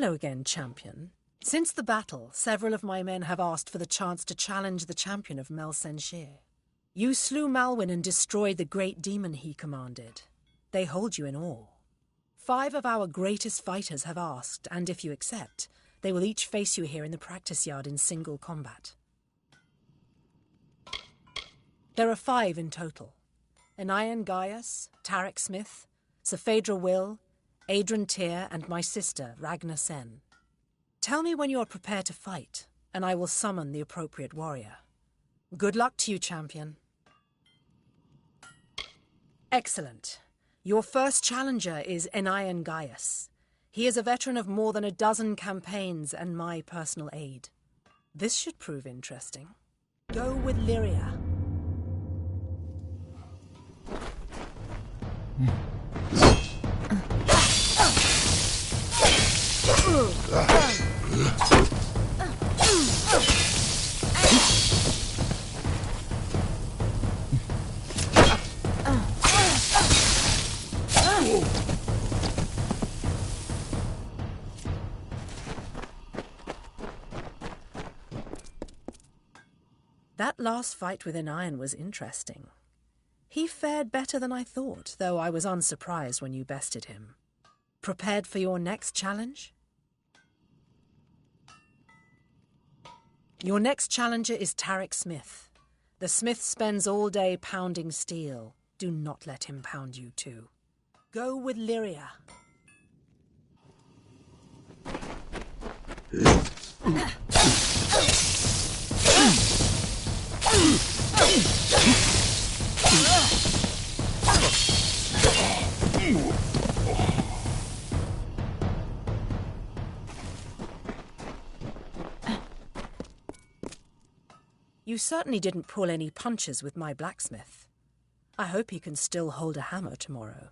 Hello again, champion. Since the battle, several of my men have asked for the chance to challenge the champion of Mel Senshir. You slew Malwyn and destroyed the great demon he commanded. They hold you in awe. 5 of our greatest fighters have asked, and if you accept, they will each face you here in the practice yard in single combat. There are 5 in total. Anayan Gaius, Tarek Smith, Saphedra Will, Adrian Tyr, and my sister, Ragnar Sen. Tell me when you are prepared to fight, and I will summon the appropriate warrior. Good luck to you, champion. Excellent. Your first challenger is Anayan Gaius. He is a veteran of more than a dozen campaigns and my personal aid. This should prove interesting. Go with Lyria. That last fight with Anayan was interesting. He fared better than I thought, though I was unsurprised when you bested him. Prepared for your next challenge? Your next challenger is Tarek Smith. The smith spends all day pounding steel. Do not let him pound you too. Go with Lyria. You certainly didn't pull any punches with my blacksmith. I hope he can still hold a hammer tomorrow.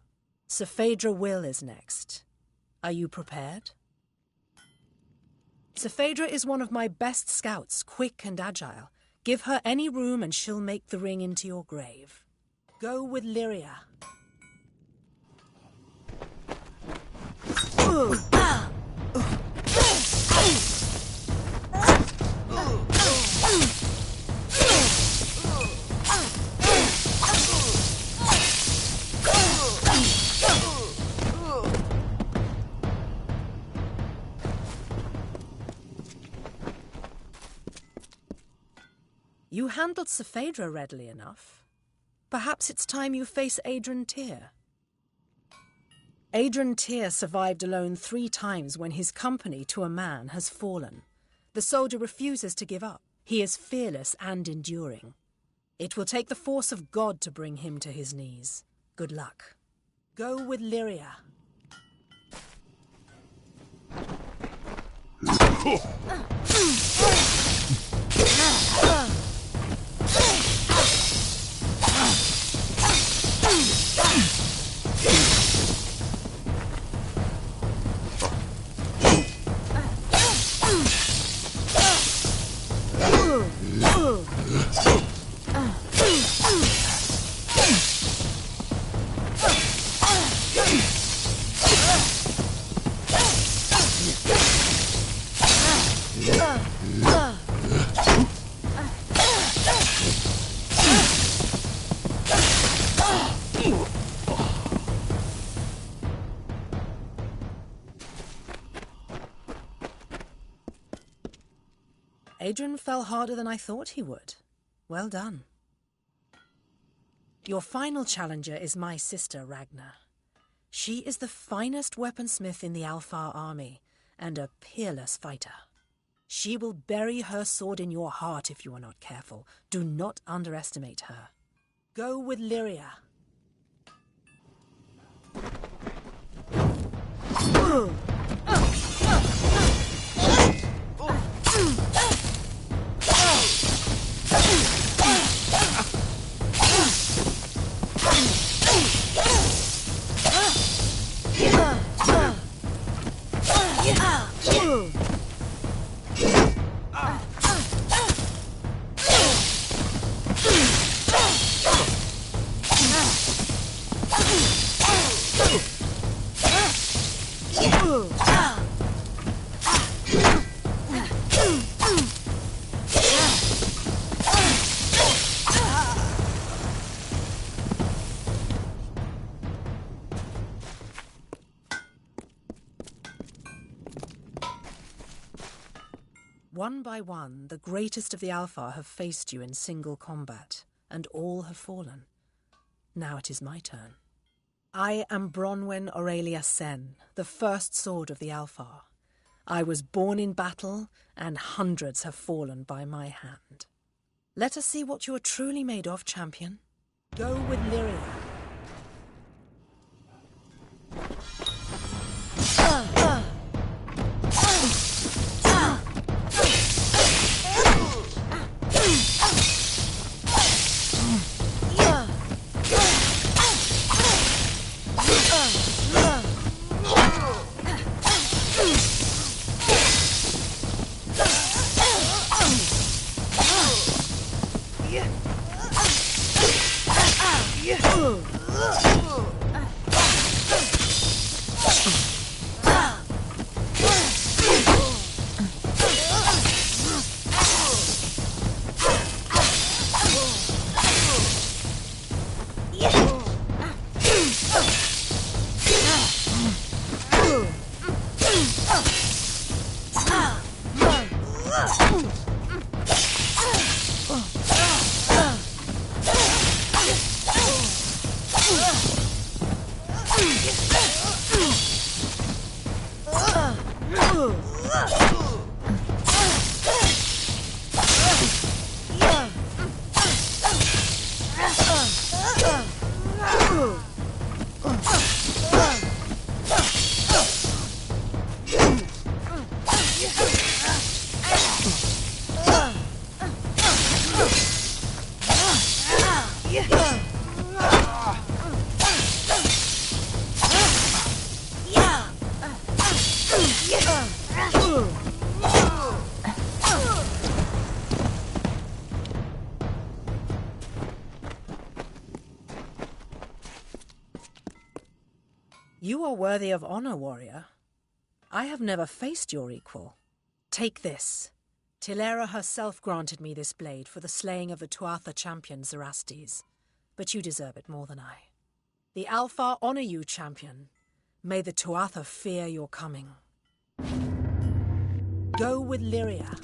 Saphedra Will is next. Are you prepared? Saphedra is one of my best scouts, quick and agile. Give her any room and she'll make the ring into your grave. Go with Lyria. You handled Saphedra readily enough. Perhaps it's time you face Adrian Tyr. Adrian Tyr survived alone 3 times when his company to a man has fallen. The soldier refuses to give up. He is fearless and enduring. It will take the force of God to bring him to his knees. Good luck. Go with Lyria. Adrian fell harder than I thought he would. Well done. Your final challenger is my sister, Ragnar. She is the finest weaponsmith in the Alfar army, and a peerless fighter. She will bury her sword in your heart if you are not careful. Do not underestimate her. Go with Lyria. One by one, the greatest of the Alpha have faced you in single combat, and all have fallen. Now it is my turn. I am Bronwyn Aurelia Sen, the first sword of the Alpha. I was born in battle, and hundreds have fallen by my hand. Let us see what you are truly made of, champion. Go with Lyria. You are worthy of honor, warrior. I have never faced your equal. Take this. Tilera herself granted me this blade for the slaying of the Tuatha champion Zerastes, but you deserve it more than I. The Alpha honor you, champion. May the Tuatha fear your coming. Go with Lyria.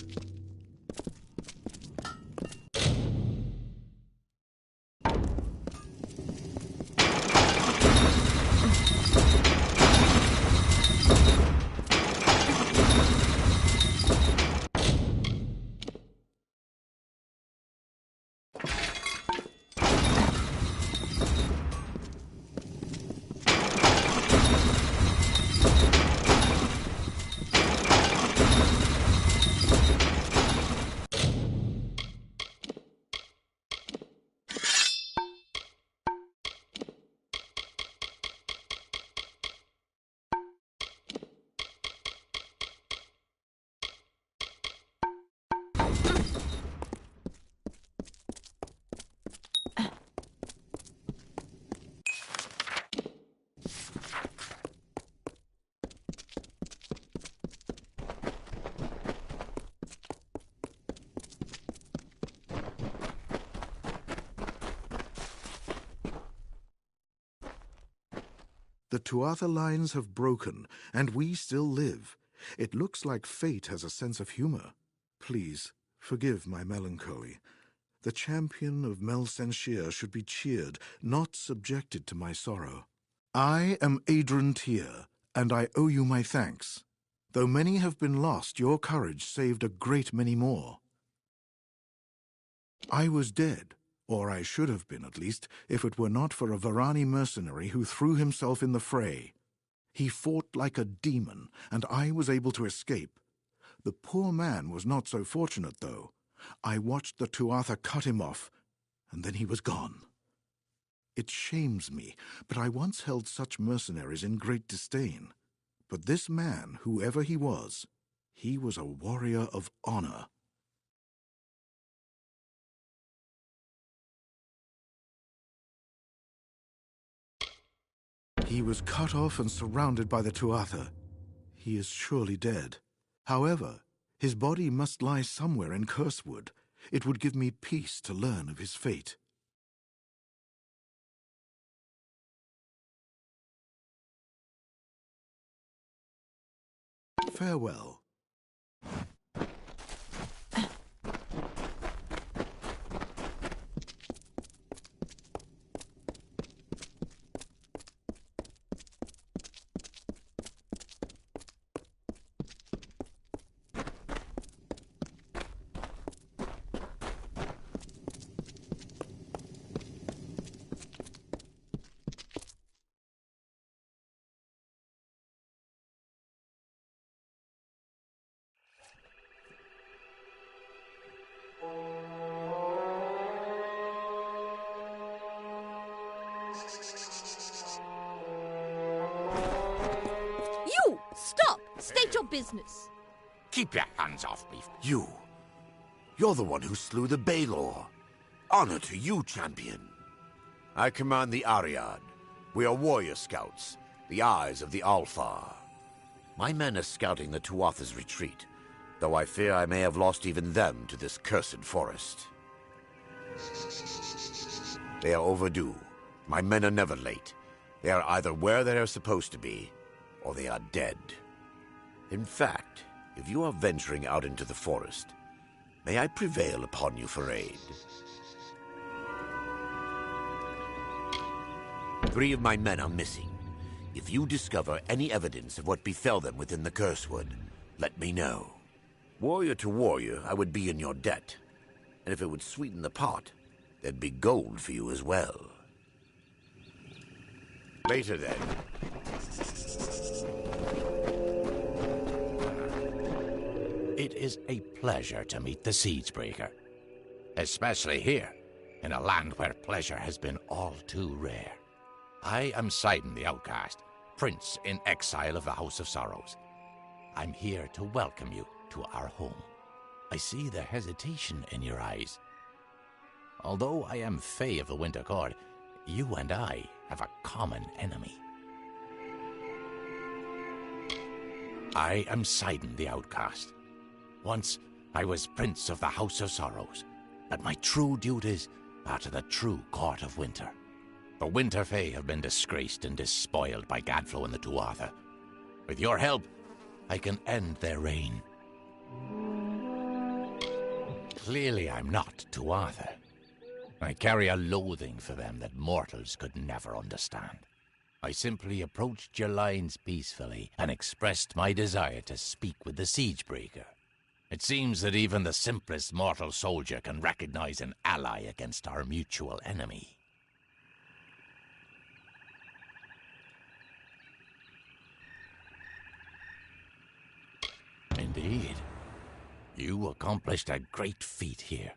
The Tuatha lines have broken, and we still live. It looks like fate has a sense of humor. Please, forgive my melancholy. The champion of Mel Senshir should be cheered, not subjected to my sorrow. I am Adrian Tyr, and I owe you my thanks. Though many have been lost, your courage saved a great many more. I was dead, or I should have been at least, if it were not for a Varani mercenary who threw himself in the fray. He fought like a demon, and I was able to escape. The poor man was not so fortunate, though. I watched the Tuatha cut him off, and then he was gone. It shames me, but I once held such mercenaries in great disdain. But this man, whoever he was a warrior of honor. He was cut off and surrounded by the Tuatha. He is surely dead. However, his body must lie somewhere in Cursewood. It would give me peace to learn of his fate. Farewell. You! Stop! State your business. Keep your hands off me. You're the one who slew the Baelor. Honor to you, champion. I command the Ariad. We are warrior scouts, the eyes of the Alfar. My men are scouting the Tuatha's retreat, though I fear I may have lost even them to this cursed forest. They are overdue. My men are never late. They are either where they are supposed to be, or they are dead. In fact, if you are venturing out into the forest, may I prevail upon you for aid? 3 of my men are missing. If you discover any evidence of what befell them within the Cursewood, let me know. Warrior to warrior, I would be in your debt. And if it would sweeten the pot, there'd be gold for you as well. Later, then. It is a pleasure to meet the Siegebreaker. Especially here, in a land where pleasure has been all too rare. I am Sidon the Outcast, Prince in exile of the House of Sorrows. I'm here to welcome you to our home. I see the hesitation in your eyes. Although I am Fae of the Winter Court, you and I have a common enemy. I am Sidon the Outcast. Once, I was Prince of the House of Sorrows, but my true duties are to the true Court of Winter. The Winter Fae have been disgraced and despoiled by Gadflo and the Tuatha. With your help, I can end their reign. Clearly, I'm not Tuatha. I carry a loathing for them that mortals could never understand. I simply approached your lines peacefully and expressed my desire to speak with the Siegebreaker. It seems that even the simplest mortal soldier can recognize an ally against our mutual enemy. Indeed. You accomplished a great feat here.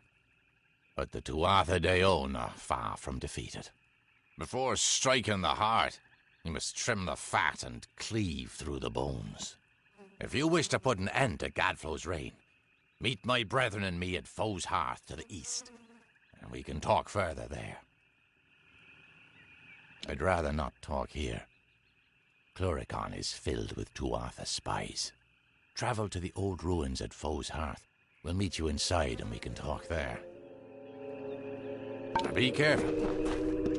But the Tuatha Deon are far from defeated. Before striking the heart, you must trim the fat and cleave through the bones. If you wish to put an end to Gadflo's reign, meet my brethren and me at Foe's Hearth to the east, and we can talk further there. I'd rather not talk here. Cluricon is filled with Tuatha spies. Travel to the old ruins at Foe's Hearth. We'll meet you inside and we can talk there. Now be careful.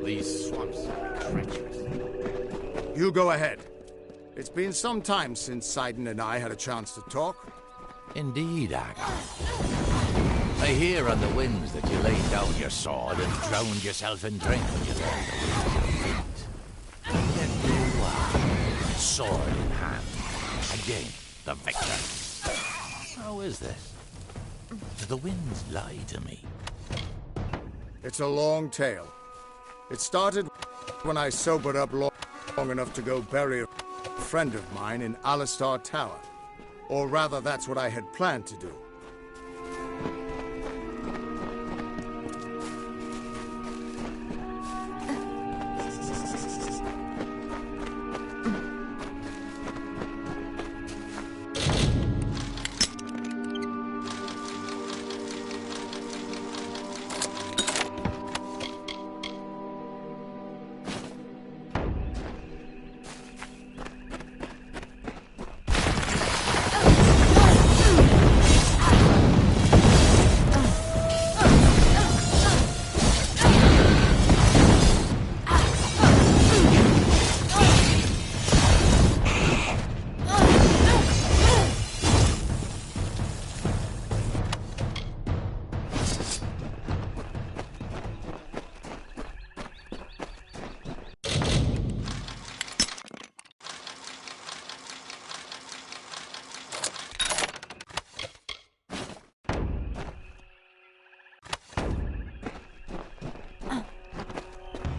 These swamps are treacherous. You go ahead. It's been some time since Sidon and I had a chance to talk. Indeed, Agar. I hear on the winds that you laid down your sword and drowned yourself in drink when you learned the way of your feet. And yet you are, sword in hand, again the victor. How is this? Do the winds lie to me? It's a long tale. It started when I sobered up long enough to go bury a friend of mine in Alistar Tower. Or rather, that's what I had planned to do.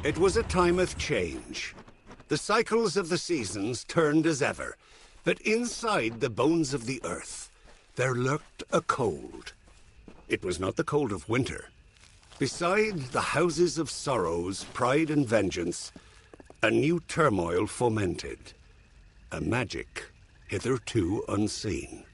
It was a time of change. The cycles of the seasons turned as ever, but inside the bones of the earth, there lurked a cold. It was not the cold of winter, Beside the houses of sorrows, pride and vengeance, a new turmoil fomented. A magic hitherto unseen.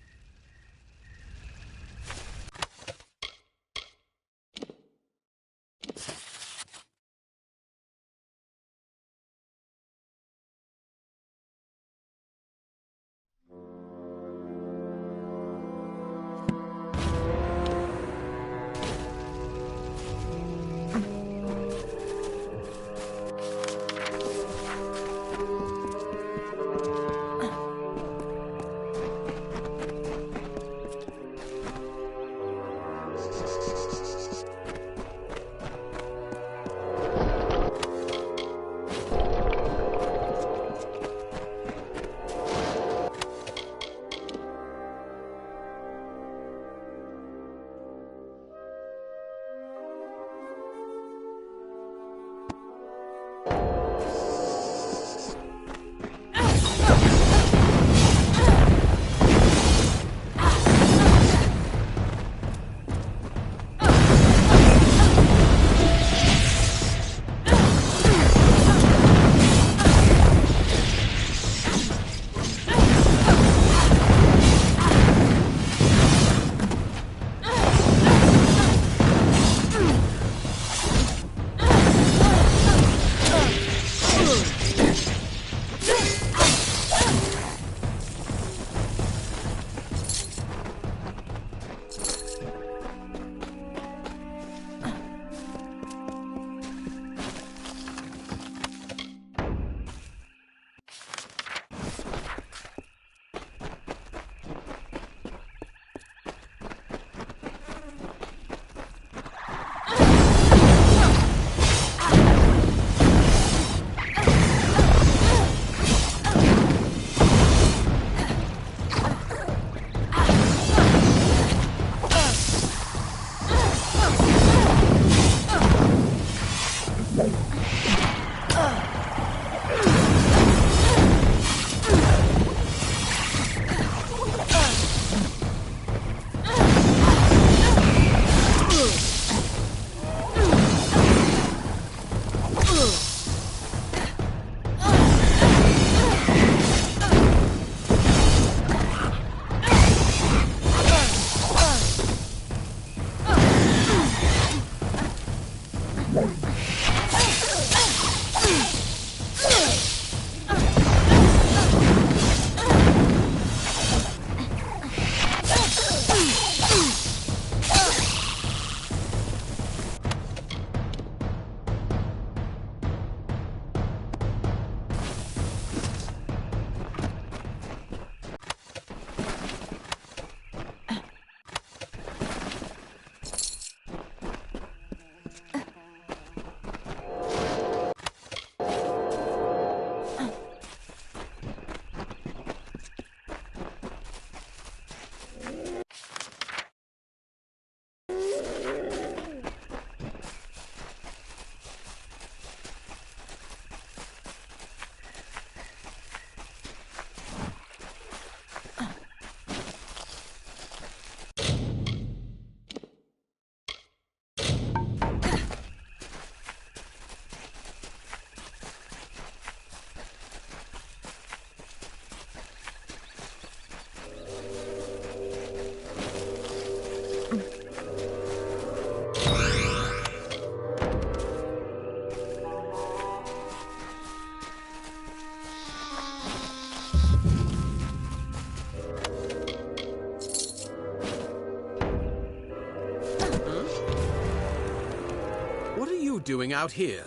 Doing out here?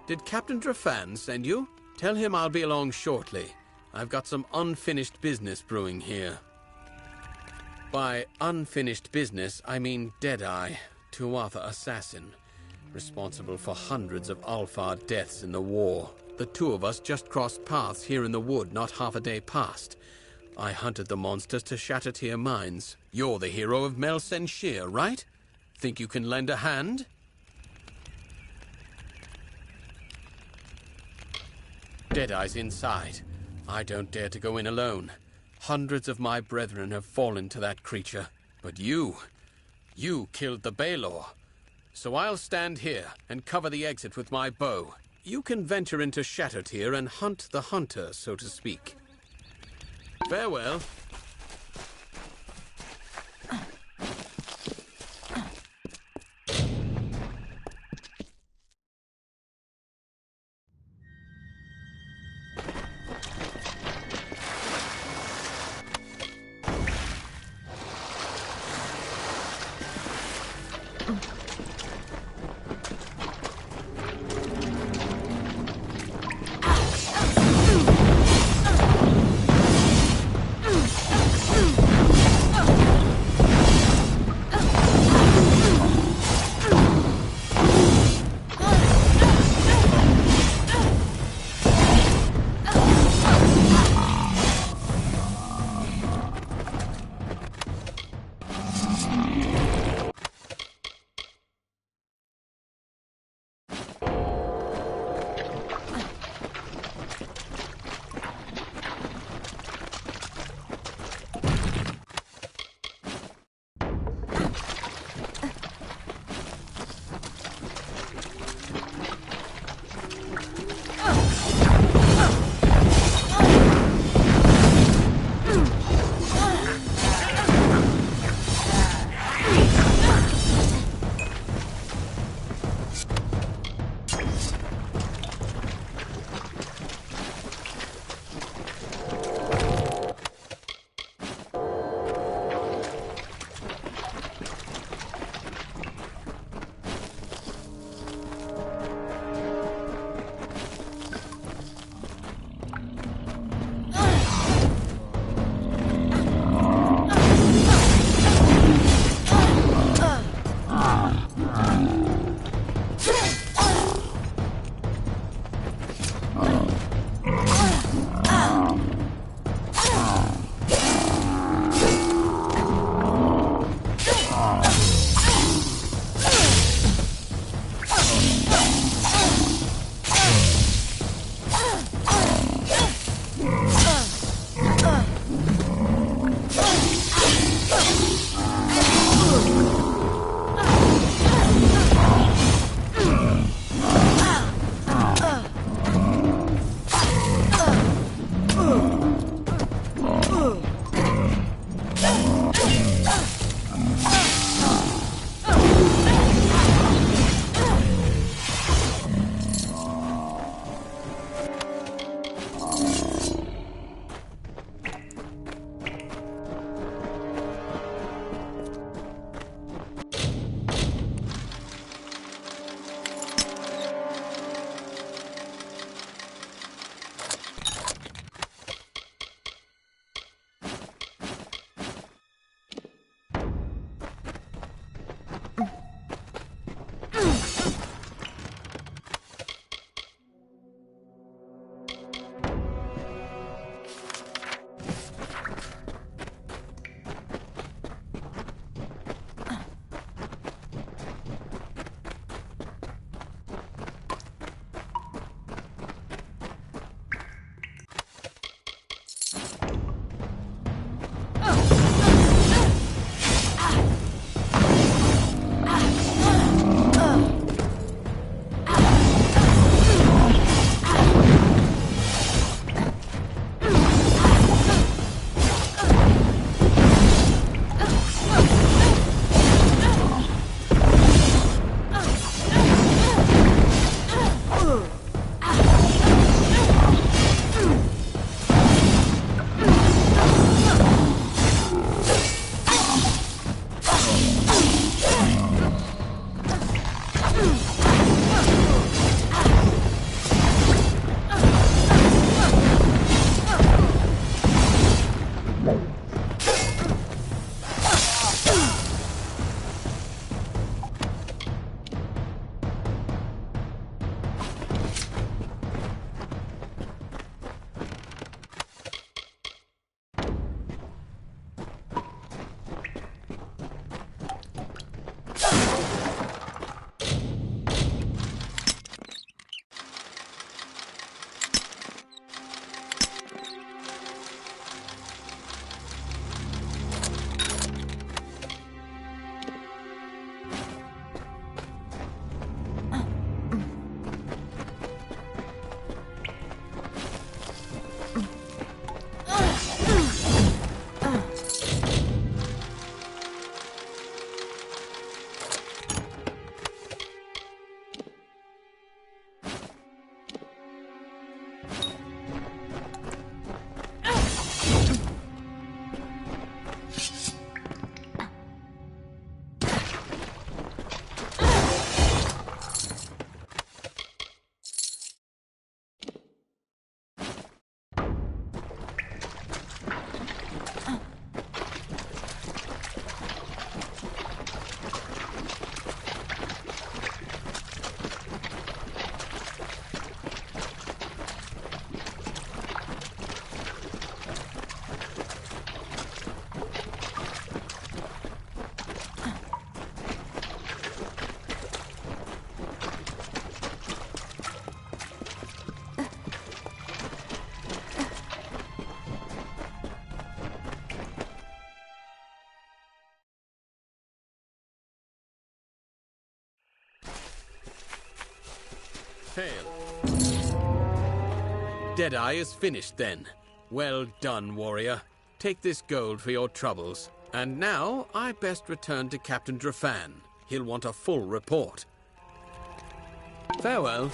Did Captain Drafan send you? Tell him I'll be along shortly. I've got some unfinished business brewing here. By unfinished business, I mean Deadeye, Tuatha assassin, responsible for hundreds of Alfar deaths in the war. The two of us just crossed paths here in the wood not half a day past. I hunted the monsters to shatter Tyr mines. You're the hero of Mel Senshir, right? Think you can lend a hand? Deadeye's inside. I don't dare to go in alone. Hundreds of my brethren have fallen to that creature. But you killed the Baelor. so I'll stand here and cover the exit with my bow. You can venture into Shattertier and hunt the hunter, so to speak. Farewell. tale. Deadeye is finished then. Well done, warrior. Take this gold for your troubles. And now I best return to Captain Drafan. He'll want a full report. Farewell.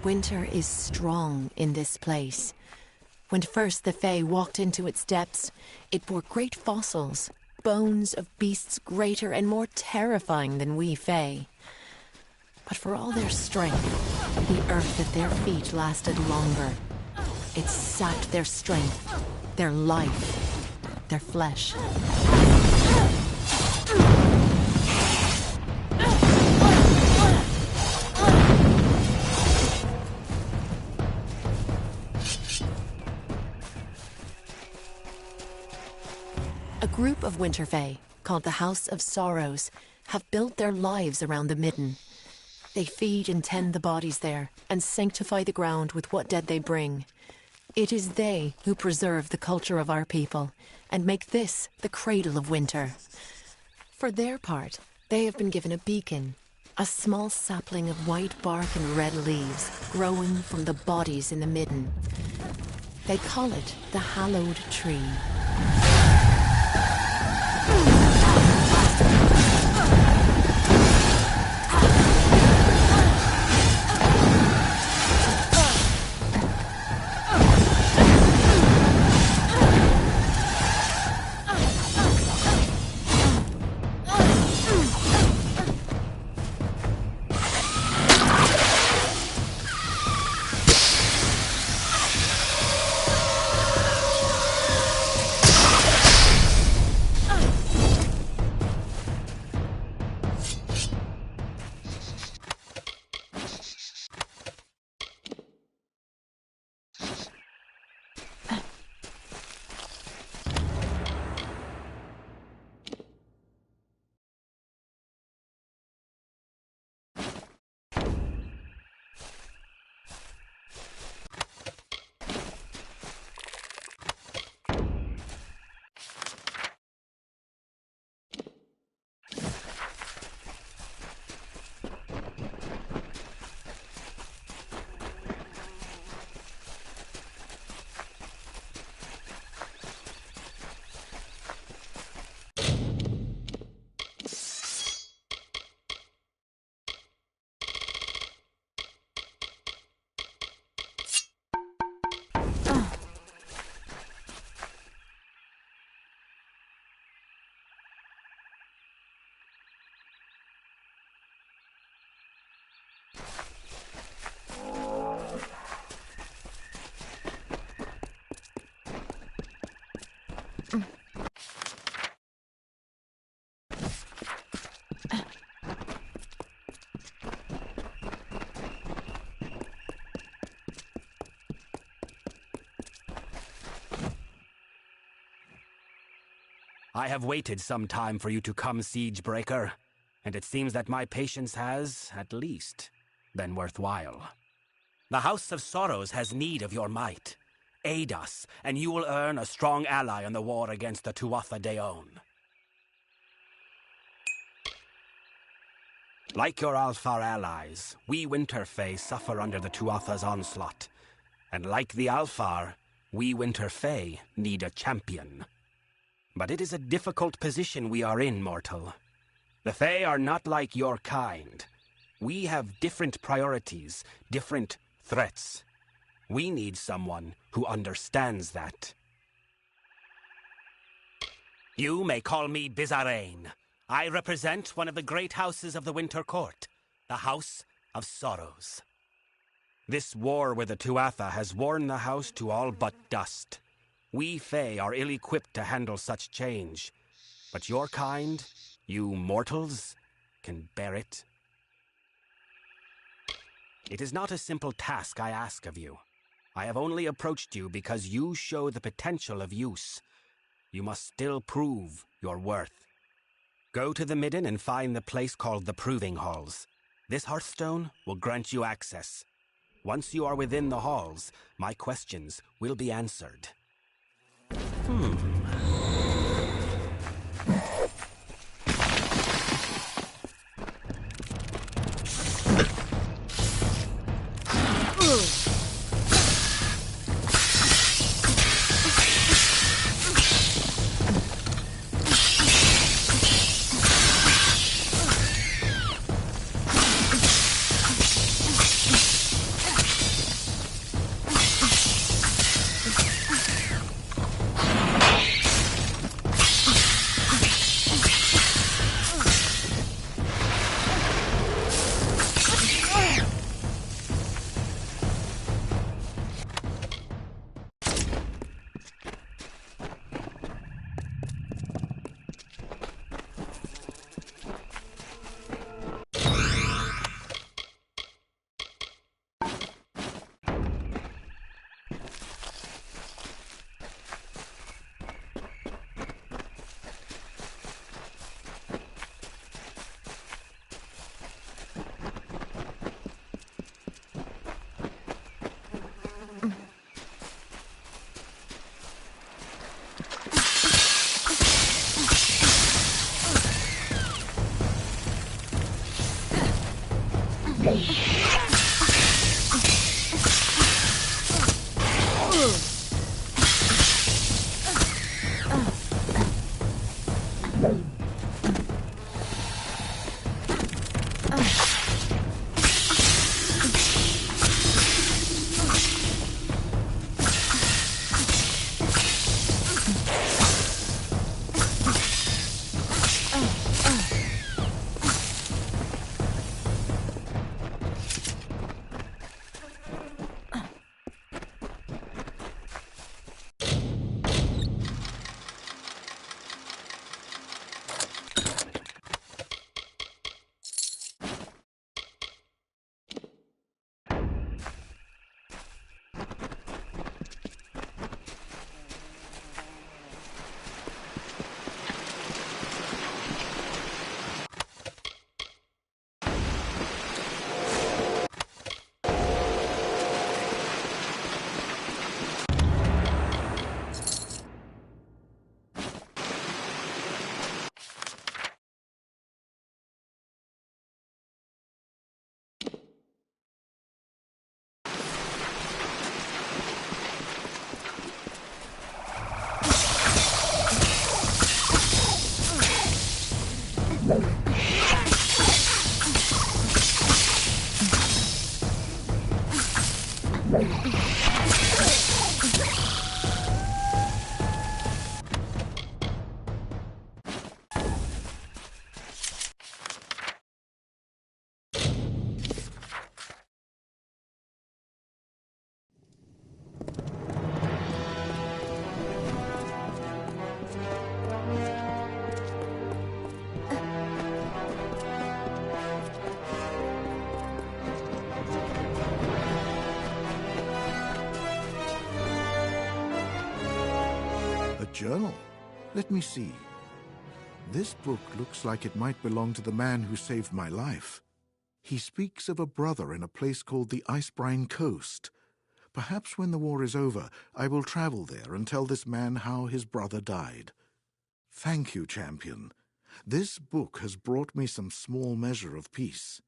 Winter is strong in this place. When first the Fae walked into its depths, it bore great fossils, bones of beasts greater and more terrifying than we Fae. But for all their strength, the earth at their feet lasted longer. It sapped their strength, their life, their flesh. A group of Winter Fae, called the House of Sorrows, have built their lives around the Midden. They feed and tend the bodies there, and sanctify the ground with what dead they bring. It is they who preserve the culture of our people, and make this the cradle of winter. For their part, they have been given a beacon, a small sapling of white bark and red leaves, growing from the bodies in the Midden. They call it the Hallowed Tree. I have waited some time for you to come, Siegebreaker, and it seems that my patience has, at least, been worthwhile. The House of Sorrows has need of your might. Aid us, and you will earn a strong ally in the war against the Tuatha Deon. Like your Alfar allies, we Winterfey suffer under the Tuatha's onslaught. And like the Alfar, we Winterfey need a champion. But it is a difficult position we are in, mortal. The Fae are not like your kind. We have different priorities, different threats. We need someone who understands that. You may call me Bizarrain. I represent one of the great houses of the Winter Court, the House of Sorrows. This war with the Tuatha has worn the house to all but dust. We Fae are ill-equipped to handle such change. But your kind, you mortals, can bear it. It is not a simple task I ask of you. I have only approached you because you show the potential of use. You must still prove your worth. Go to the Midden and find the place called the Proving Halls. This Hearthstone will grant you access. Once you are within the halls, my questions will be answered. Journal. Let me see. This book looks like it might belong to the man who saved my life. He speaks of a brother in a place called the Icebrine Coast. Perhaps when the war is over, I will travel there and tell this man how his brother died. Thank you, champion. This book has brought me some small measure of peace.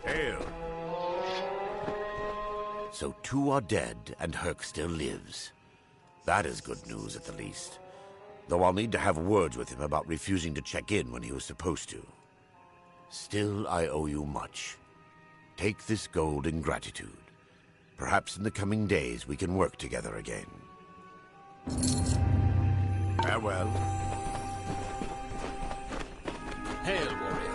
Hail! So 2 are dead, and Herc still lives. That is good news, at the least. Though I'll need to have words with him about refusing to check in when he was supposed to. Still, I owe you much. Take this gold in gratitude. Perhaps in the coming days we can work together again. Farewell. Hail, warrior.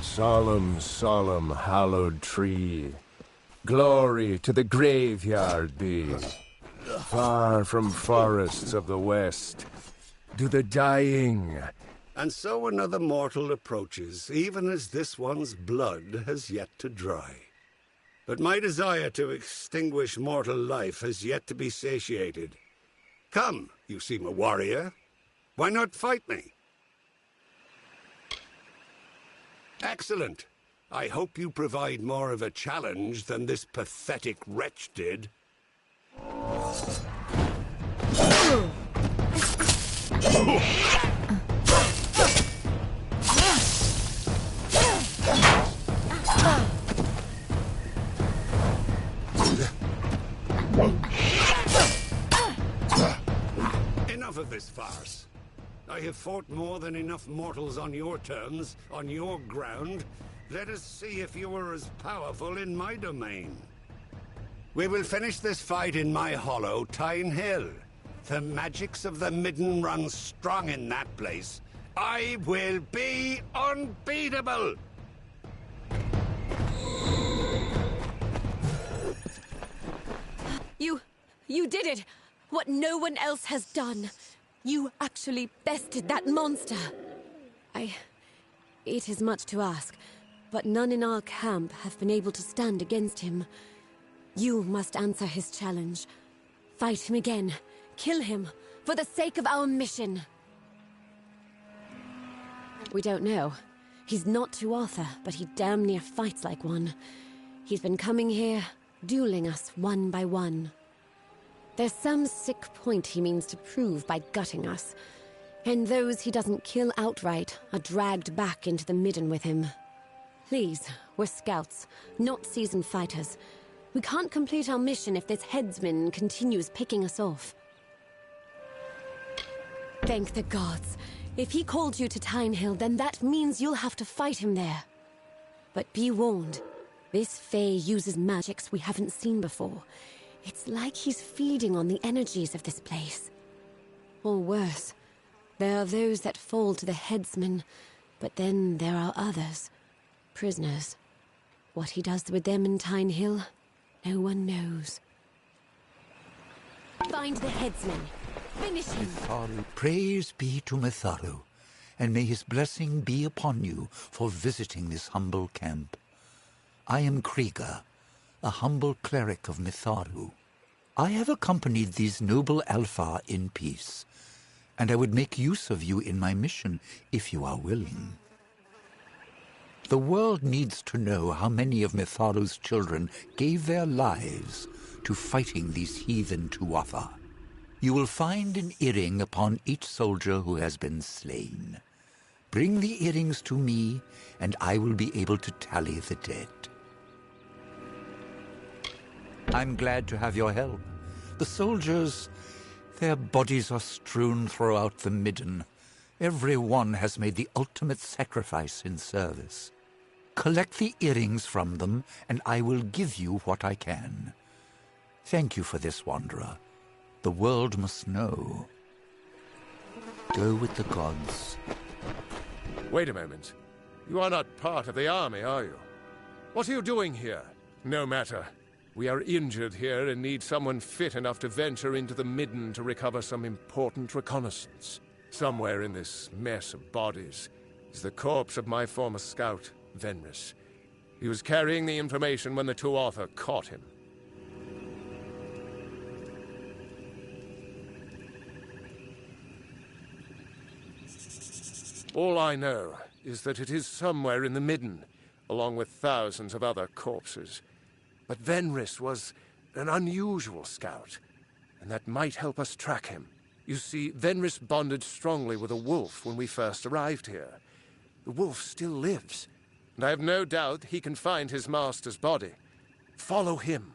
Solemn, solemn, hallowed tree, glory to the graveyard be. Far from forests of the west, do the dying. And so another mortal approaches, even as this one's blood has yet to dry. But my desire to extinguish mortal life has yet to be satiated. Come, you seem a warrior. Why not fight me? Excellent. I hope you provide more of a challenge than this pathetic wretch did. Enough of this farce. I have fought more than enough mortals on your terms, on your ground. Let us see if you are as powerful in my domain. We will finish this fight in my hollow, Tyne Hill. The magics of the Midden run strong in that place. I will be unbeatable! You did it! What no one else has done. You actually bested that monster. It is much to ask, but none in our camp have been able to stand against him. You must answer his challenge. Fight him again. Kill him, for the sake of our mission. We don't know. He's not Tuatha, but he damn near fights like one. He's been coming here, dueling us one by one. There's some sick point he means to prove by gutting us. And those he doesn't kill outright are dragged back into the Midden with him. Please, we're scouts, not seasoned fighters. We can't complete our mission if this headsman continues picking us off. Thank the gods. If he called you to Tyne Hill, then that means you'll have to fight him there. But be warned, this Fae uses magics we haven't seen before. It's like he's feeding on the energies of this place. Or worse, there are those that fall to the headsman, but then there are others, prisoners. What he does with them in Tyne Hill, no one knows. Find the headsman. Finish him. Mitharu, praise be to Mitharu, and may his blessing be upon you for visiting this humble camp. I am Krieger, a humble cleric of Mitharu. I have accompanied these noble Alfar in peace, and I would make use of you in my mission if you are willing. The world needs to know how many of Mitharu's children gave their lives to fighting these heathen Tuatha. You will find an earring upon each soldier who has been slain. Bring the earrings to me, and I will be able to tally the dead. I'm glad to have your help. The soldiers, their bodies are strewn throughout the Midden. Every one has made the ultimate sacrifice in service. Collect the earrings from them, and I will give you what I can. Thank you for this, Wanderer. The world must know. Go with the gods. Wait a moment. You are not part of the army, are you? What are you doing here? No matter. We are injured here and need someone fit enough to venture into the Midden to recover some important reconnaissance. Somewhere in this mess of bodies is the corpse of my former scout, Venris. He was carrying the information when the Tuatha caught him. All I know is that it is somewhere in the Midden, along with thousands of other corpses. But Venris was an unusual scout, and that might help us track him. You see, Venris bonded strongly with a wolf when we first arrived here. The wolf still lives, and I have no doubt he can find his master's body. Follow him.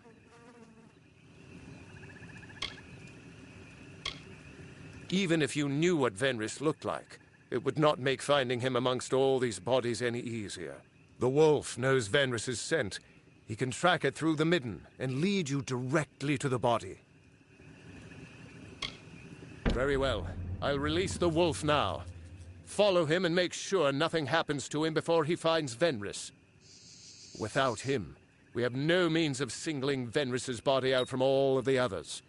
Even if you knew what Venris looked like, it would not make finding him amongst all these bodies any easier. The wolf knows Venris's scent. He can track it through the midden and lead you directly to the body. Very well. I'll release the wolf now. Follow him and make sure nothing happens to him before he finds Venris. Without him, we have no means of singling Venris's body out from all of the others.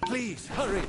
Please, hurry!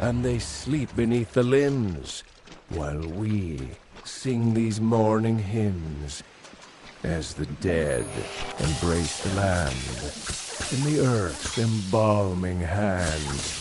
And they sleep beneath the limbs, while we sing these mourning hymns, as the dead embrace the land in the earth's embalming hands.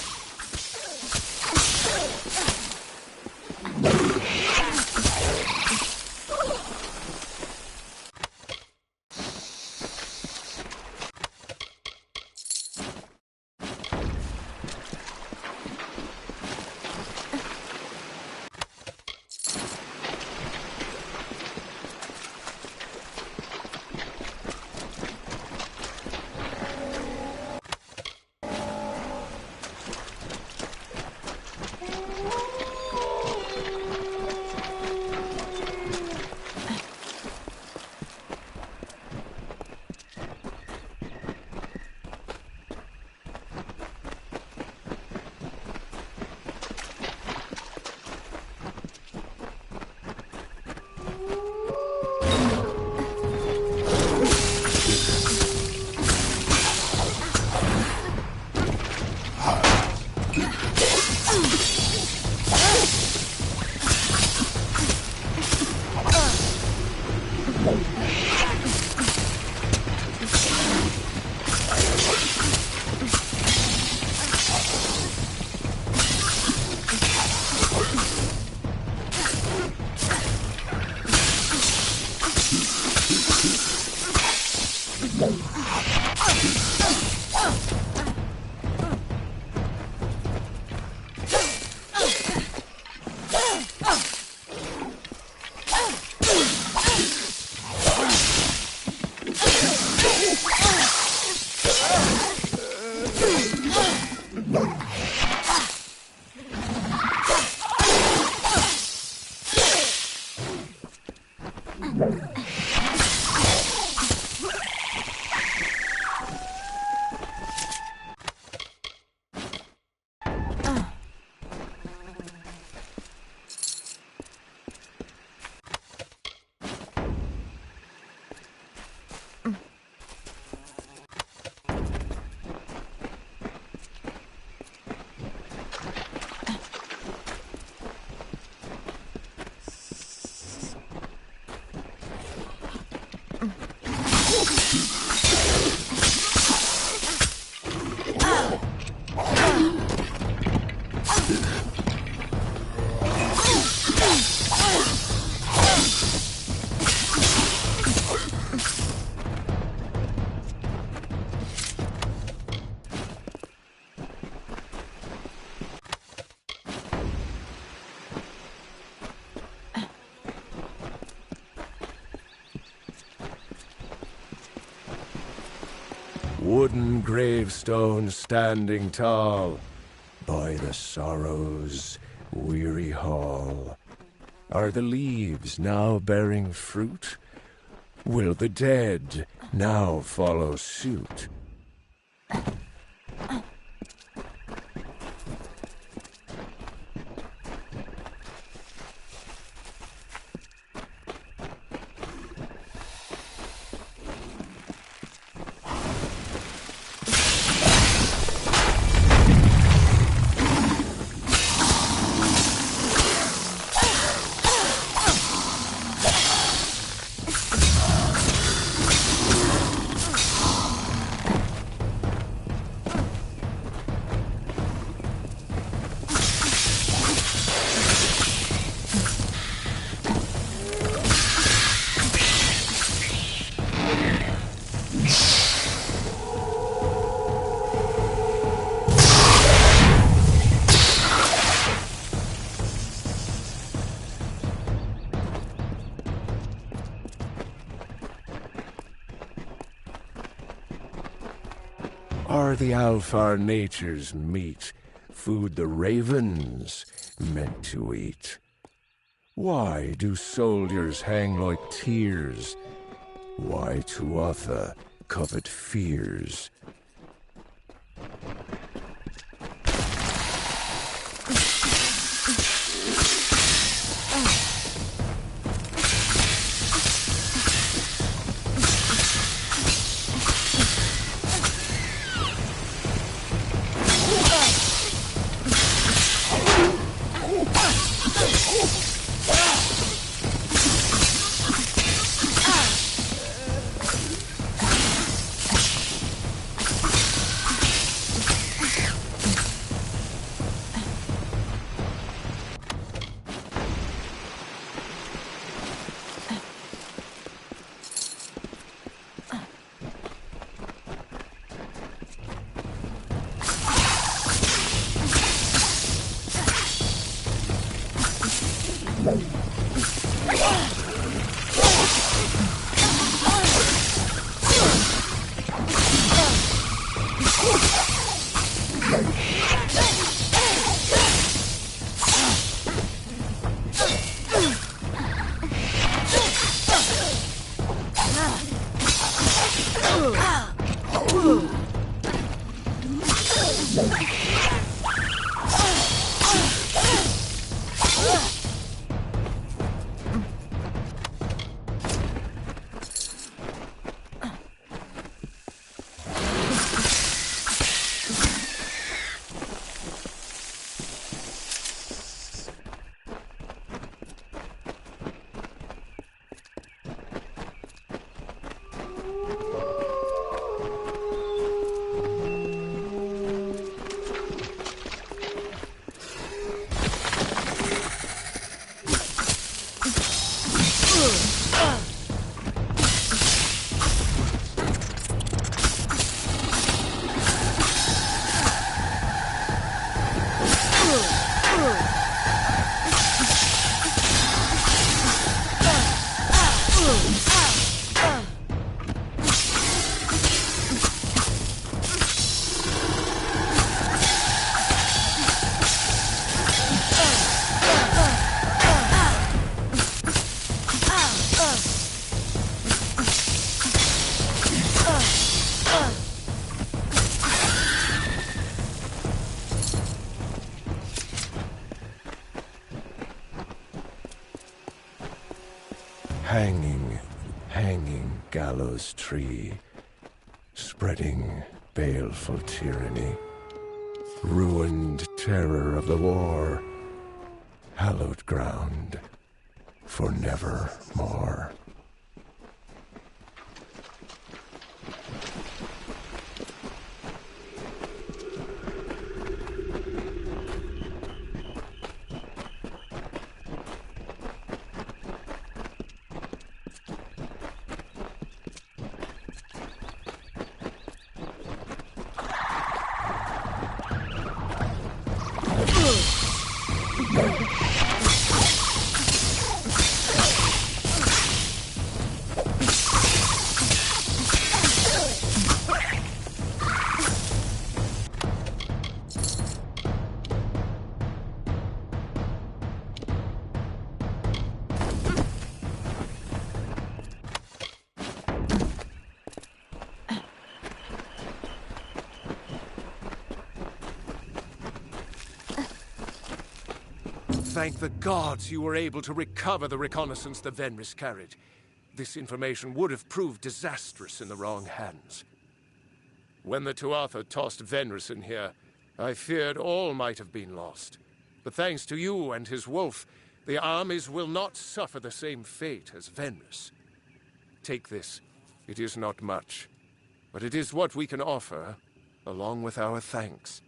Wooden gravestones standing tall by the sorrow's weary hall. Are the leaves now bearing fruit? Will the dead now follow suit? Are the Alfar nature's meat food the ravens meant to eat? Why do soldiers hang like tears? Why Tuatha covet fears? Hanging gallows tree, spreading baleful tyranny, ruined terror of the war, hallowed ground for nevermore. Thank the gods you were able to recover the reconnaissance the Venris carried. This information would have proved disastrous in the wrong hands. When the Tuatha tossed Venris in here, I feared all might have been lost. But thanks to you and his wolf, the armies will not suffer the same fate as Venris. Take this. It is not much, but it is what we can offer, along with our thanks.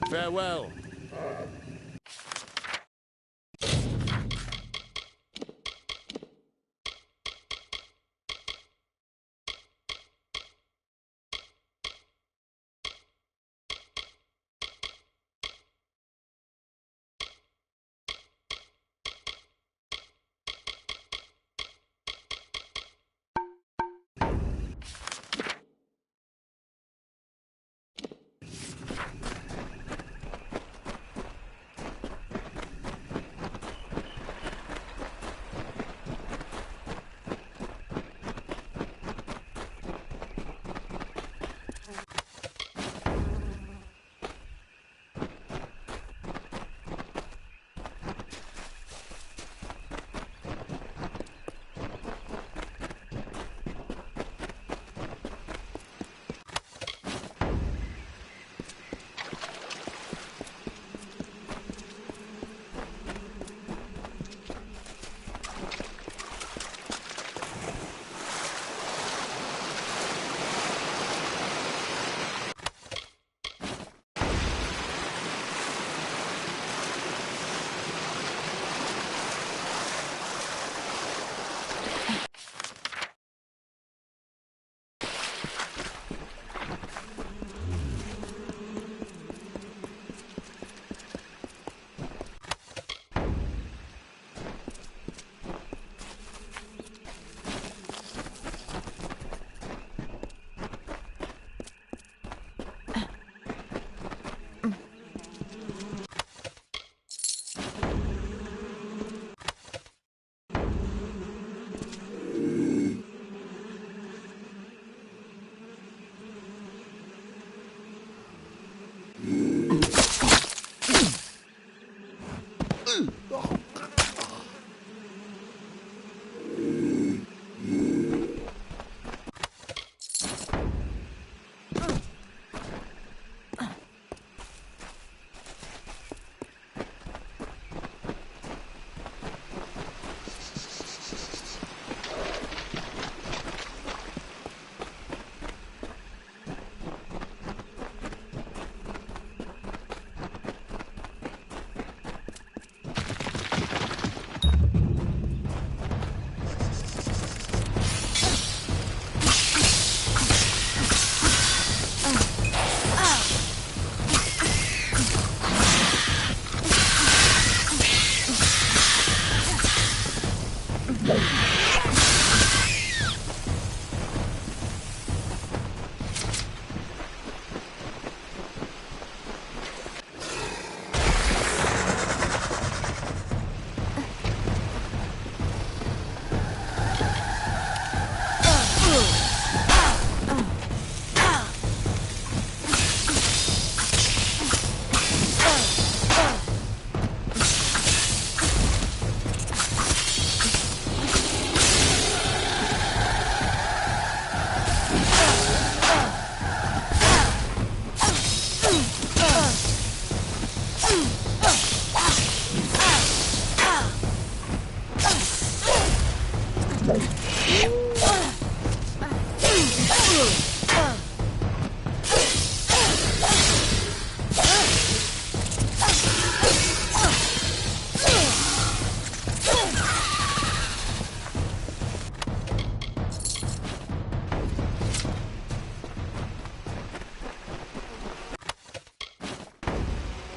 Farewell.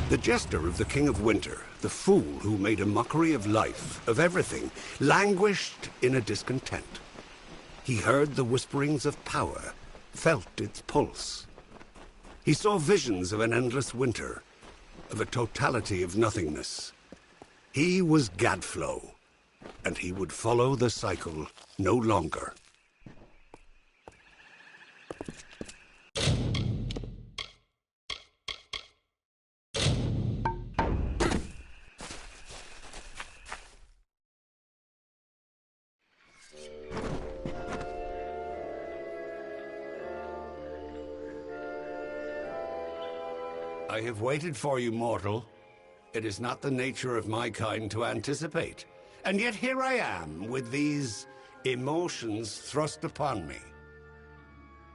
The jester of the King of Winter, the fool who made a mockery of life, of everything, languished in a discontent. He heard the whisperings of power, felt its pulse. He saw visions of an endless winter, of a totality of nothingness. He was Gadflow, and he would follow the cycle no longer. I have waited for you, mortal. It is not the nature of my kind to anticipate. And yet here I am, with these emotions thrust upon me.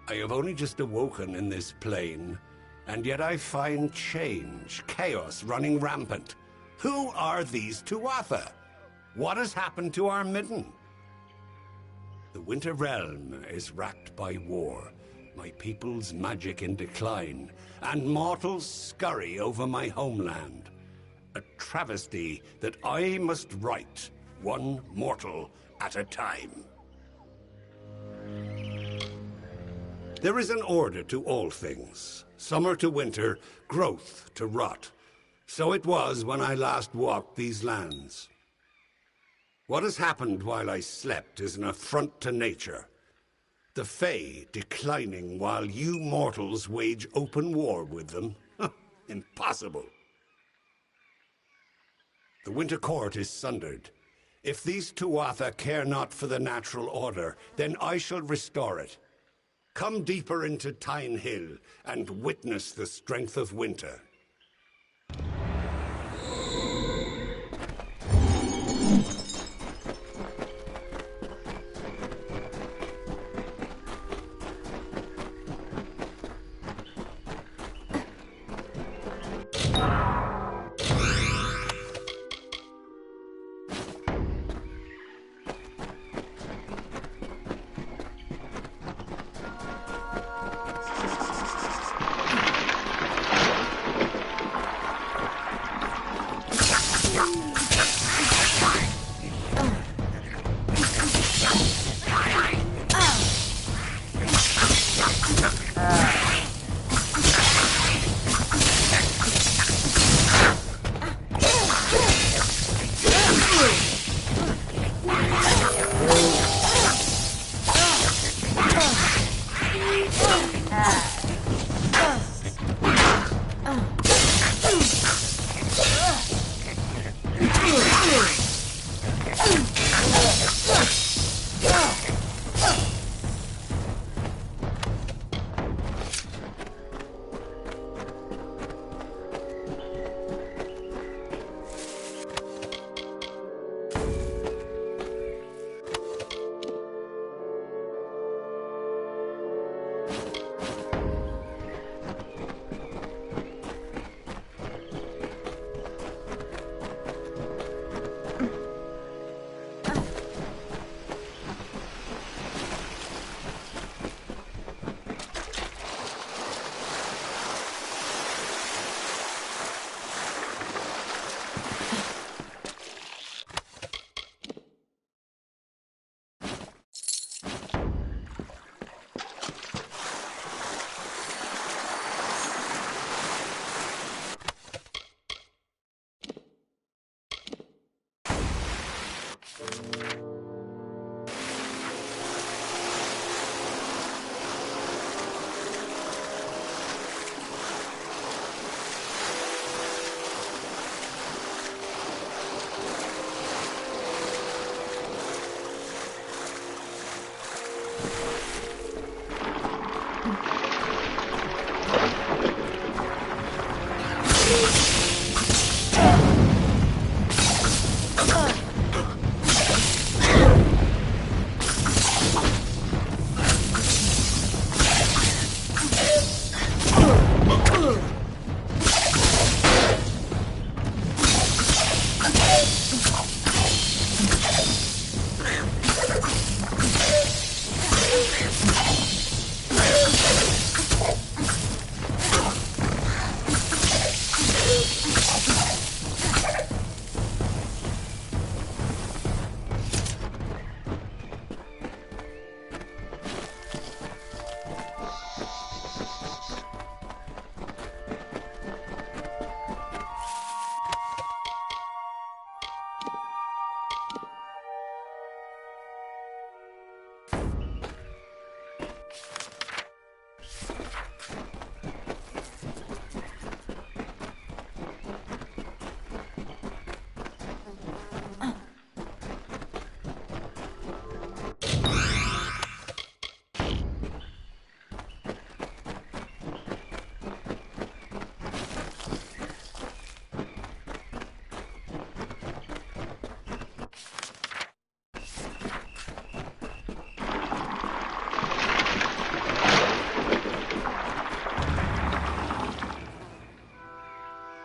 I have only just awoken in this plane, And yet I find change, chaos running rampant. Who are these Tuatha? What has happened to our midden? The Winter Realm is racked by war, my people's magic in decline, and mortals scurry over my homeland. A travesty that I must right, one mortal at a time. There is an order to all things. Summer to winter, growth to rot. So it was when I last walked these lands. What has happened while I slept is an affront to nature. The Fae declining while you mortals wage open war with them? Impossible. The Winter Court is sundered. If these Tuatha care not for the natural order, then I shall restore it. Come deeper into Tyne Hill and witness the strength of winter.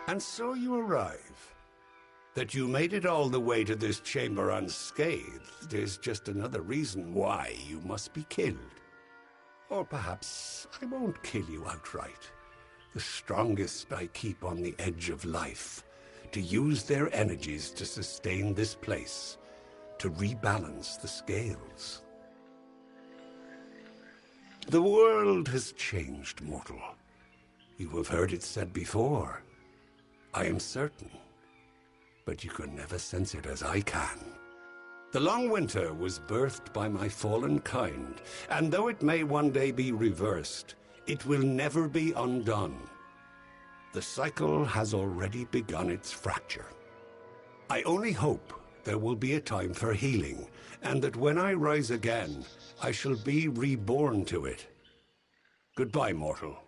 And so you arrive. That you made it all the way to this chamber unscathed is just another reason why you must be killed. Or perhaps I won't kill you outright. The strongest I keep on the edge of life, to use their energies to sustain this place, to rebalance the scales. The world has changed, mortal. You have heard it said before. I am certain. But you can never sense it as I can. The long winter was birthed by my fallen kind, and though it may one day be reversed, it will never be undone. The cycle has already begun its fracture. I only hope there will be a time for healing, and that when I rise again, I shall be reborn to it. Goodbye, mortal.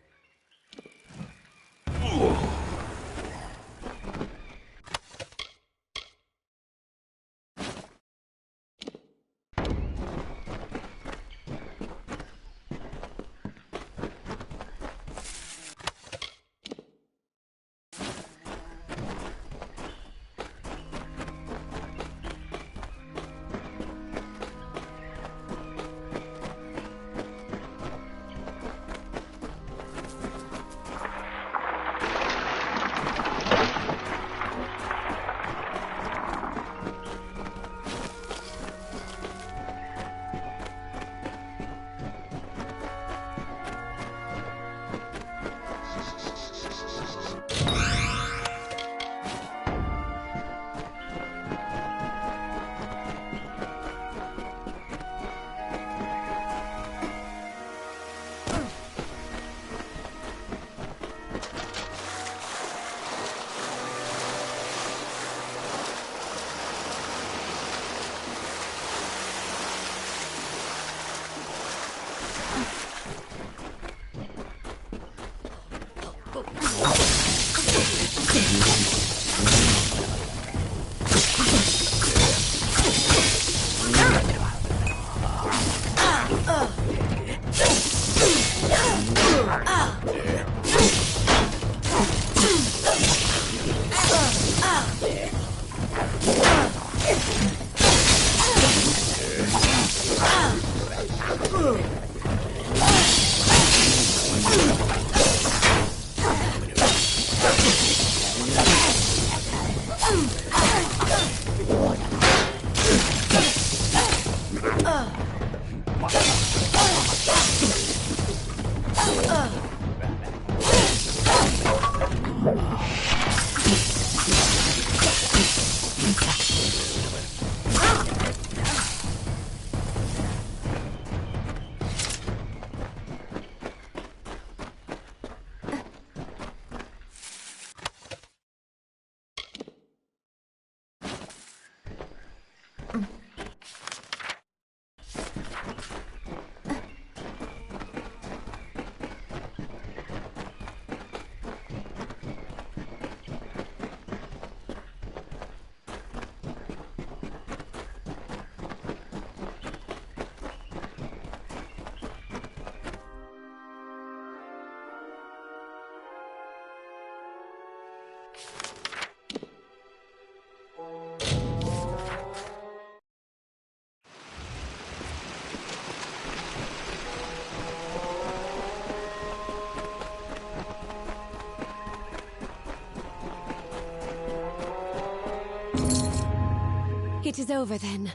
It is over then.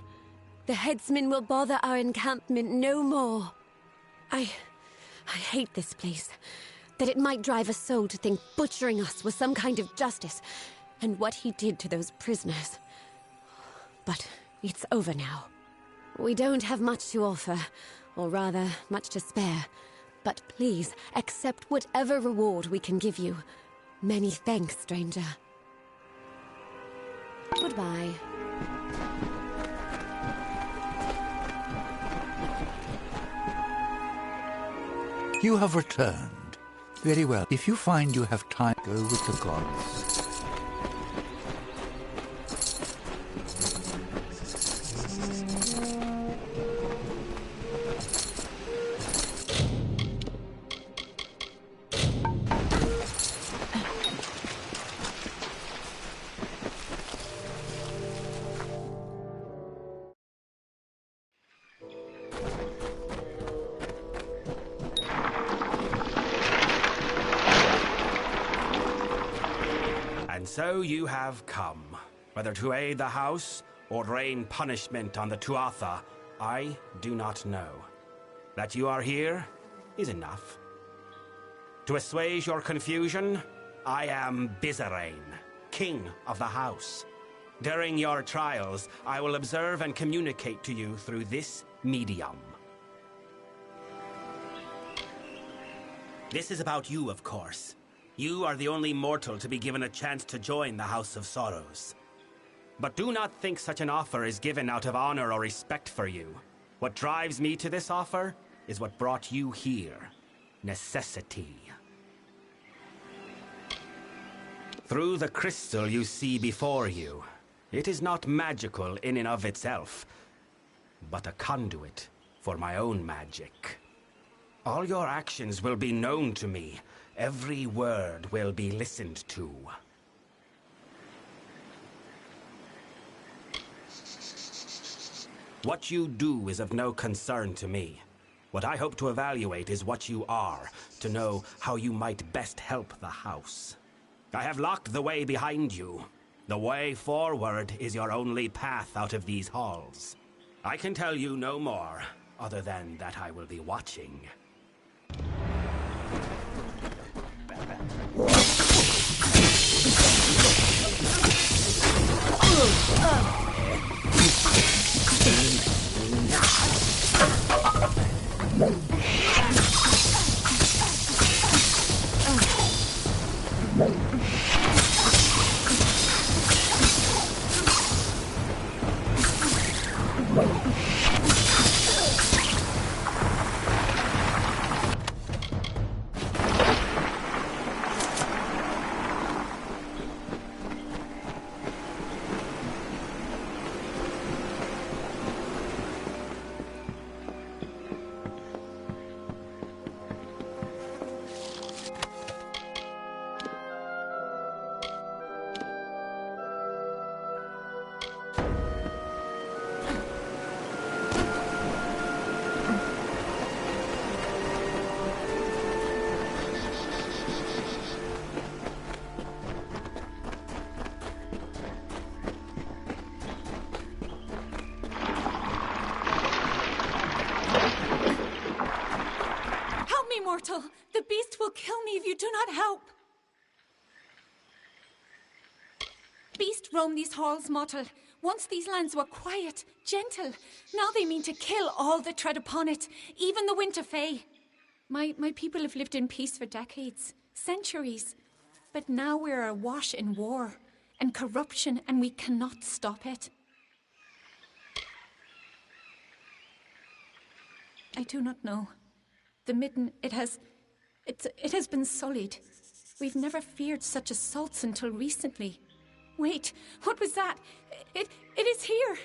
The headsman will bother our encampment no more. I hate this place. That it might drive a soul to think butchering us was some kind of justice, and what he did to those prisoners. But it's over now. We don't have much to offer, or rather, much to spare. But please, accept whatever reward we can give you. Many thanks, stranger. Goodbye. You have returned. Very well. If you find you have time, go with the gods. And so you have come, whether to aid the house or rain punishment on the Tuatha, I do not know. That you are here is enough. To assuage your confusion, I am Bizarane, king of the house. During your trials, I will observe and communicate to you through this medium. This is about you, of course. You are the only mortal to be given a chance to join the House of Sorrows. But do not think such an offer is given out of honor or respect for you. What drives me to this offer is what brought you here. Necessity. Through the crystal you see before you, it is not magical in and of itself, but a conduit for my own magic. All your actions will be known to me. Every word will be listened to. What you do is of no concern to me. What I hope to evaluate is what you are, to know how you might best help the house. I have locked the way behind you. The way forward is your only path out of these halls. I can tell you no more, other than that I will be watching. Mortal, the beast will kill me if you do not help. Beast roam these halls, mortal. Once these lands were quiet, gentle. Now they mean to kill all that tread upon it, even the Winter Fae. My people have lived in peace for decades, centuries. But now we're awash in war and corruption, and we cannot stop it. I do not know. The Midden, it has been sullied. We've never feared such assaults until recently. Wait, what was that? It is here!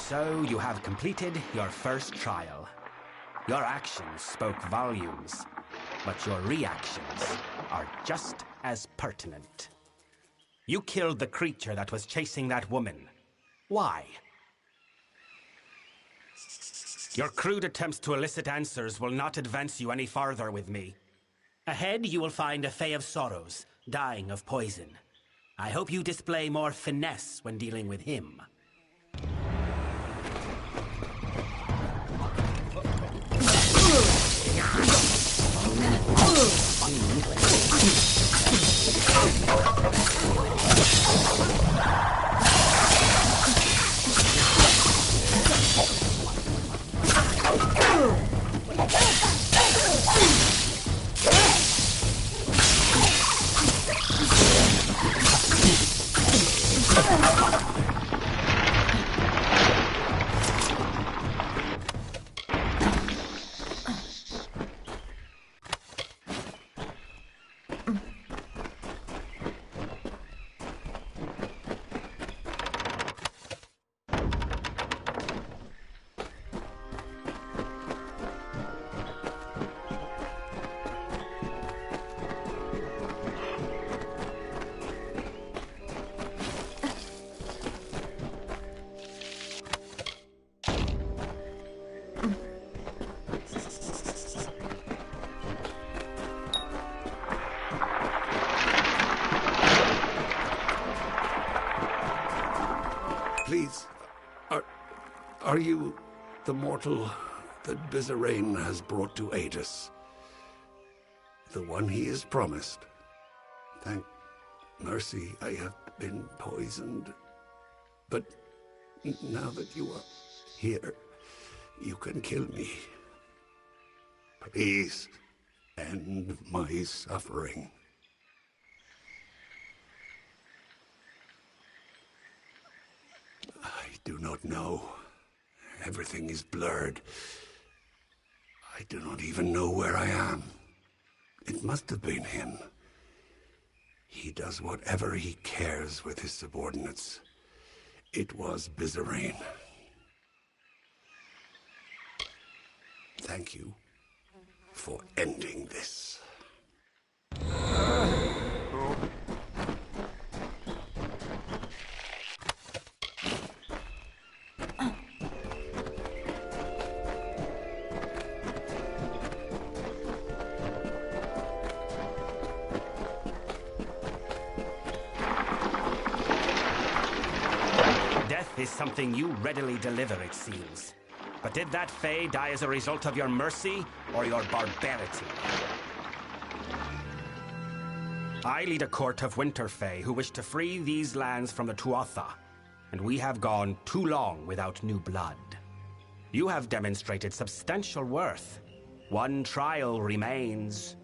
So you have completed your first trial. Your actions spoke volumes, but your reactions are just as pertinent. You killed the creature that was chasing that woman. Why? Your crude attempts to elicit answers will not advance you any farther with me. Ahead, you will find a Fae of Sorrows, dying of poison. I hope you display more finesse when dealing with him. Please, are you the mortal that Bizarrain has brought to aid us? The one he is promised? Thank mercy I have been poisoned. But now that you are here, you can kill me. Please, end my suffering. I do not know. Everything is blurred. I do not even know where I am. It must have been him. He does whatever he cares with his subordinates. It was Bizarrain. Thank you for ending this. Is something you readily deliver, it seems. But did that Fae die as a result of your mercy or your barbarity? I lead a court of Winter Fae who wish to free these lands from the Tuatha, and we have gone too long without new blood. You have demonstrated substantial worth. One trial remains.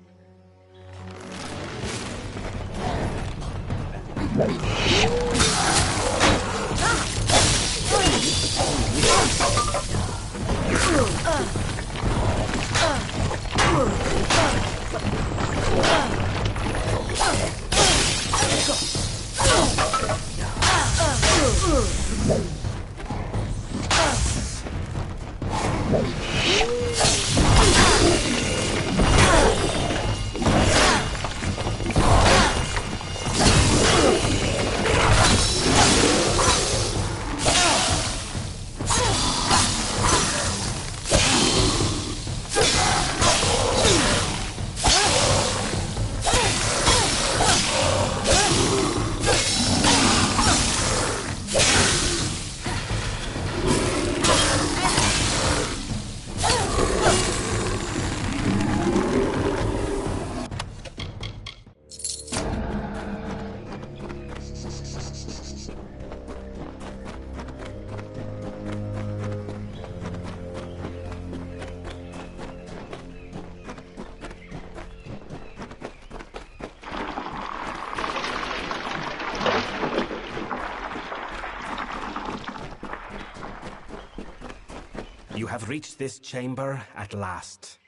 have reached this chamber at last.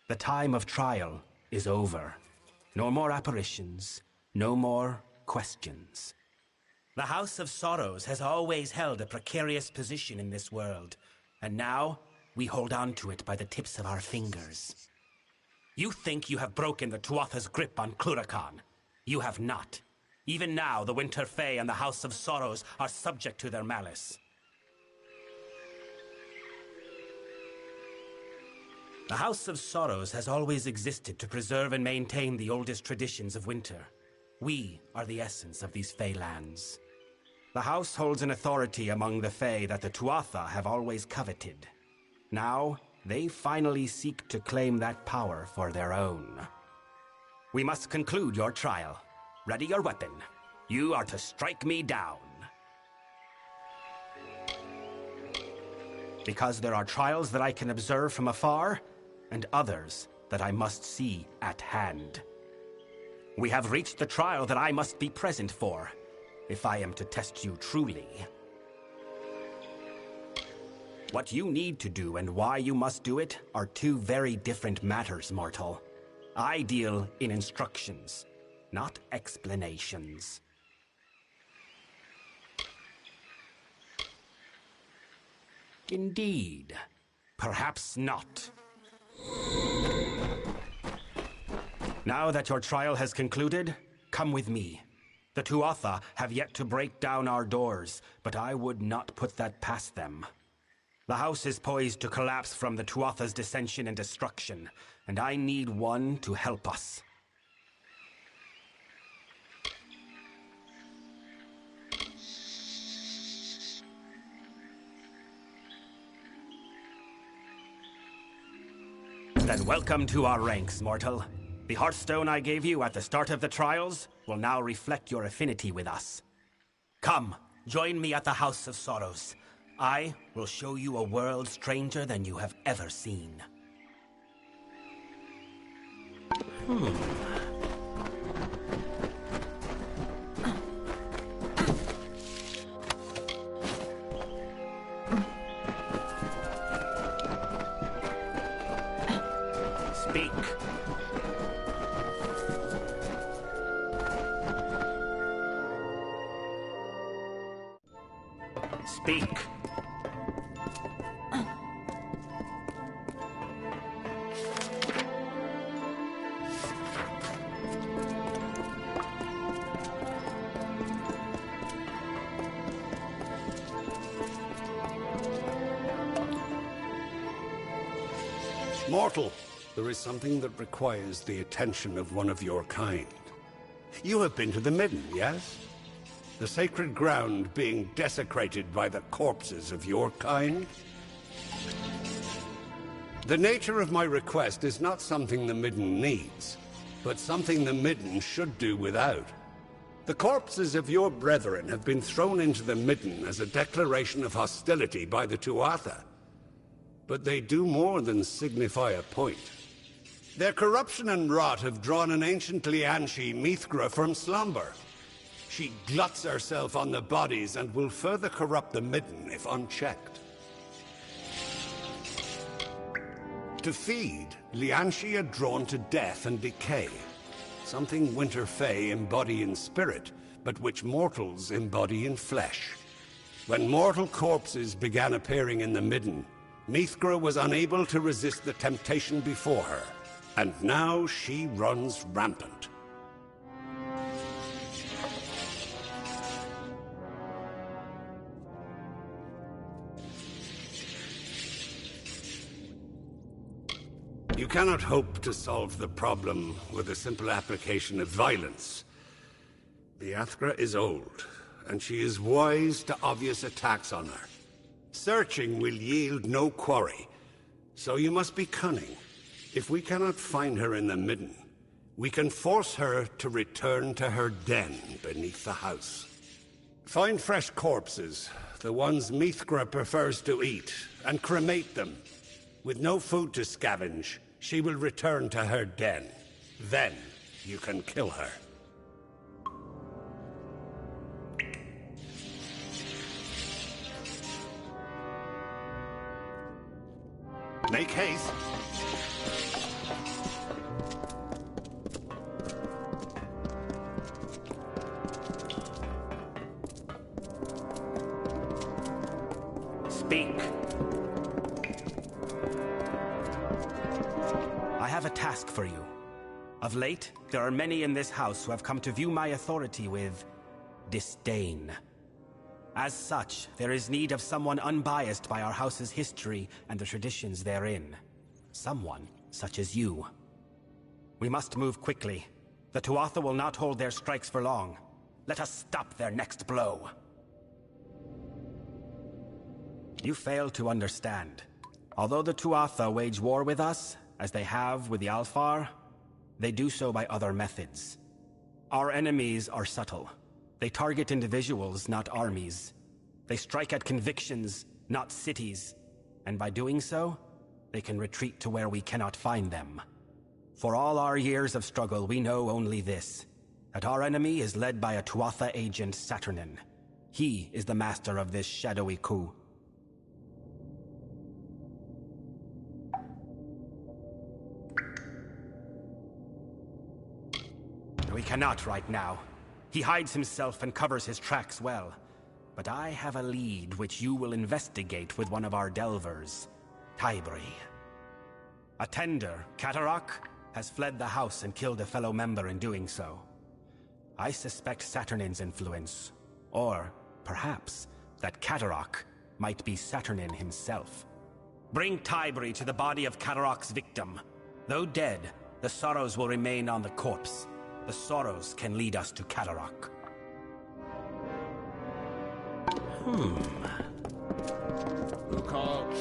The time of trial is over. No more apparitions, no more questions. The House of Sorrows has always held a precarious position in this world, and now we hold on to it by the tips of our fingers. You think you have broken the Tuatha's grip on Cluracan. You have not. Even now, the Winter Fae and the House of Sorrows are subject to their malice. The House of Sorrows has always existed to preserve and maintain the oldest traditions of winter. We are the essence of these Fae lands. The House holds an authority among the Fae that the Tuatha have always coveted. Now, they finally seek to claim that power for their own. We must conclude your trial. Ready your weapon. You are to strike me down. Because there are trials that I can observe from afar, and others that I must see at hand. We have reached the trial that I must be present for, if I am to test you truly. What you need to do and why you must do it are two very different matters, mortal. I deal in instructions, not explanations. Indeed. Perhaps not. Now that your trial has concluded, come with me. The Tuatha have yet to break down our doors, but I would not put that past them. The house is poised to collapse from the Tuatha's dissension and destruction, and I need one to help us. Then welcome to our ranks, mortal. The Hearthstone I gave you at the start of the trials will now reflect your affinity with us. Come, join me at the House of Sorrows. I will show you a world stranger than you have ever seen. Speak. Speak. Mortal, there is something that requires the attention of one of your kind. You have been to the Midden, yes? The sacred ground being desecrated by the corpses of your kind? The nature of my request is not something the Midden needs, but something the Midden should do without. The corpses of your brethren have been thrown into the Midden as a declaration of hostility by the Tuatha. But they do more than signify a point. Their corruption and rot have drawn an ancient Lianshi Mithra from slumber. She gluts herself on the bodies and will further corrupt the Midden if unchecked. To feed, Lianshi are drawn to death and decay, something Winter Fae embody in spirit, but which mortals embody in flesh. When mortal corpses began appearing in the Midden, Mithra was unable to resist the temptation before her, and now she runs rampant. You cannot hope to solve the problem with a simple application of violence. Biathra is old, and she is wise to obvious attacks on her. Searching will yield no quarry, so you must be cunning. If we cannot find her in the Midden, we can force her to return to her den beneath the house. Find fresh corpses, the ones Mithra prefers to eat, and cremate them. With no food to scavenge, she will return to her den. Then you can kill her. Make haste. Speak. I have a task for you. Of late, there are many in this house who have come to view my authority with disdain. As such, there is need of someone unbiased by our house's history and the traditions therein. Someone such as you. We must move quickly. The Tuatha will not hold their strikes for long. Let us stop their next blow. You fail to understand. Although the Tuatha wage war with us, as they have with the Alfar, they do so by other methods. Our enemies are subtle. They target individuals, not armies. They strike at convictions, not cities. And by doing so, they can retreat to where we cannot find them. For all our years of struggle, we know only this: that our enemy is led by a Tuatha agent, Saturnin. He is the master of this shadowy coup. We cannot right now. He hides himself and covers his tracks well. But I have a lead which you will investigate with one of our delvers, Tybri. A tender, Catarak, has fled the house and killed a fellow member in doing so. I suspect Saturnin's influence, or perhaps that Catarak might be Saturnin himself. Bring Tybri to the body of Catarak's victim. Though dead, the sorrows will remain on the corpse. The sorrows can lead us to Catarak. Who calls?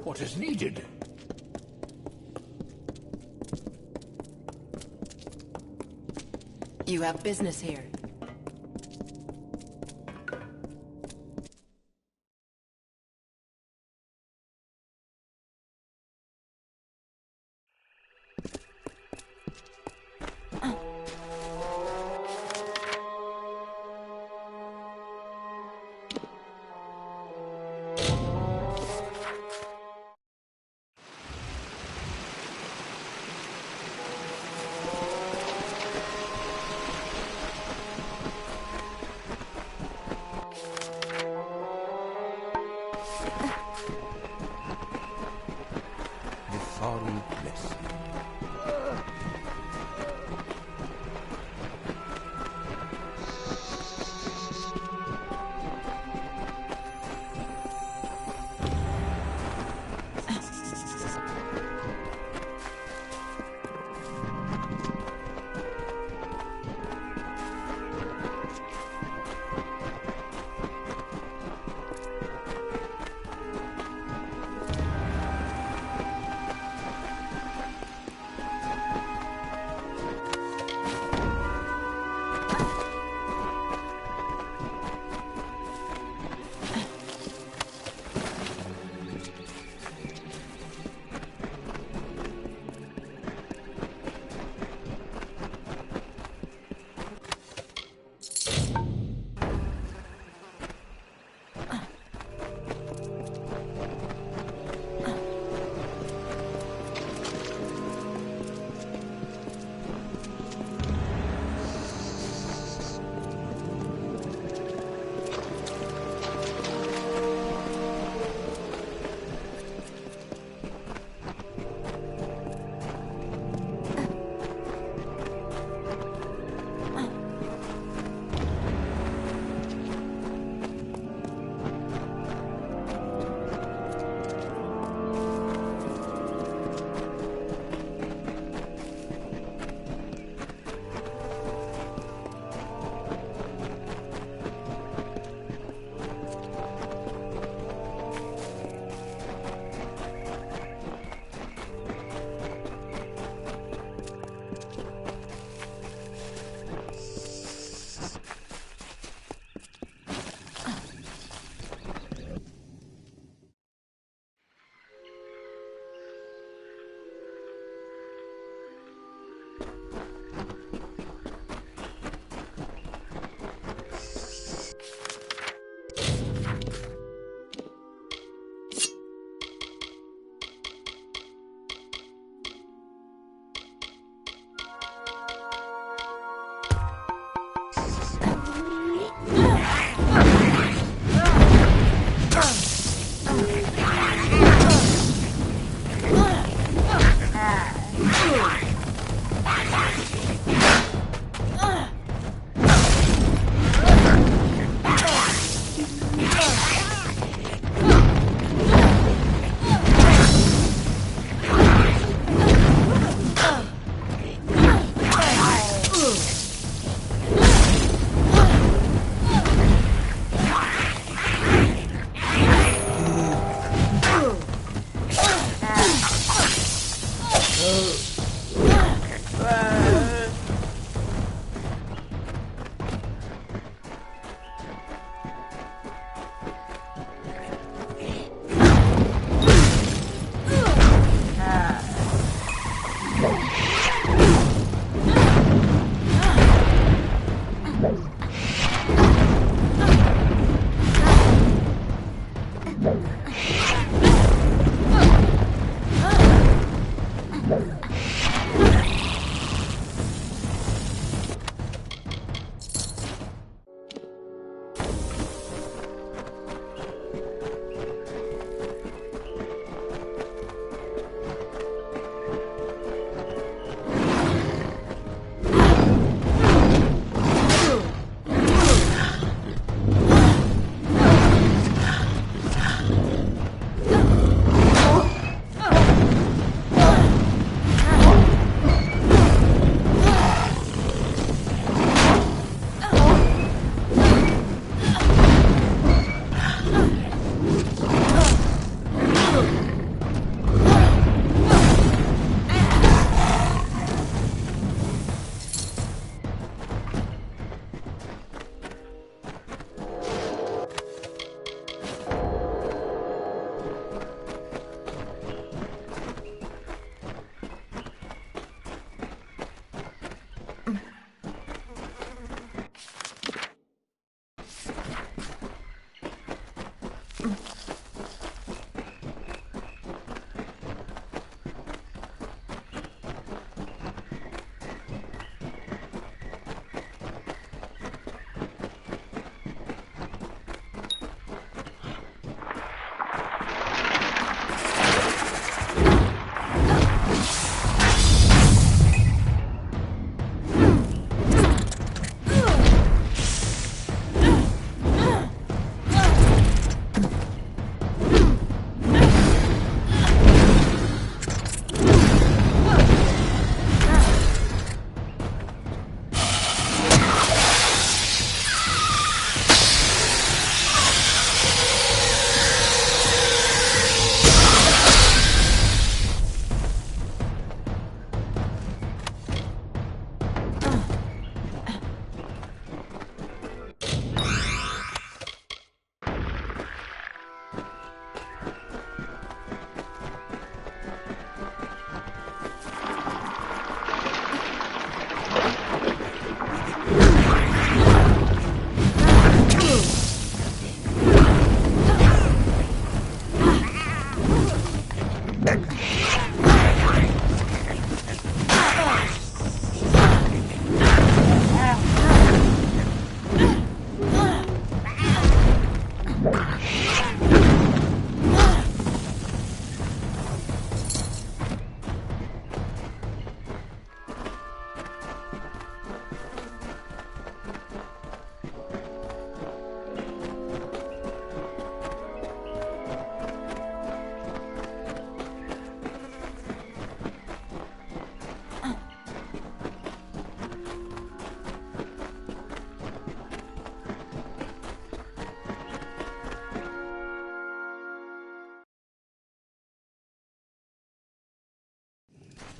What is needed? You have business here.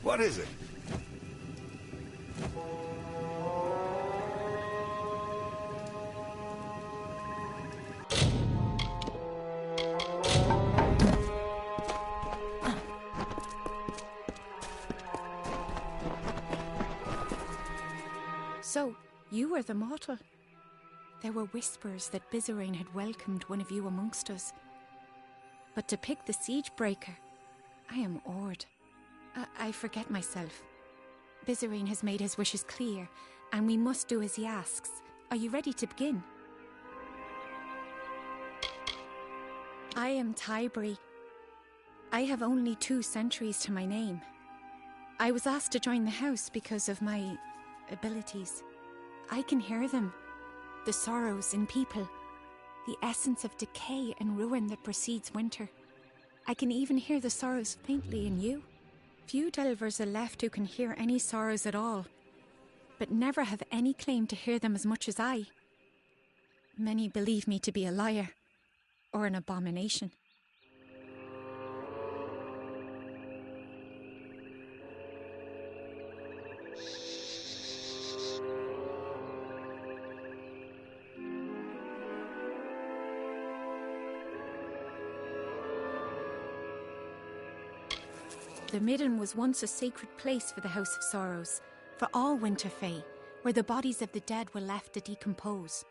What is it? So, you were the mortal. There were whispers that Bizarane had welcomed one of you amongst us. But to pick the siege breaker, I am awed. I forget myself. Bizarane has made his wishes clear, and we must do as he asks. Are you ready to begin? I am Tybri. I have only 2 centuries to my name. I was asked to join the house because of my abilities. I can hear them. The sorrows in people. The essence of decay and ruin that precedes winter. I can even hear the sorrows faintly in you. Few delvers are left who can hear any sorrows at all, but never have any claim to hear them as much as I. Many believe me to be a liar, or an abomination. The Midden was once a sacred place for the House of Sorrows, for all Winter Fae, where the bodies of the dead were left to decompose.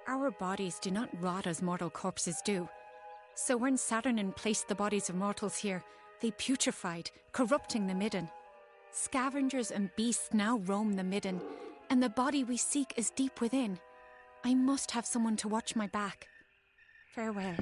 Our bodies do not rot as mortal corpses do. So when Saturnin placed the bodies of mortals here, they putrefied, corrupting the Midden. Scavengers and beasts now roam the Midden, and the body we seek is deep within. I must have someone to watch my back. Farewell.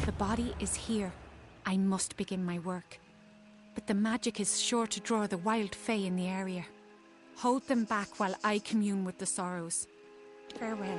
The body is here. I must begin my work. But the magic is sure to draw the wild fae in the area. Hold them back while I commune with the sorrows. Farewell.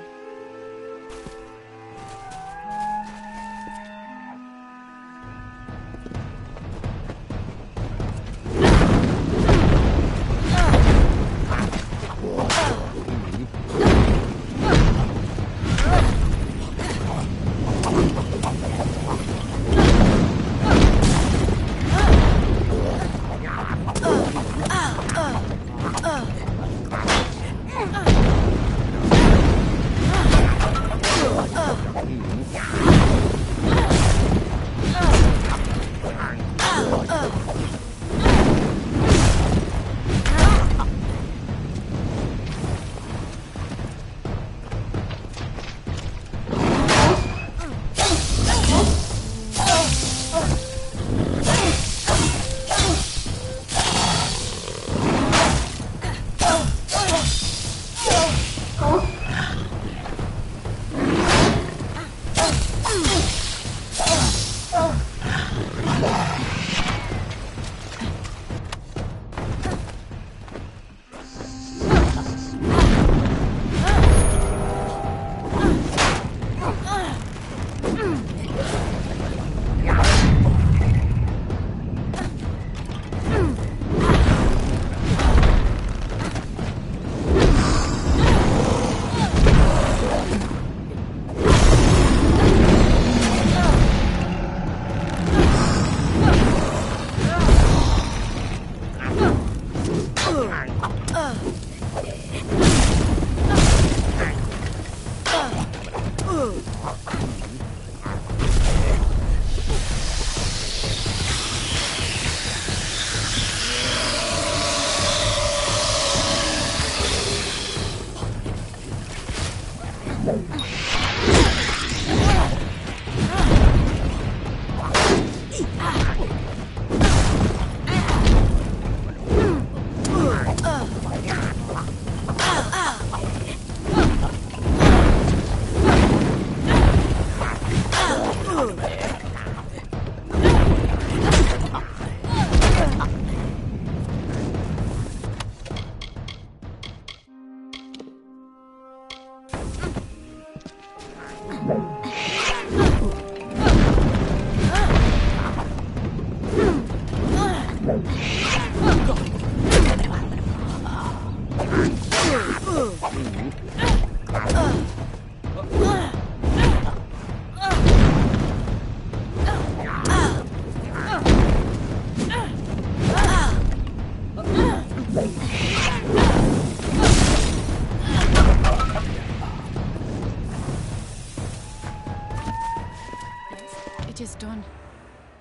It is done.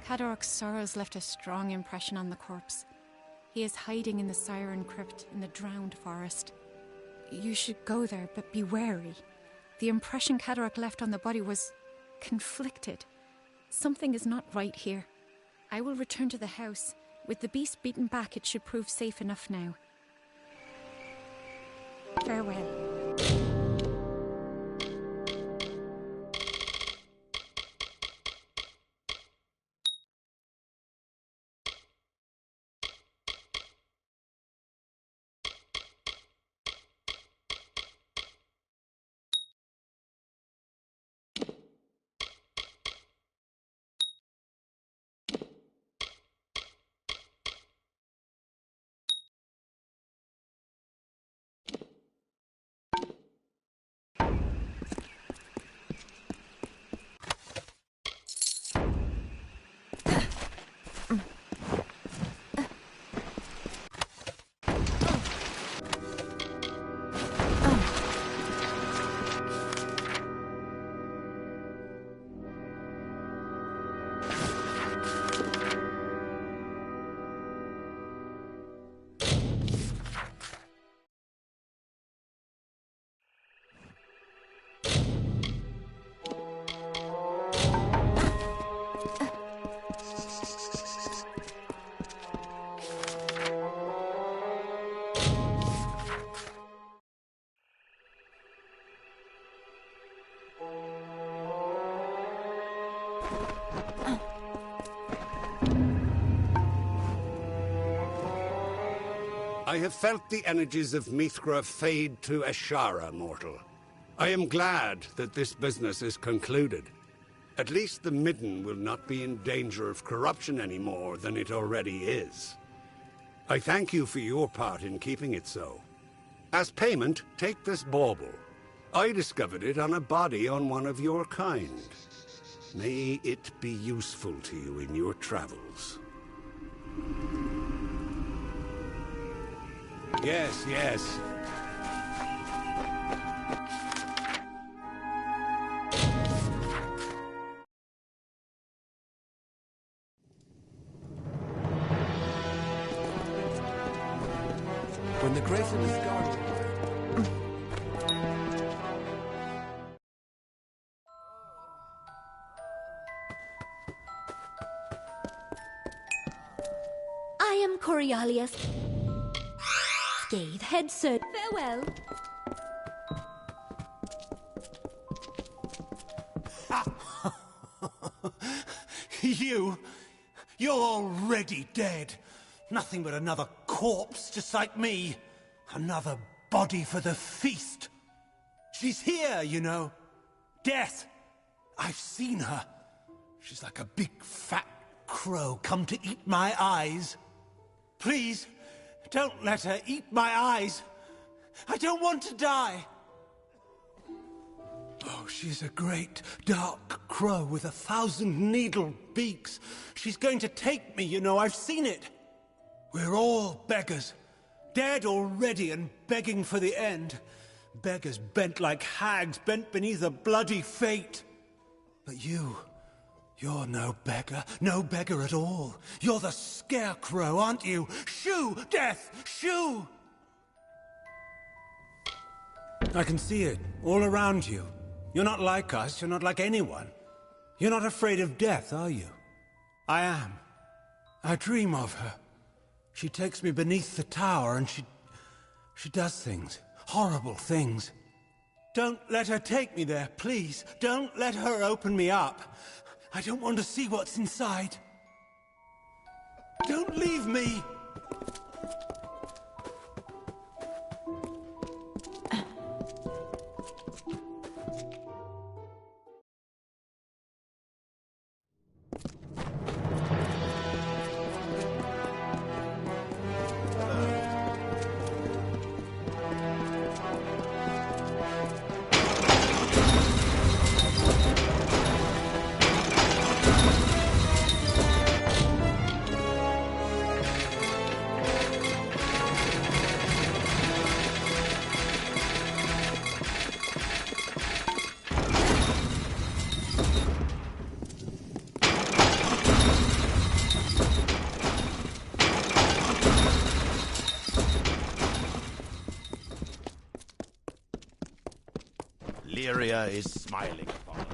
Cadoric's sorrows left a strong impression on the corpse. He is hiding in the Siren Crypt in the Drowned Forest. You should go there, but be wary. The impression Cadoric left on the body was conflicted. Something is not right here. I will return to the house. With the beast beaten back, it should prove safe enough now. Farewell. I have felt the energies of Mithra fade to Ashara, mortal. I am glad that this business is concluded. At least the Midden will not be in danger of corruption any more than it already is. I thank you for your part in keeping it so. As payment, take this bauble. I discovered it on a body on one of your kind. May it be useful to you in your travels. Yes, yes. When the grace of the scar... I am Coriolis. Scathe head, sir. Farewell. You're already dead. Nothing but another corpse, just like me. Another body for the feast. She's here, you know. Death. I've seen her. She's like a big fat crow come to eat my eyes. Please, don't let her eat my eyes. I don't want to die. Oh, she's a great dark crow with 1,000 needle beaks. She's going to take me, you know, I've seen it. We're all beggars. Dead already and begging for the end. Beggars bent like hags, bent beneath a bloody fate. But you're no beggar at all. You're the scarecrow, aren't you? Shoo, death, shoo! I can see it, all around you. You're not like us, you're not like anyone. You're not afraid of death, are you? I am. I dream of her. She takes me beneath the tower and she does things. Horrible things. Don't let her take me there, please. Don't let her open me up. I don't want to see what's inside. Don't leave me! Lyria is smiling upon us.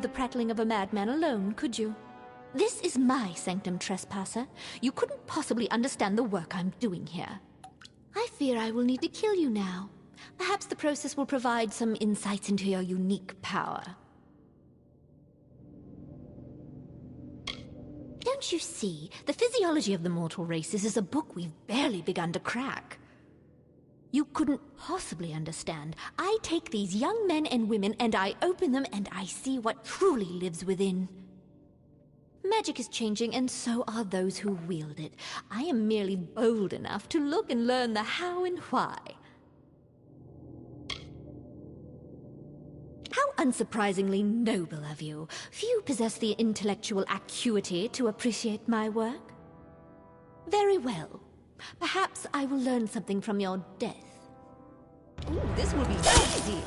The prattling of a madman alone, could you? This is my sanctum, trespasser. You couldn't possibly understand the work I'm doing here. I fear I will need to kill you now. Perhaps the process will provide some insights into your unique power. Don't you see? The physiology of the mortal races is a book we've barely begun to crack. You couldn't possibly understand. I take these young men and women and I open them and I see what truly lives within. Magic is changing and so are those who wield it. I am merely bold enough to look and learn the how and why. How unsurprisingly noble of you. Few possess the intellectual acuity to appreciate my work. Very well. Perhaps I will learn something from your death. Ooh, this will be easy.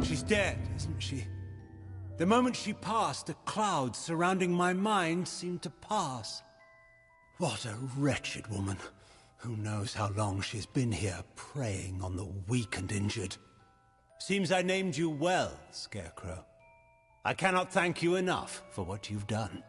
She's dead, isn't she? The moment she passed, the clouds surrounding my mind seemed to pass. What a wretched woman. Who knows how long she's been here, preying on the weak and injured. Seems I named you well, Scarecrow. I cannot thank you enough for what you've done.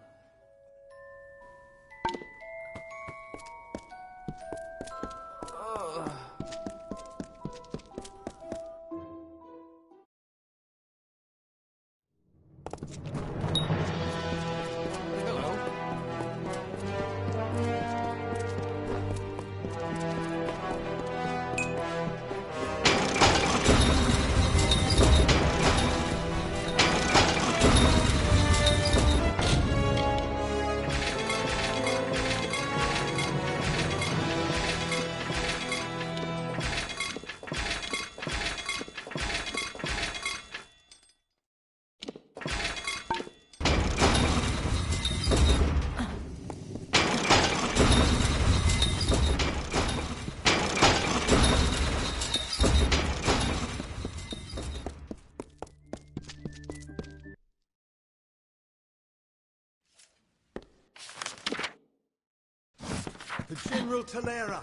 General Talera.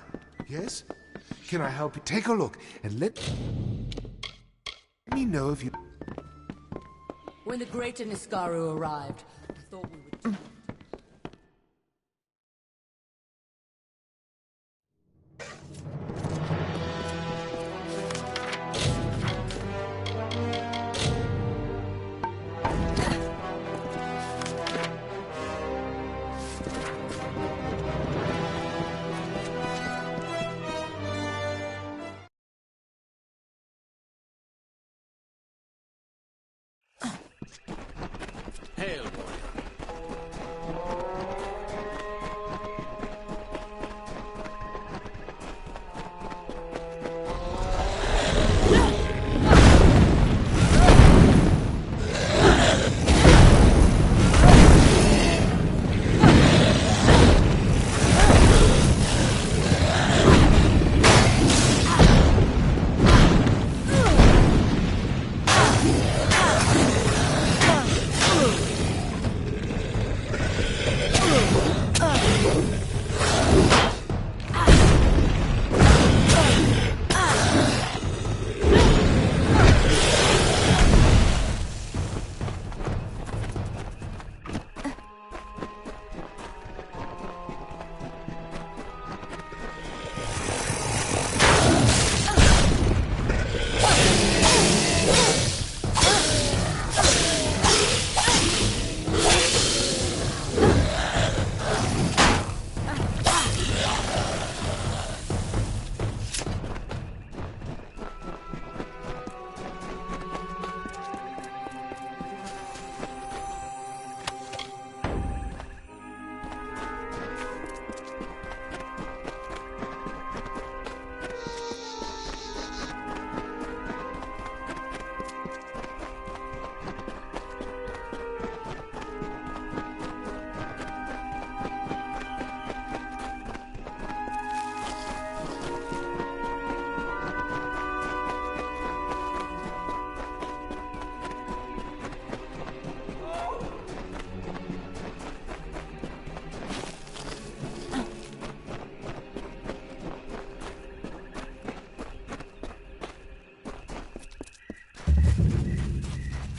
Yes? Can I help you? Take a look and let me know if you... When the great Niskaru arrived, I thought we would... Hail, warrior.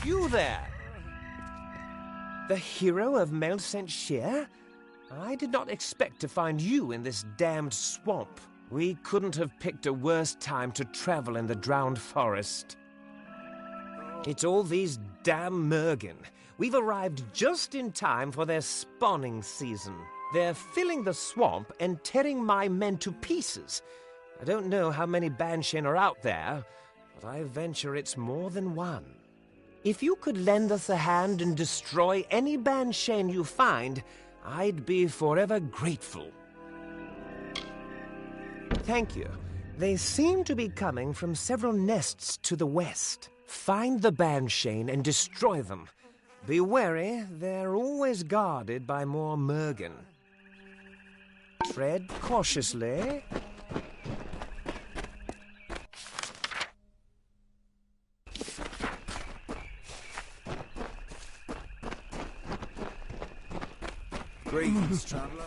You there! The hero of Mel St. Sheer? I did not expect to find you in this damned swamp. We couldn't have picked a worse time to travel in the drowned forest. It's all these damn Mergen. We've arrived just in time for their spawning season. They're filling the swamp and tearing my men to pieces. I don't know how many Banshin are out there, but I venture it's more than one. If you could lend us a hand and destroy any Banshin you find, I'd be forever grateful. Thank you. They seem to be coming from several nests to the west. Find the Banshin and destroy them. Be wary, they're always guarded by more Mergen. Tread cautiously. Greetings, traveler.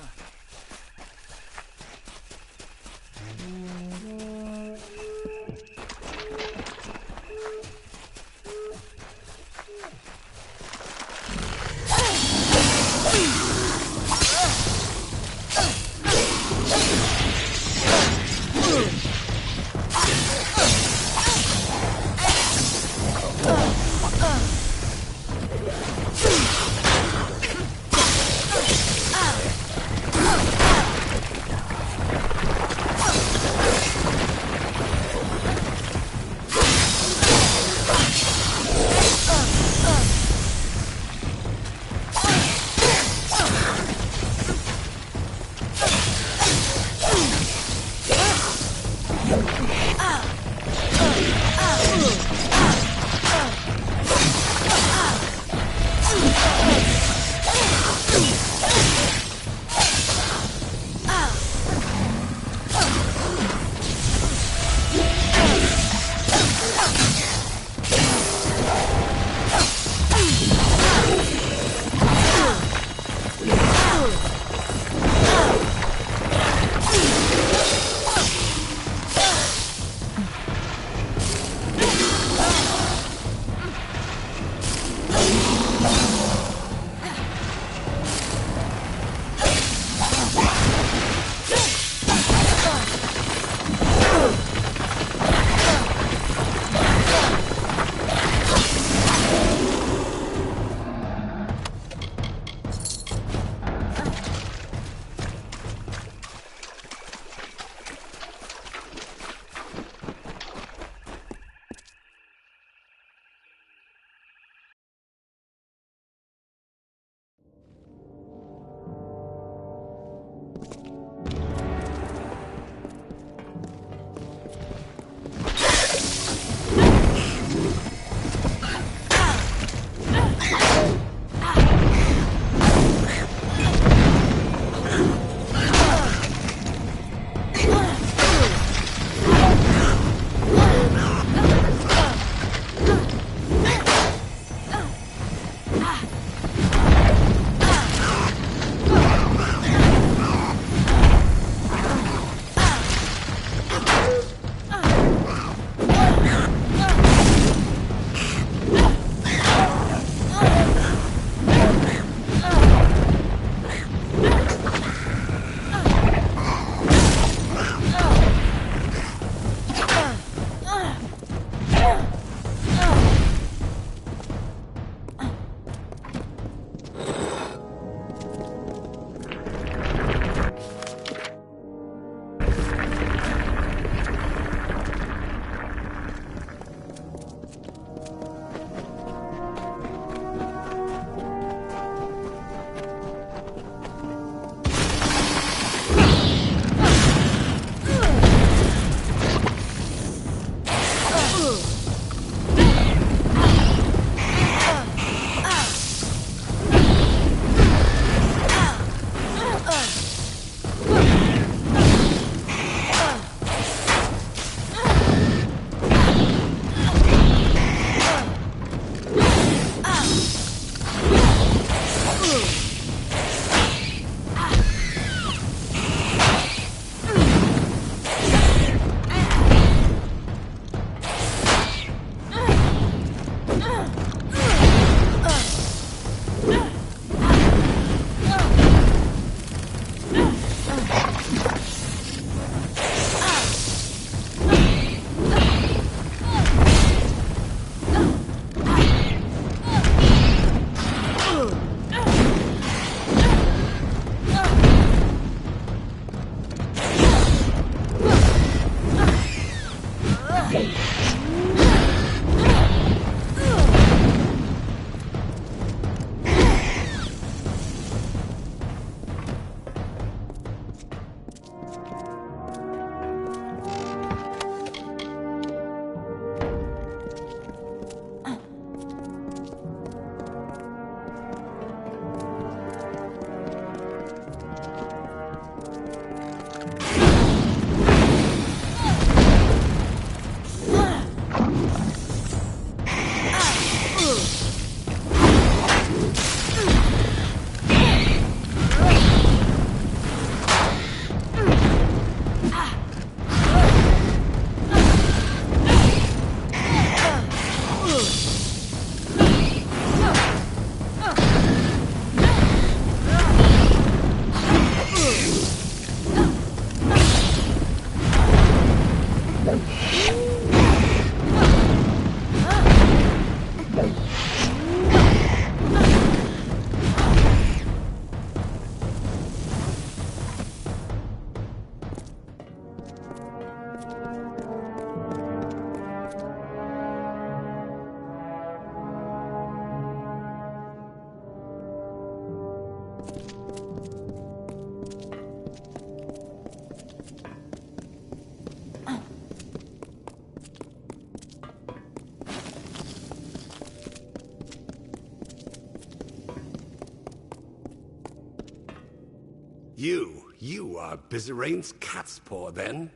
You are Bizerane's cat's paw, then?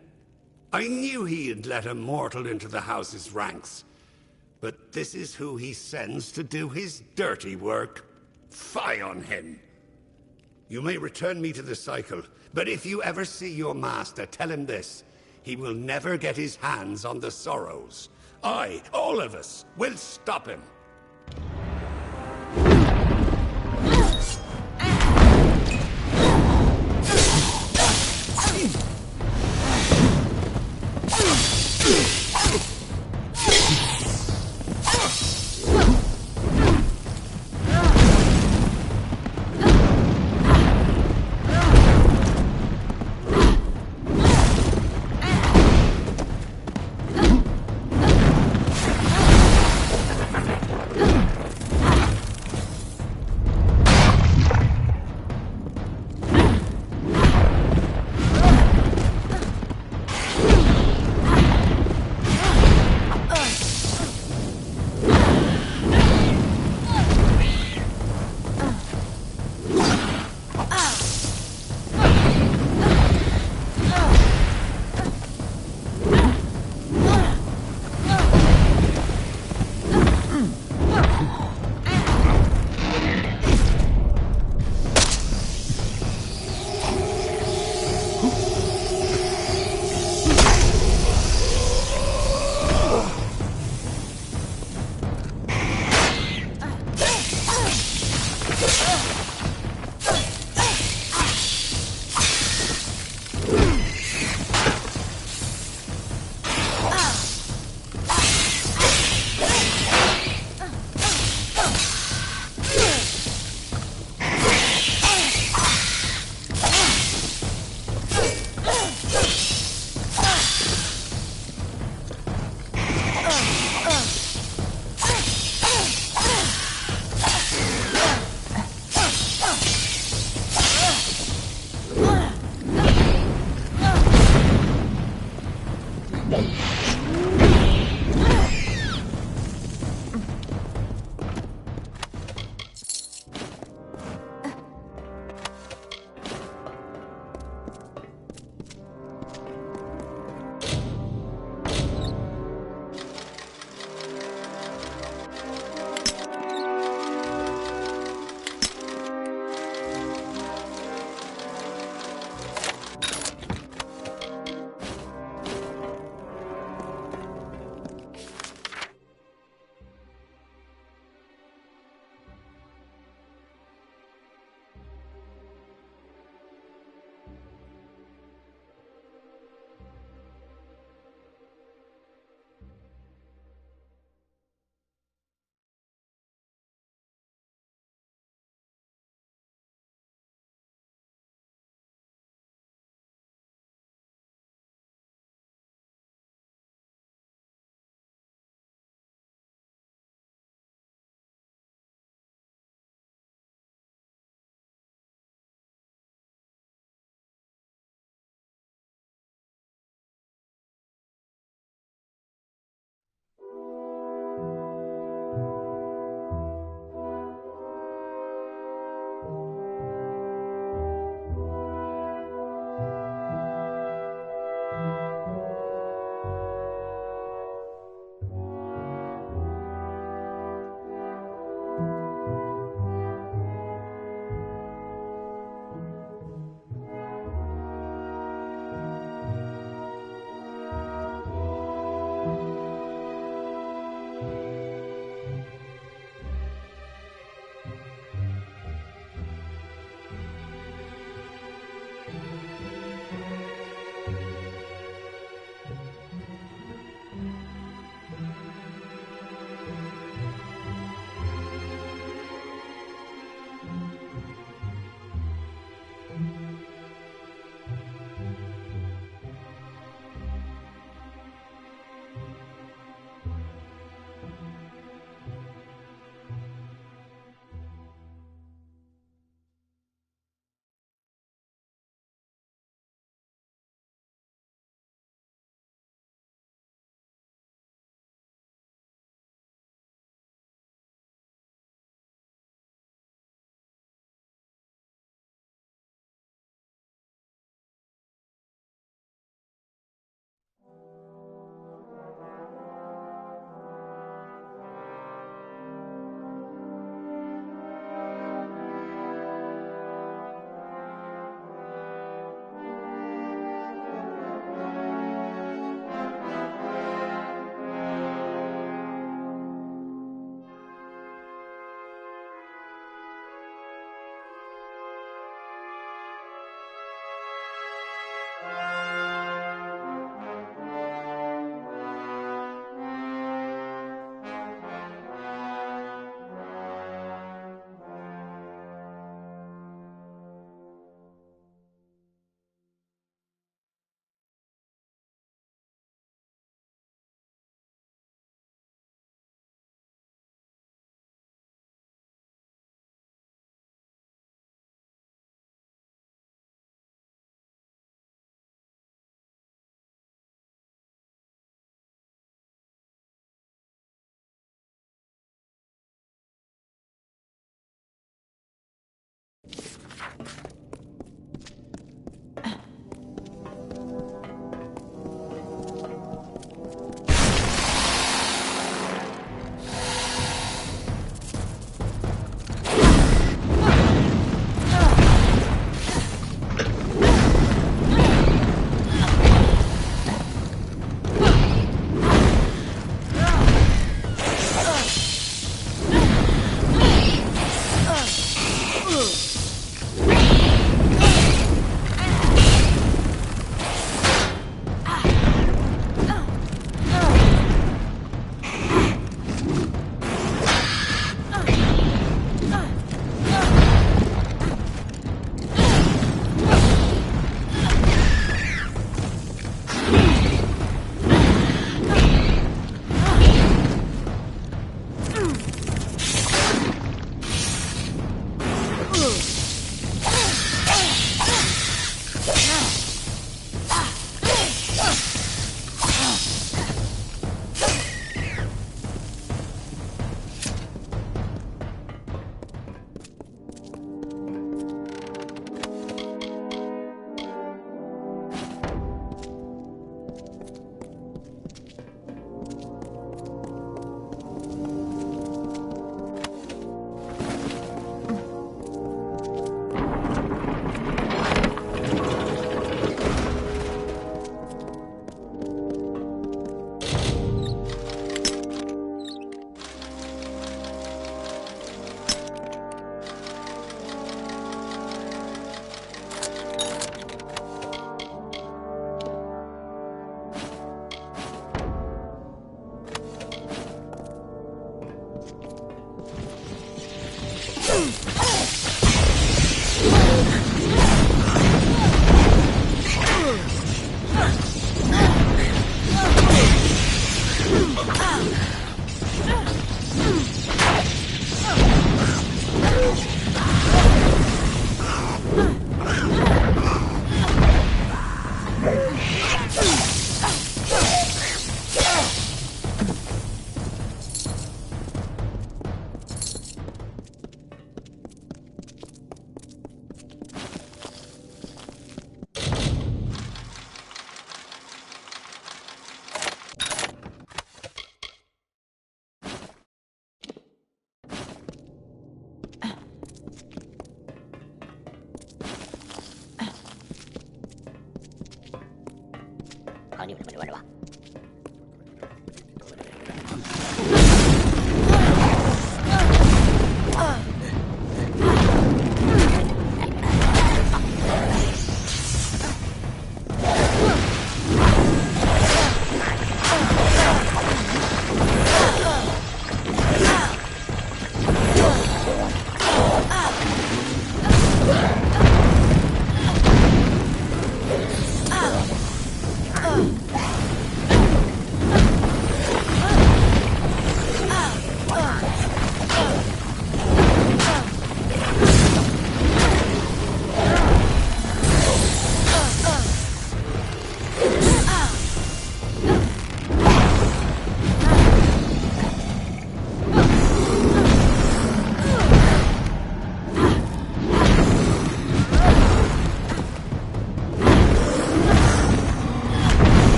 I knew he had let a mortal into the house's ranks. But this is who he sends to do his dirty work. Fie on him! You may return me to the cycle, but if you ever see your master, tell him this. He will never get his hands on the Sorrows. All of us, will stop him.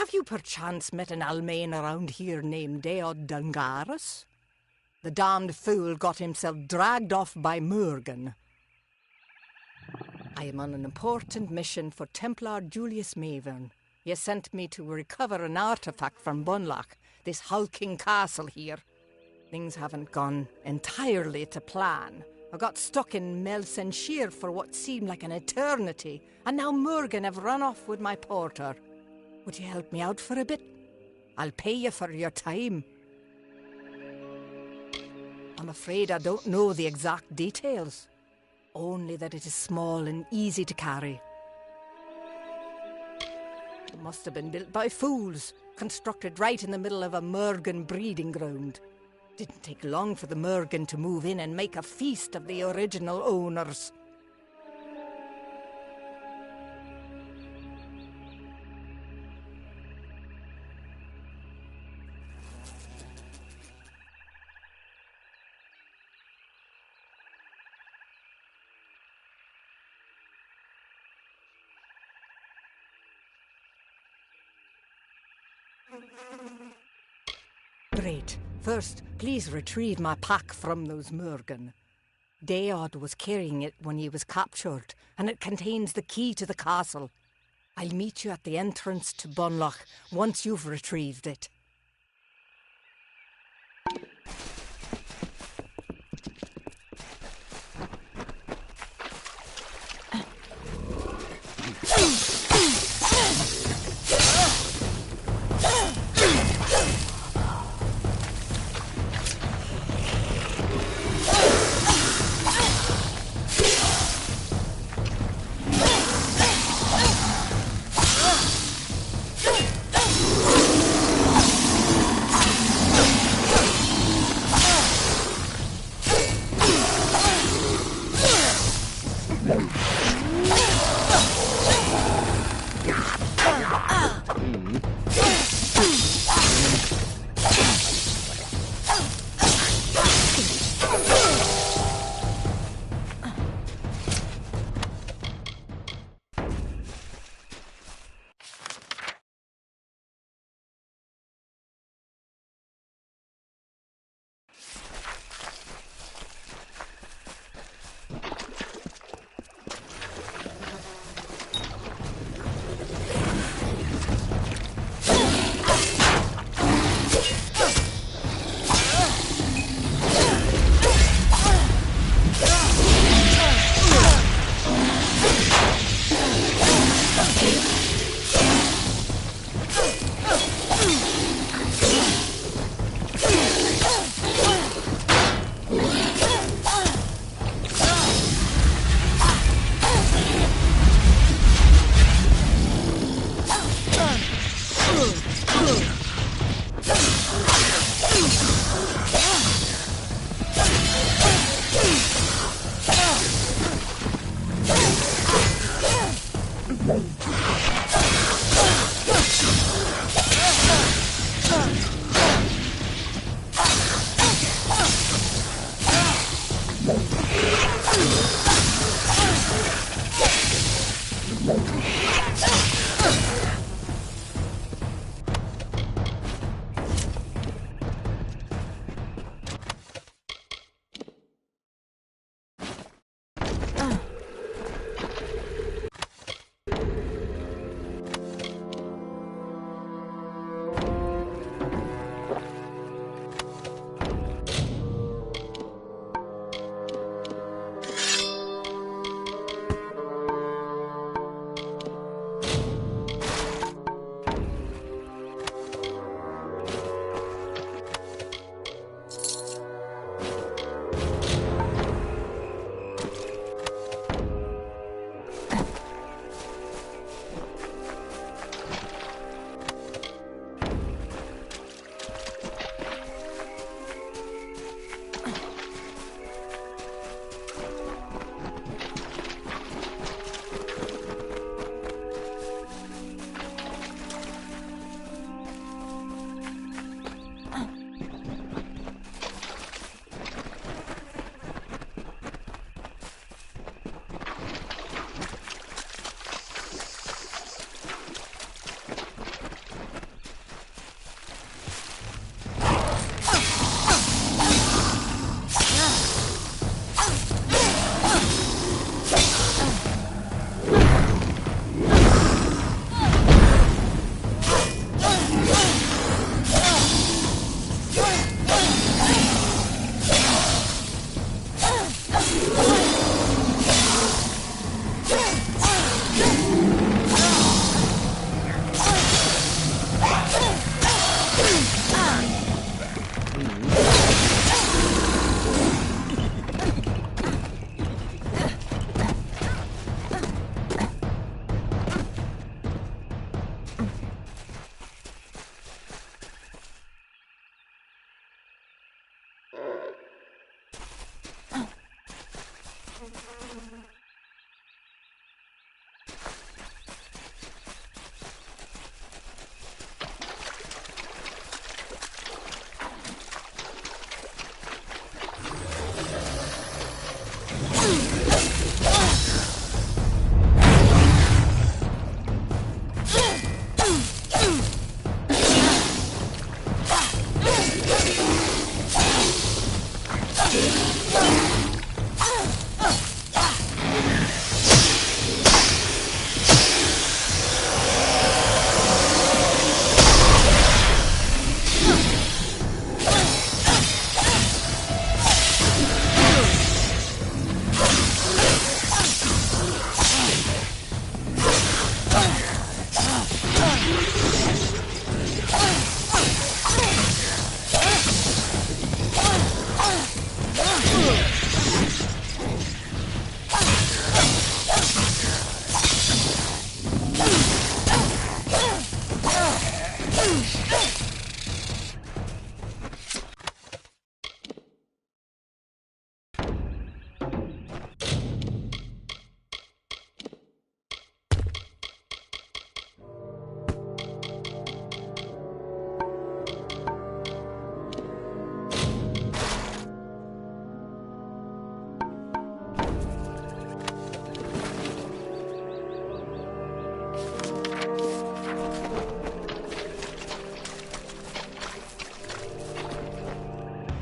Have you perchance met an Almain around here named Deod Dungaris? The damned fool got himself dragged off by Murgan. I am on an important mission for Templar Julius Mavern. He has sent me to recover an artifact from Bunlock, this hulking castle here. Things haven't gone entirely to plan. I got stuck in Melsenshire for what seemed like an eternity, and now Murgan have run off with my porter. Would you help me out for a bit? I'll pay you for your time. I'm afraid I don't know the exact details. Only that it is small and easy to carry. It must have been built by fools, constructed right in the middle of a Murgan breeding ground. Didn't take long for the Murgan to move in and make a feast of the original owners. Great. First, please retrieve my pack from those Murgan. Deod was carrying it when he was captured, and it contains the key to the castle. I'll meet you at the entrance to Bunlock once you've retrieved it.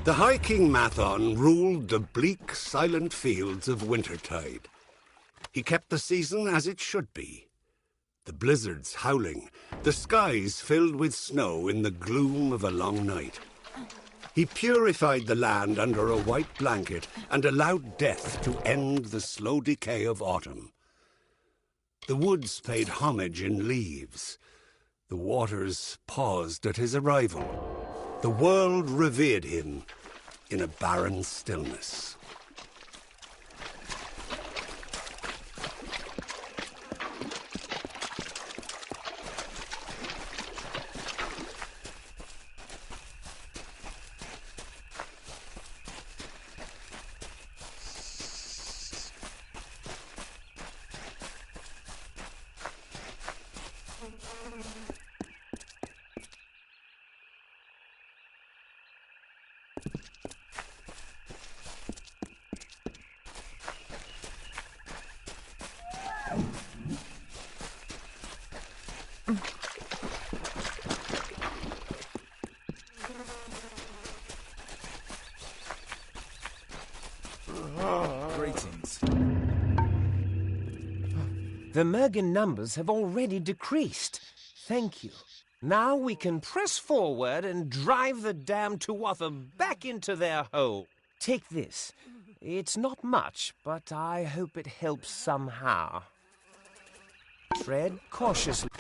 The High King Mathon ruled the bleak, silent fields of Wintertide. He kept the season as it should be. The blizzards howling, the skies filled with snow in the gloom of a long night. He purified the land under a white blanket and allowed death to end the slow decay of autumn. The woods paid homage in leaves. The waters paused at his arrival. The world revered him in a barren stillness. The Mergen numbers have already decreased. Thank you. Now we can press forward and drive the damned Tuatha back into their hole. Take this. It's not much, but I hope it helps somehow. Tread cautiously.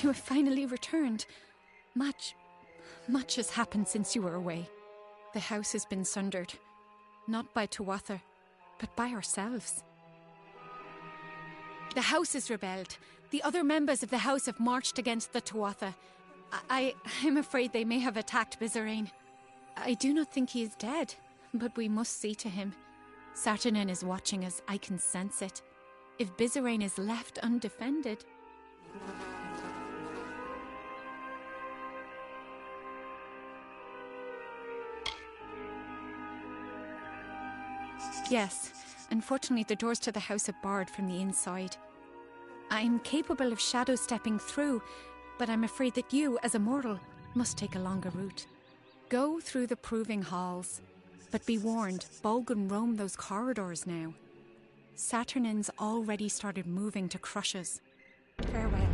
You have finally returned. Much has happened since you were away. The house has been sundered. Not by Tuatha, but by ourselves. The house has rebelled. The other members of the house have marched against the Tuatha. I'm afraid they may have attacked Bizarane. I do not think he is dead, but we must see to him. Saturnin is watching us. I can sense it. If Bizarane is left undefended... Yes, unfortunately the doors to the house are barred from the inside. I'm capable of shadow stepping through, but I'm afraid that you, as a mortal, must take a longer route. Go through the proving halls, but be warned, Bolgan roam those corridors now. Saturnin's already started moving to crush us. Farewell.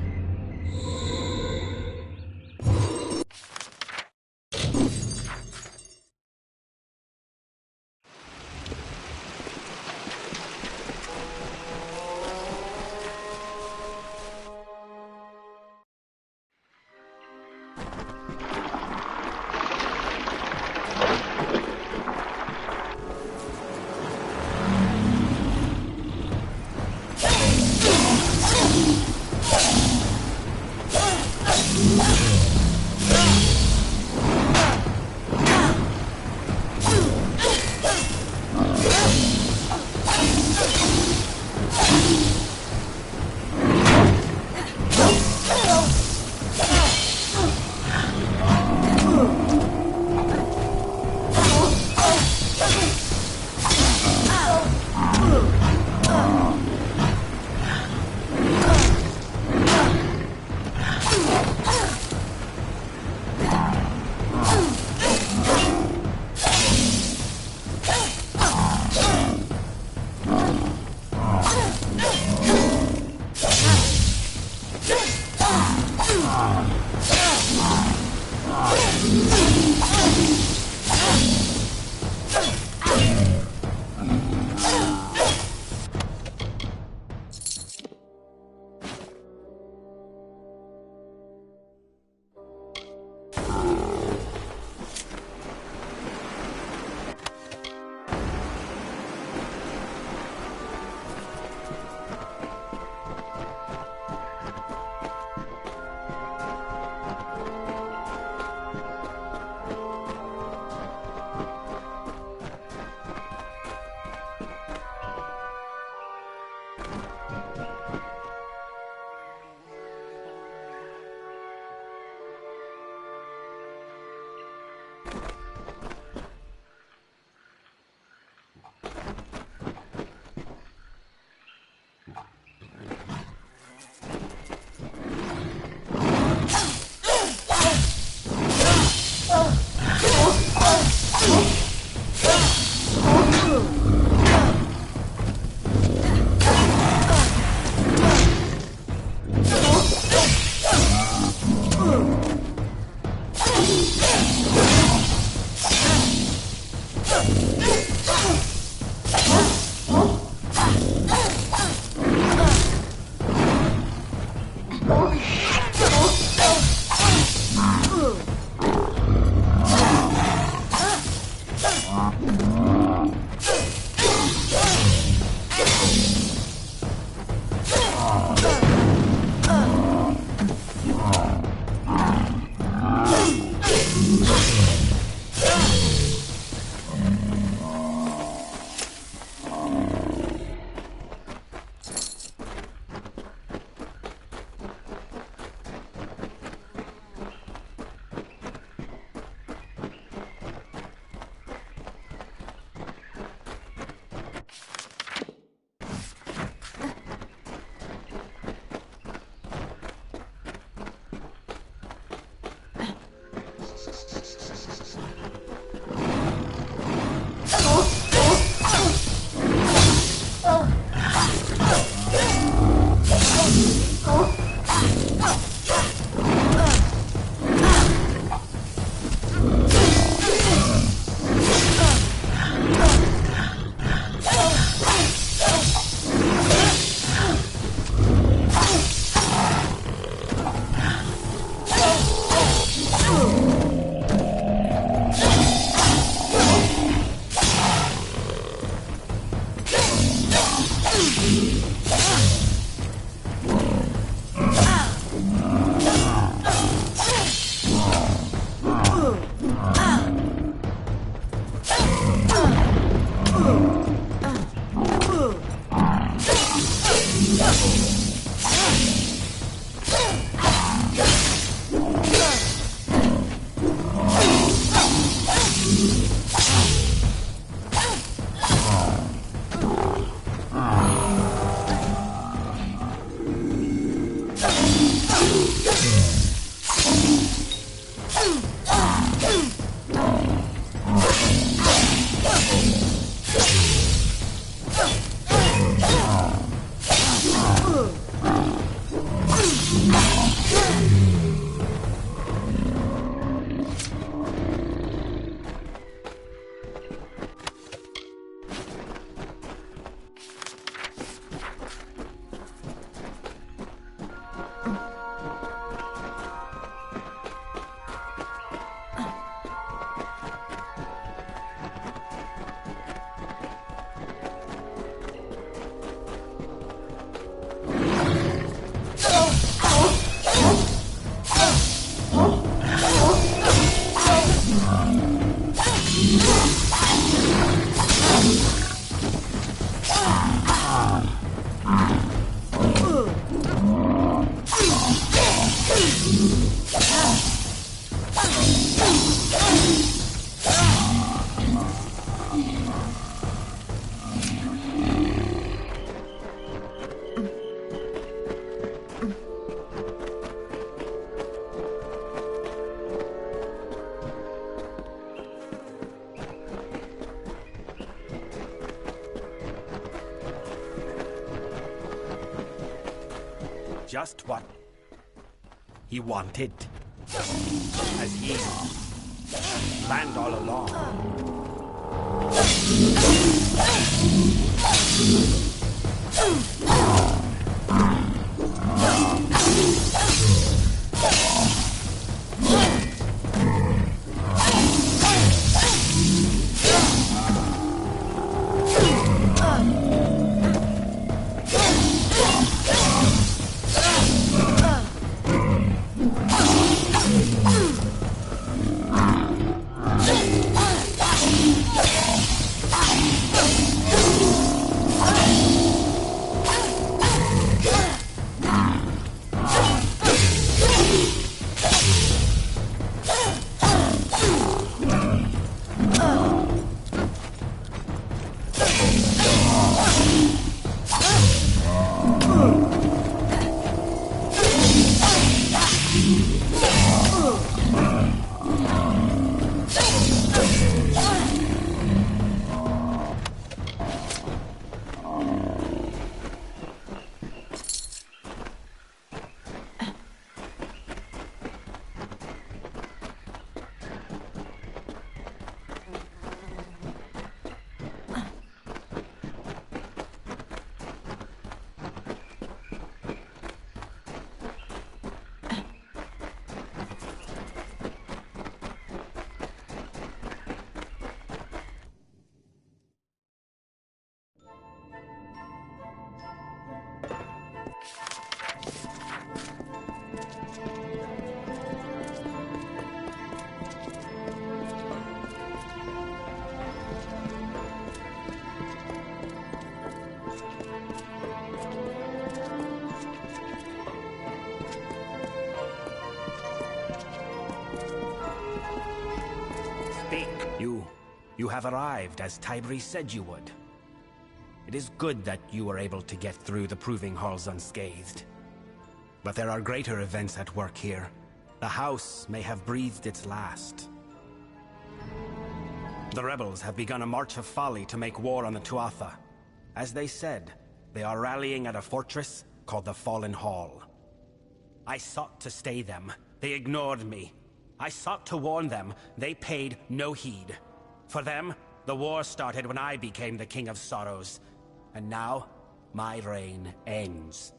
Just what he wanted. as ye are. Land all along. You have arrived as Tybri said you would. It is good that you were able to get through the proving halls unscathed. But there are greater events at work here. The house may have breathed its last. The rebels have begun a march of folly to make war on the Tuatha. As they said, they are rallying at a fortress called the Fallen Hall. I sought to stay them. They ignored me. I sought to warn them. They paid no heed. For them, the war started when I became the King of Sorrows. And now, my reign ends.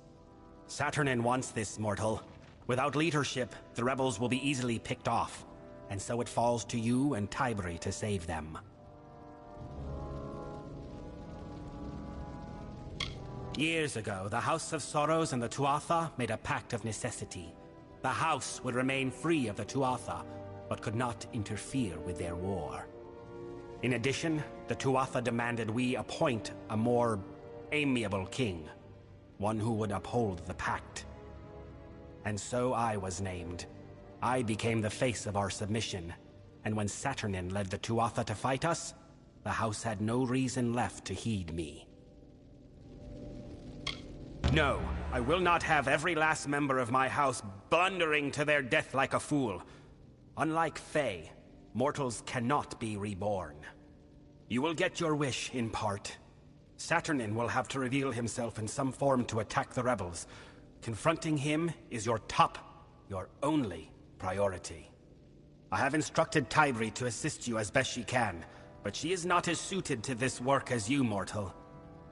Saturnin wants this, mortal. Without leadership, the rebels will be easily picked off. And so it falls to you and Tybri to save them. Years ago, the House of Sorrows and the Tuatha made a pact of necessity. The house would remain free of the Tuatha, but could not interfere with their war. In addition, the Tuatha demanded we appoint a more amiable king, one who would uphold the pact. And so I was named. I became the face of our submission, and when Saturnin led the Tuatha to fight us, the house had no reason left to heed me. No, I will not have every last member of my house blundering to their death like a fool. Unlike Fae, mortals cannot be reborn. You will get your wish, in part. Saturnin will have to reveal himself in some form to attack the rebels. Confronting him is your only priority. I have instructed Tybri to assist you as best she can, but she is not as suited to this work as you, mortal.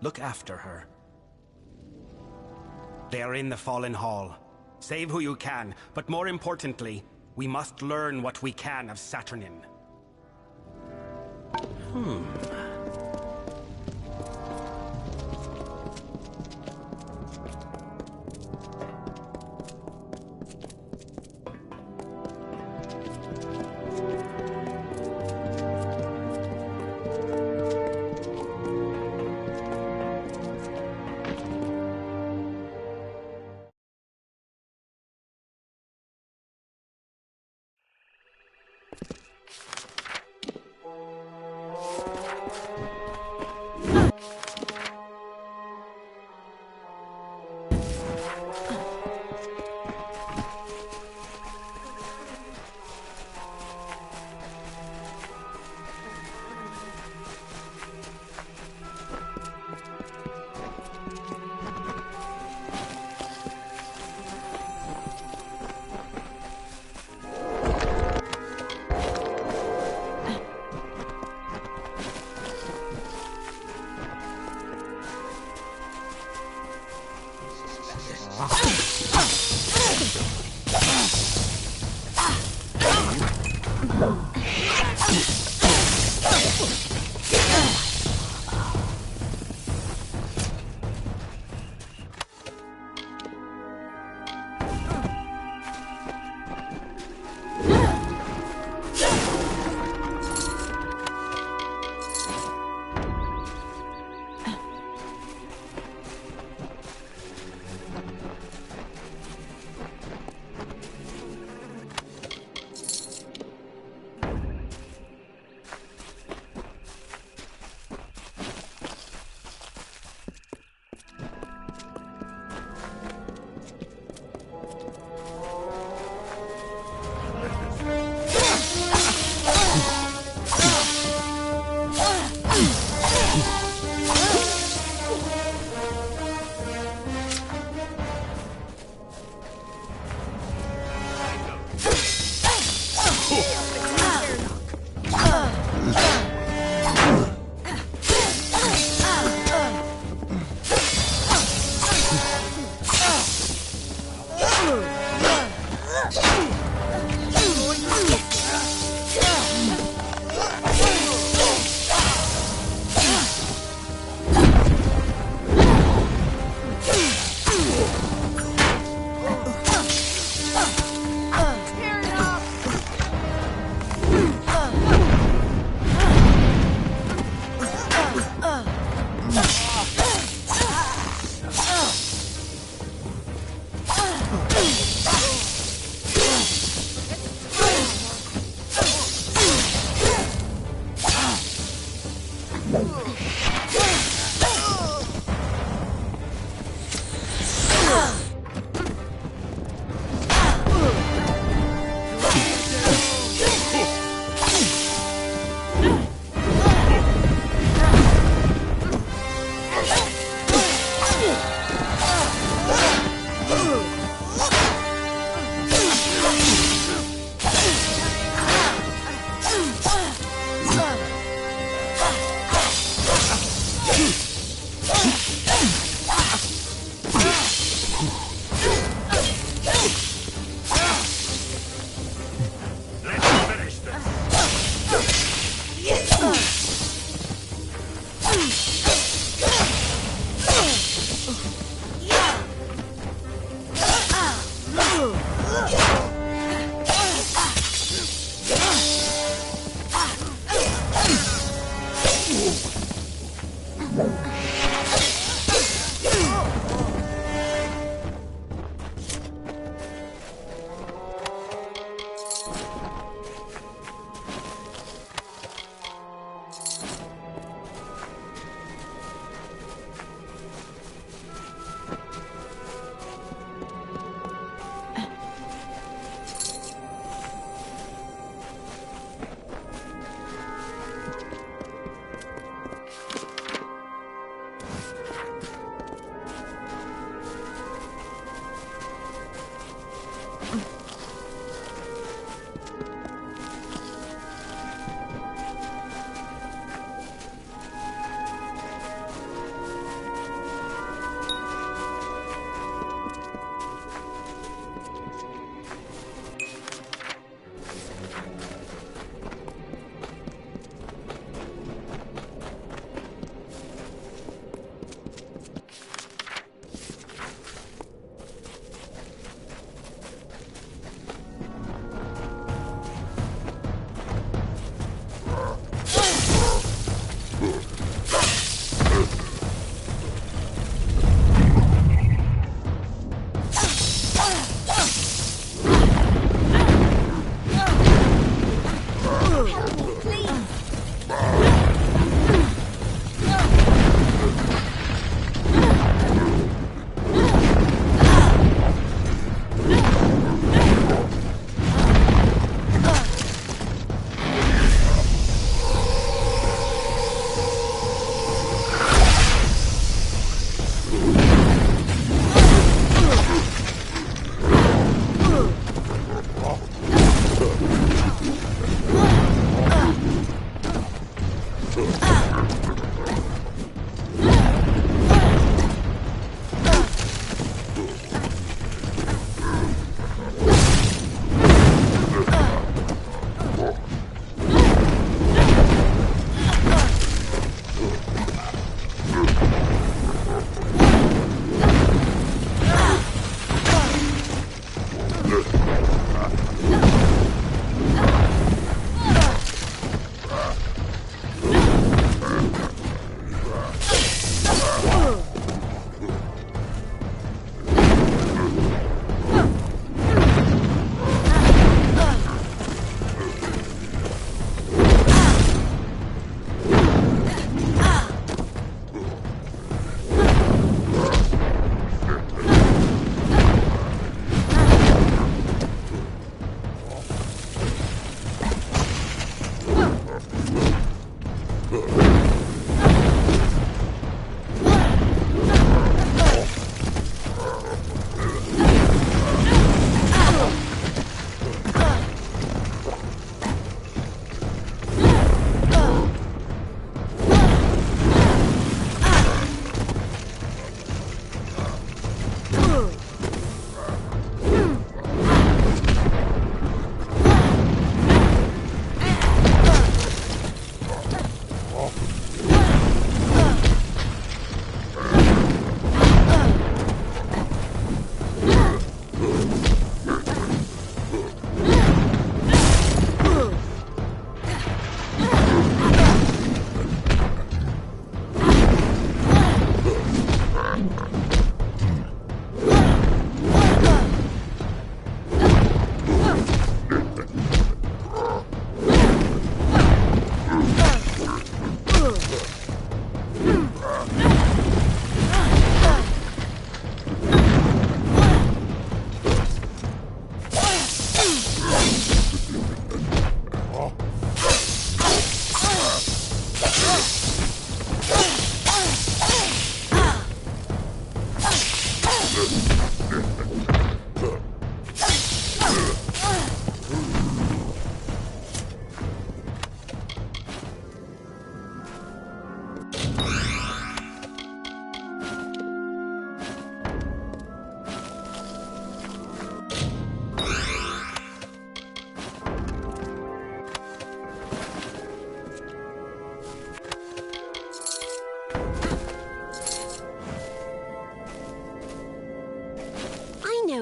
Look after her. They are in the Fallen Hall. Save who you can, but more importantly, we must learn what we can of Saturnin.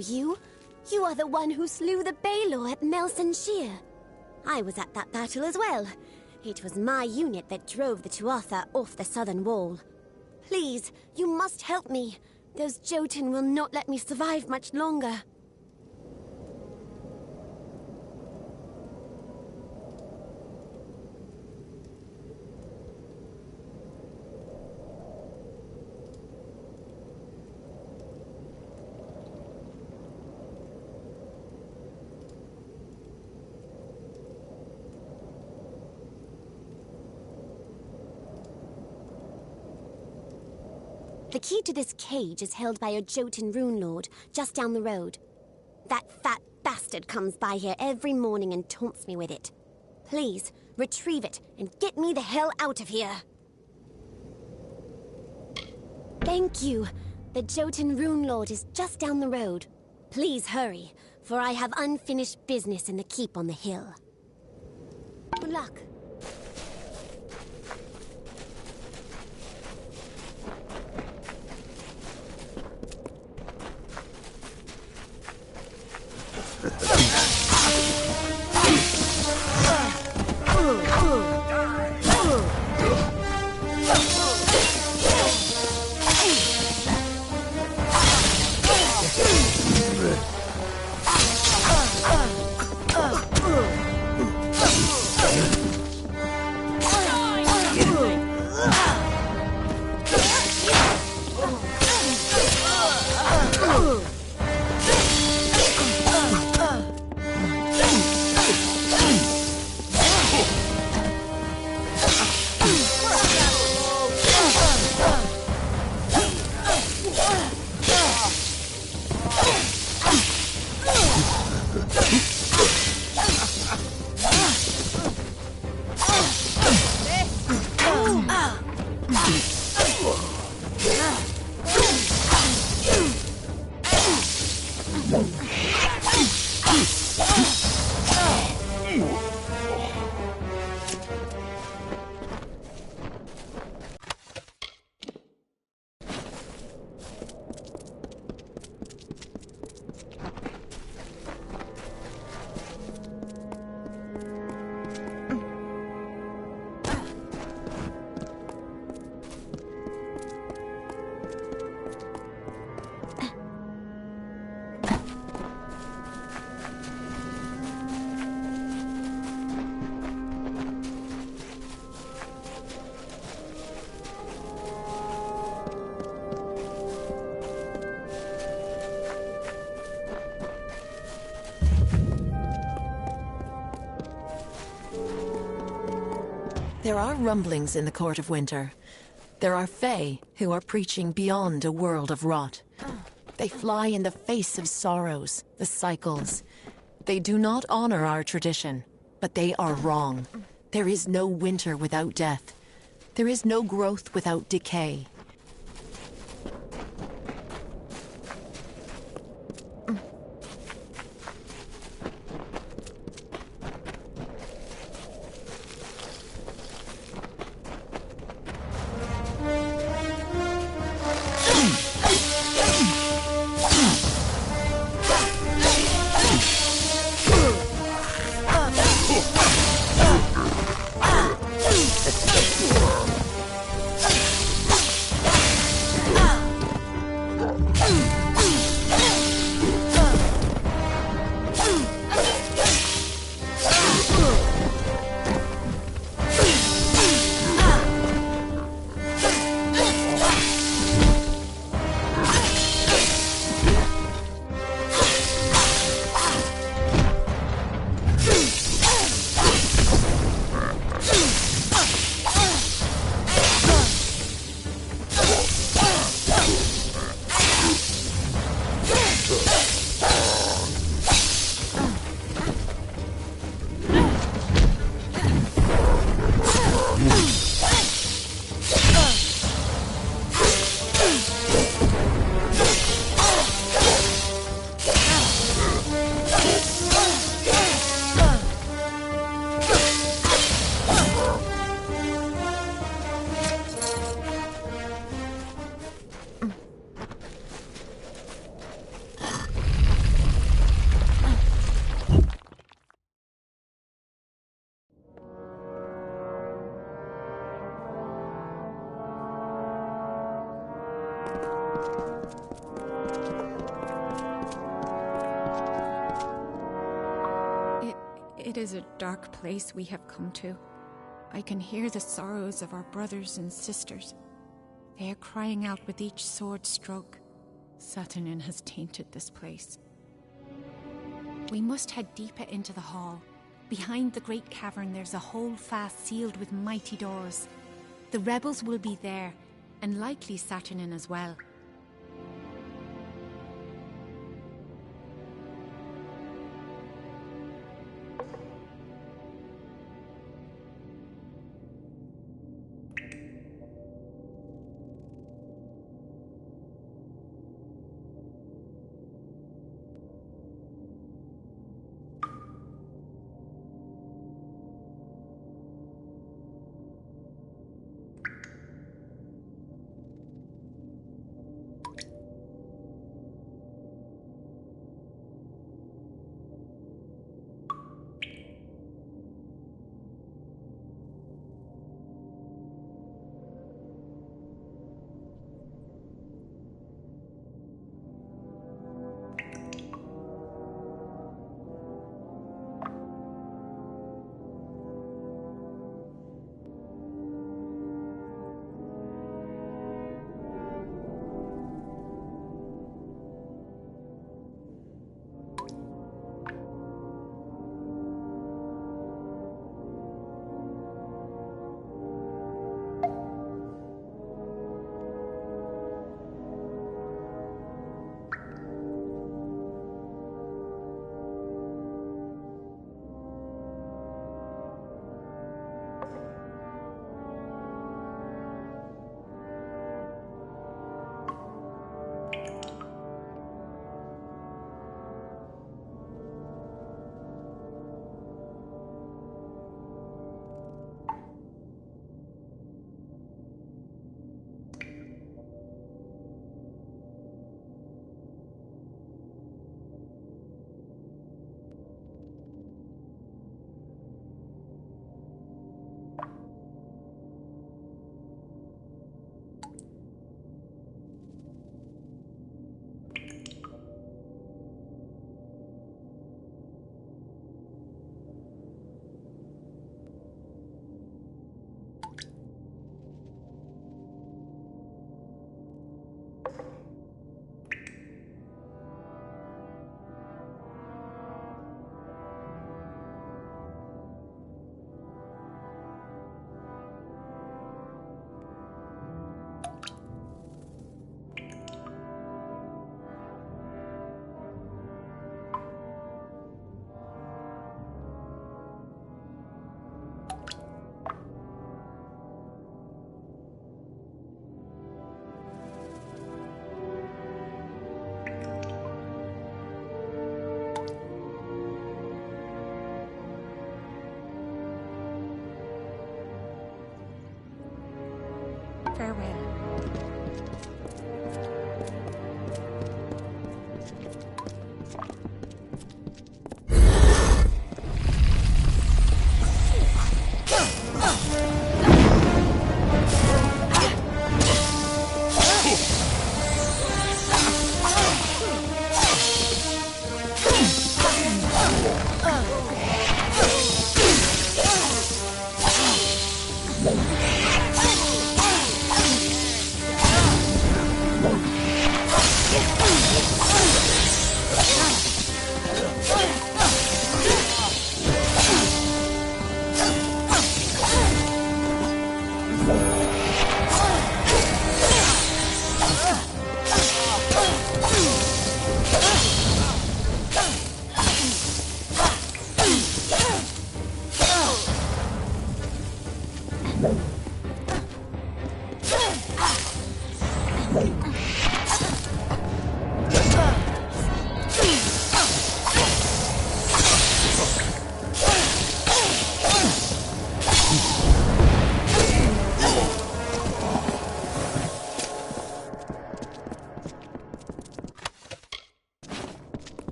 You. You are the one who slew the Baelor at Melson Shear. I was at that battle as well. It was my unit that drove the Tuatha off the southern wall. Please, you must help me. Those Jotun will not let me survive much longer. The key to this cage is held by a Jotun rune lord, just down the road. That fat bastard comes by here every morning and taunts me with it. Please, retrieve it and get me the hell out of here. Thank you. The Jotun rune lord is just down the road. Please hurry, for I have unfinished business in the keep on the hill. Good luck. There are rumblings in the Court of Winter. There are Fae who are preaching beyond a world of rot. They fly in the face of sorrows, the cycles. They do not honor our tradition, but they are wrong. There is no winter without death. There is no growth without decay. It is a dark place we have come to. I can hear the sorrows of our brothers and sisters. They are crying out with each sword stroke. Saturnin has tainted this place. We must head deeper into the hall. Behind the great cavern there's a hole fast sealed with mighty doors. The rebels will be there, and likely Saturnin as well. Farewell.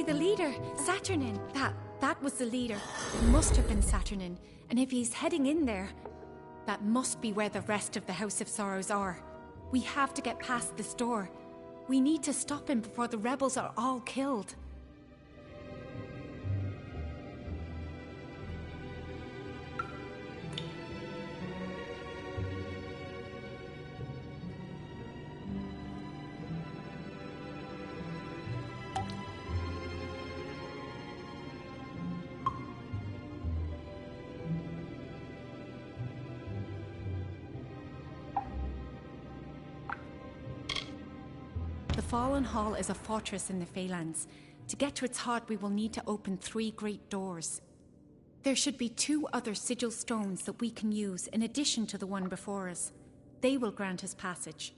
The leader, Saturnin. That was the leader. It must have been Saturnin. And if he's heading in there, that must be where the rest of the House of Sorrows are. We have to get past this door. We need to stop him before the rebels are all killed. The Fallen Hall is a fortress in the Phalanx. To get to its heart, we will need to open 3 great doors. There should be 2 other sigil stones that we can use in addition to the one before us. They will grant us passage.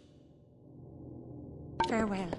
Farewell.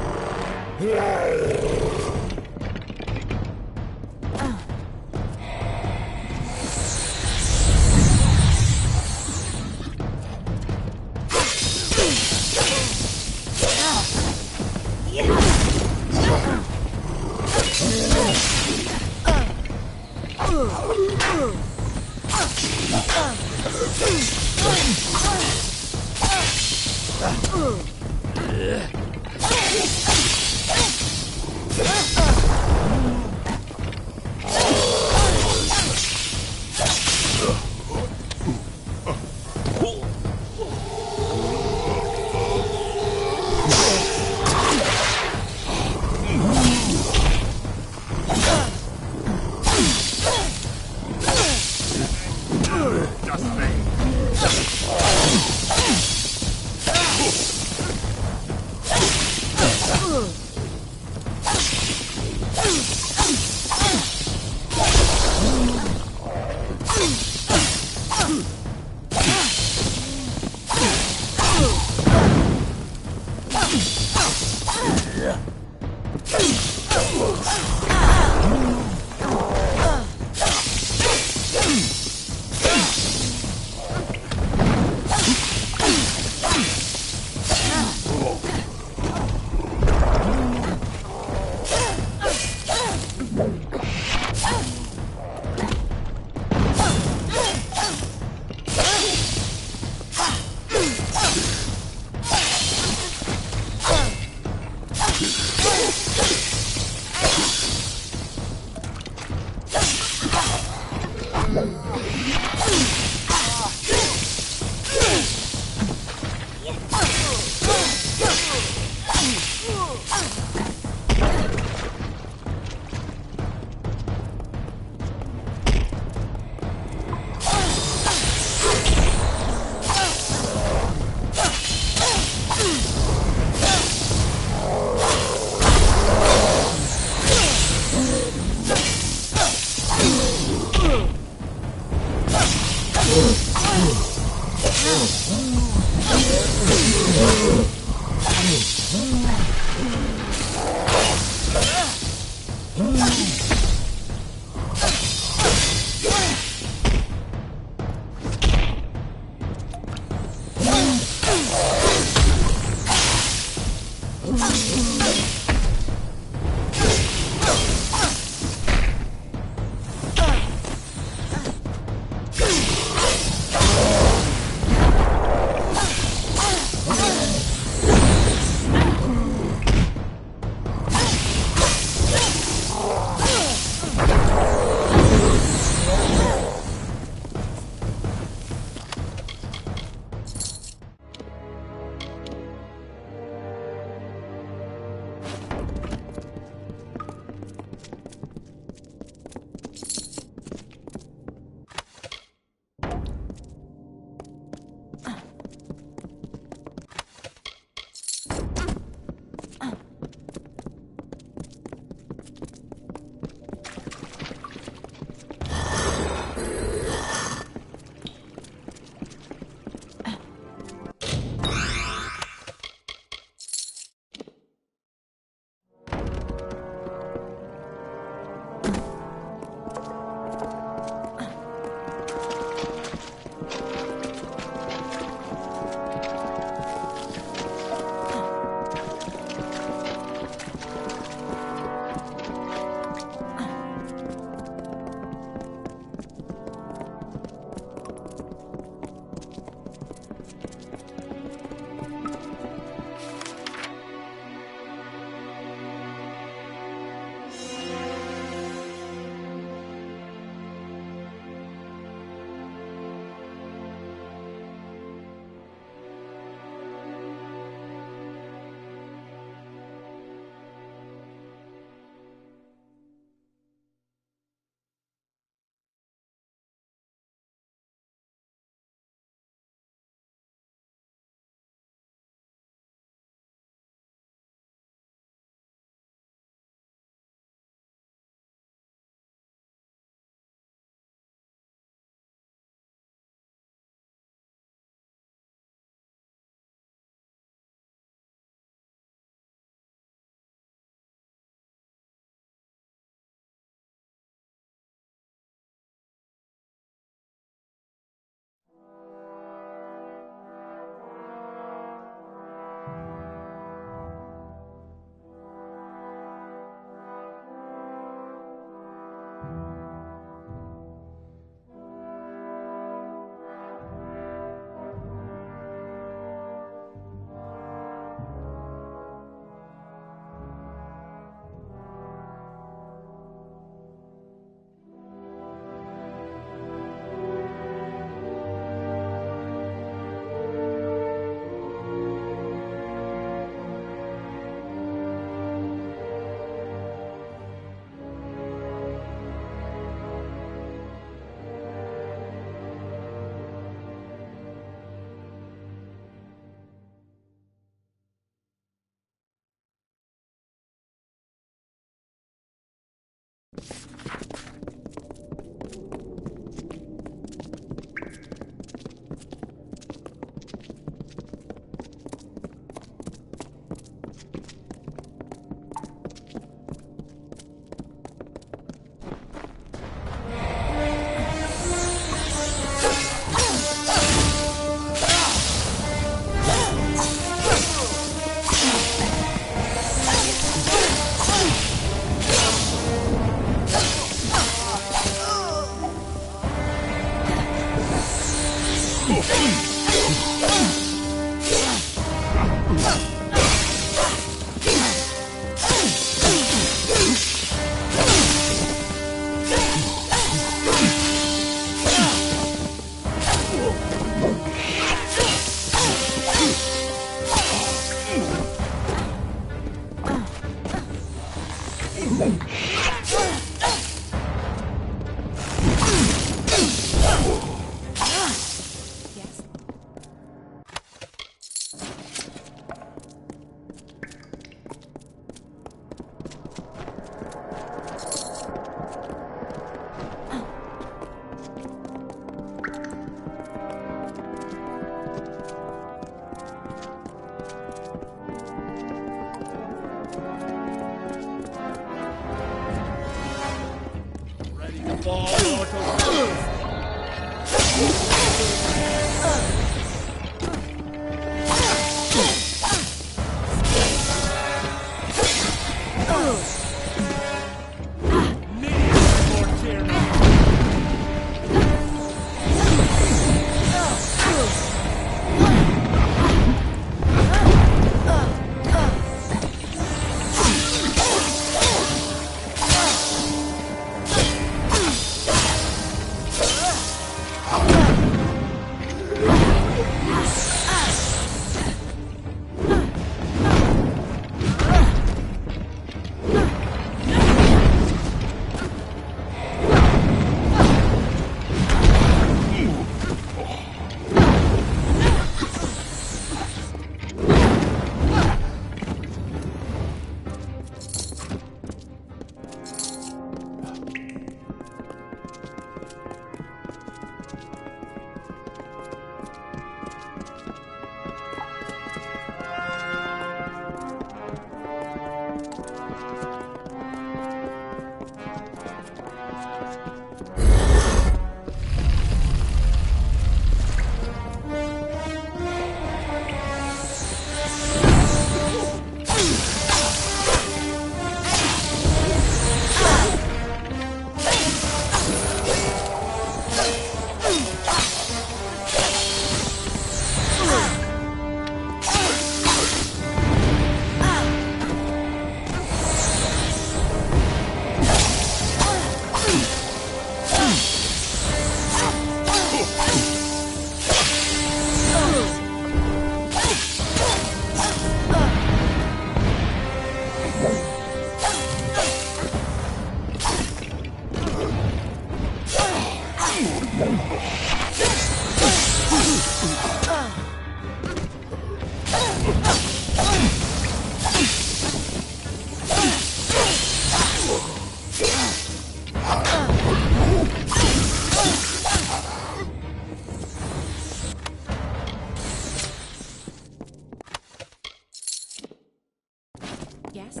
Yes?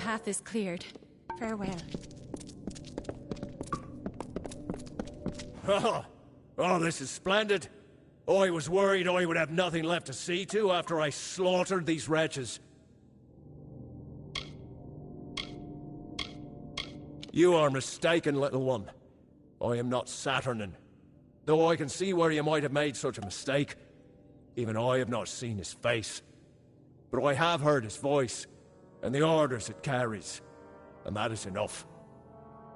path is cleared. Farewell. Oh, this is splendid. I was worried I would have nothing left to see to after I slaughtered these wretches. You are mistaken, little one. I am not Saturnin. Though I can see where you might have made such a mistake, even I have not seen his face. But I have heard his voice, and the orders it carries, and that is enough.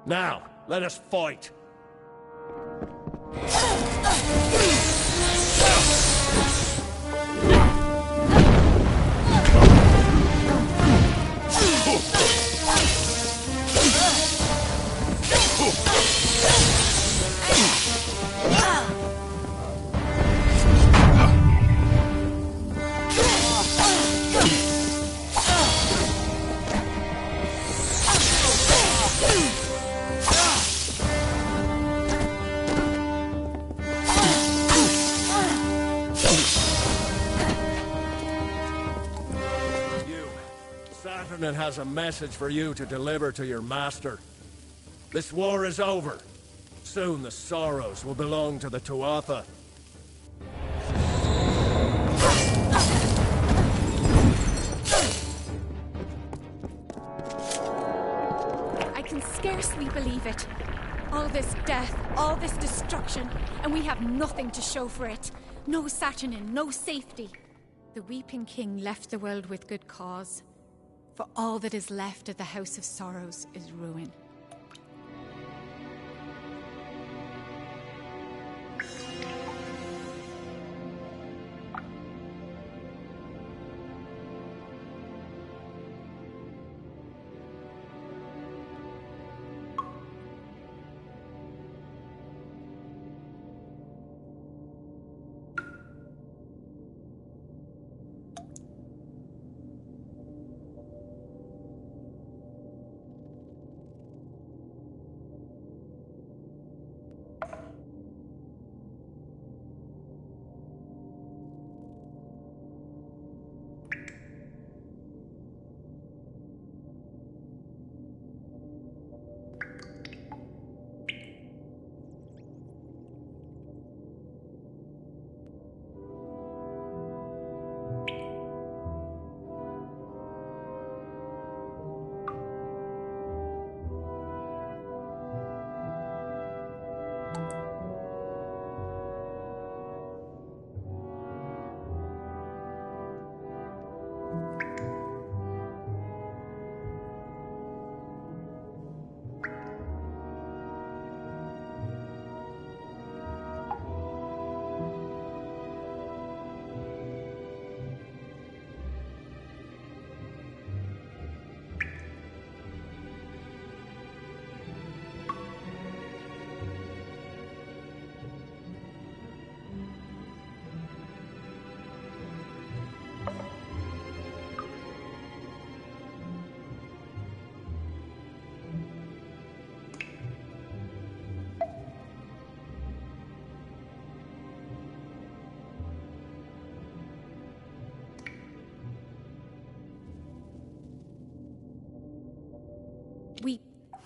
Now, let us fight! Saturnin has a message for you to deliver to your master. This war is over. Soon the Sorrows will belong to the Tuatha. I can scarcely believe it. All this death, all this destruction, and we have nothing to show for it. No Saturnin, no safety. The Weeping King left the world with good cause. For all that is left of the House of Sorrows is ruin.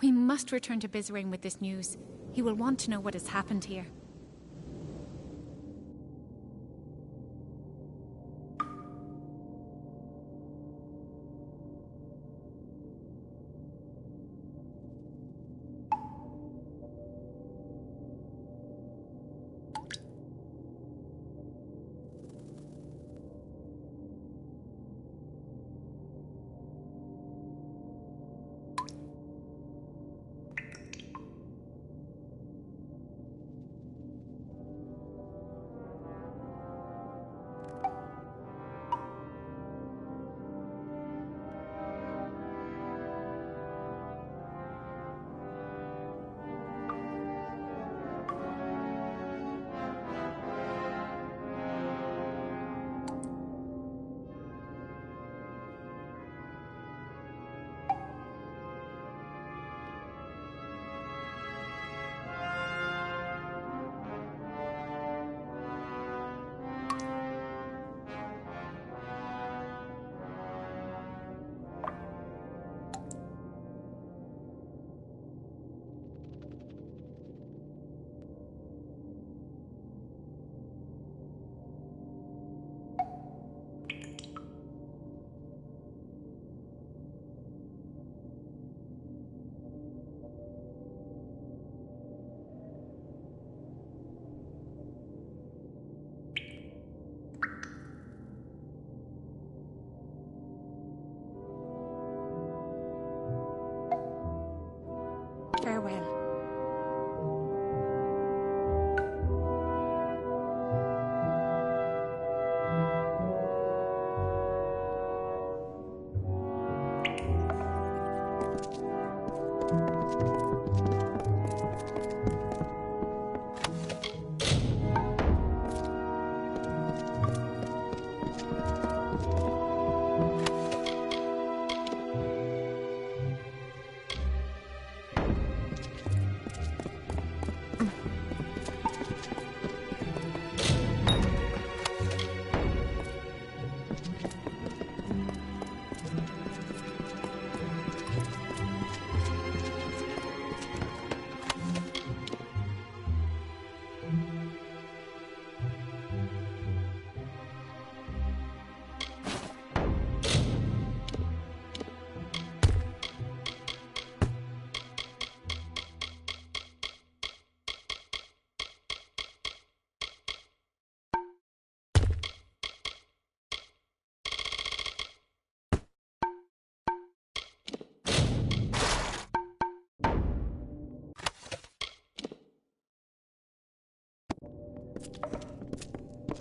We must return to Bizrain with this news. He will want to know what has happened here. well.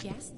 Yes?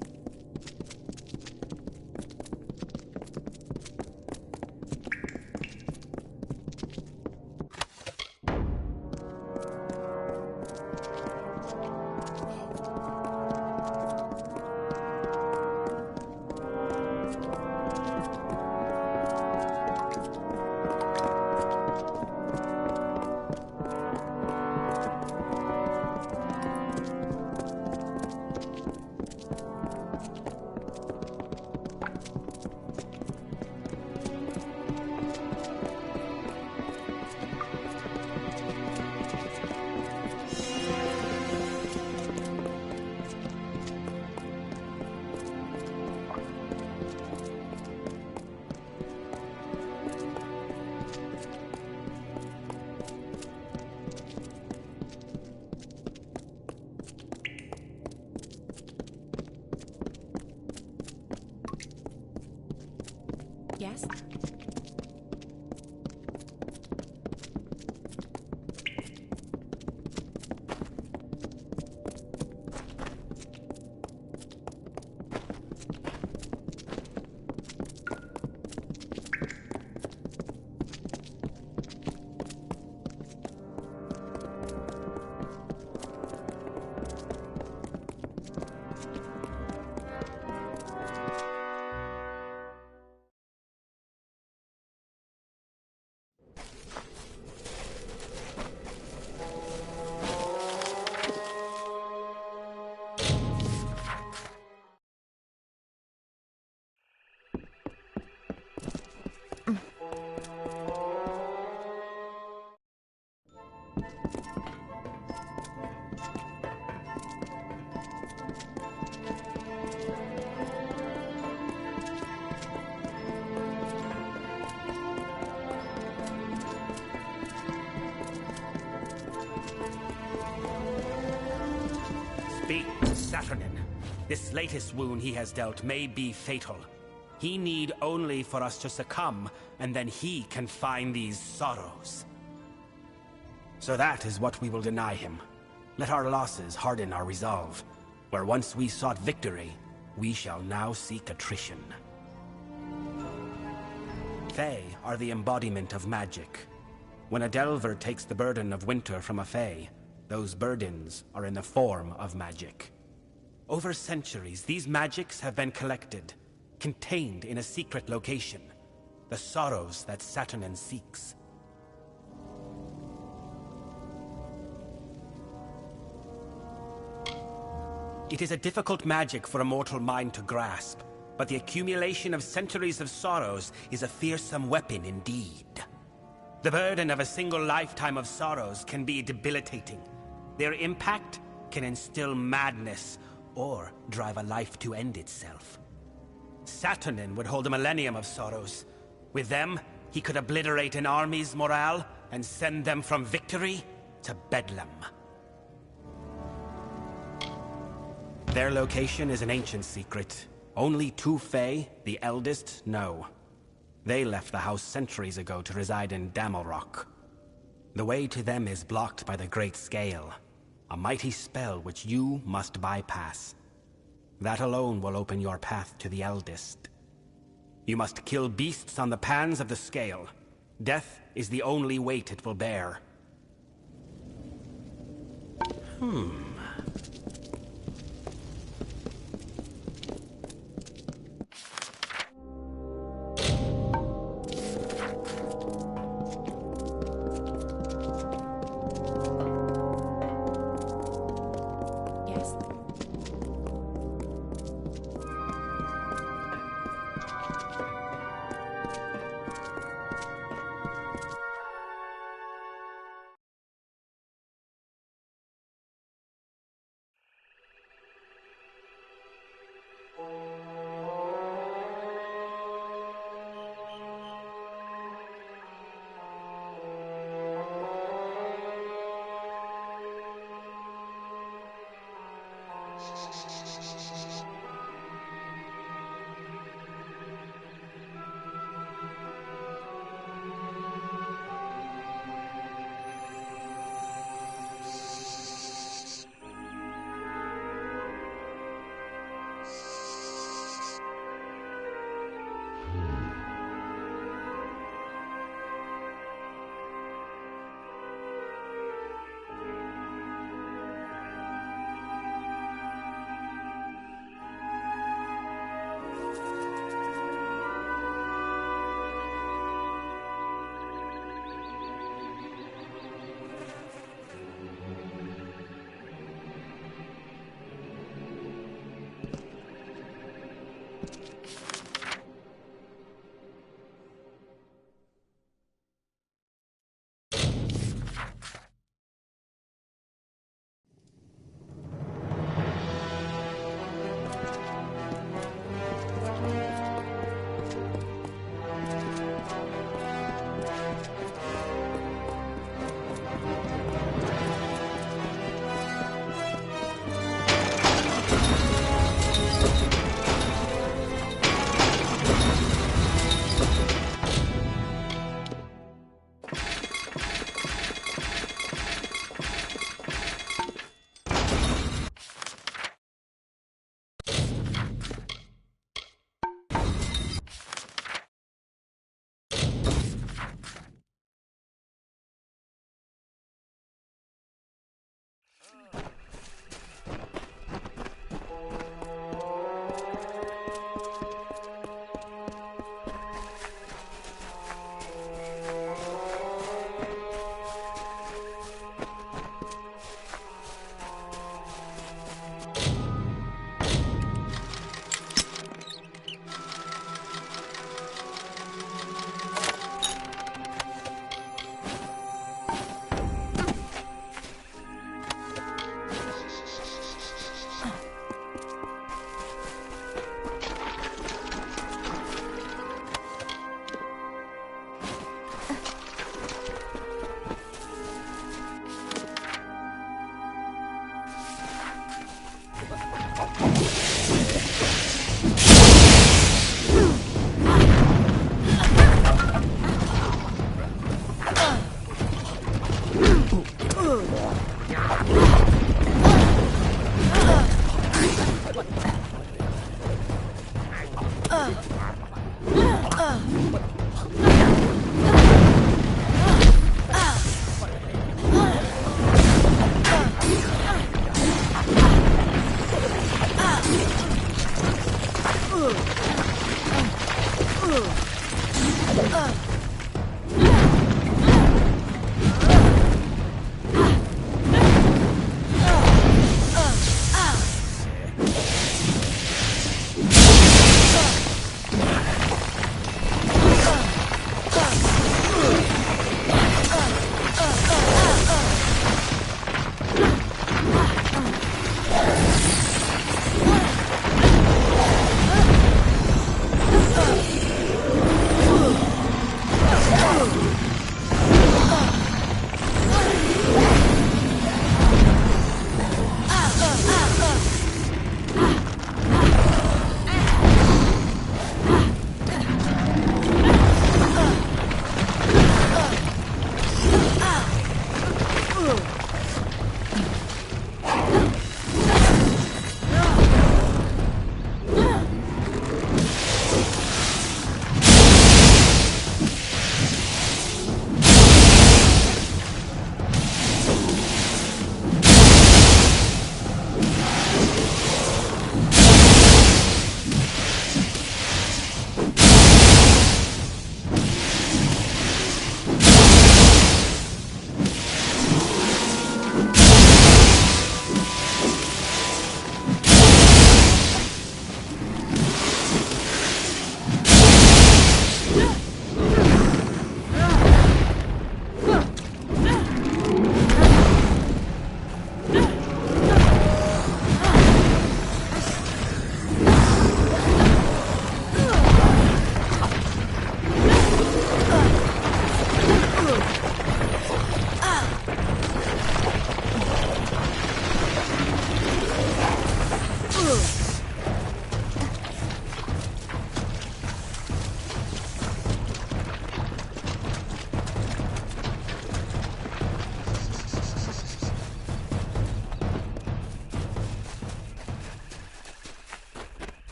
Yes? Speak to Saturnin. This latest wound he has dealt may be fatal. He need only for us to succumb, and then he can find these sorrows. So that is what we will deny him. Let our losses harden our resolve. Where once we sought victory, we shall now seek attrition. Fae are the embodiment of magic. When a Delver takes the burden of winter from a Fae, those burdens are in the form of magic. Over centuries, these magics have been collected, contained in a secret location. The sorrows that Saturnin seeks. It is a difficult magic for a mortal mind to grasp, but the accumulation of centuries of sorrows is a fearsome weapon indeed. The burden of a single lifetime of sorrows can be debilitating. Their impact can instill madness or drive a life to end itself. Saturnin would hold a millennium of sorrows. With them, he could obliterate an army's morale and send them from victory to bedlam. Their location is an ancient secret. Only two Fae, the eldest, know. They left the house centuries ago to reside in Damelrock. The way to them is blocked by the Great Scale, a mighty spell which you must bypass. That alone will open your path to the Eldest. You must kill beasts on the pans of the scale. Death is the only weight it will bear. Yes.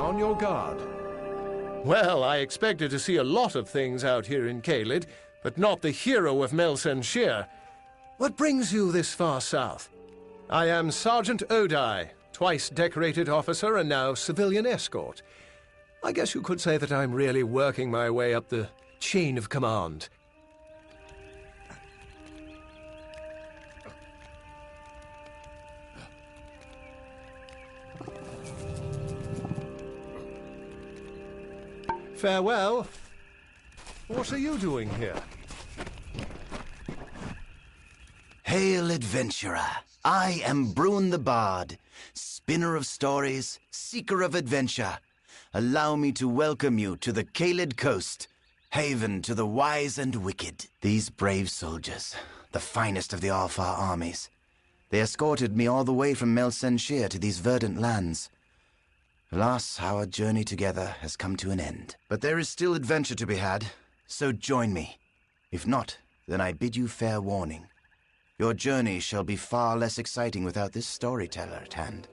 on your guard. Well, I expected to see a lot of things out here in Caelid, but not the hero of Melsenshire. What brings you this far south? I am Sergeant Odai, twice decorated officer and now civilian escort. I guess you could say that I'm really working my way up the chain of command. Farewell. What are you doing here? Hail, adventurer. I am Bruin the Bard, spinner of stories, seeker of adventure. Allow me to welcome you to the Caelid coast, haven to the wise and wicked. These brave soldiers, the finest of the Alfar armies. They escorted me all the way from Melsenshire to these verdant lands. Alas, our journey together has come to an end. But there is still adventure to be had, so join me. If not, then I bid you fair warning. Your journey shall be far less exciting without this storyteller at hand.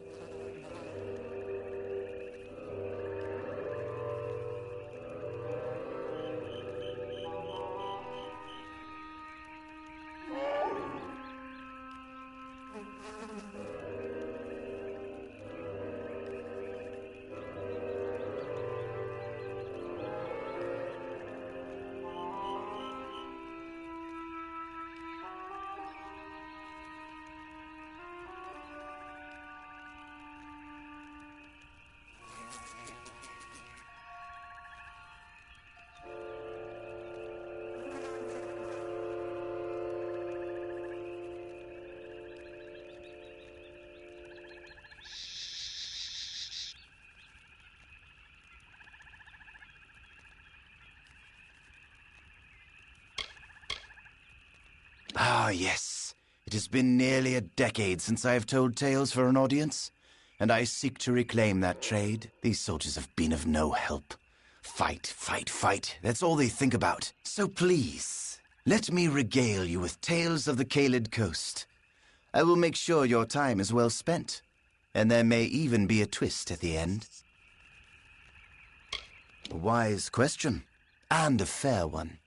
Ah, yes. It has been nearly a decade since I have told tales for an audience, and I seek to reclaim that trade. These soldiers have been of no help. Fight, fight, fight. That's all they think about. So please, let me regale you with tales of the Caelid coast. I will make sure your time is well spent, and there may even be a twist at the end. A wise question, and a fair one.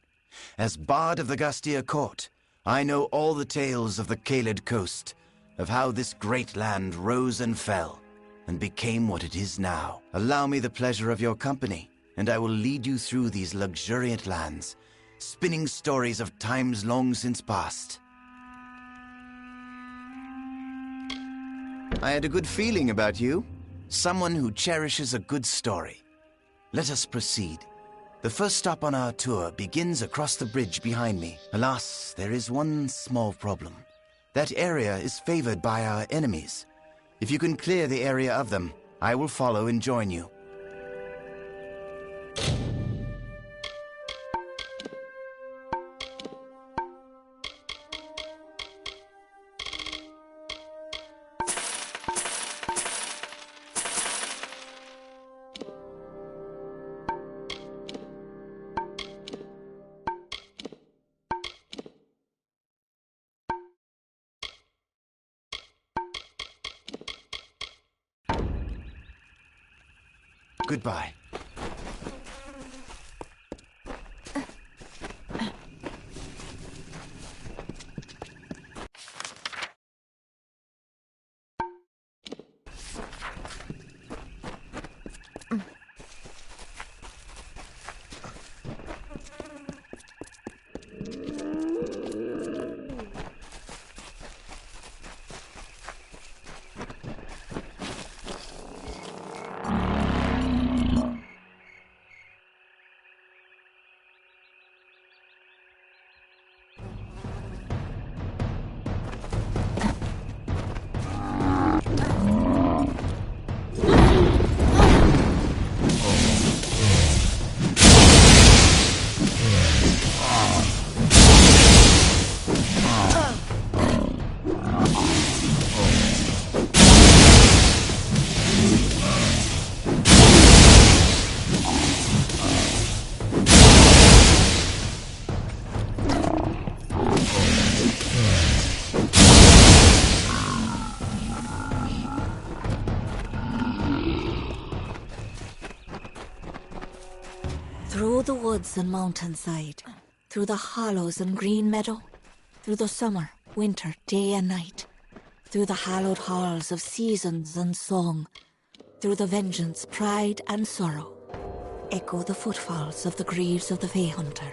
As Bard of the Gastia Court, I know all the tales of the Caelid coast, of how this great land rose and fell, and became what it is now. Allow me the pleasure of your company, and I will lead you through these luxuriant lands, spinning stories of times long since past. I had a good feeling about you. Someone who cherishes a good story. Let us proceed. The first stop on our tour begins across the bridge behind me. Alas, there is one small problem. That area is favored by our enemies. If you can clear the area of them, I will follow and join you. Goodbye. Through the woods and mountainside, through the hollows and green meadow, through the summer, winter, day and night, through the hallowed halls of seasons and song, through the vengeance, pride and sorrow, echo the footfalls of the greaves of the Fey Hunter.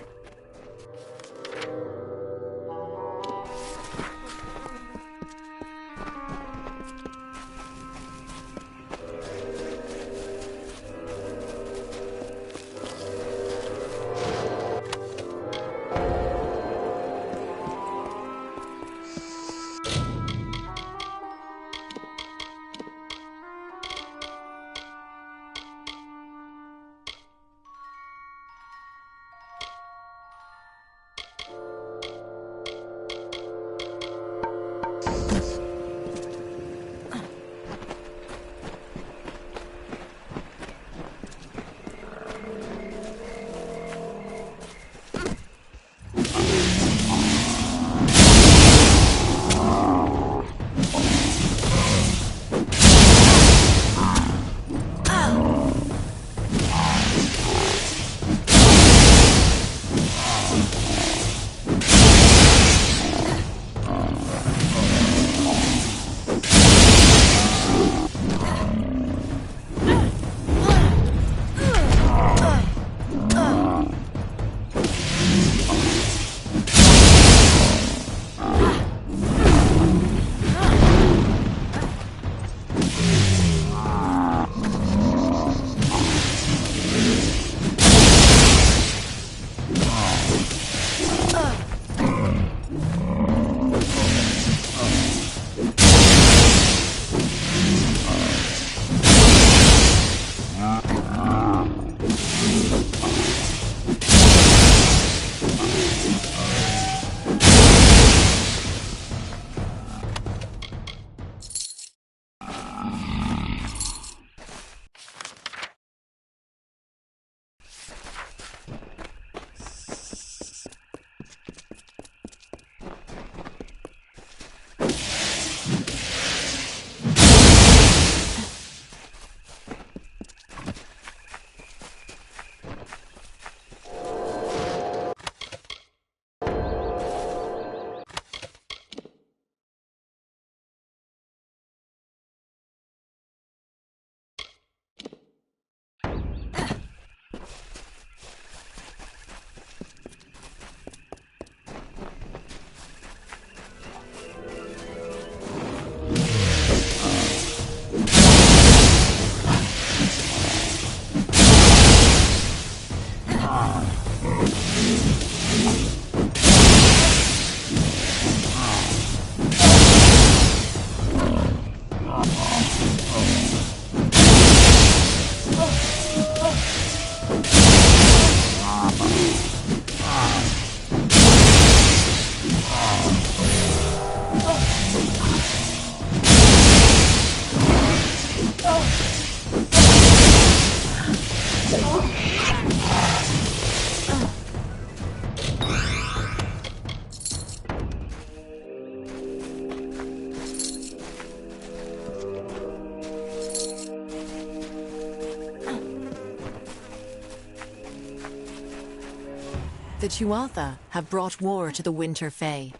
The Tuatha have brought war to the Winter Fae.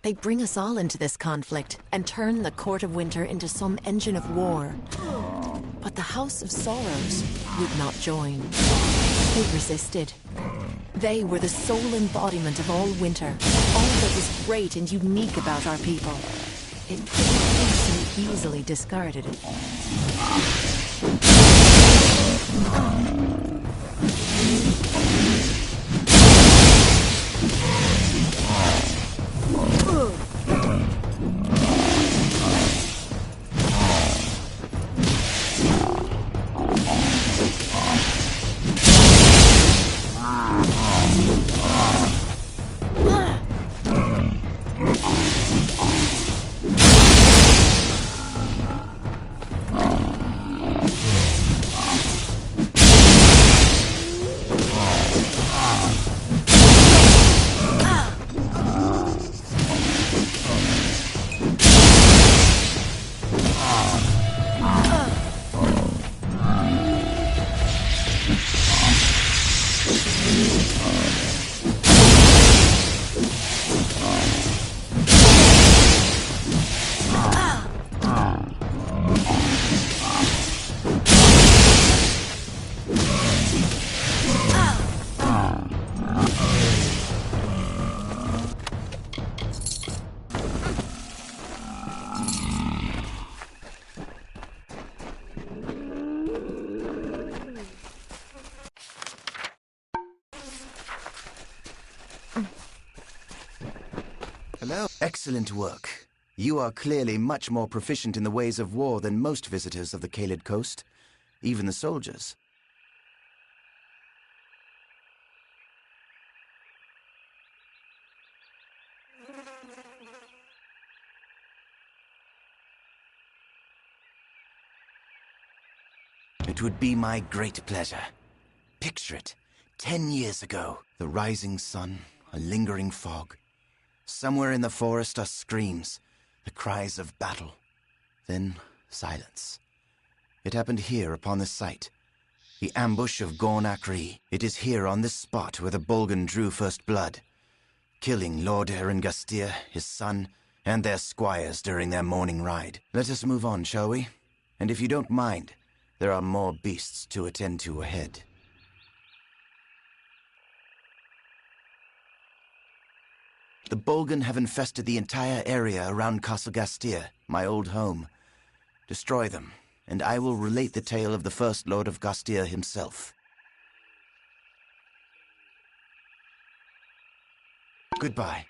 They bring us all into this conflict and turn the Court of Winter into some engine of war. But the House of Sorrows would not join. They resisted. They were the sole embodiment of all winter, all that was great and unique about our people. It couldn't be so easily discarded. Hello. Excellent work. You are clearly much more proficient in the ways of war than most visitors of the Kaled Coast, even the soldiers. It would be my great pleasure. Picture it. 10 years ago, the rising sun, a lingering fog. Somewhere in the forest are screams, the cries of battle. Then silence. It happened here upon this site. The ambush of Gorn Akri. It is here on this spot where the Bolgan drew first blood, killing Lord Erengastir, his son, and their squires during their morning ride. Let us move on, shall we? And if you don't mind, there are more beasts to attend to ahead. The Bolgan have infested the entire area around Castle Gastir, my old home. Destroy them, and I will relate the tale of the first Lord of Gastir himself. Goodbye.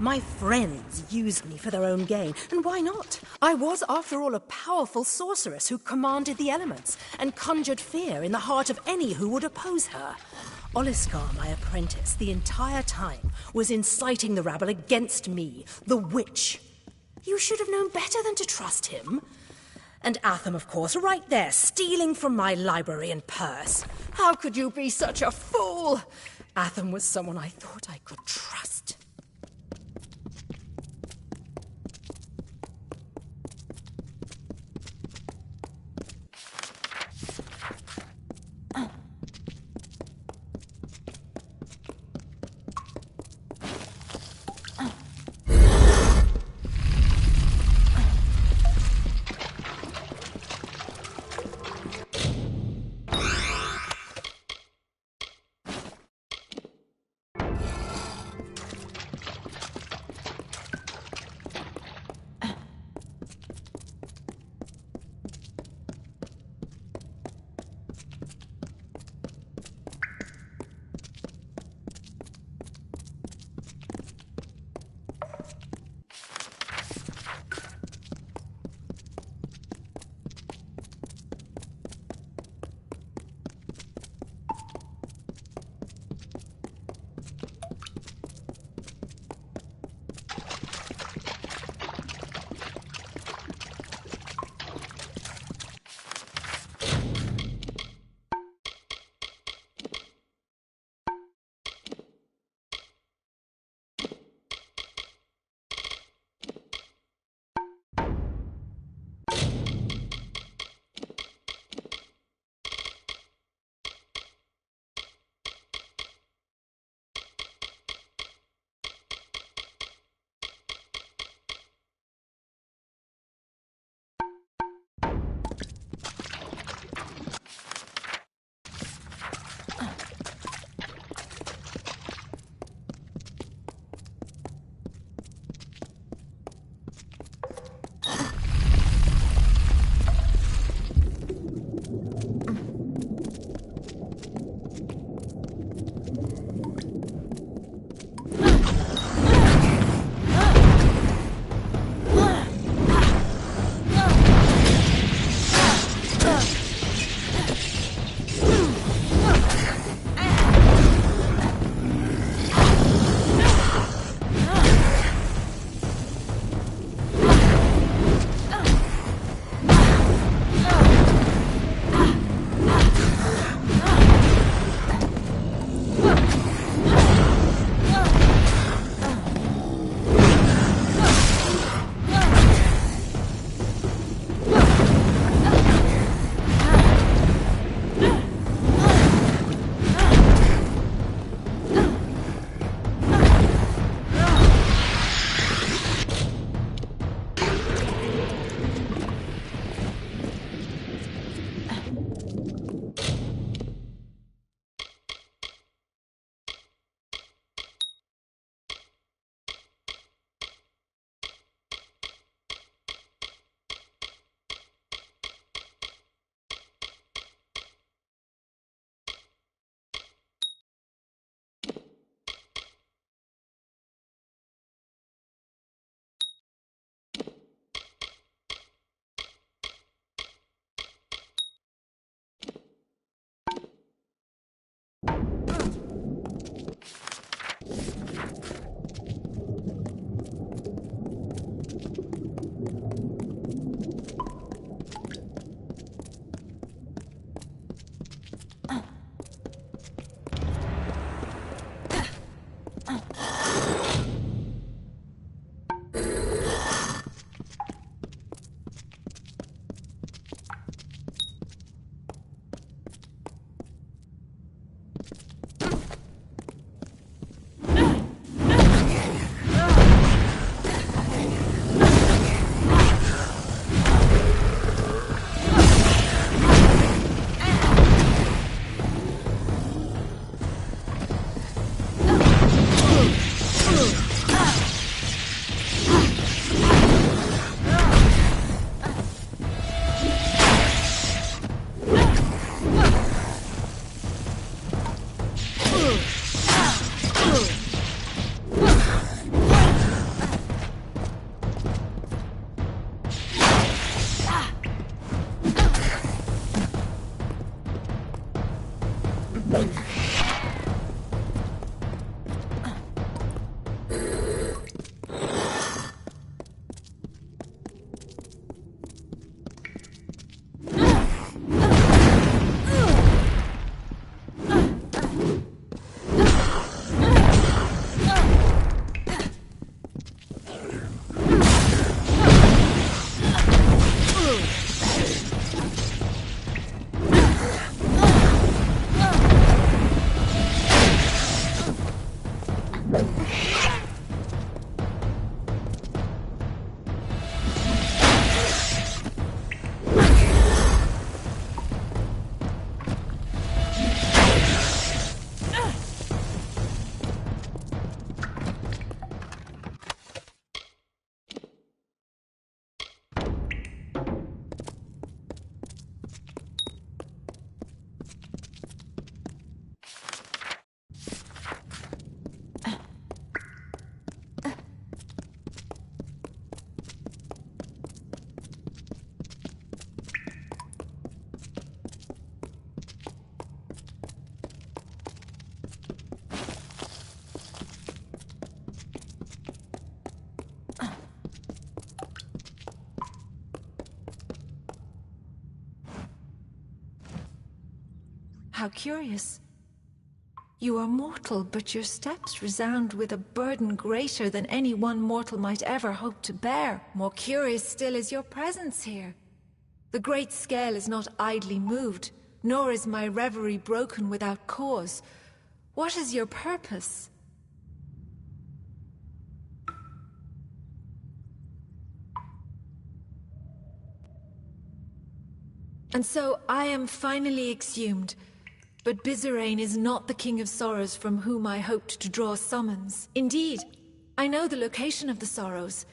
My friends used me for their own gain, and why not? I was, after all, a powerful sorceress who commanded the elements and conjured fear in the heart of any who would oppose her. Oliscar, my apprentice, the entire time was inciting the rabble against me, the witch. You should have known better than to trust him. And Atham, of course, right there, stealing from my library and purse. How could you be such a fool? Atham was someone I thought I could trust. How curious. You are mortal, but your steps resound with a burden greater than any one mortal might ever hope to bear. More curious still is your presence here. The great scale is not idly moved, nor is my reverie broken without cause. What is your purpose? And so I am finally exhumed. But Bizarane is not the King of Sorrows from whom I hoped to draw summons. Indeed, I know the location of the Sorrows.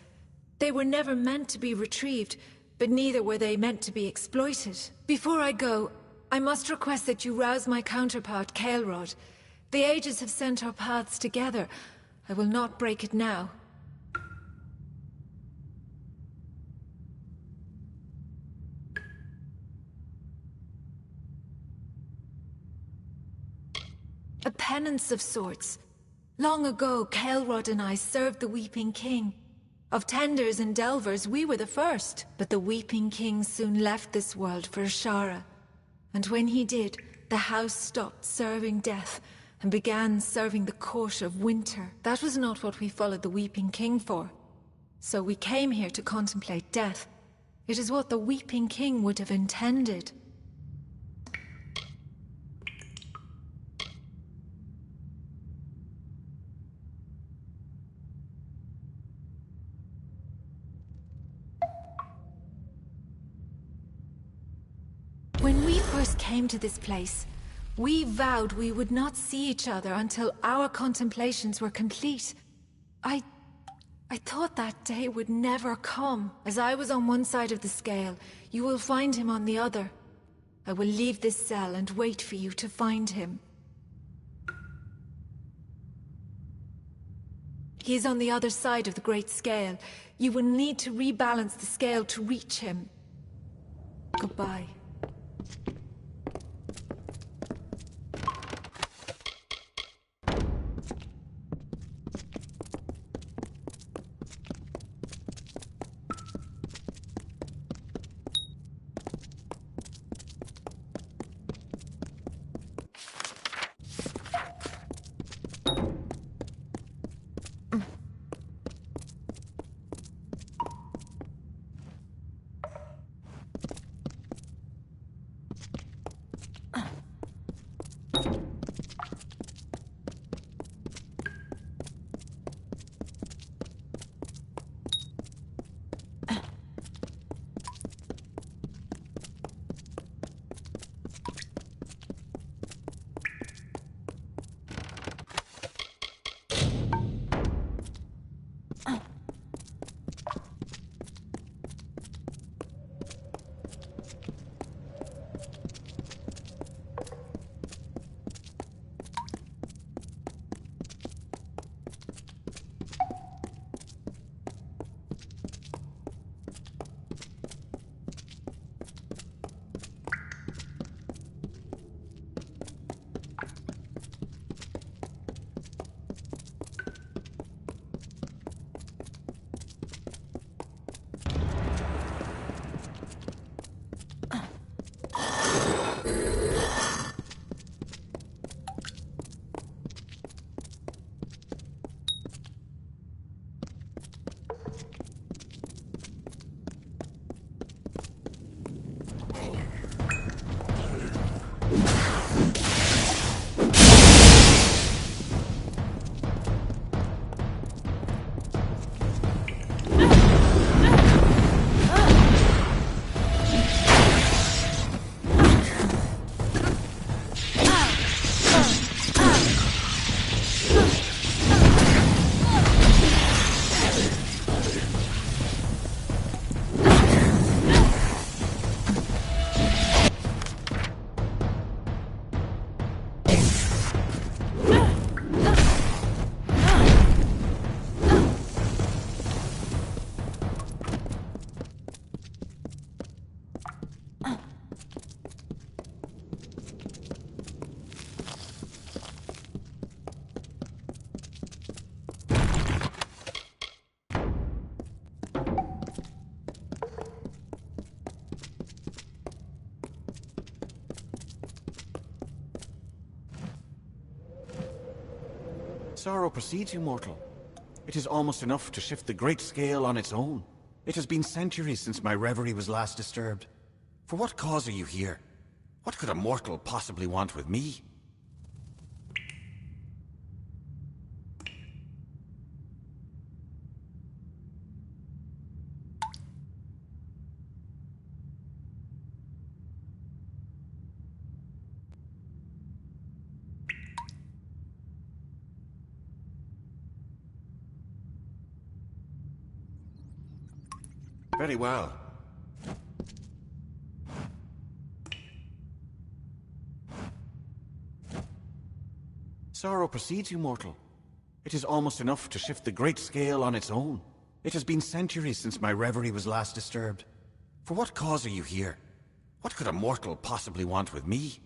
They were never meant to be retrieved, but neither were they meant to be exploited. Before I go, I must request that you rouse my counterpart, Kaelrod. The ages have sent our paths together. I will not break it now. A penance of sorts. Long ago, Kaelrod and I served the Weeping King. Of Tenders and Delvers, we were the first. But the Weeping King soon left this world for Ashara. And when he did, the house stopped serving death and began serving the court of winter. That was not what we followed the Weeping King for. So we came here to contemplate death. It is what the Weeping King would have intended. When we first came to this place, we vowed we would not see each other until our contemplations were complete. I thought that day would never come. As I was on one side of the scale, you will find him on the other. I will leave this cell and wait for you to find him. He is on the other side of the great scale. You will need to rebalance the scale to reach him. Goodbye. Sorrow precedes you, mortal. It is almost enough to shift the great scale on its own. It has been centuries since my reverie was last disturbed. For what cause are you here? What could a mortal possibly want with me? Very well. Sorrow precedes you, mortal. It is almost enough to shift the great scale on its own. It has been centuries since my reverie was last disturbed. For what cause are you here? What could a mortal possibly want with me?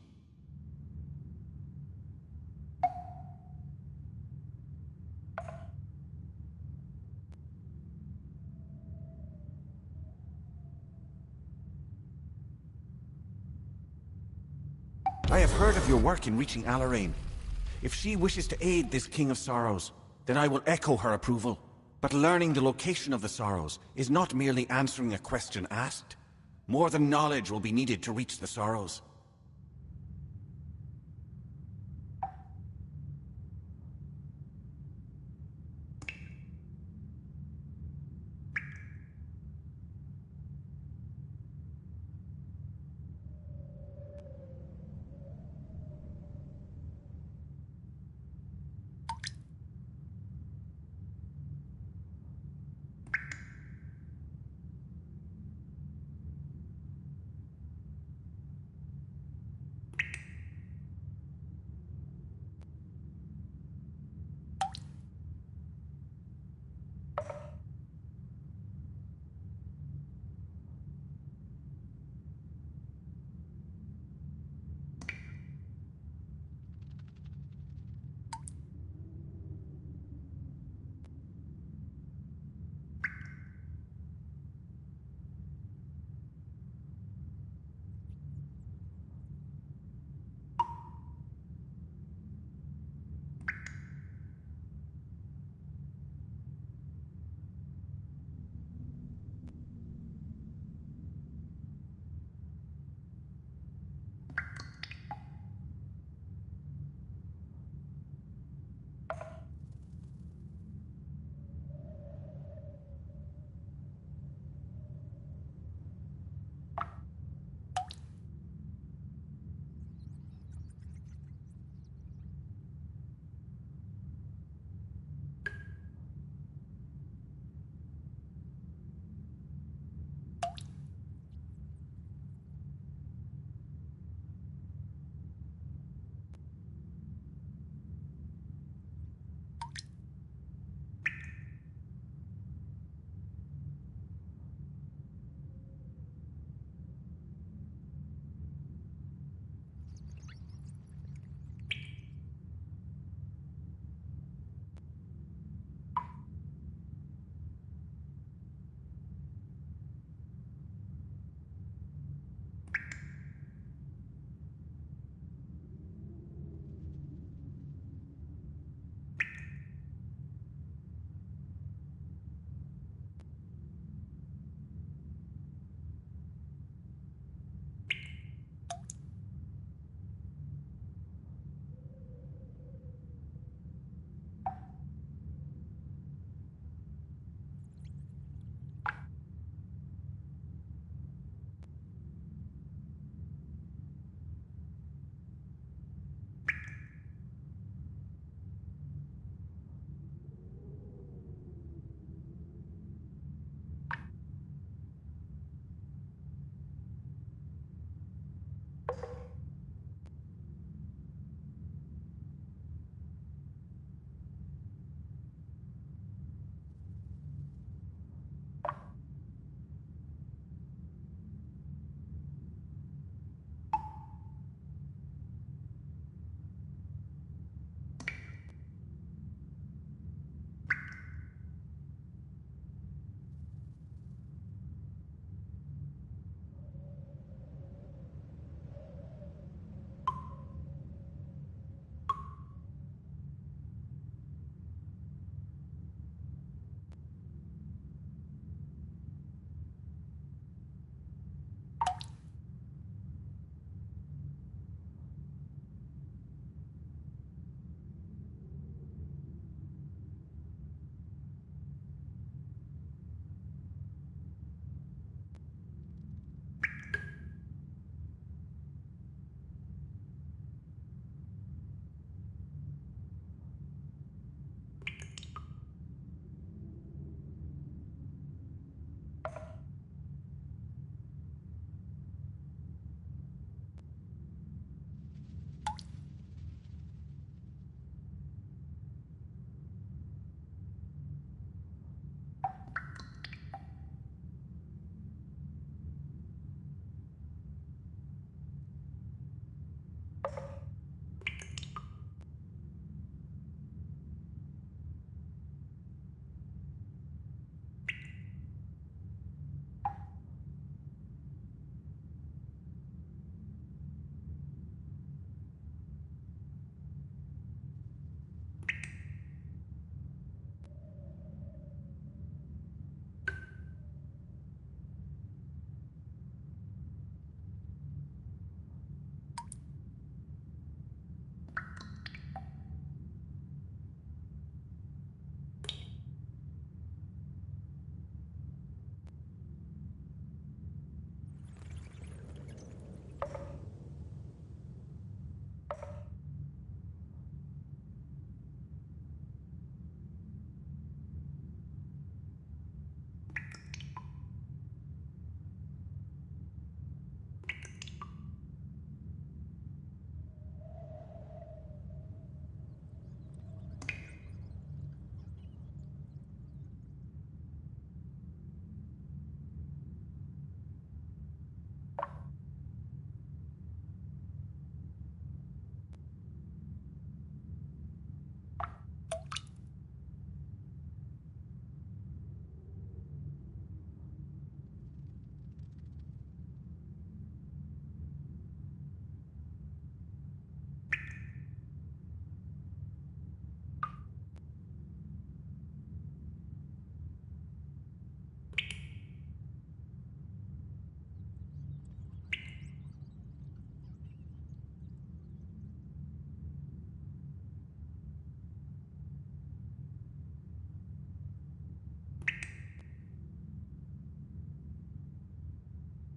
I have heard of your work in reaching Alarain. If she wishes to aid this King of Sorrows, then I will echo her approval. But learning the location of the Sorrows is not merely answering a question asked. More than knowledge will be needed to reach the Sorrows.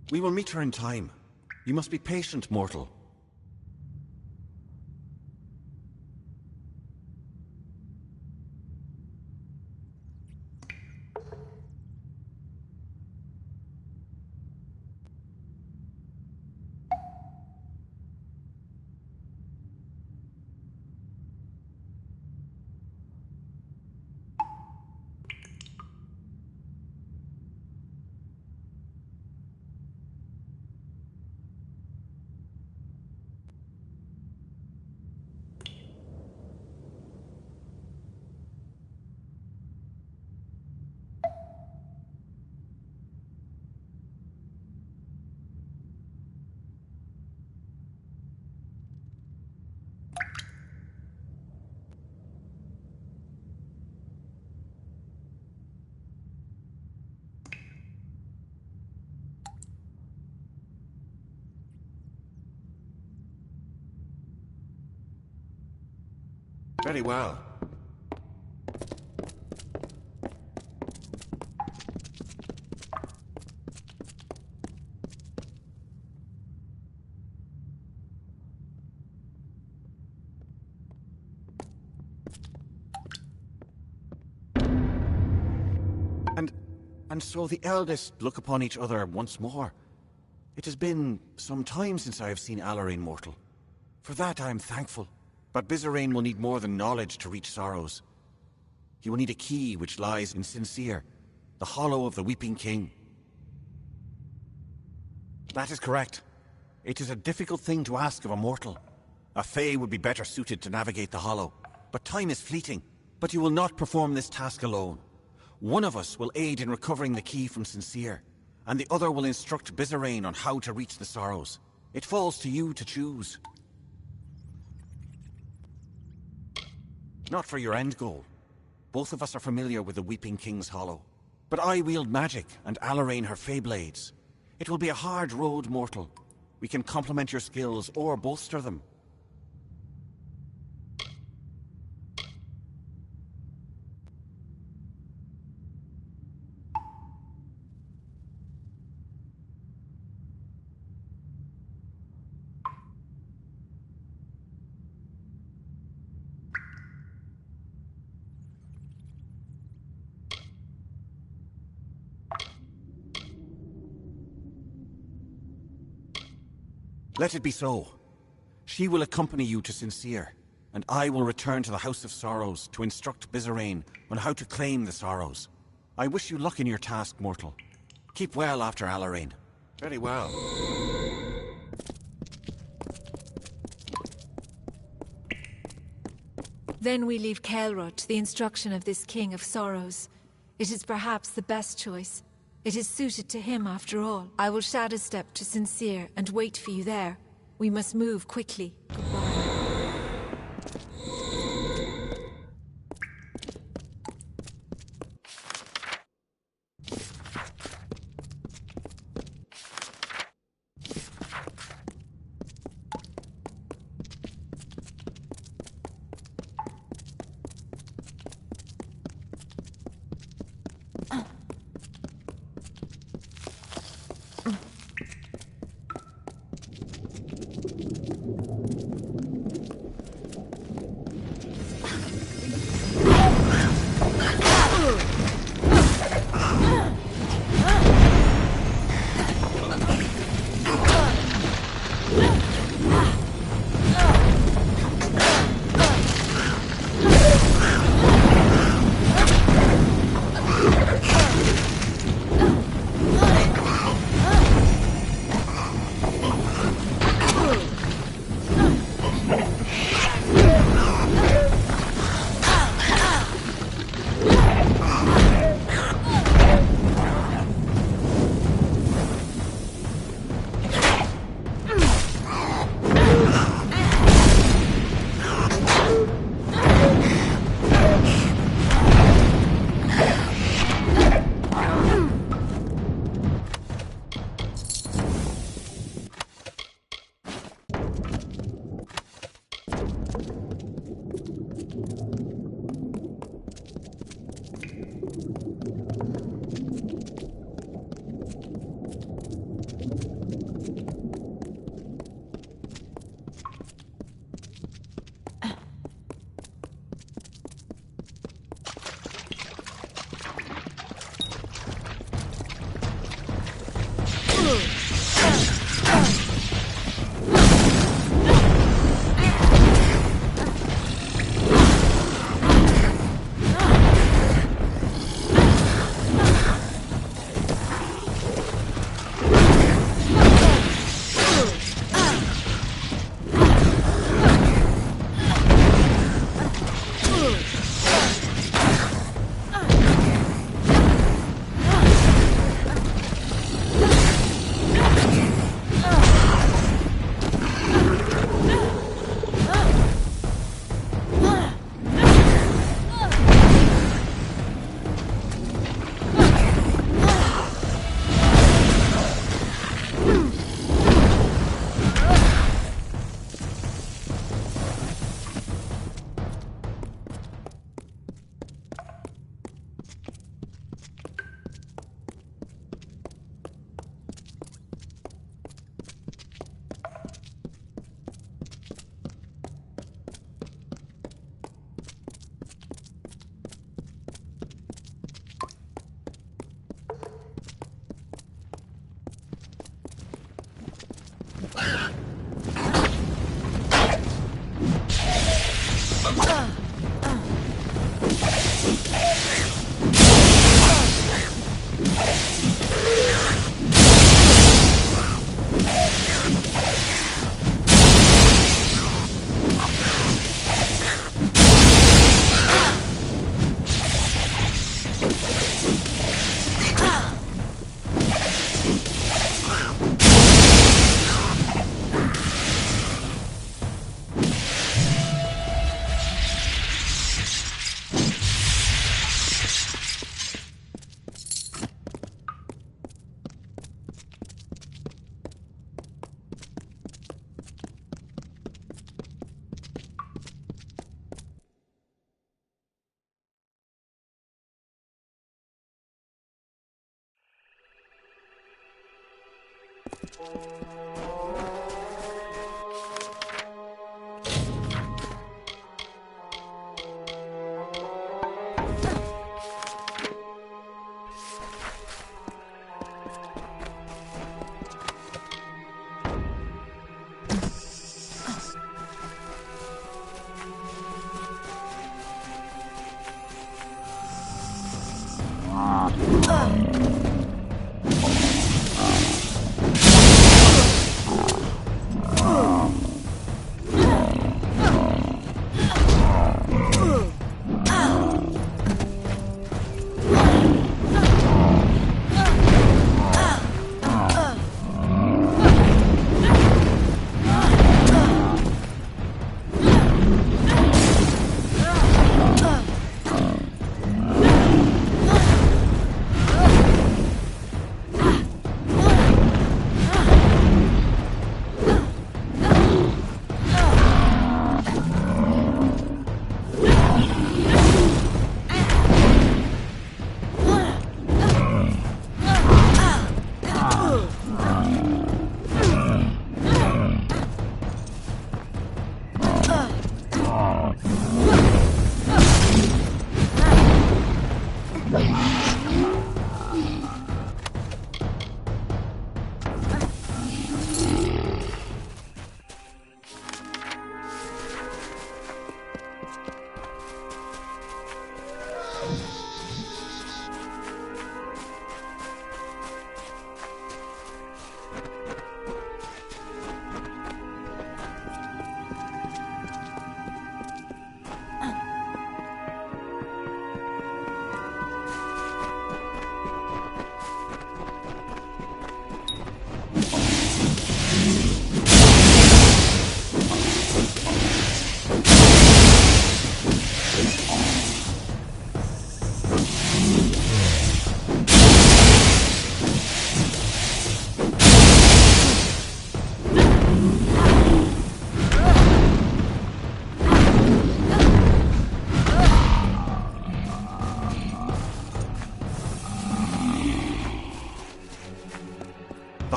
We will meet her in time. You must be patient, mortal. Very well. And so the eldest look upon each other once more. It has been some time since I have seen Alarane mortal. For that I am thankful. But Bizarane will need more than knowledge to reach Sorrows. He will need a key which lies in Sincere, the hollow of the Weeping King. That is correct. It is a difficult thing to ask of a mortal. A Fae would be better suited to navigate the hollow. But time is fleeting. But you will not perform this task alone. One of us will aid in recovering the key from Sincere, and the other will instruct Bizarane on how to reach the Sorrows. It falls to you to choose. Not for your end goal. Both of us are familiar with the Weeping King's Hollow. But I wield magic, and Alarane her Fey Blades. It will be a hard road, mortal. We can complement your skills, or bolster them. Let it be so. She will accompany you to Sincere, and I will return to the House of Sorrows to instruct Bizarane on how to claim the Sorrows. I wish you luck in your task, mortal. Keep well after Alarane. Very well. Then we leave Caelrod to the instruction of this King of Sorrows. It is perhaps the best choice. It is suited to him, after all. I will shadow step to Sincere and wait for you there. We must move quickly. Goodbye.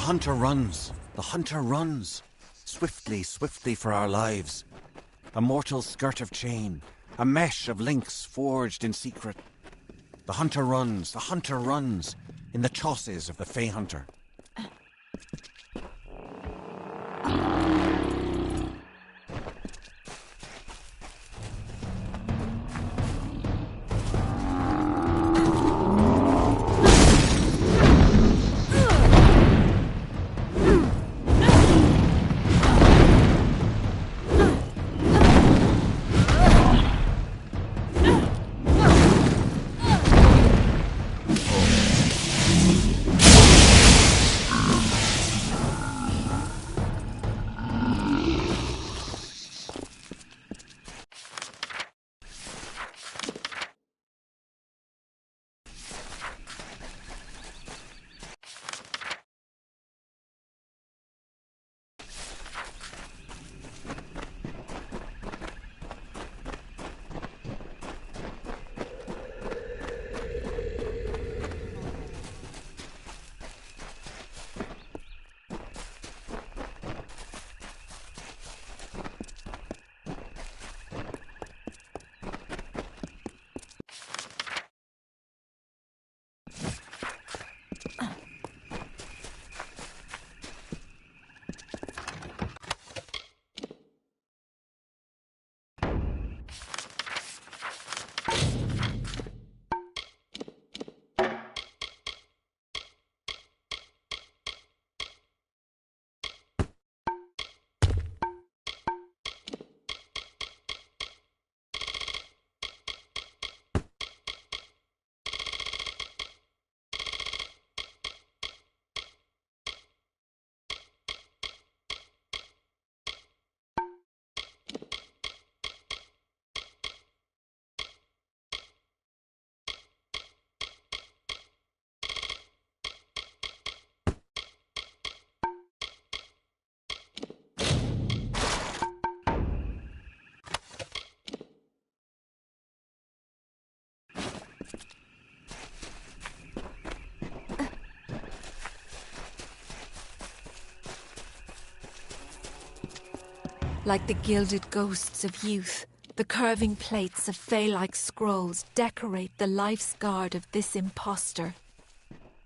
The hunter runs. The hunter runs. Swiftly, swiftly for our lives. A mortal skirt of chain. A mesh of links forged in secret. The hunter runs. The hunter runs. In the chausses of the Fey Hunter. Like the gilded ghosts of youth, the curving plates of fey-like scrolls decorate the life's guard of this impostor.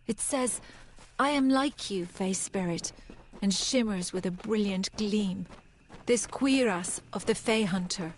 It says, "I am like you, fey spirit," and shimmers with a brilliant gleam. This cuirass of the fey hunter.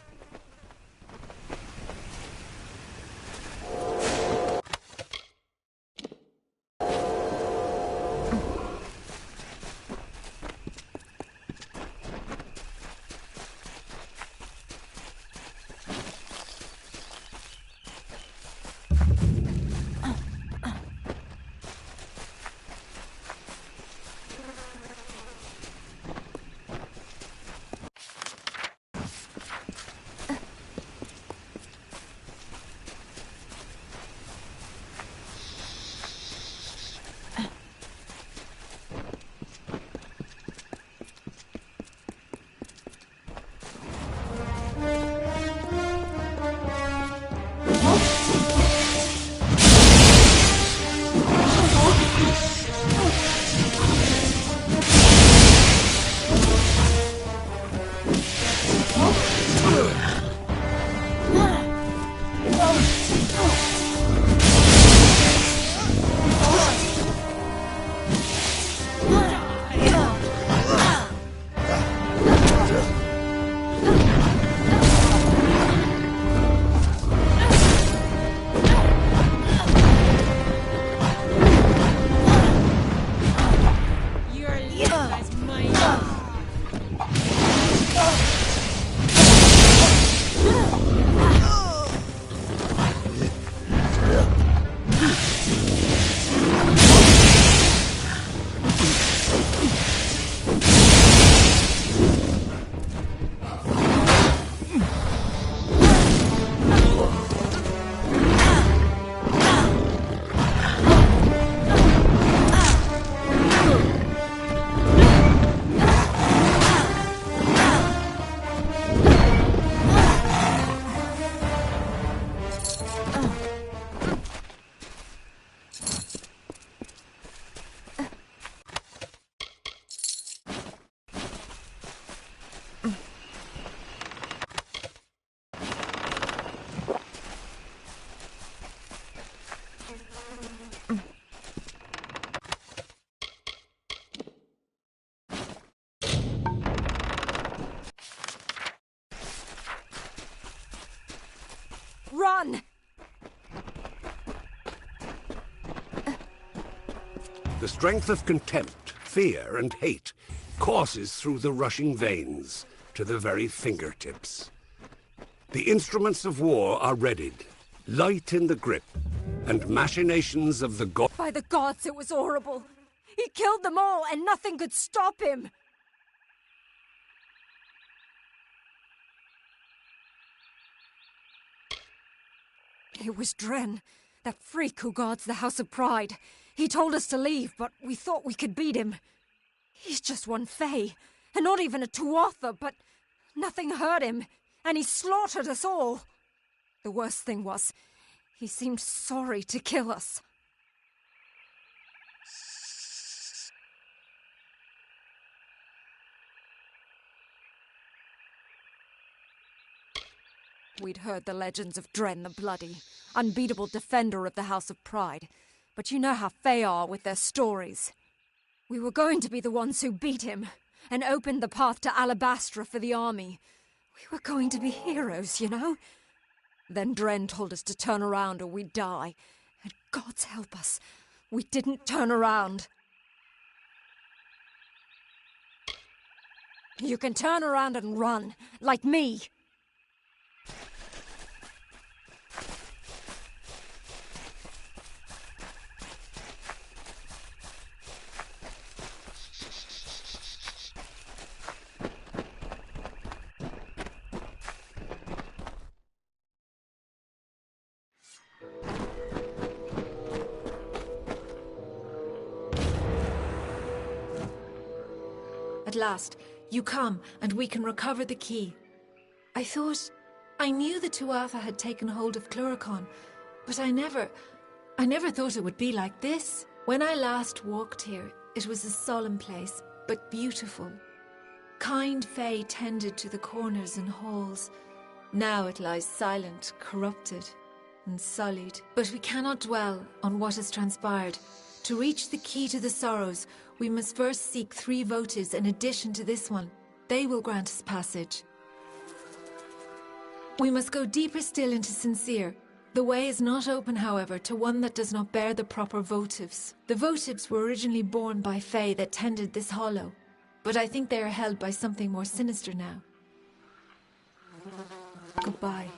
Run! The strength of contempt, fear, and hate courses through the rushing veins to the very fingertips. The instruments of war are readied, light in the grip, and machinations of the god. By the gods, it was horrible. He killed them all, and nothing could stop him. It was Dren, that freak who guards the House of Pride. He told us to leave, but we thought we could beat him. He's just one Fae, and not even a Tuatha, but nothing hurt him, and he slaughtered us all. The worst thing was, he seemed sorry to kill us. We'd heard the legends of Dren the Bloody, unbeatable defender of the House of Pride, but you know how Fae are with their stories. We were going to be the ones who beat him, and opened the path to Alabastra for the army. We were going to be heroes, you know? Then Dren told us to turn around or we'd die, and God's help us, we didn't turn around. You can turn around and run, like me. At last, you come, and we can recover the key. I knew the Tuatha had taken hold of Cluricon, But I never thought it would be like this. When I last walked here, it was a solemn place, but beautiful. Kind fae tended to the corners and halls. Now it lies silent, corrupted, and sullied. But we cannot dwell on what has transpired. To reach the key to the Sorrows, we must first seek 3 votives in addition to this one. They will grant us passage. We must go deeper still into Sincere. The way is not open, however, to one that does not bear the proper votives. The votives were originally borne by fae that tended this hollow, but I think they are held by something more sinister now. Goodbye.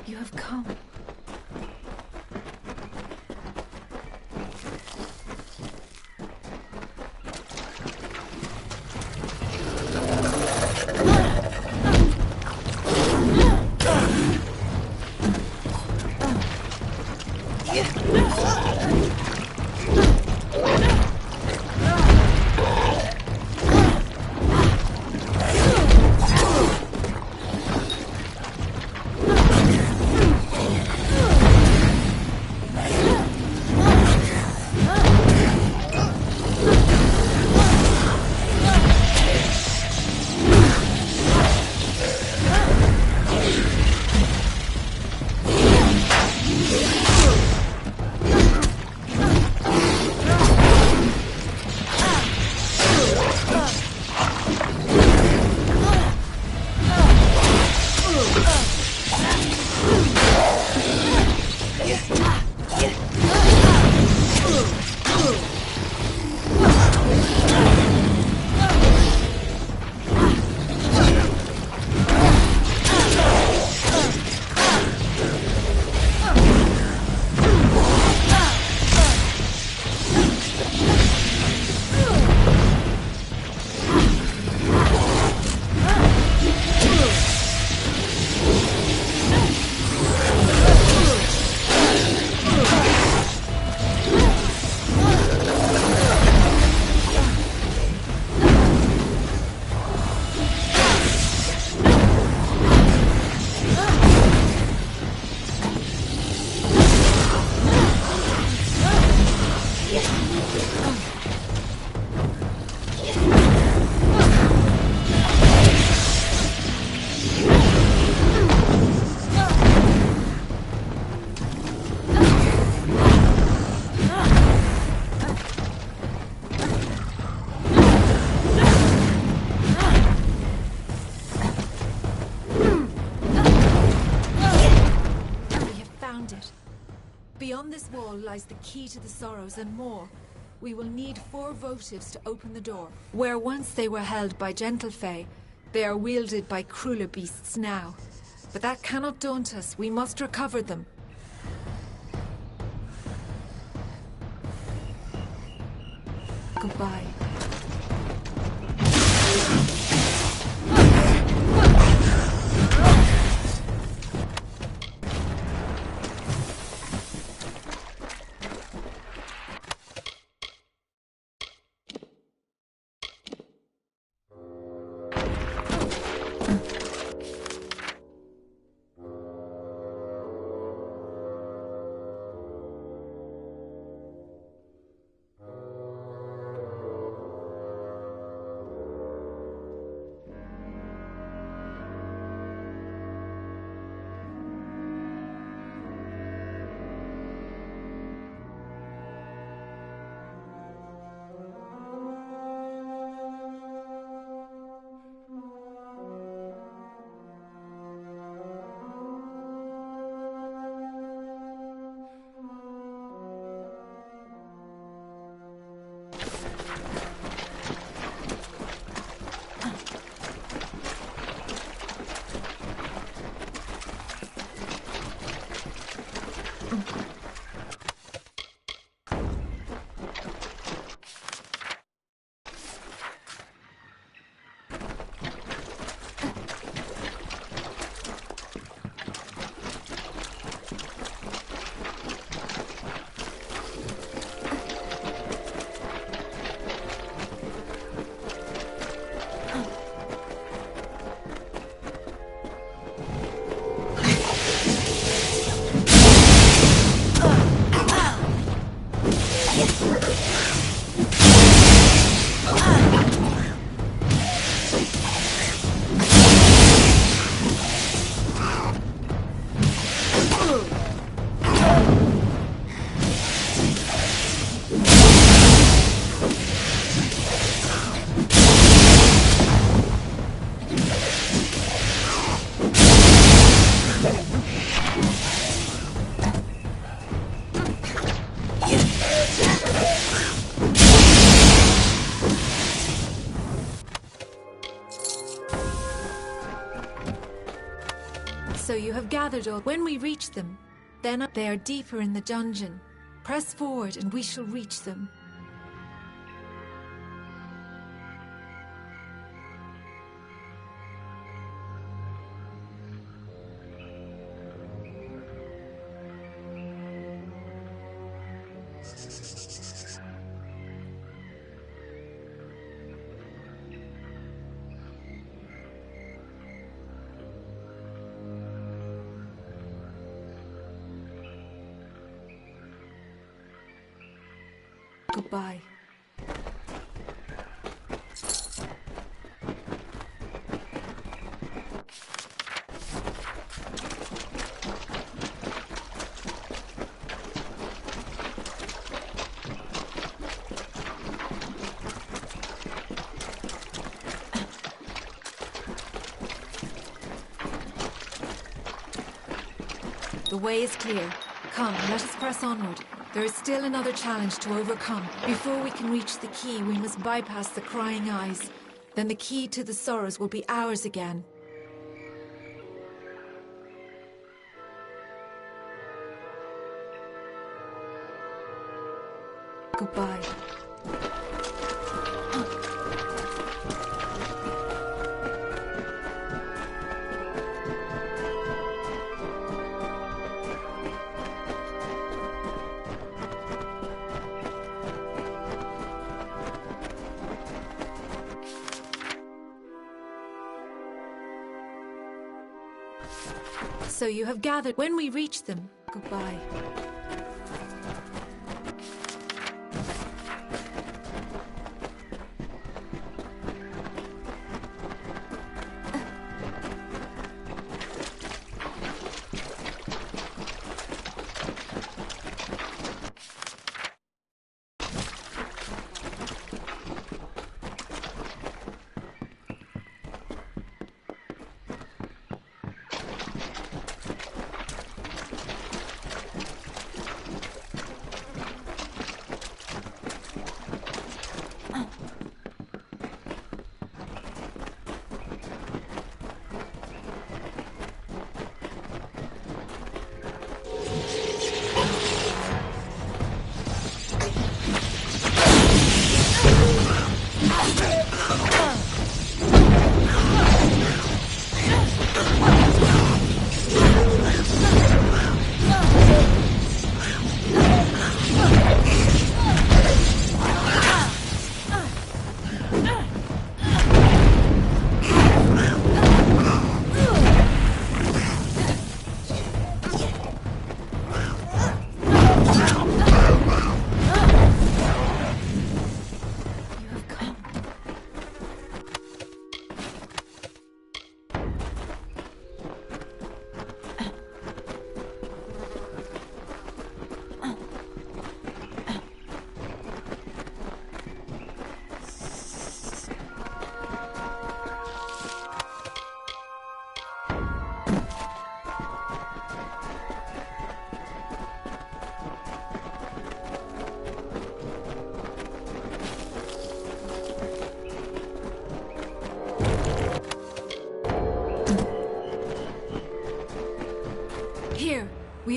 You have come. Beyond this wall lies the key to the Sorrows and more. We will need 4 votives to open the door. Where once they were held by gentle fae, they are wielded by crueler beasts now. But that cannot daunt us. We must recover them. Goodbye. So you have gathered all. When we reach them, then they are deeper in the dungeon. Press forward and we shall reach them. Goodbye. The way is clear. Come, let us press onward. There is still another challenge to overcome. Before we can reach the key, we must bypass the Crying Eyes. Then the key to the Sorrows will be ours again. Goodbye. So you have gathered. When we reach them, goodbye.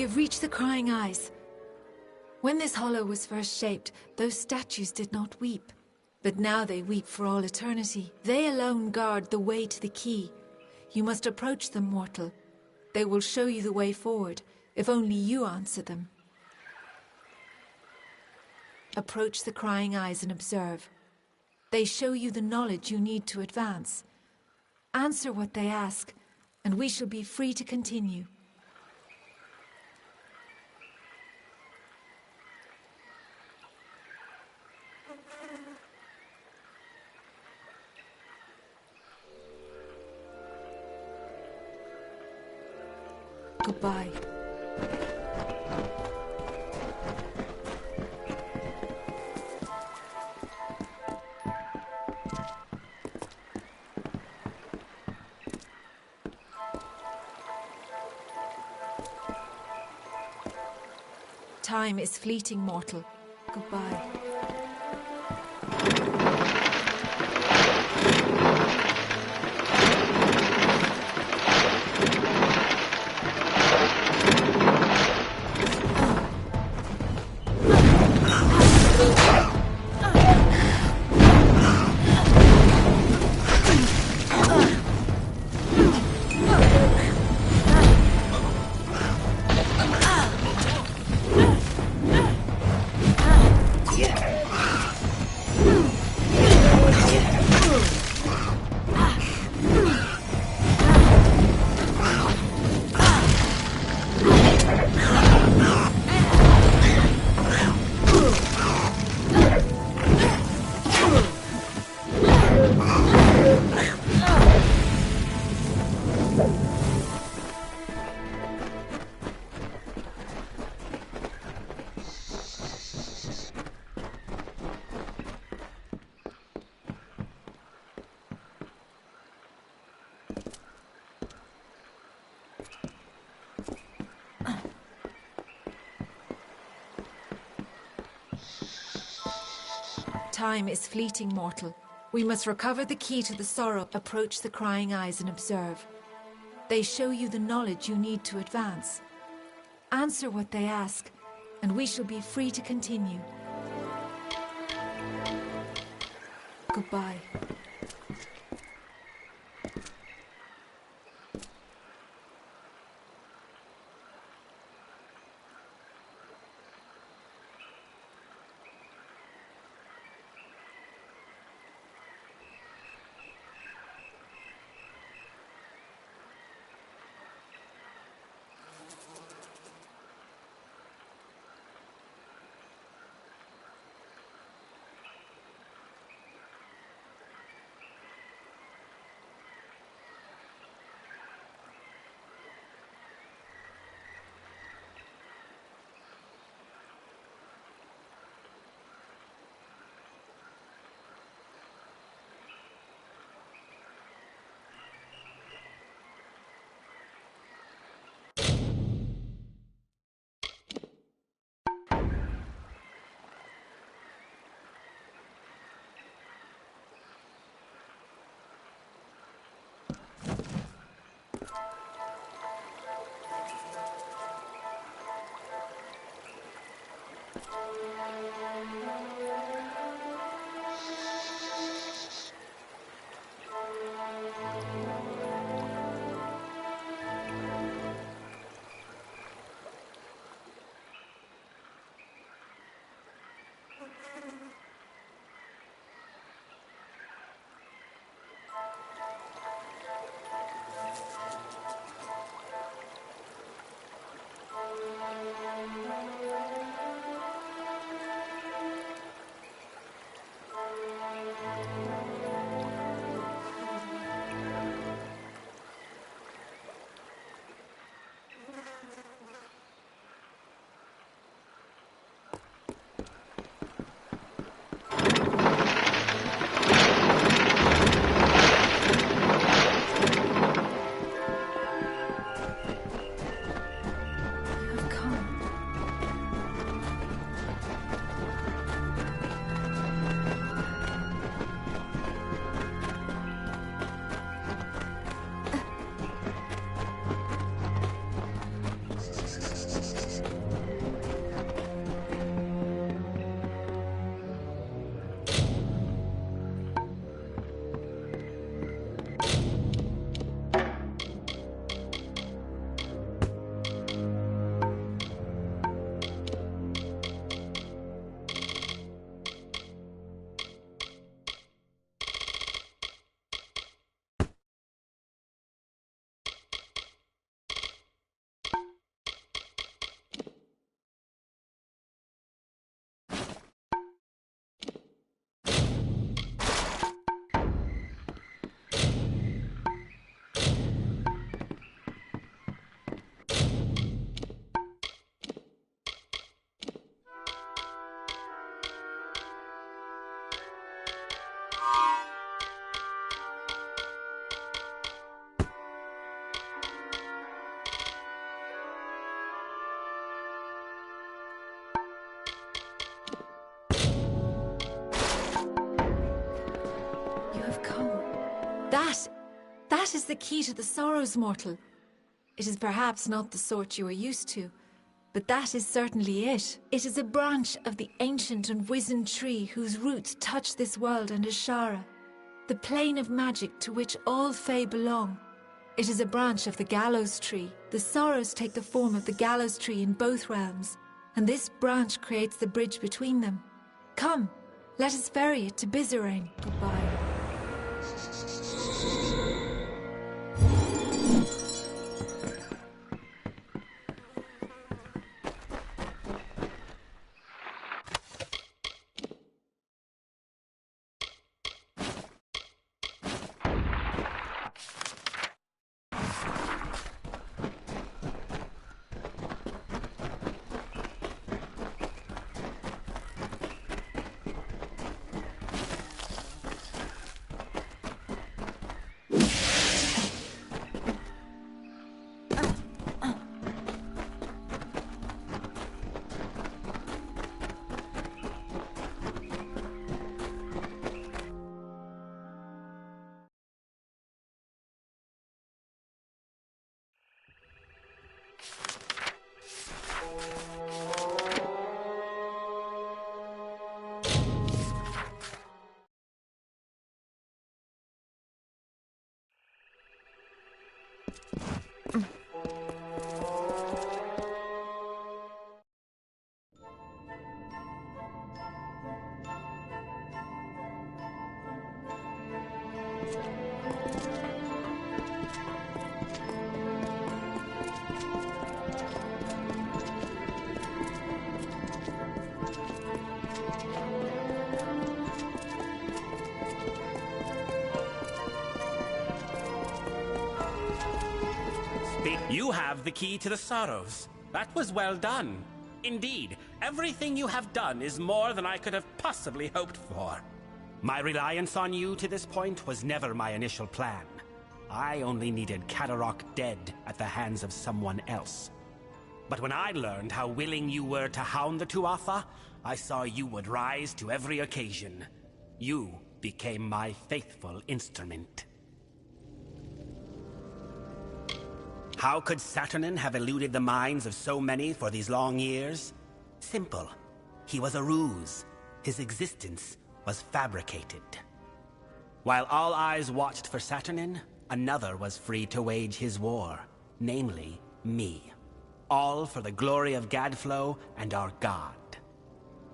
have reached the Crying Eyes. When this hollow was first shaped, those statues did not weep. But now they weep for all eternity. They alone guard the way to the key. You must approach them, mortal. They will show you the way forward, if only you answer them. Approach the Crying Eyes and observe. They show you the knowledge you need to advance. Answer what they ask, and we shall be free to continue. Goodbye. Time is fleeting, mortal. Goodbye. Time is fleeting, mortal. We must recover the key to the sorrow. Approach the Crying Eyes and observe. They show you the knowledge you need to advance. Answer what they ask, and we shall be free to continue. Goodbye. That is the key to the sorrows, mortal. It is perhaps not the sort you are used to, but that is certainly it. It is a branch of the ancient and wizened tree whose roots touch this world and Ashara, the plane of magic to which all Fae belong. It is a branch of the gallows tree. The sorrows take the form of the gallows tree in both realms, and this branch creates the bridge between them. Come, let us ferry it to Bizarane. Goodbye. You have the key to the sorrows. That was well done. Indeed, everything you have done is more than I could have possibly hoped for. My reliance on you to this point was never my initial plan. I only needed Kadarok dead at the hands of someone else. But when I learned how willing you were to hound the Tuatha, I saw you would rise to every occasion. You became my faithful instrument. How could Saturnin have eluded the minds of so many for these long years? Simple. He was a ruse. His existence was fabricated. While all eyes watched for Saturnin, another was free to wage his war, namely me. All for the glory of Gadflow and our god.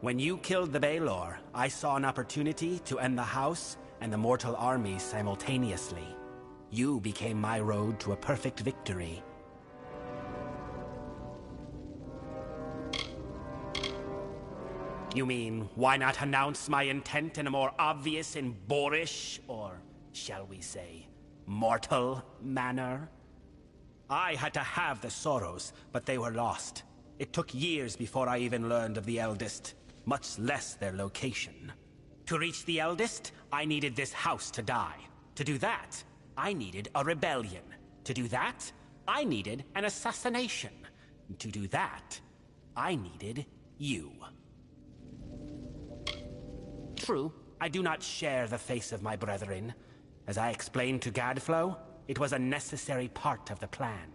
When you killed the Baelor, I saw an opportunity to end the house and the mortal armies simultaneously. You became my road to a perfect victory. You mean, why not announce my intent in a more obvious and boorish, or shall we say, mortal manner? I had to have the sorrows, but they were lost. It took years before I even learned of the eldest, much less their location. To reach the eldest, I needed this house to die. To do that, I needed a rebellion. To do that, I needed an assassination. To do that, I needed you. True, I do not share the face of my brethren. As I explained to Gadflow, it was a necessary part of the plan.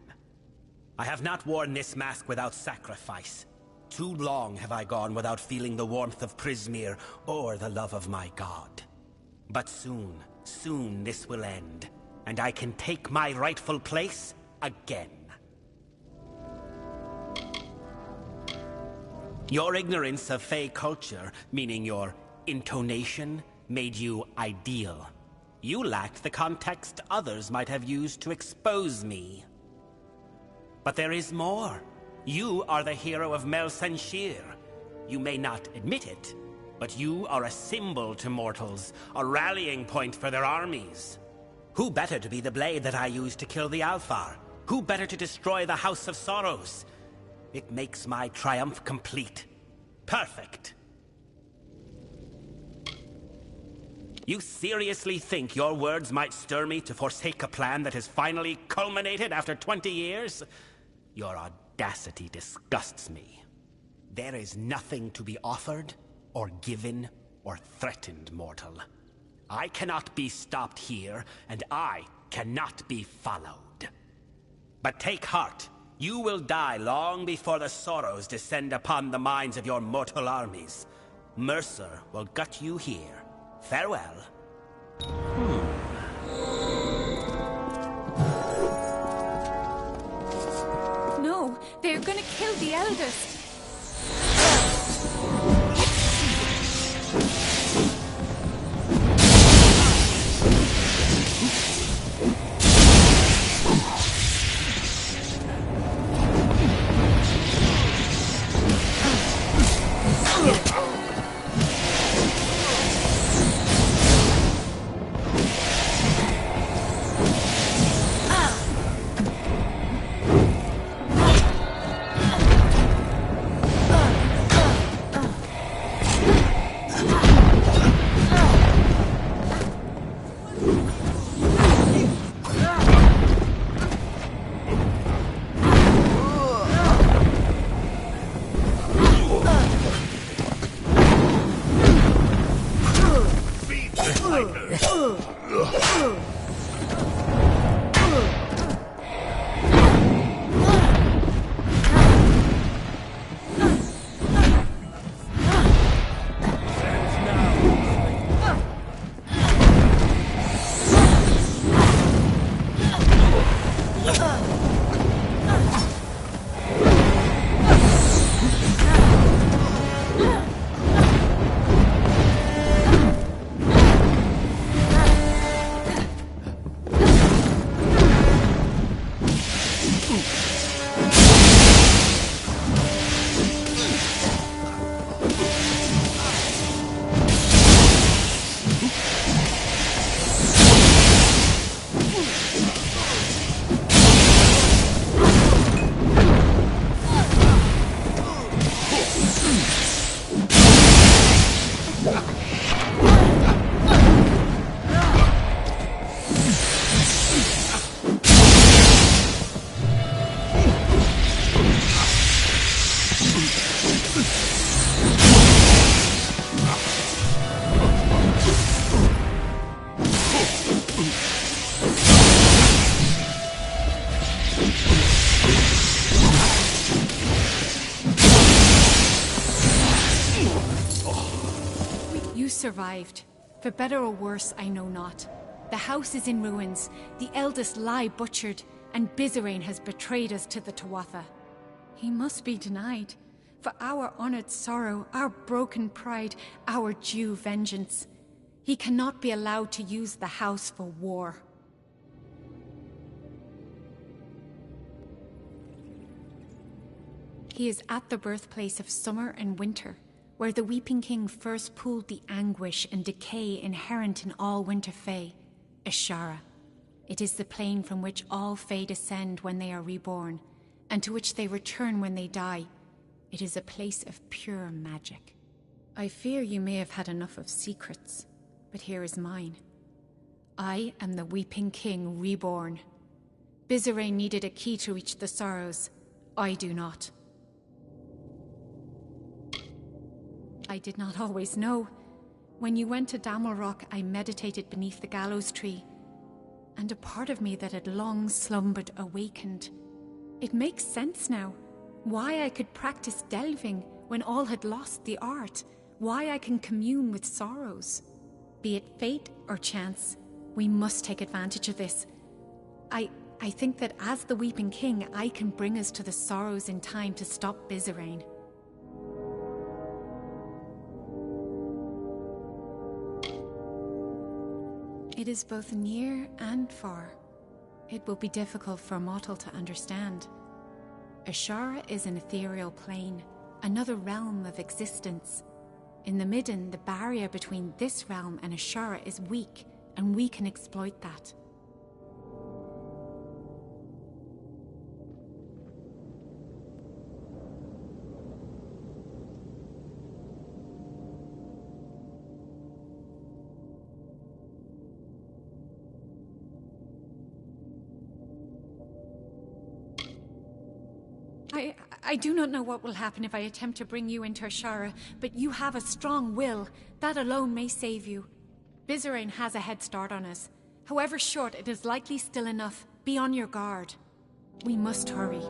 I have not worn this mask without sacrifice. Too long have I gone without feeling the warmth of Prismeer or the love of my god. But soon this will end, and I can take my rightful place again. Your ignorance of Fae culture, meaning your intonation, made you ideal. You lacked the context others might have used to expose me. But there is more. You are the hero of Melsenshir. You may not admit it, but you are a symbol to mortals, a rallying point for their armies. Who better to be the blade that I used to kill the Alfar? Who better to destroy the House of Sorrows? It makes my triumph complete. Perfect. You seriously think your words might stir me to forsake a plan that has finally culminated after 20 years? Your audacity disgusts me. There is nothing to be offered, or given, or threatened, mortal. I cannot be stopped here, and I cannot be followed. But take heart. You will die long before the sorrows descend upon the minds of your mortal armies. Mercer will gut you here. Farewell. No, they're gonna kill the eldest. You survived. For better or worse, I know not. The house is in ruins, the eldest lie butchered, and Bizerain has betrayed us to the Tuatha. He must be denied. For our honored sorrow, our broken pride, our due vengeance. He cannot be allowed to use the house for war. He is at the birthplace of summer and winter, where the Weeping King first pooled the anguish and decay inherent in all Winter Fae, Ashara. It is the plane from which all Fae descend when they are reborn, and to which they return when they die. It is a place of pure magic. I fear you may have had enough of secrets, but here is mine. I am the Weeping King reborn. Bizerain needed a key to reach the sorrows. I do not. I did not always know. When you went to Damalrock, I meditated beneath the gallows tree, and a part of me that had long slumbered awakened. It makes sense now. Why I could practice delving when all had lost the art. Why I can commune with sorrows. Be it fate or chance, we must take advantage of this. I think that as the Weeping King, I can bring us to the sorrows in time to stop Bizerain. It is both near and far. It will be difficult for a mortal to understand. Ashara is an ethereal plane, another realm of existence. In the Midden, the barrier between this realm and Ashara is weak, and we can exploit that. I do not know what will happen if I attempt to bring you into Ashara, but you have a strong will. That alone may save you. Bizerain has a head start on us. However short, it is likely still enough. Be on your guard. We must hurry.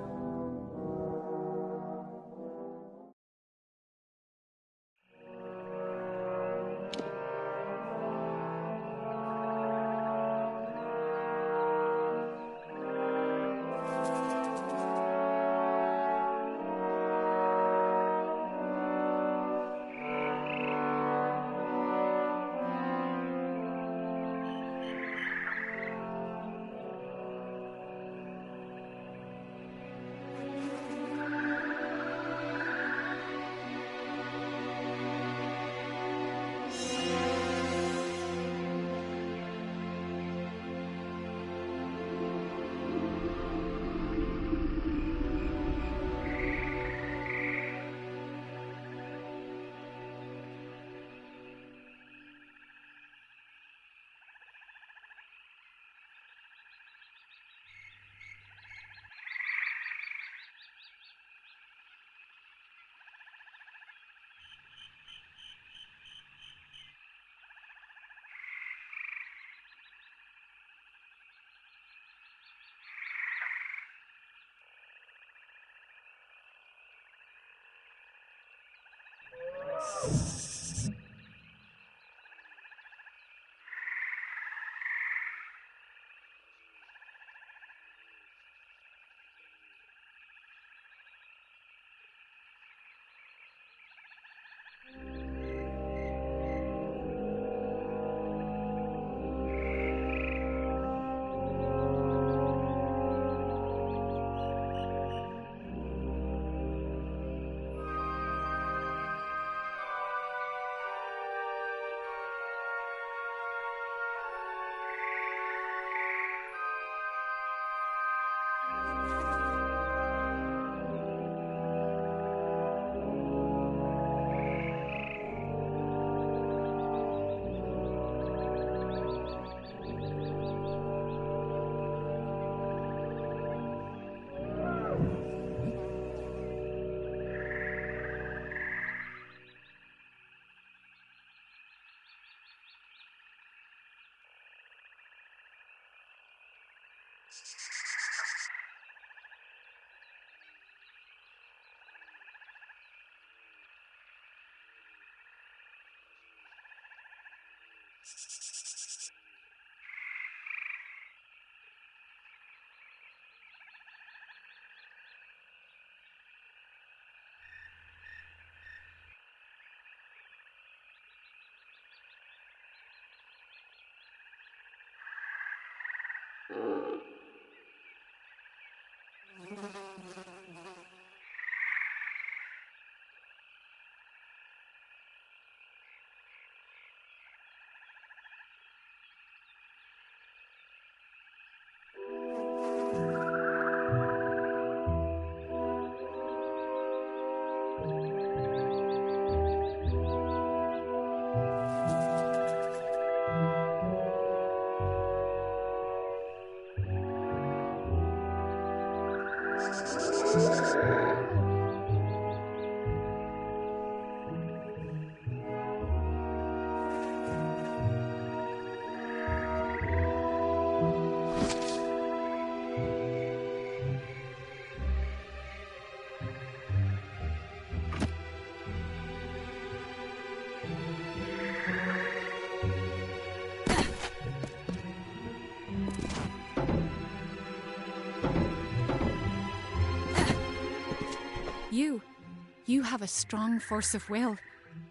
You have a strong force of will,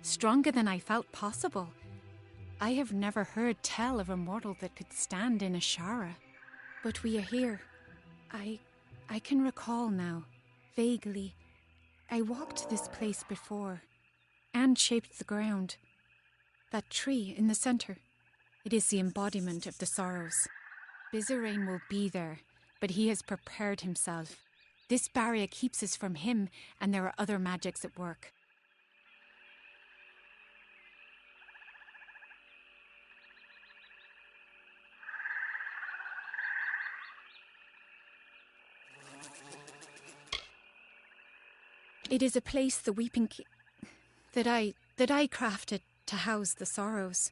stronger than I felt possible. I have never heard tell of a mortal that could stand in a Shara. But we are here. I can recall now, vaguely. I walked this place before, and shaped the ground. That tree in the center, it is the embodiment of the sorrows. Bizerain will be there, but he has prepared himself. This barrier keeps us from him, and there are other magics at work. It is a place the Weeping King that I crafted to house the sorrows.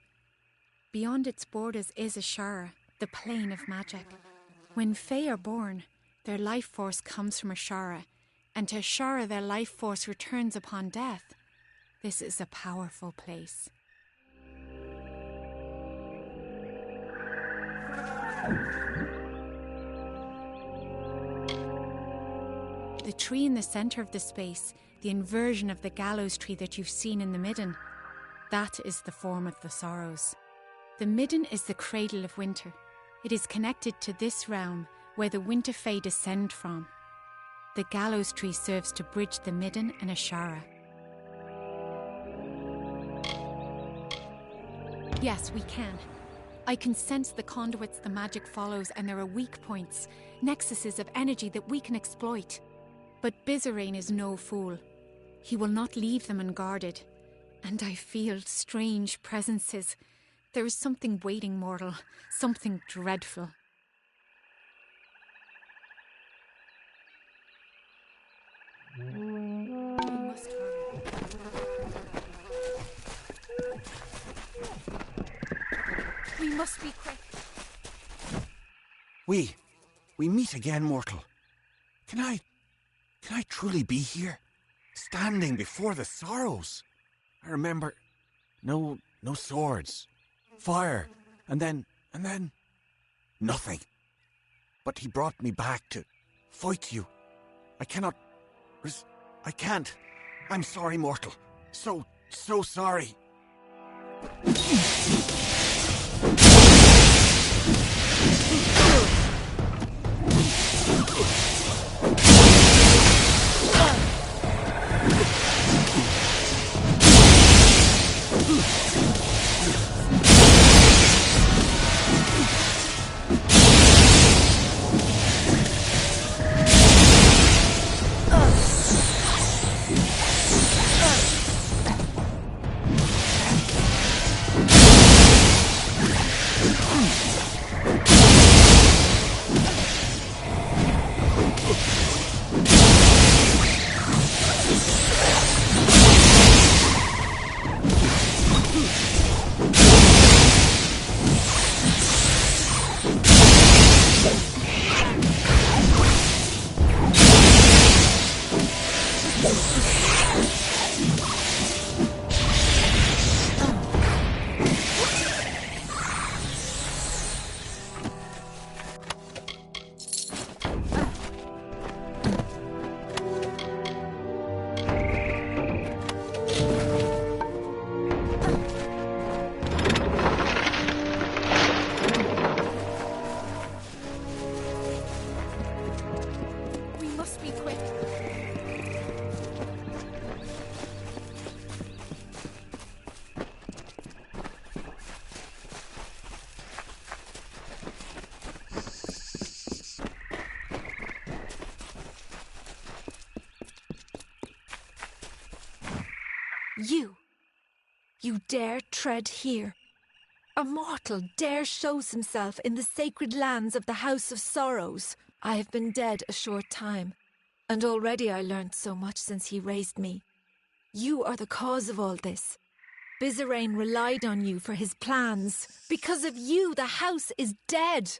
Beyond its borders is Ashara, the plane of magic. When Fae are born, their life force comes from Ashara, and to Ashara their life force returns upon death. This is a powerful place. The tree in the center of the space, the inversion of the gallows tree that you've seen in the midden, that is the form of the Sorrows. The midden is the cradle of winter. It is connected to this realm where the winter fae descend from. The gallows tree serves to bridge the midden and Ashara. Yes, we can. I can sense the conduits the magic follows, and there are weak points, nexuses of energy that we can exploit. But Bizarane is no fool. He will not leave them unguarded. And I feel strange presences. There is something waiting, mortal. Something dreadful. We must hurry. We must be quick. We meet again, mortal. Can I truly be here? Standing before the Sorrows? I remember no swords, fire, and then nothing. But he brought me back to fight you. I can't. I'm sorry, mortal. So sorry. You dare tread here? A mortal dare shows himself in the sacred lands of the House of Sorrows. I have been dead a short time, and already I learned so much since he raised me. You are the cause of all this. Bizarane relied on you for his plans. Because of you, the house is dead.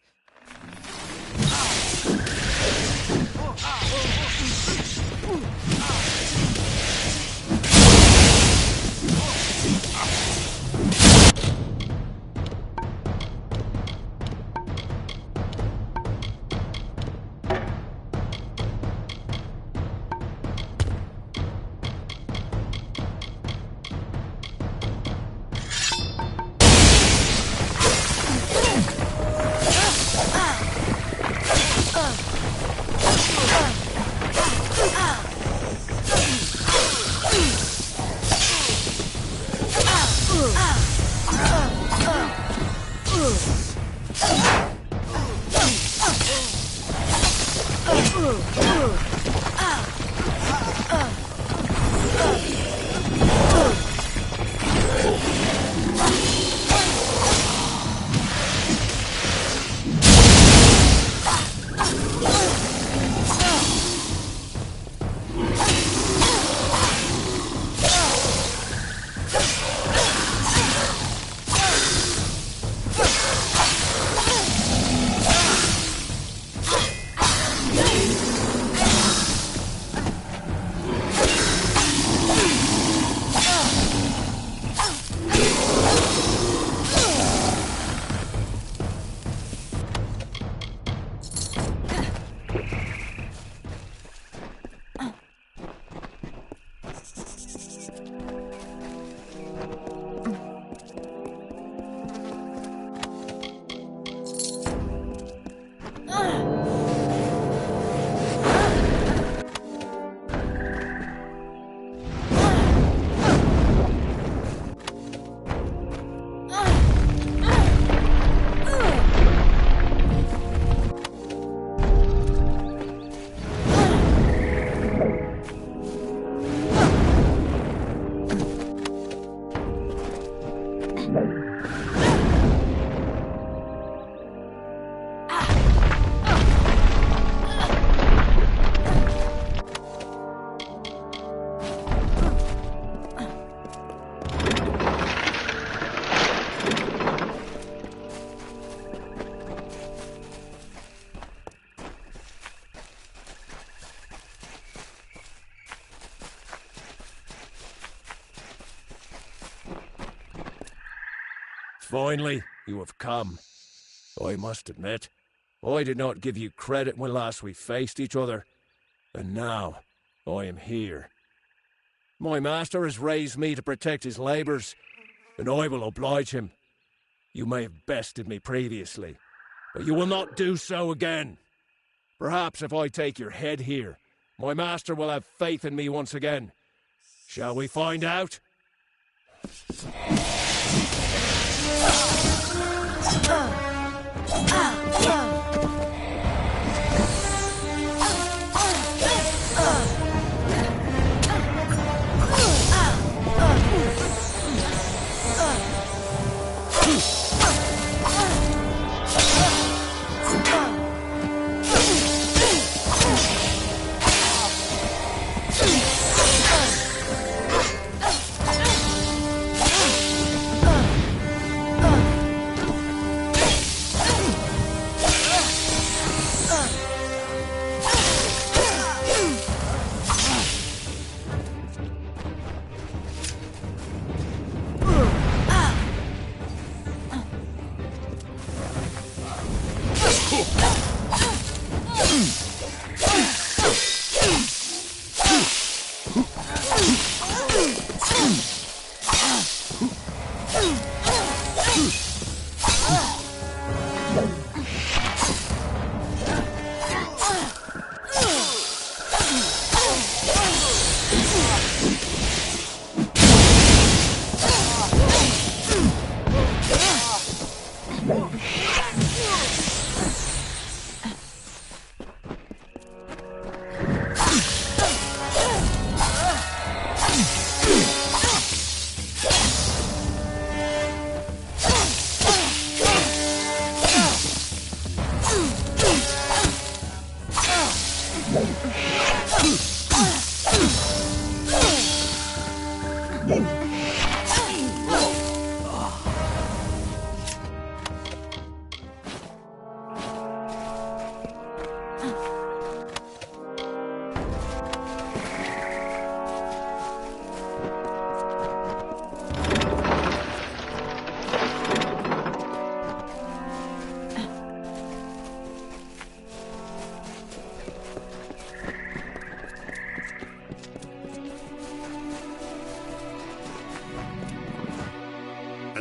Finally, you have come. I must admit, I did not give you credit when last we faced each other. And now, I am here. My master has raised me to protect his labours, and I will oblige him. You may have bested me previously, but you will not do so again. Perhaps if I take your head here, my master will have faith in me once again. Shall we find out?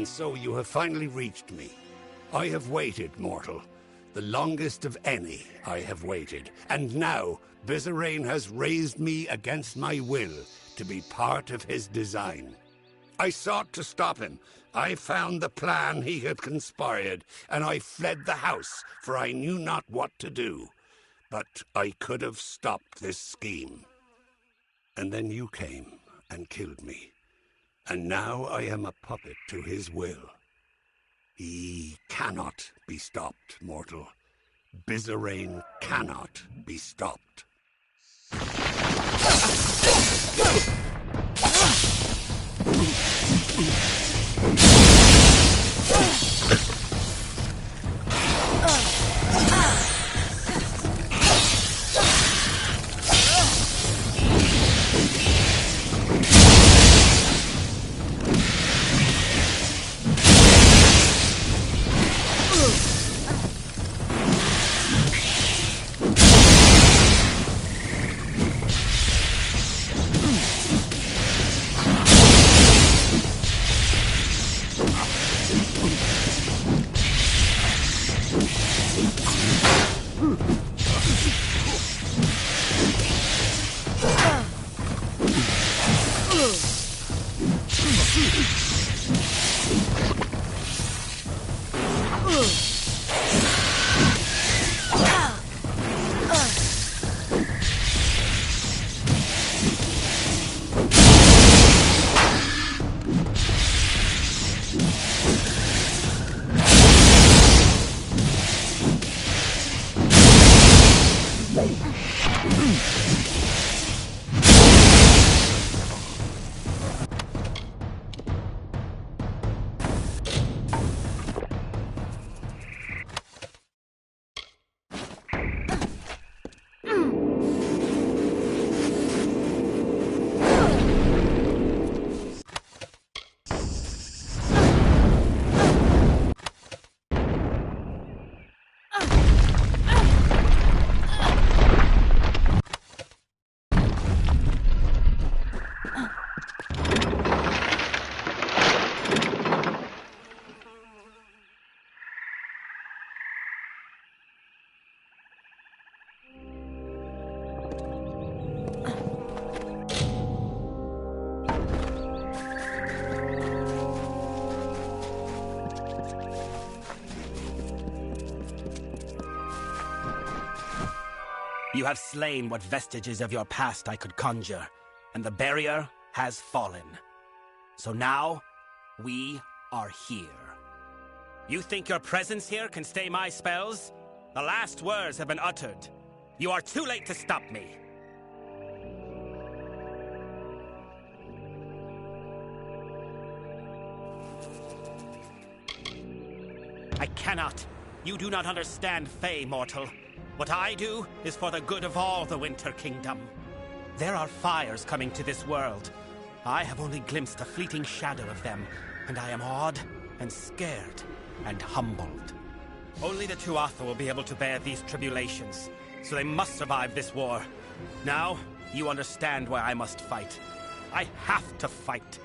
And so you have finally reached me. I have waited, mortal. The longest of any I have waited. And now, Vizirain has raised me against my will to be part of his design. I sought to stop him. I found the plan he had conspired, and I fled the house, for I knew not what to do. But I could have stopped this scheme. And then you came and killed me. And now I am a puppet to his will. He cannot be stopped, mortal. Vizirain cannot be stopped. You have slain what vestiges of your past I could conjure, and the barrier has fallen. So now, we are here. You think your presence here can stay my spells? The last words have been uttered. You are too late to stop me. I cannot. You do not understand, Fey mortal. What I do is for the good of all the Winter Kingdom. There are fires coming to this world. I have only glimpsed a fleeting shadow of them, and I am awed and scared and humbled. Only the Tuatha will be able to bear these tribulations, so they must survive this war. Now, you understand why I must fight. I have to fight.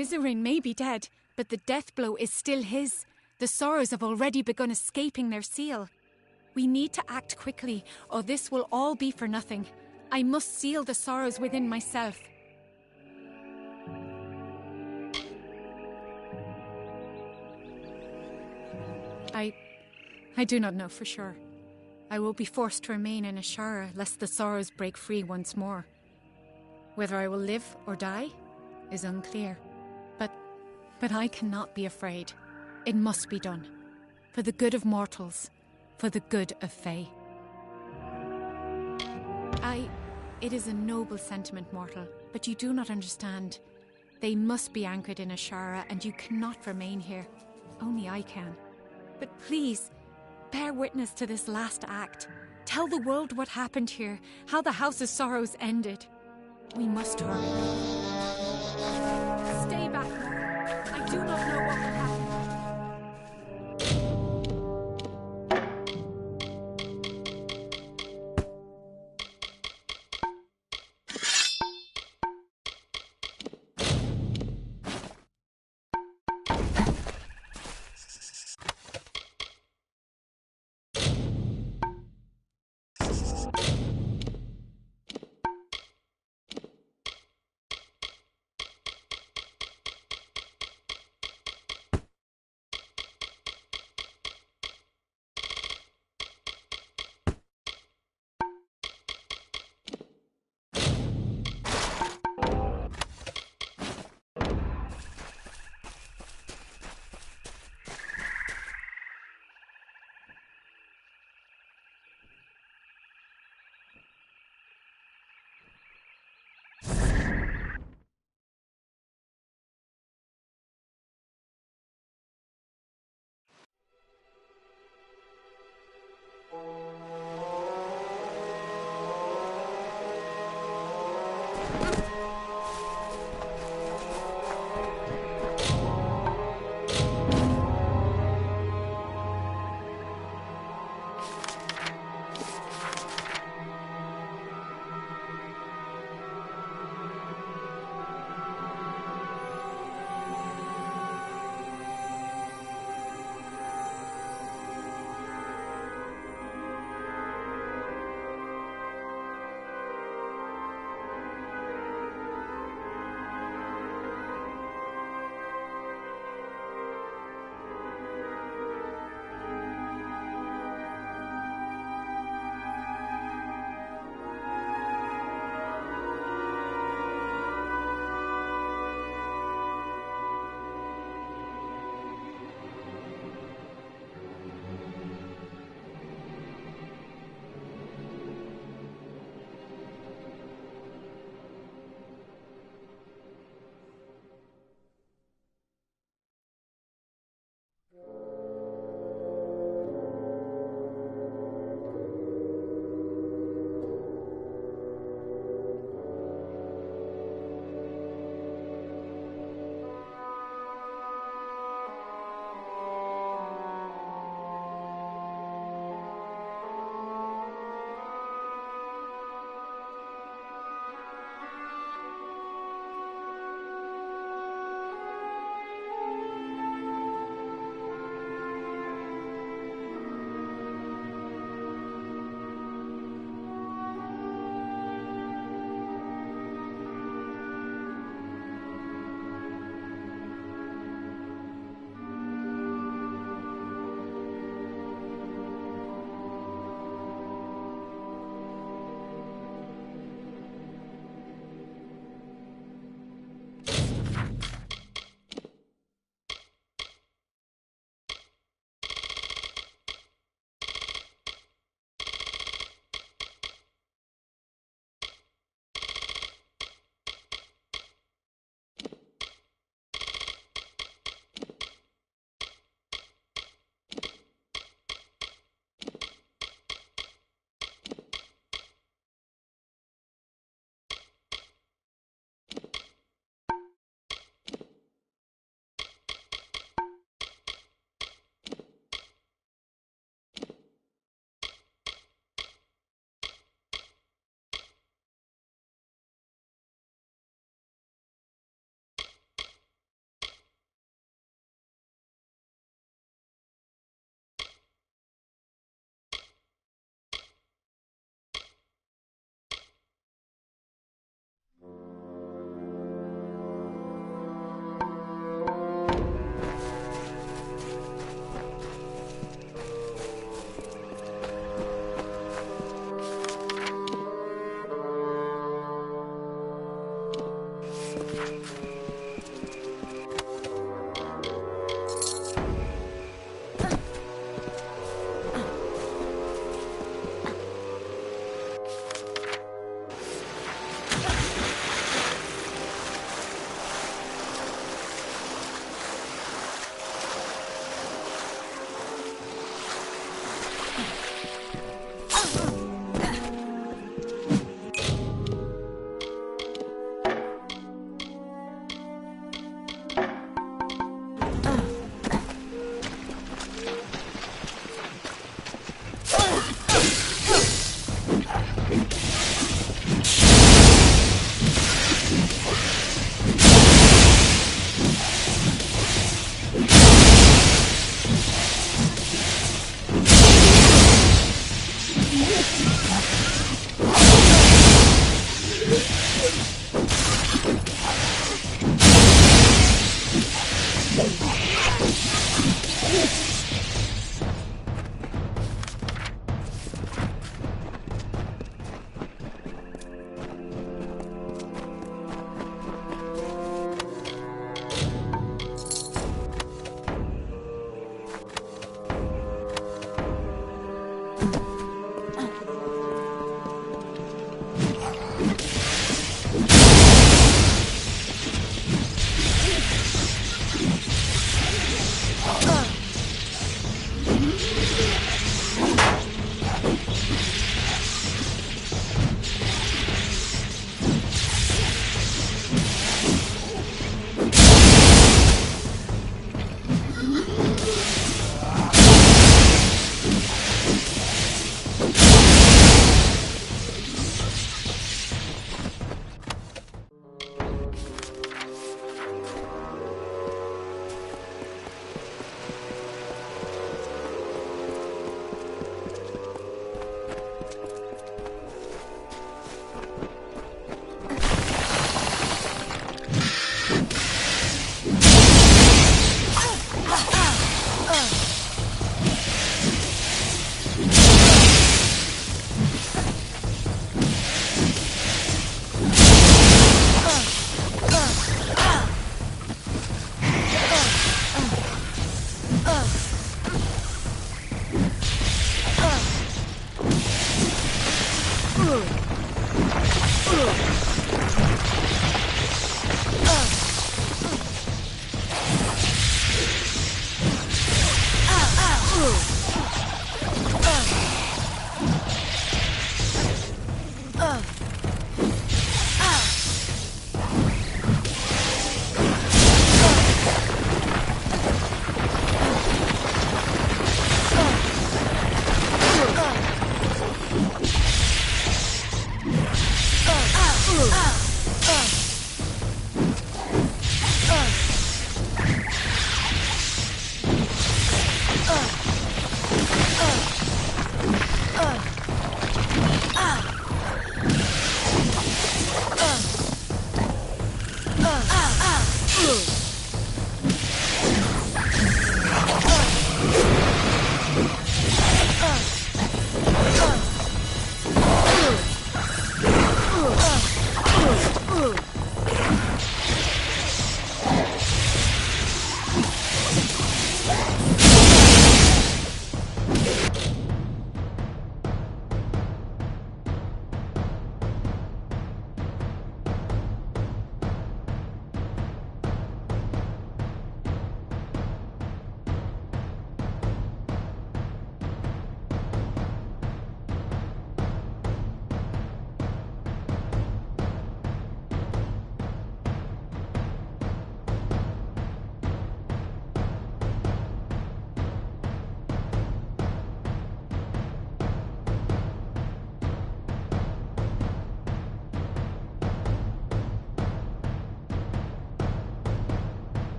Vizarin may be dead, but the death blow is still his. The Sorrows have already begun escaping their seal. We need to act quickly, or this will all be for nothing. I must seal the Sorrows within myself. I do not know for sure. I will be forced to remain in Ashara lest the Sorrows break free once more. Whether I will live or die is unclear. But I cannot be afraid. It must be done. For the good of mortals. For the good of Fae. It is a noble sentiment, mortal, but you do not understand. They must be anchored in Ashara, and you cannot remain here. Only I can. But please, bear witness to this last act. Tell the world what happened here, how the House of Sorrows ended. We must hurry. Stay back, mortal. I do not know what will happen.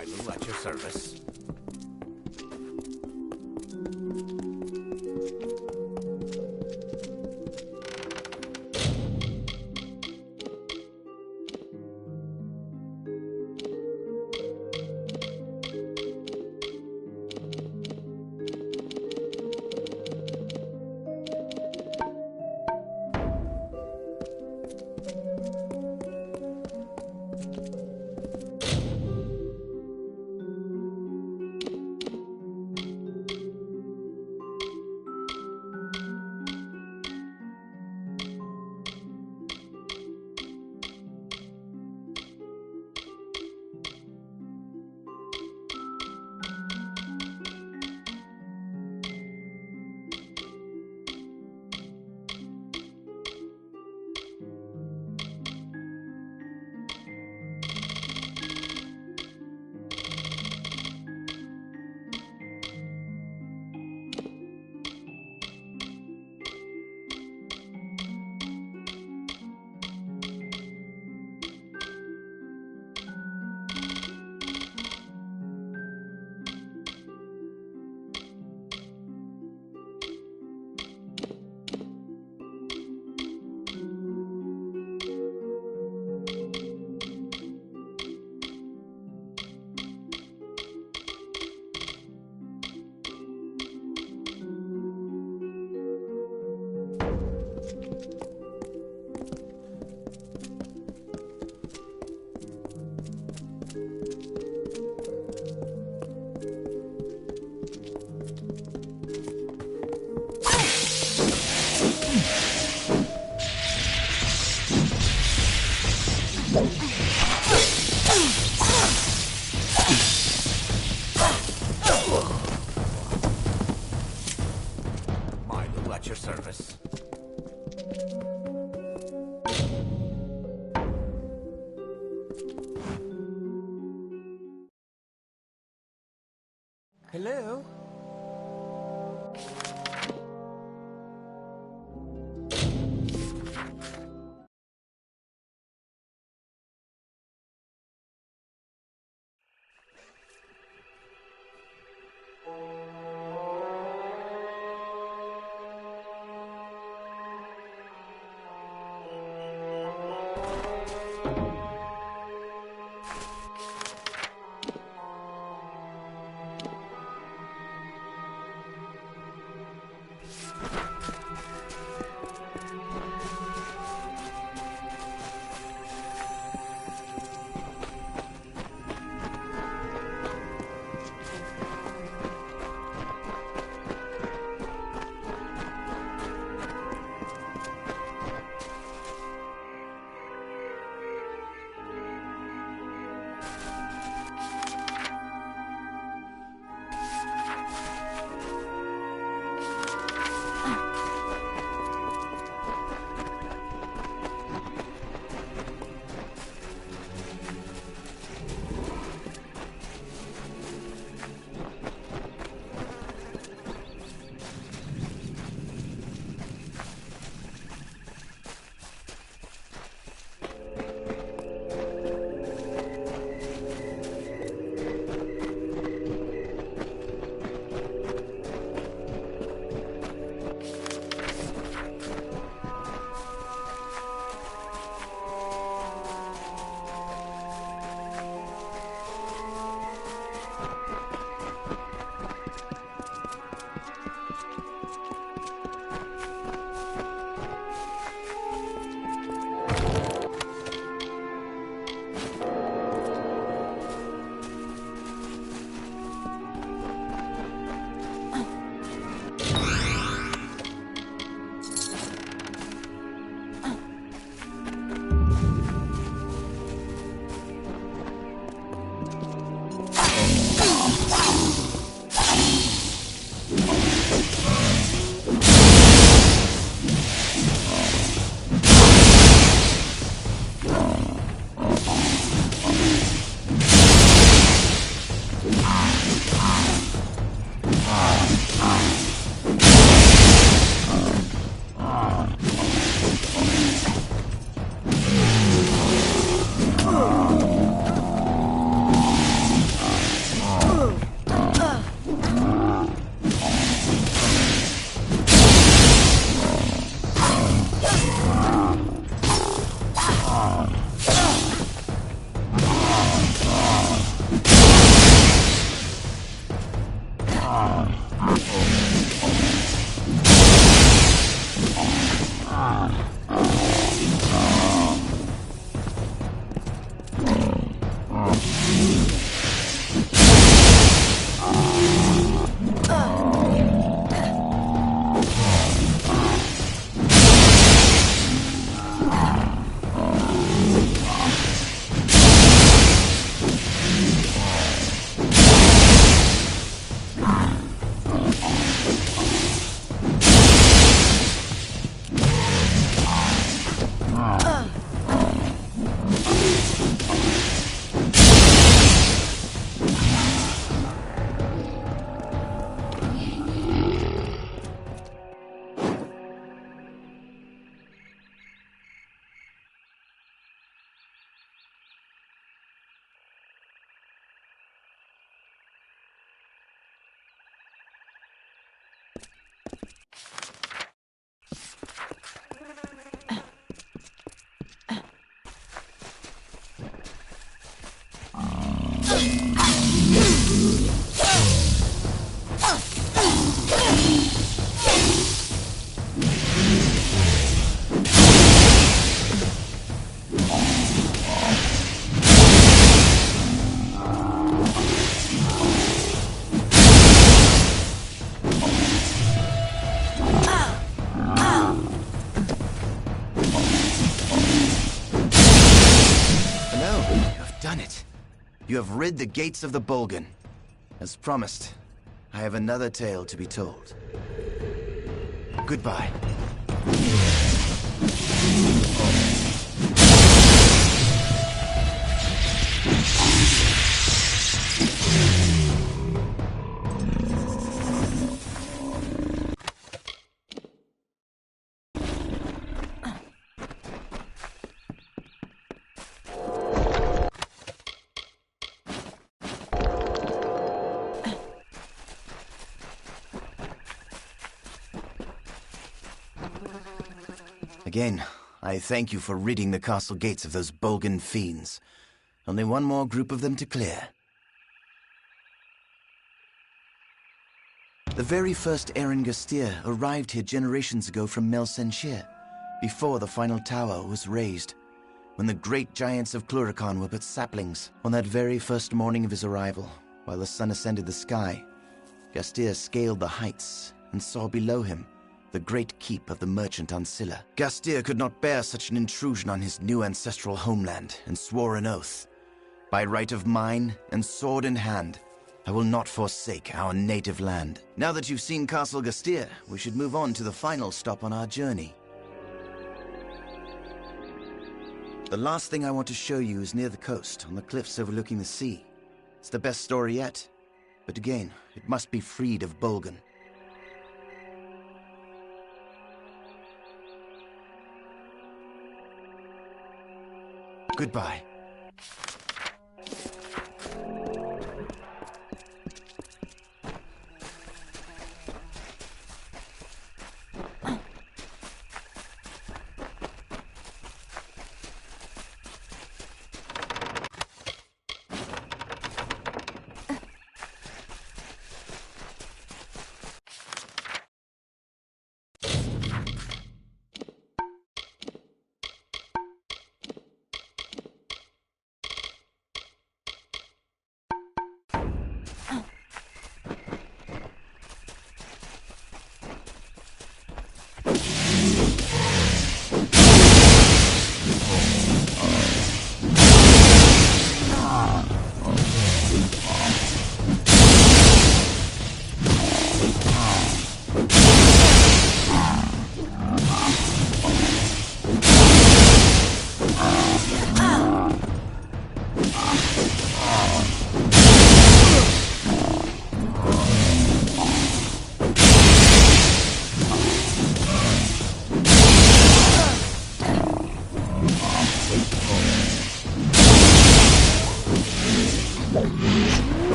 Milo at your service. Milo at your service. Hello? You have rid the gates of the Bolgan. As promised, I have another tale to be told. Goodbye. Again, I thank you for ridding the castle gates of those Bolgan fiends. Only one more group of them to clear. The very first Eren Gastir arrived here generations ago from Mel Senshir, before the final tower was raised, when the great giants of Cluracan were but saplings. On that very first morning of his arrival, while the sun ascended the sky, Gastir scaled the heights and saw below him the great keep of the merchant Ancilla. Gastir could not bear such an intrusion on his new ancestral homeland, and swore an oath. By right of mine, and sword in hand, I will not forsake our native land. Now that you've seen Castle Gastir, we should move on to the final stop on our journey. The last thing I want to show you is near the coast, on the cliffs overlooking the sea. It's the best story yet, but again, it must be freed of Bolgan. Goodbye.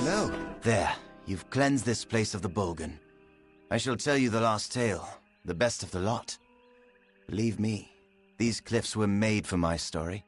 Hello. There, you've cleansed this place of the Bolgan. I shall tell you the last tale, the best of the lot. Believe me, these cliffs were made for my story.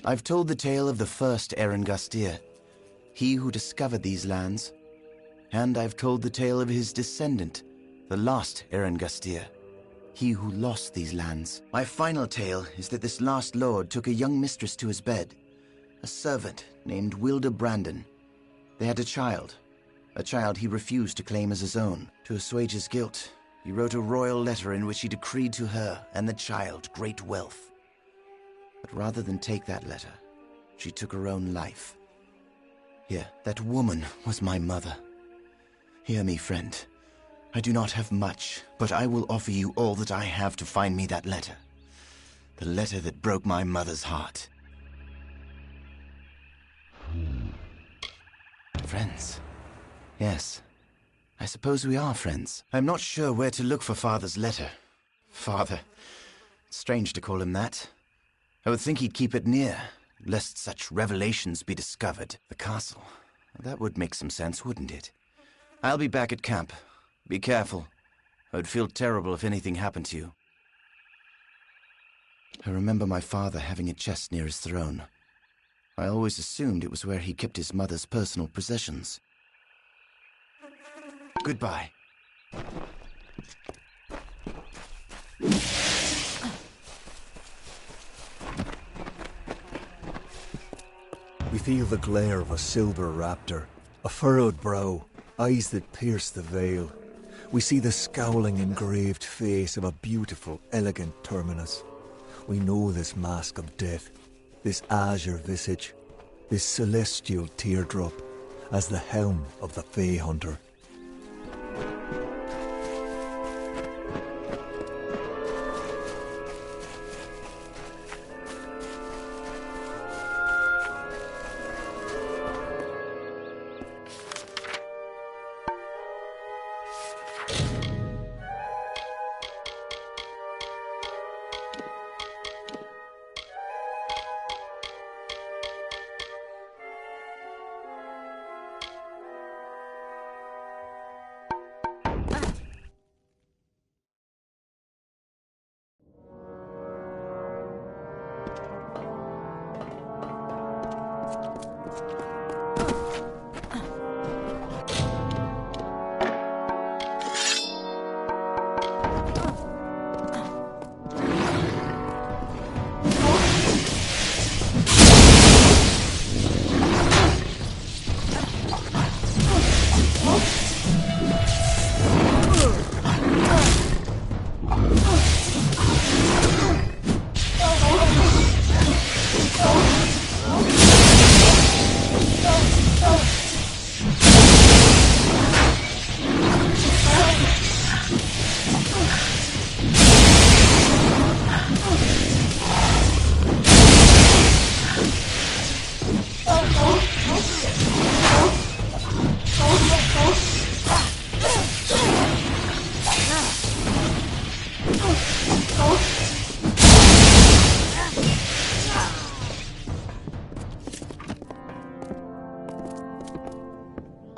I've told the tale of the first Erengustir, he who discovered these lands. And I've told the tale of his descendant, the last Erengustir, he who lost these lands. My final tale is that this last lord took a young mistress to his bed, a servant named Wilda Brandon. They had a child he refused to claim as his own. To assuage his guilt, he wrote a royal letter in which he decreed to her and the child great wealth. But rather than take that letter, she took her own life. Here, that woman was my mother. Hear me, friend. I do not have much, but I will offer you all that I have to find me that letter. The letter that broke my mother's heart. Friends. Yes, I suppose we are friends. I'm not sure where to look for Father's letter. Father. It's strange to call him that. I would think he'd keep it near, lest such revelations be discovered. The castle. That would make some sense, wouldn't it? I'll be back at camp. Be careful. I would feel terrible if anything happened to you. I remember my father having a chest near his throne. I always assumed it was where he kept his mother's personal possessions. Goodbye. We feel the glare of a silver raptor, a furrowed brow, eyes that pierce the veil. We see the scowling, engraved face of a beautiful, elegant terminus. We know this mask of death, this azure visage, this celestial teardrop, as the helm of the Fey Hunter.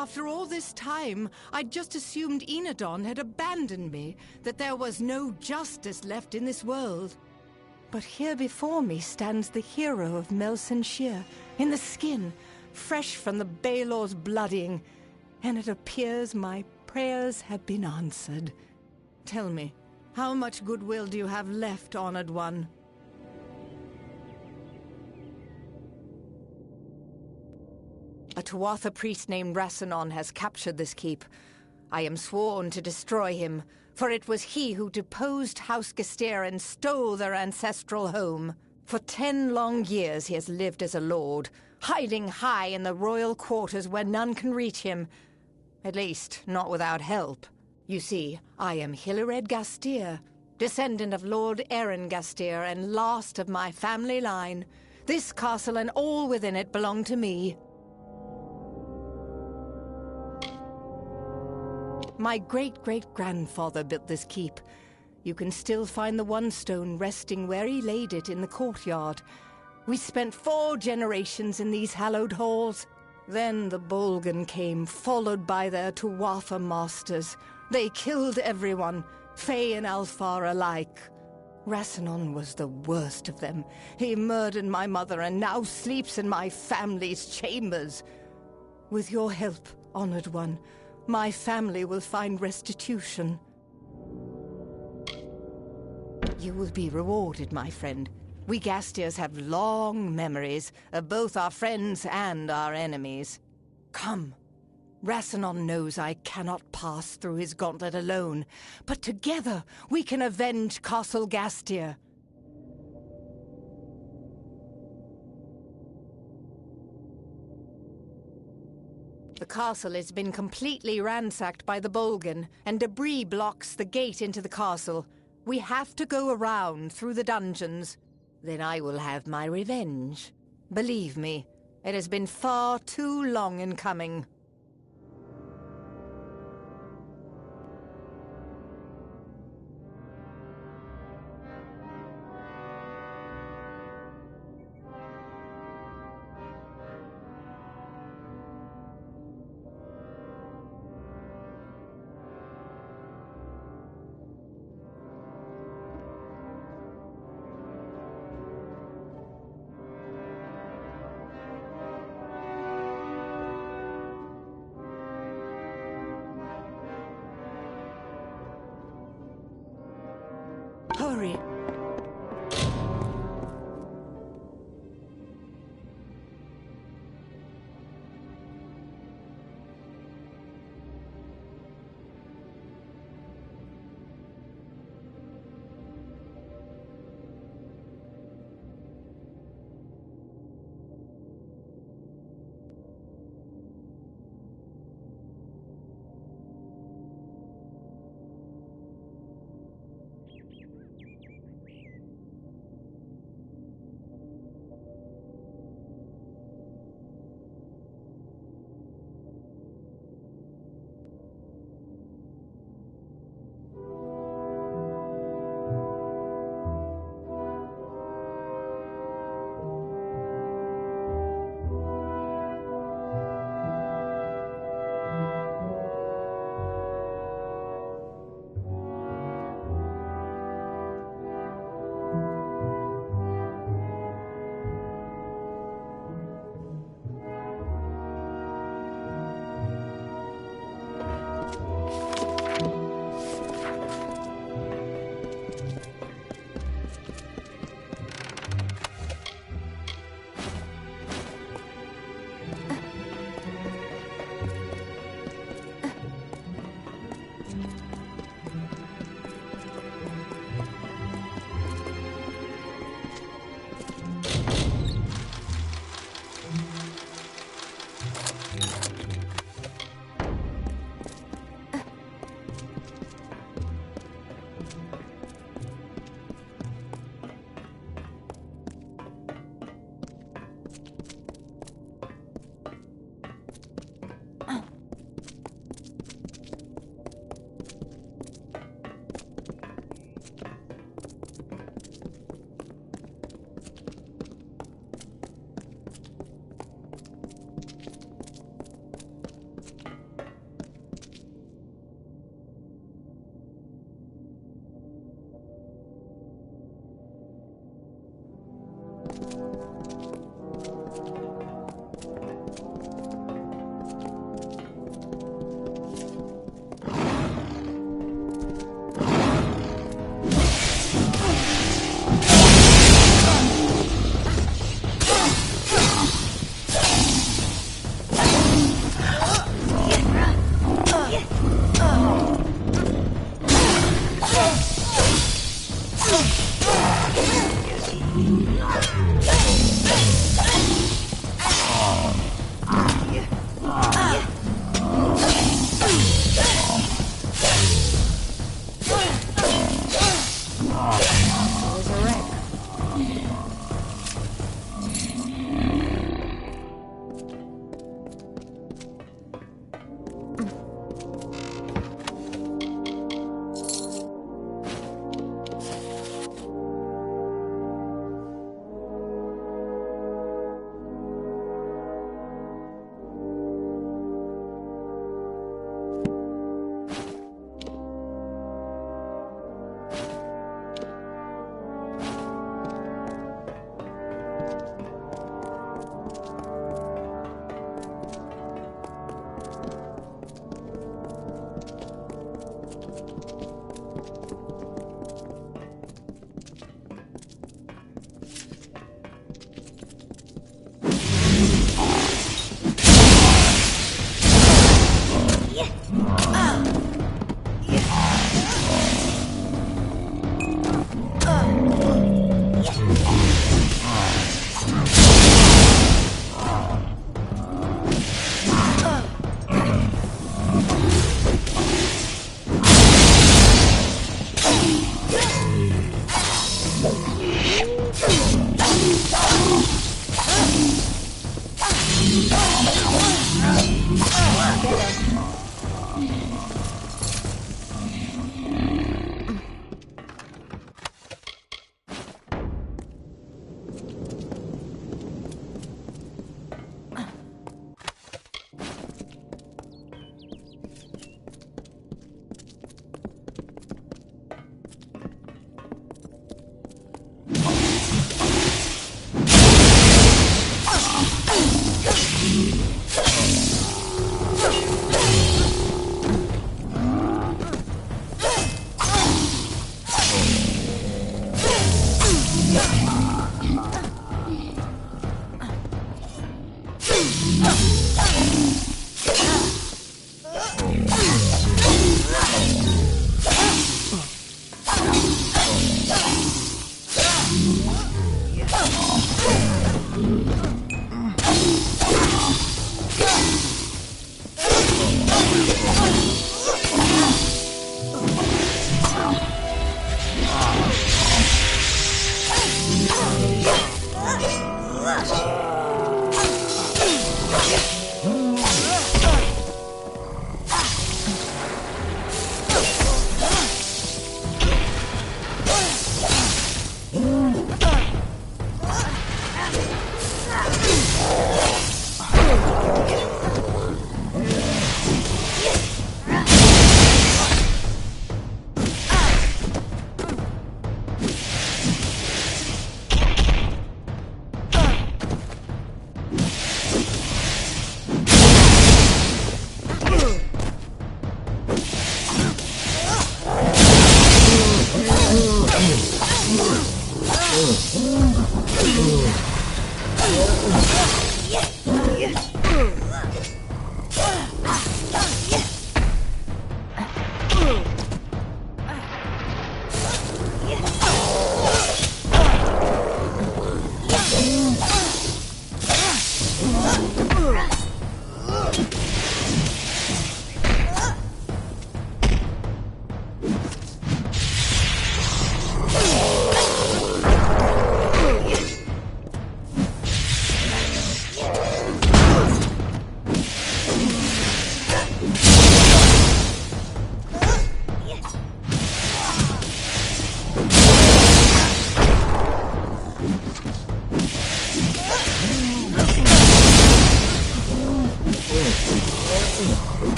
After all this time, I'd just assumed Enadon had abandoned me, that there was no justice left in this world. But here before me stands the hero of Melsenshire, in the skin, fresh from the Baelor's bloodying, and it appears my prayers have been answered. Tell me, how much goodwill do you have left, honored one? A Tuatha priest named Rassanon has captured this keep. I am sworn to destroy him, for it was he who deposed House Gestir and stole their ancestral home. For 10 long years he has lived as a lord, hiding high in the royal quarters where none can reach him. At least, not without help. You see, I am Hilared Gastir, descendant of Lord Erengustir and last of my family line. This castle and all within it belong to me. My great-great-grandfather built this keep. You can still find the one stone resting where he laid it in the courtyard. We spent 4 generations in these hallowed halls. Then the Bolgan came, followed by their Tuatha masters. They killed everyone, Fey and Alfar alike. Rassanon was the worst of them. He murdered my mother and now sleeps in my family's chambers. With your help, Honored One, my family will find restitution. You will be rewarded, my friend. We Gastiers have long memories of both our friends and our enemies. Come. Rassanon knows I cannot pass through his gauntlet alone, but together we can avenge Castle Gastier. The castle has been completely ransacked by the Bolgan, and debris blocks the gate into the castle. We have to go around through the dungeons. Then I will have my revenge. Believe me, it has been far too long in coming.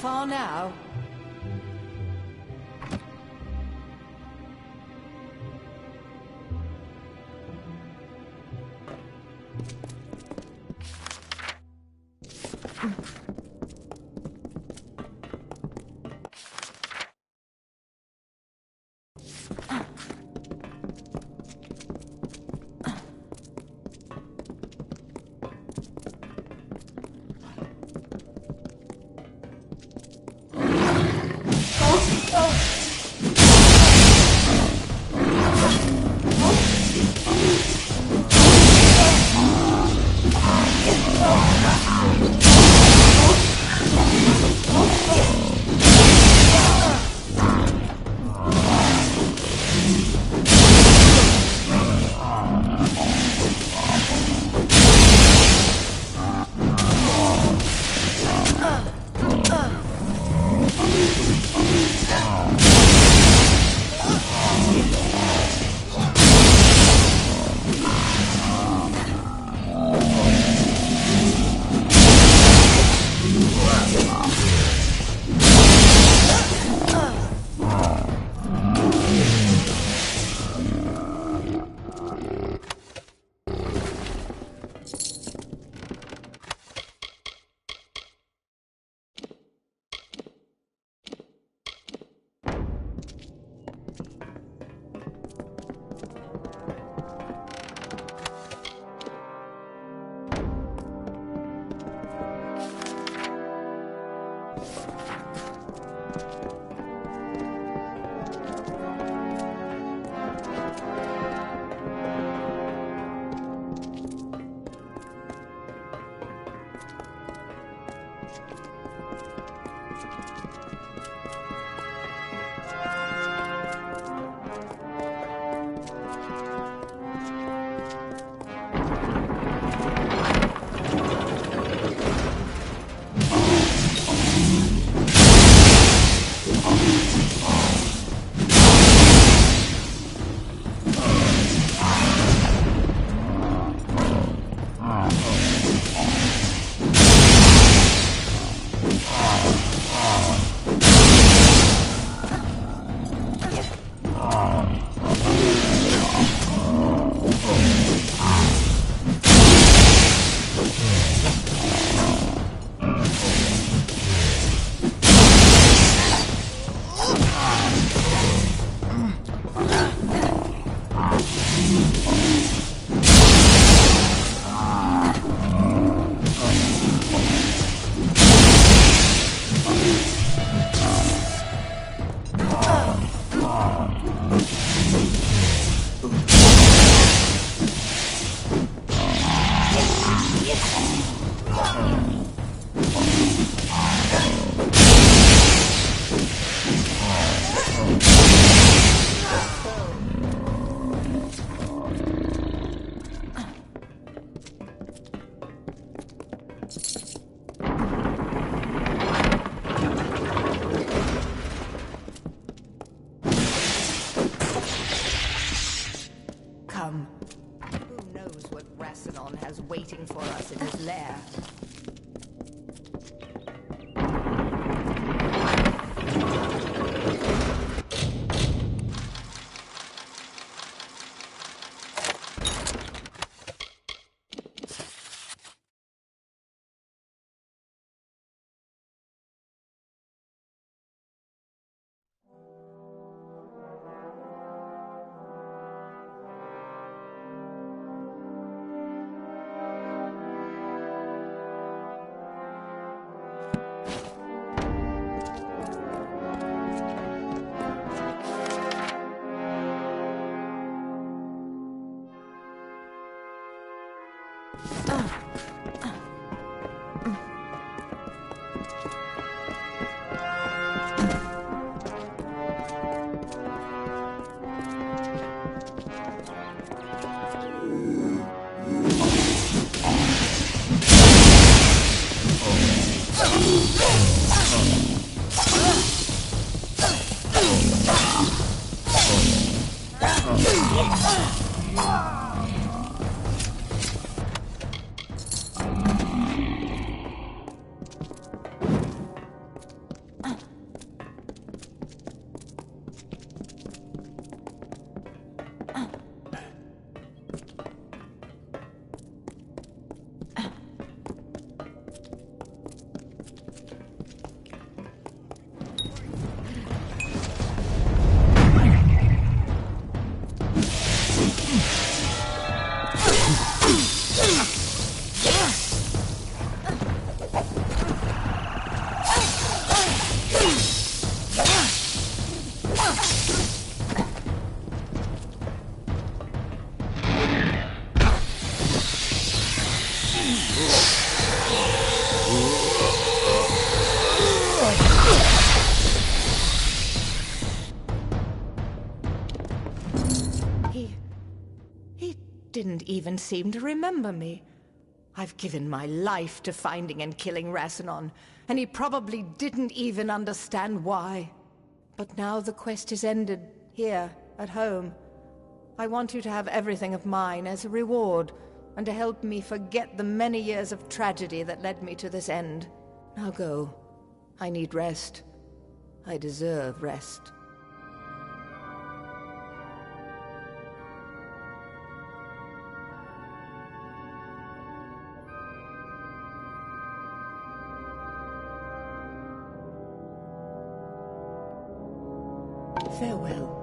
far now? Waiting for us in his lair. He didn't even seem to remember me. I've given my life to finding and killing Rassilon, and he probably didn't even understand why. But now the quest is ended, here, at home. I want you to have everything of mine as a reward, and to help me forget the many years of tragedy that led me to this end. Now go. I need rest. I deserve rest. Farewell.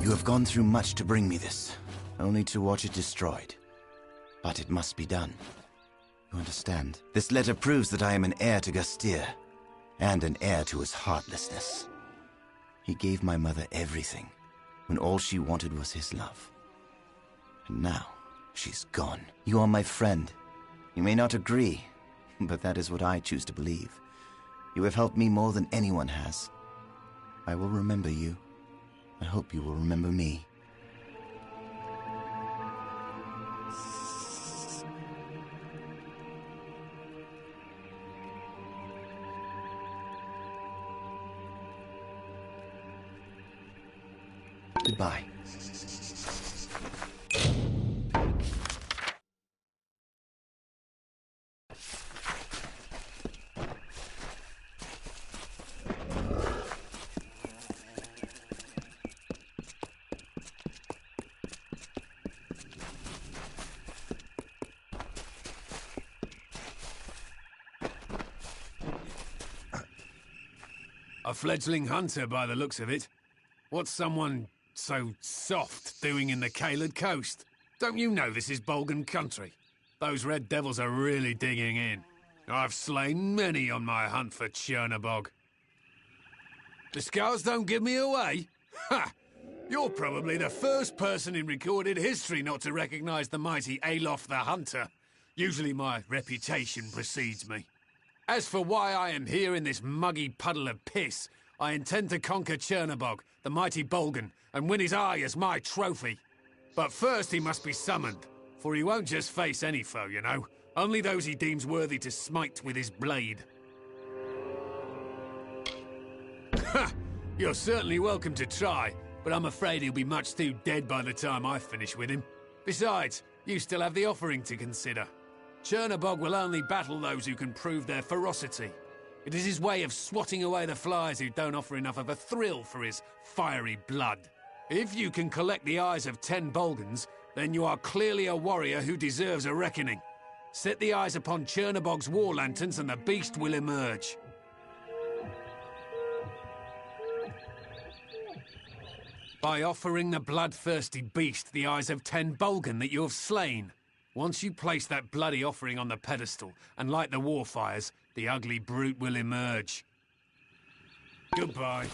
You have gone through much to bring me this, only to watch it destroyed. But it must be done. You understand? This letter proves that I am an heir to Gastir, and an heir to his heartlessness. He gave my mother everything, when all she wanted was his love. And now, she's gone. You are my friend. You may not agree, but that is what I choose to believe. You have helped me more than anyone has. I will remember you. I hope you will remember me. Goodbye. A fledgling hunter by the looks of it. What's someone so soft doing in the Caelid coast? Don't you know this is Bolgan country? Those red devils are really digging in. I've slain many on my hunt for Chernobog. The scars don't give me away? Ha! You're probably the first person in recorded history not to recognize the mighty Alof the Hunter. Usually my reputation precedes me. As for why I am here in this muggy puddle of piss, I intend to conquer Chernobog, the mighty Bolgan, and win his eye as my trophy. But first he must be summoned, for he won't just face any foe, you know. Only those he deems worthy to smite with his blade. Ha! You're certainly welcome to try, but I'm afraid he'll be much too dead by the time I finish with him. Besides, you still have the offering to consider. Chernobog will only battle those who can prove their ferocity. It is his way of swatting away the flies who don't offer enough of a thrill for his fiery blood. If you can collect the eyes of 10 Bolgans, then you are clearly a warrior who deserves a reckoning. Set the eyes upon Chernobog's war lanterns and the beast will emerge. By offering the bloodthirsty beast the eyes of 10 Bolgan that you have slain. Once you place that bloody offering on the pedestal and light the war fires, the ugly brute will emerge. Goodbye.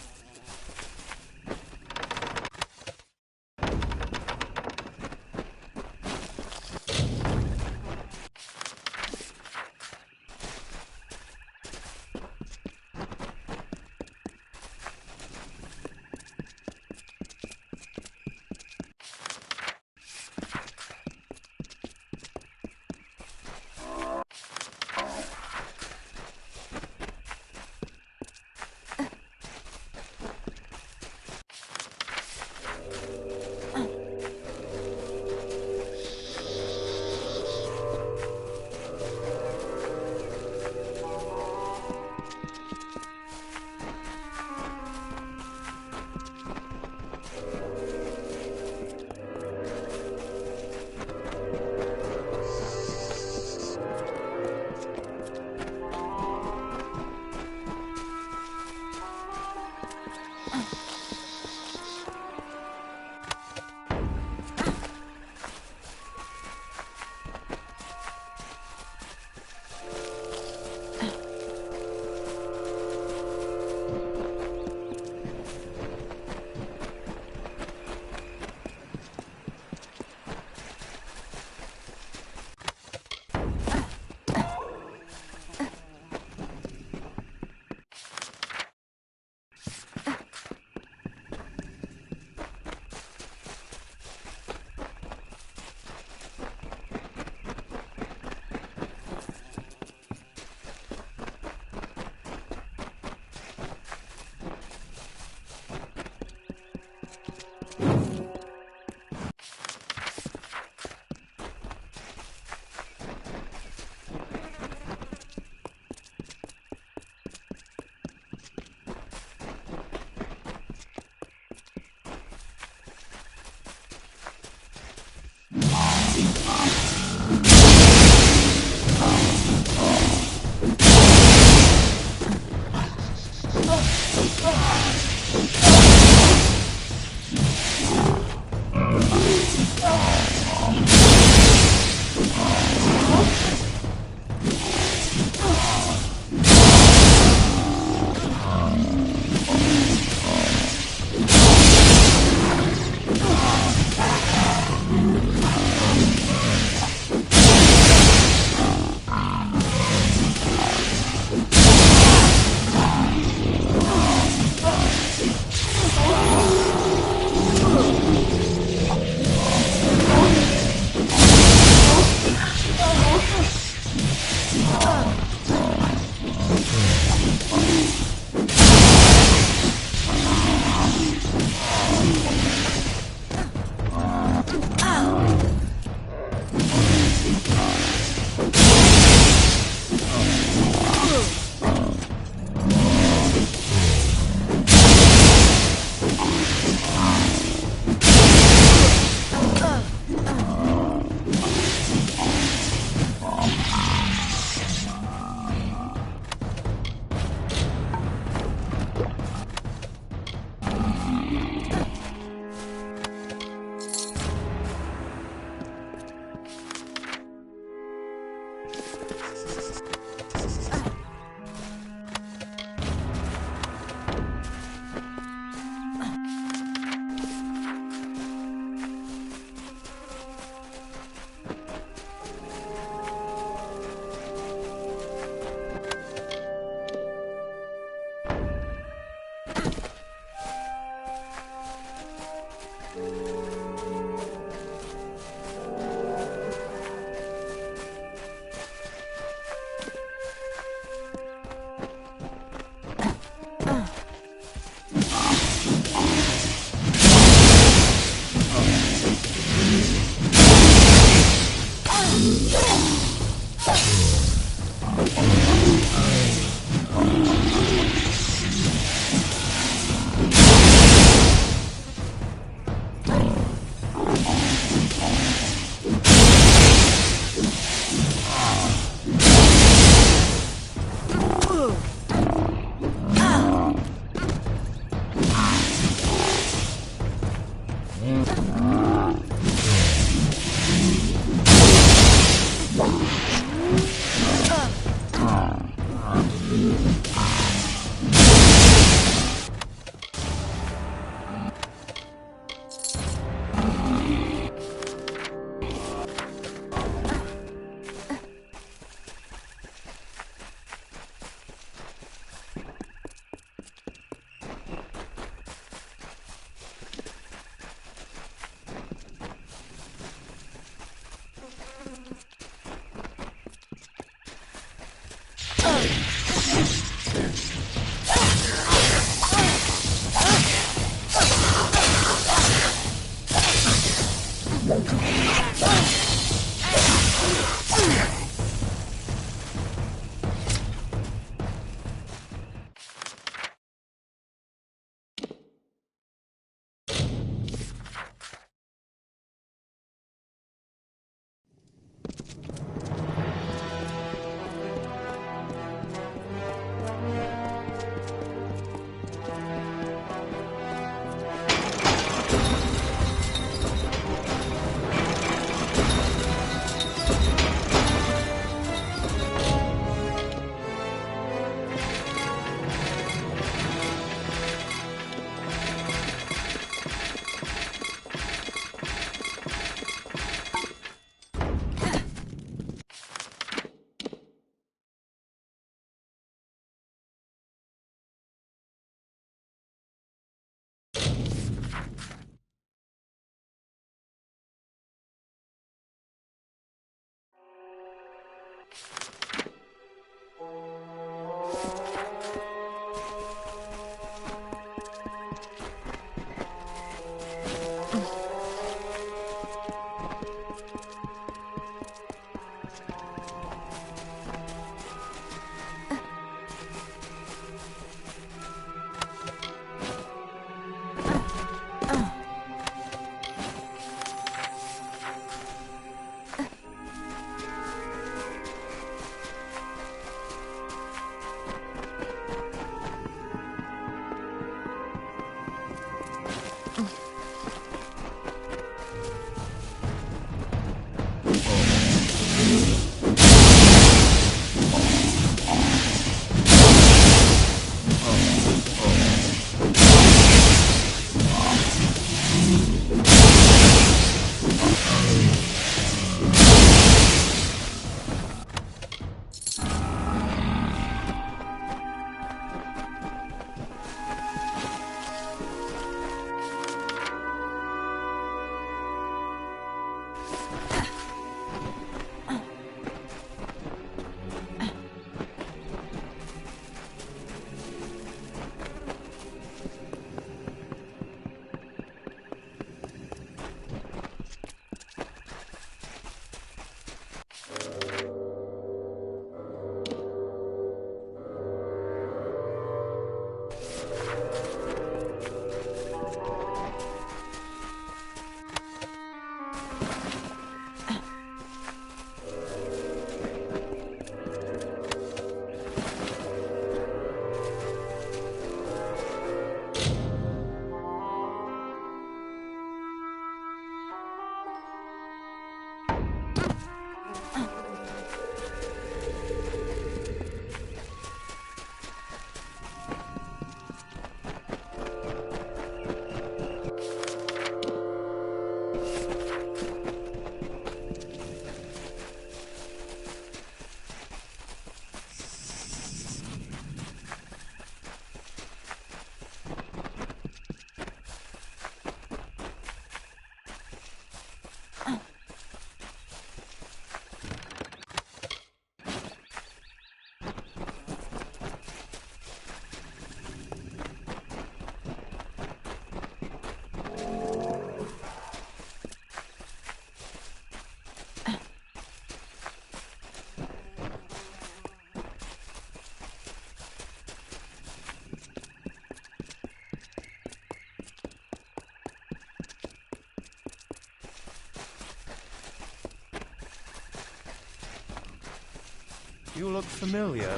You look familiar.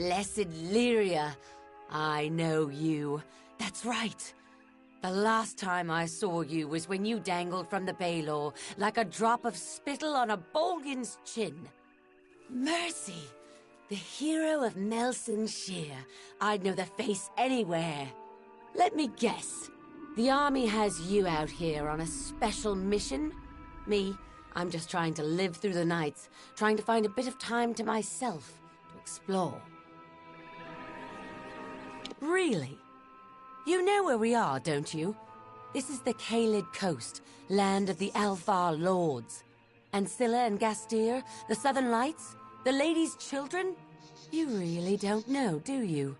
Blessed Lyria, I know you. That's right. The last time I saw you was when you dangled from the Baelor like a drop of spittle on a Bolgan's chin. Mercy, the hero of Melson Shear. I'd know the face anywhere. Let me guess. The army has you out here on a special mission. Me, I'm just trying to live through the nights, trying to find a bit of time to myself, to explore. Really? You know where we are, don't you? This is the Caelid Coast, land of the Alfar Lords. Ancilla and Gastir, the Southern Lights, the Lady's Children? You really don't know, do you?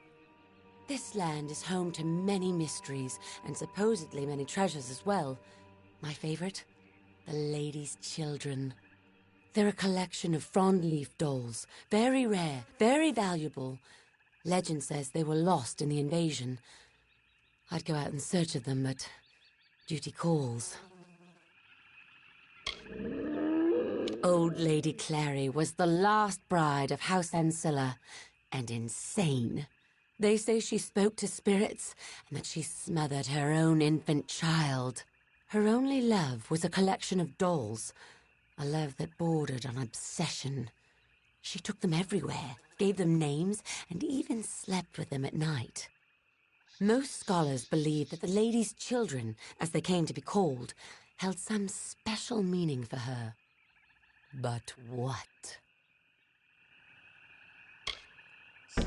This land is home to many mysteries, and supposedly many treasures as well. My favorite? The Lady's Children. They're a collection of frond-leaf dolls, very rare, very valuable. Legend says they were lost in the invasion. I'd go out in search of them, but duty calls. Old Lady Clary was the last bride of House Ancilla, and insane. They say she spoke to spirits, and that she smothered her own infant child. Her only love was a collection of dolls, a love that bordered on obsession. She took them everywhere, gave them names, and even slept with them at night. Most scholars believe that the Lady's Children, as they came to be called, held some special meaning for her. But what?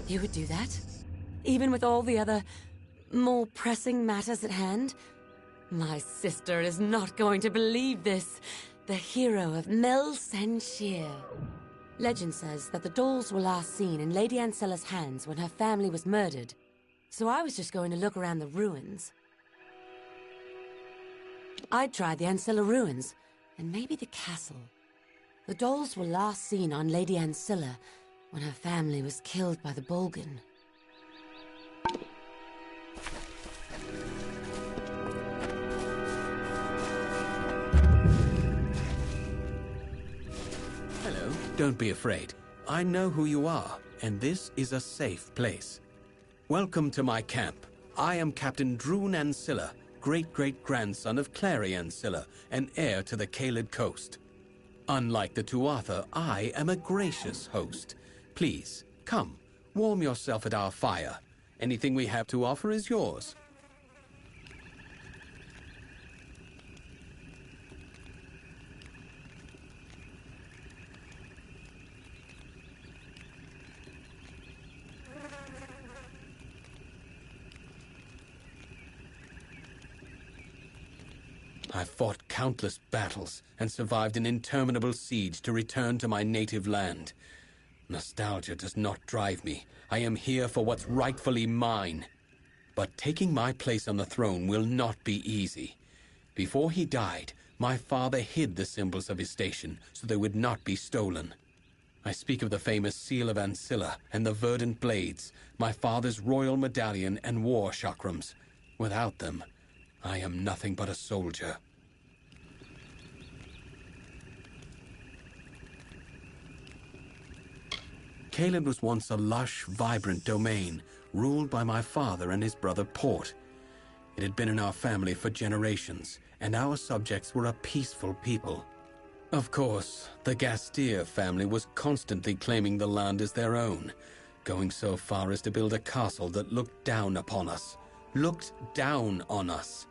You would do that? Even with all the other, more pressing matters at hand? My sister is not going to believe this. The hero of Mel Senshir. Legend says that the dolls were last seen in Lady Ancilla's hands when her family was murdered. So I was just going to look around the ruins. I'd try the Ancilla ruins, and maybe the castle. The dolls were last seen on Lady Ancilla when her family was killed by the Bolgan. Hello. Don't be afraid. I know who you are, and this is a safe place. Welcome to my camp. I am Captain Droon Ancilla, great-great-grandson of Clary Ancilla, and heir to the Caelid Coast. Unlike the Tuatha, I am a gracious host. Please, come, warm yourself at our fire. Anything we have to offer is yours. I fought countless battles and survived an interminable siege to return to my native land. Nostalgia does not drive me. I am here for what's rightfully mine. But taking my place on the throne will not be easy. Before he died, my father hid the symbols of his station so they would not be stolen. I speak of the famous Seal of Ancilla and the verdant blades, my father's royal medallion and war chakrams. Without them, I am nothing but a soldier. Caelid was once a lush, vibrant domain, ruled by my father and his brother Port. It had been in our family for generations, and our subjects were a peaceful people. Of course, the Gastir family was constantly claiming the land as their own, going so far as to build a castle that looked down upon us. Looked down on us.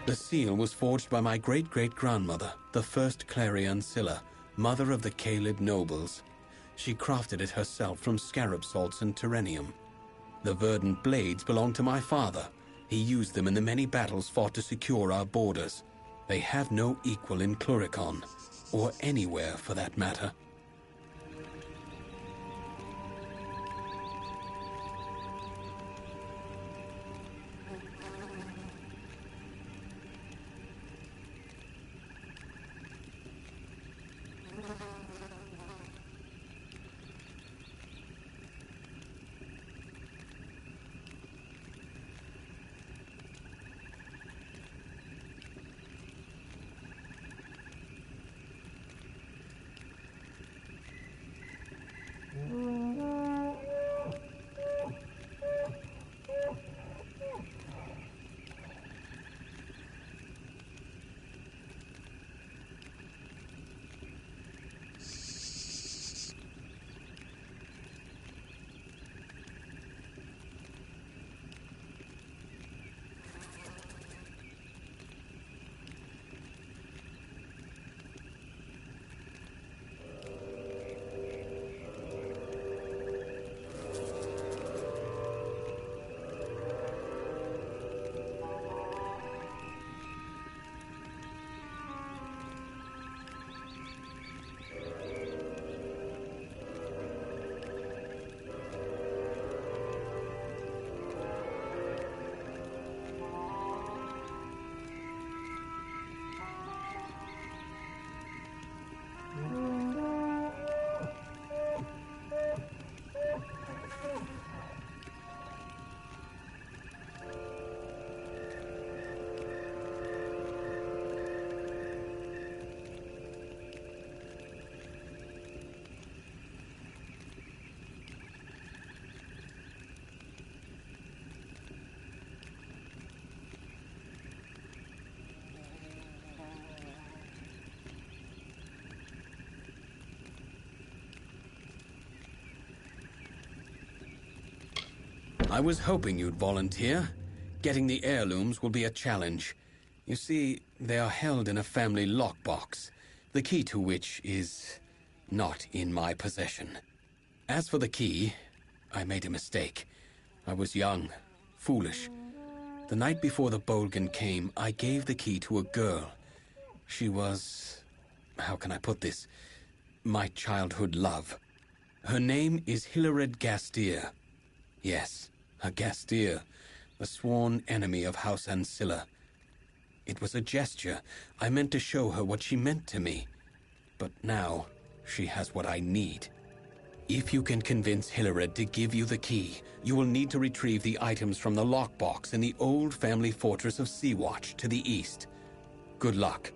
The seal was forged by my great-great-grandmother, the first Clary Ancilla, mother of the Caelid nobles. She crafted it herself from scarab salts and terrenium. The verdant blades belonged to my father. He used them in the many battles fought to secure our borders. They have no equal in Cluricon, or anywhere for that matter. I was hoping you'd volunteer. Getting the heirlooms will be a challenge. You see, they are held in a family lockbox, the key to which is not in my possession. As for the key, I made a mistake. I was young, foolish. The night before the Bolgan came, I gave the key to a girl. She was... how can I put this? My childhood love. Her name is Hilared Gastier. Yes, a Gastier, the sworn enemy of House Ancilla. It was a gesture. I meant to show her what she meant to me. But now, she has what I need. If you can convince Hilared to give you the key, you will need to retrieve the items from the lockbox in the old family fortress of Sea-Watch to the east. Good luck.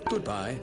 Goodbye.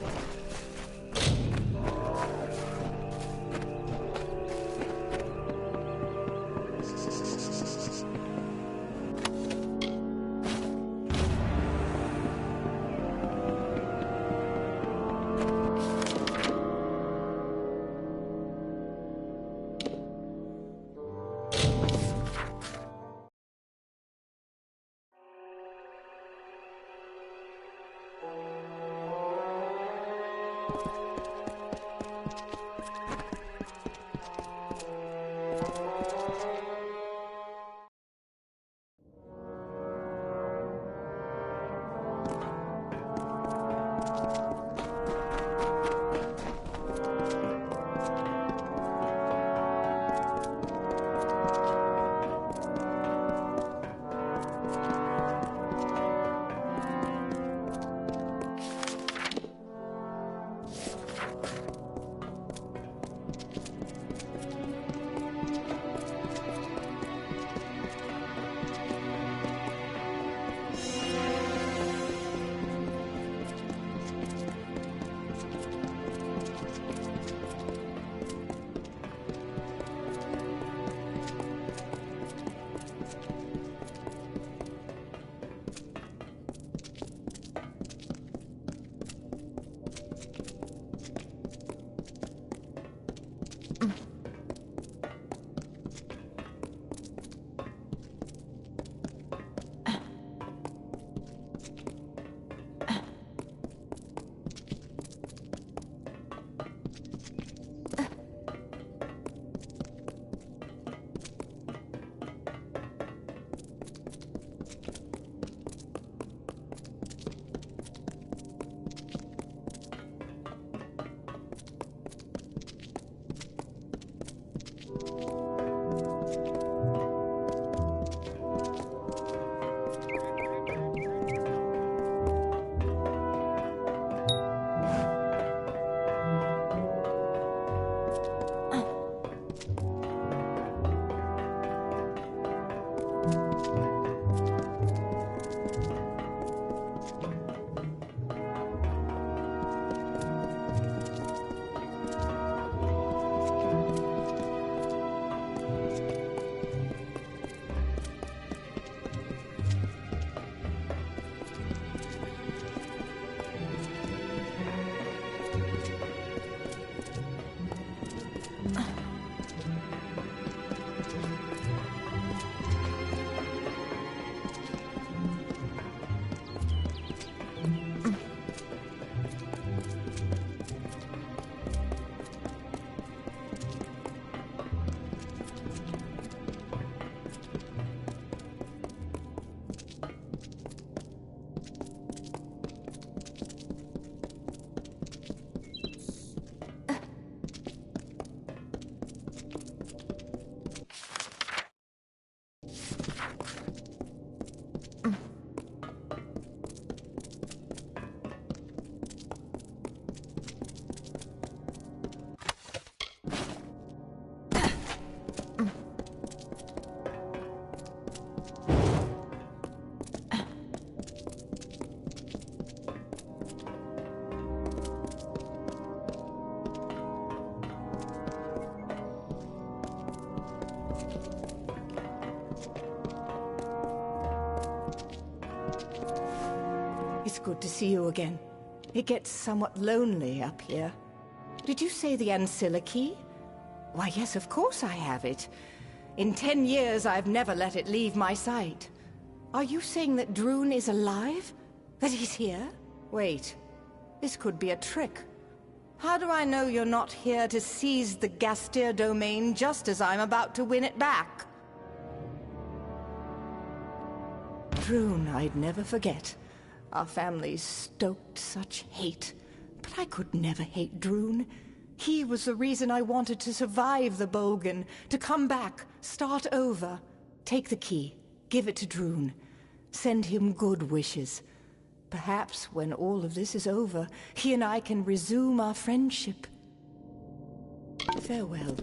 It's good to see you again. It gets somewhat lonely up here. Did you say the Ancilla key? Why, yes, of course I have it. In 10 years, I've never let it leave my sight. Are you saying that Droon is alive? That he's here? Wait, this could be a trick. How do I know you're not here to seize the Gastir domain just as I'm about to win it back? Droon, I'd never forget. Our families stoked such hate. But I could never hate Droon. He was the reason I wanted to survive the Bolgan, to come back, start over. Take the key, give it to Droon. Send him good wishes. Perhaps when all of this is over, he and I can resume our friendship. Farewell.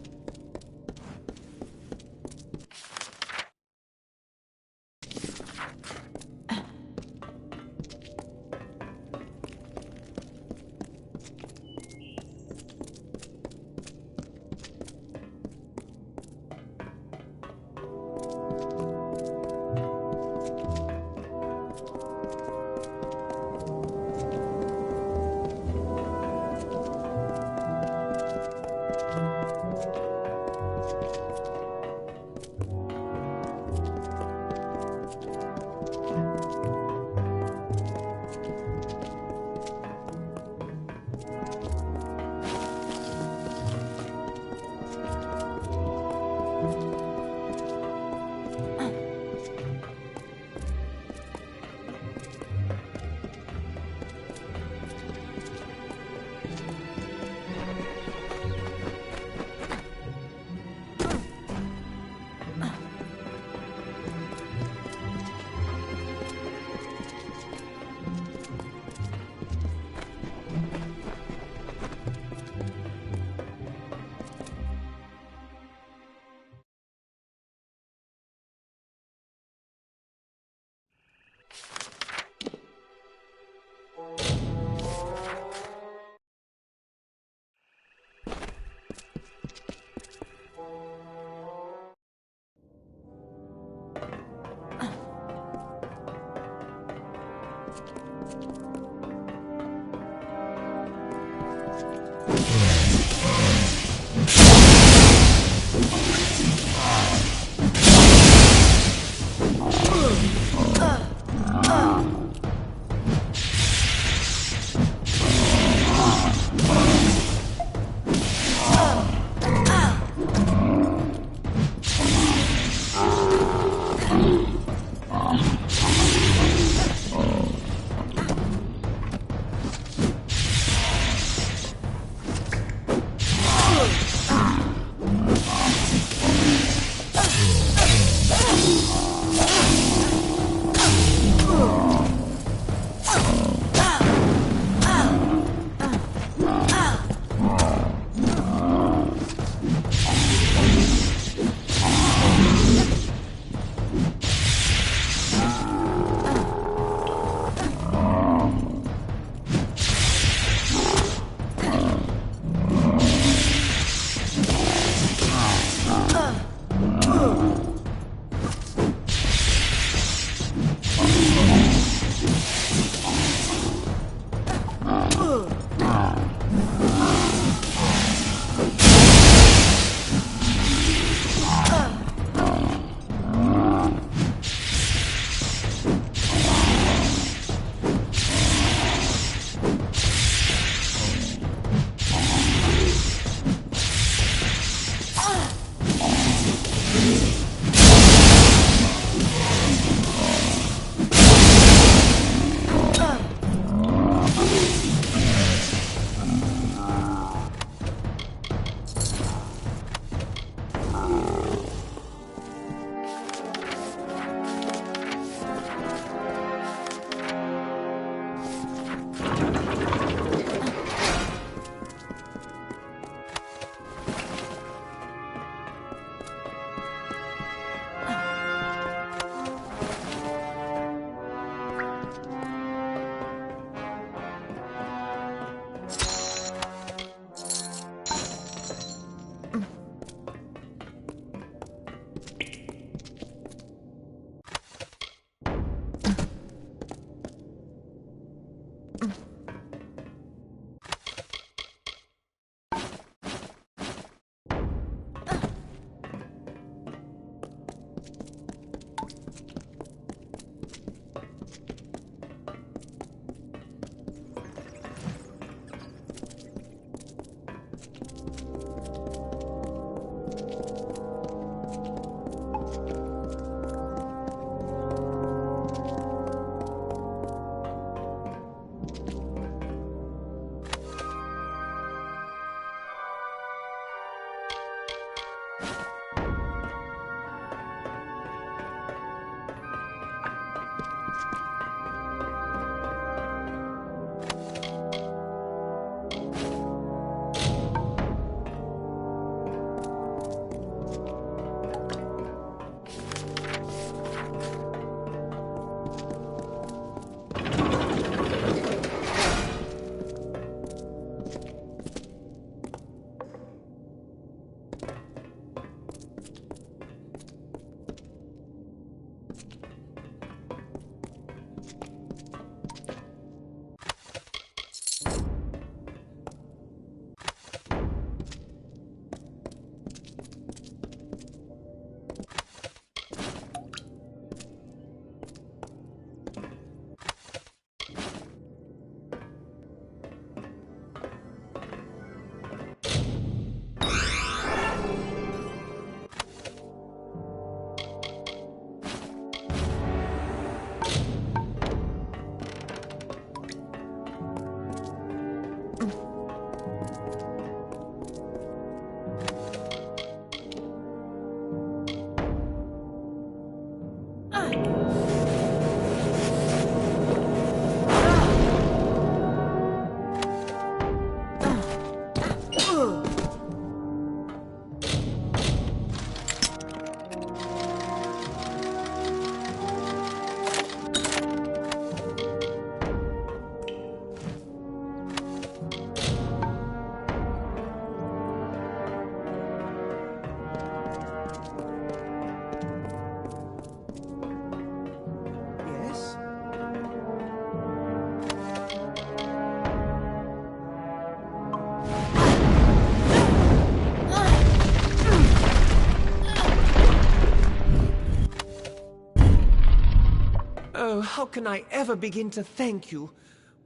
Oh, how can I ever begin to thank you?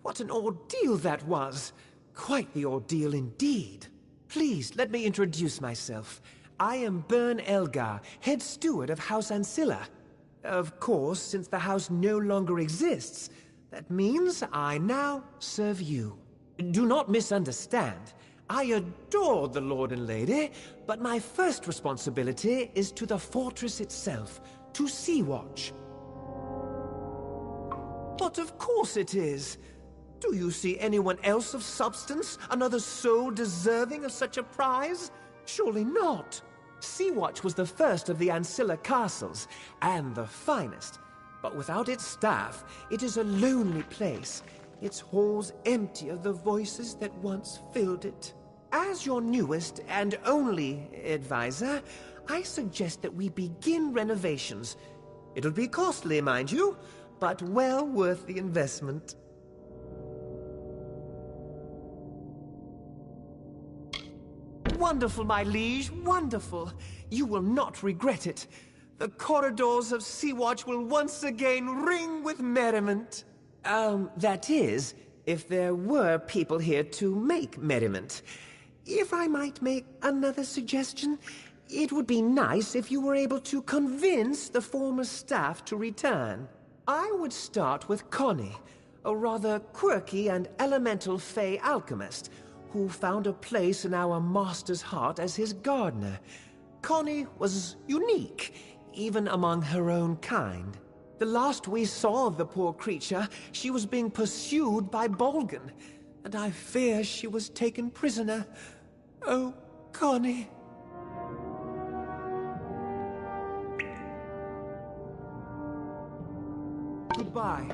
What an ordeal that was. Quite the ordeal indeed. Please, let me introduce myself. I am Bern Elgar, head steward of House Ancilla. Of course, since the house no longer exists, that means I now serve you. Do not misunderstand. I adore the Lord and Lady, but my first responsibility is to the fortress itself, to Sea-Watch. But of course it is. Do you see anyone else of substance, another soul deserving of such a prize? Surely not. Sea-Watch was the first of the Ancilla castles, and the finest. But without its staff, it is a lonely place, its halls empty of the voices that once filled it. As your newest and only advisor, I suggest that we begin renovations. It'll be costly, mind you, but well worth the investment. Wonderful, my liege, wonderful. You will not regret it. The corridors of Sea-Watch will once again ring with merriment. That is, if there were people here to make merriment. If I might make another suggestion, it would be nice if you were able to convince the former staff to return. I would start with Connie, a rather quirky and elemental fey alchemist, who found a place in our master's heart as his gardener. Connie was unique, even among her own kind. The last we saw of the poor creature, she was being pursued by Bolgan, and I fear she was taken prisoner. Oh, Connie. Goodbye.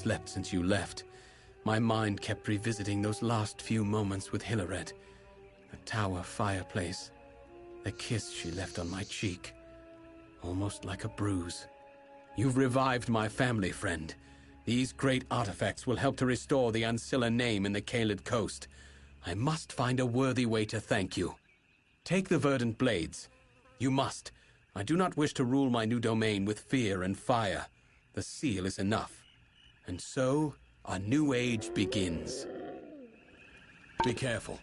Slept since you left. My mind kept revisiting those last few moments with Hilaret. The tower fireplace. The kiss she left on my cheek. Almost like a bruise. You've revived my family, friend. These great artifacts will help to restore the Ancilla name in the Caelid coast. I must find a worthy way to thank you. Take the verdant blades. You must. I do not wish to rule my new domain with fear and fire. The seal is enough. And so, a new age begins. Be careful.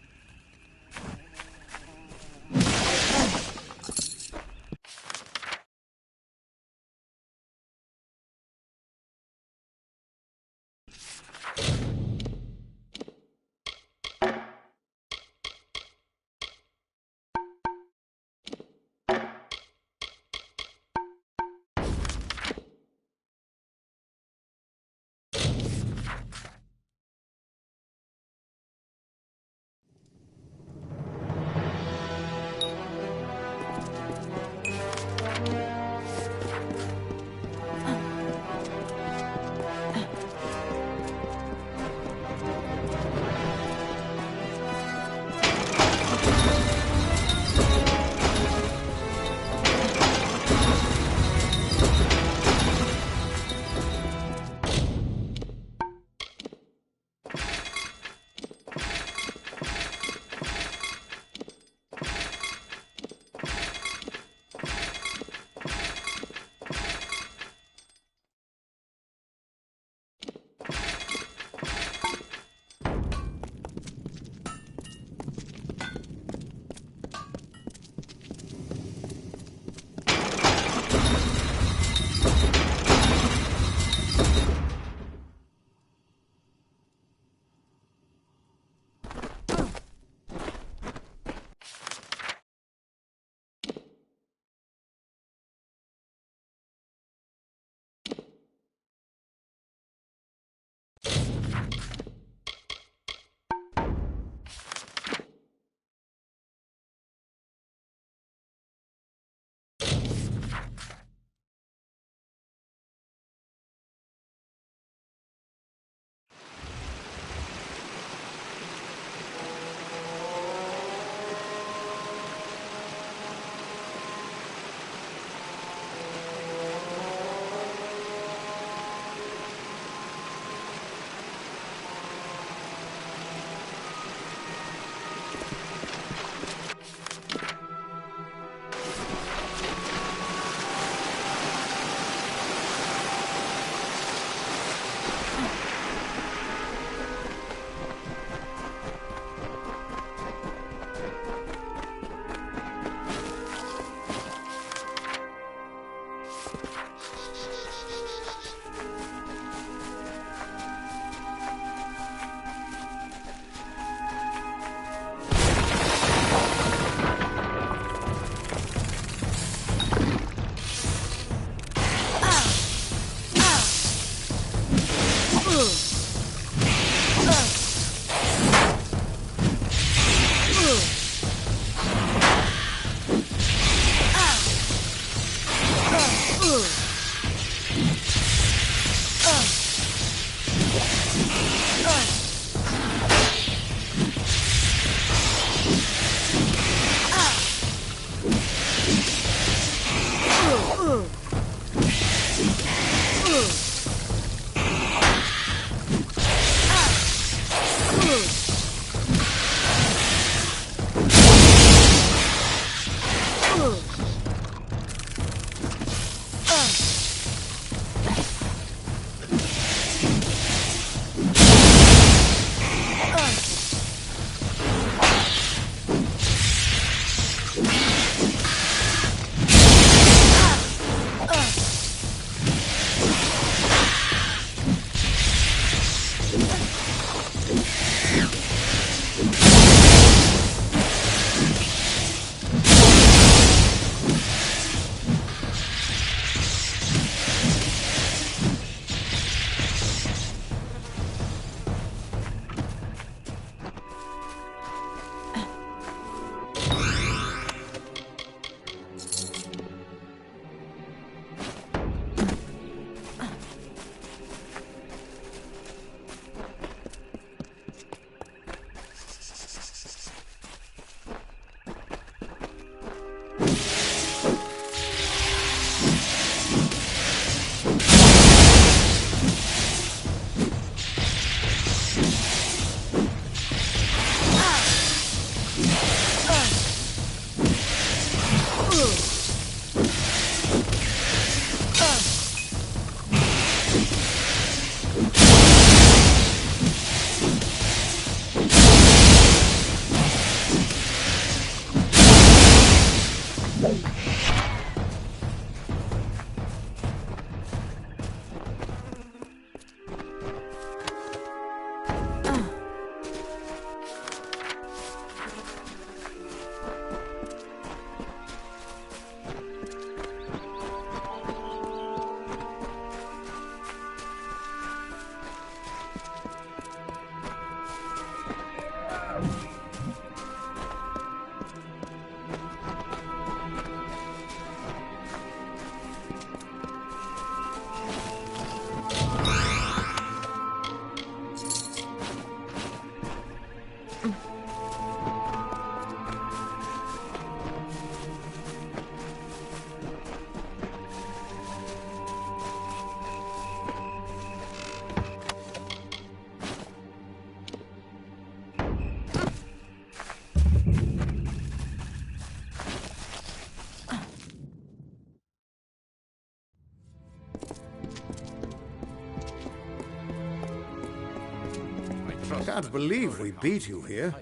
Can't believe we beat you here.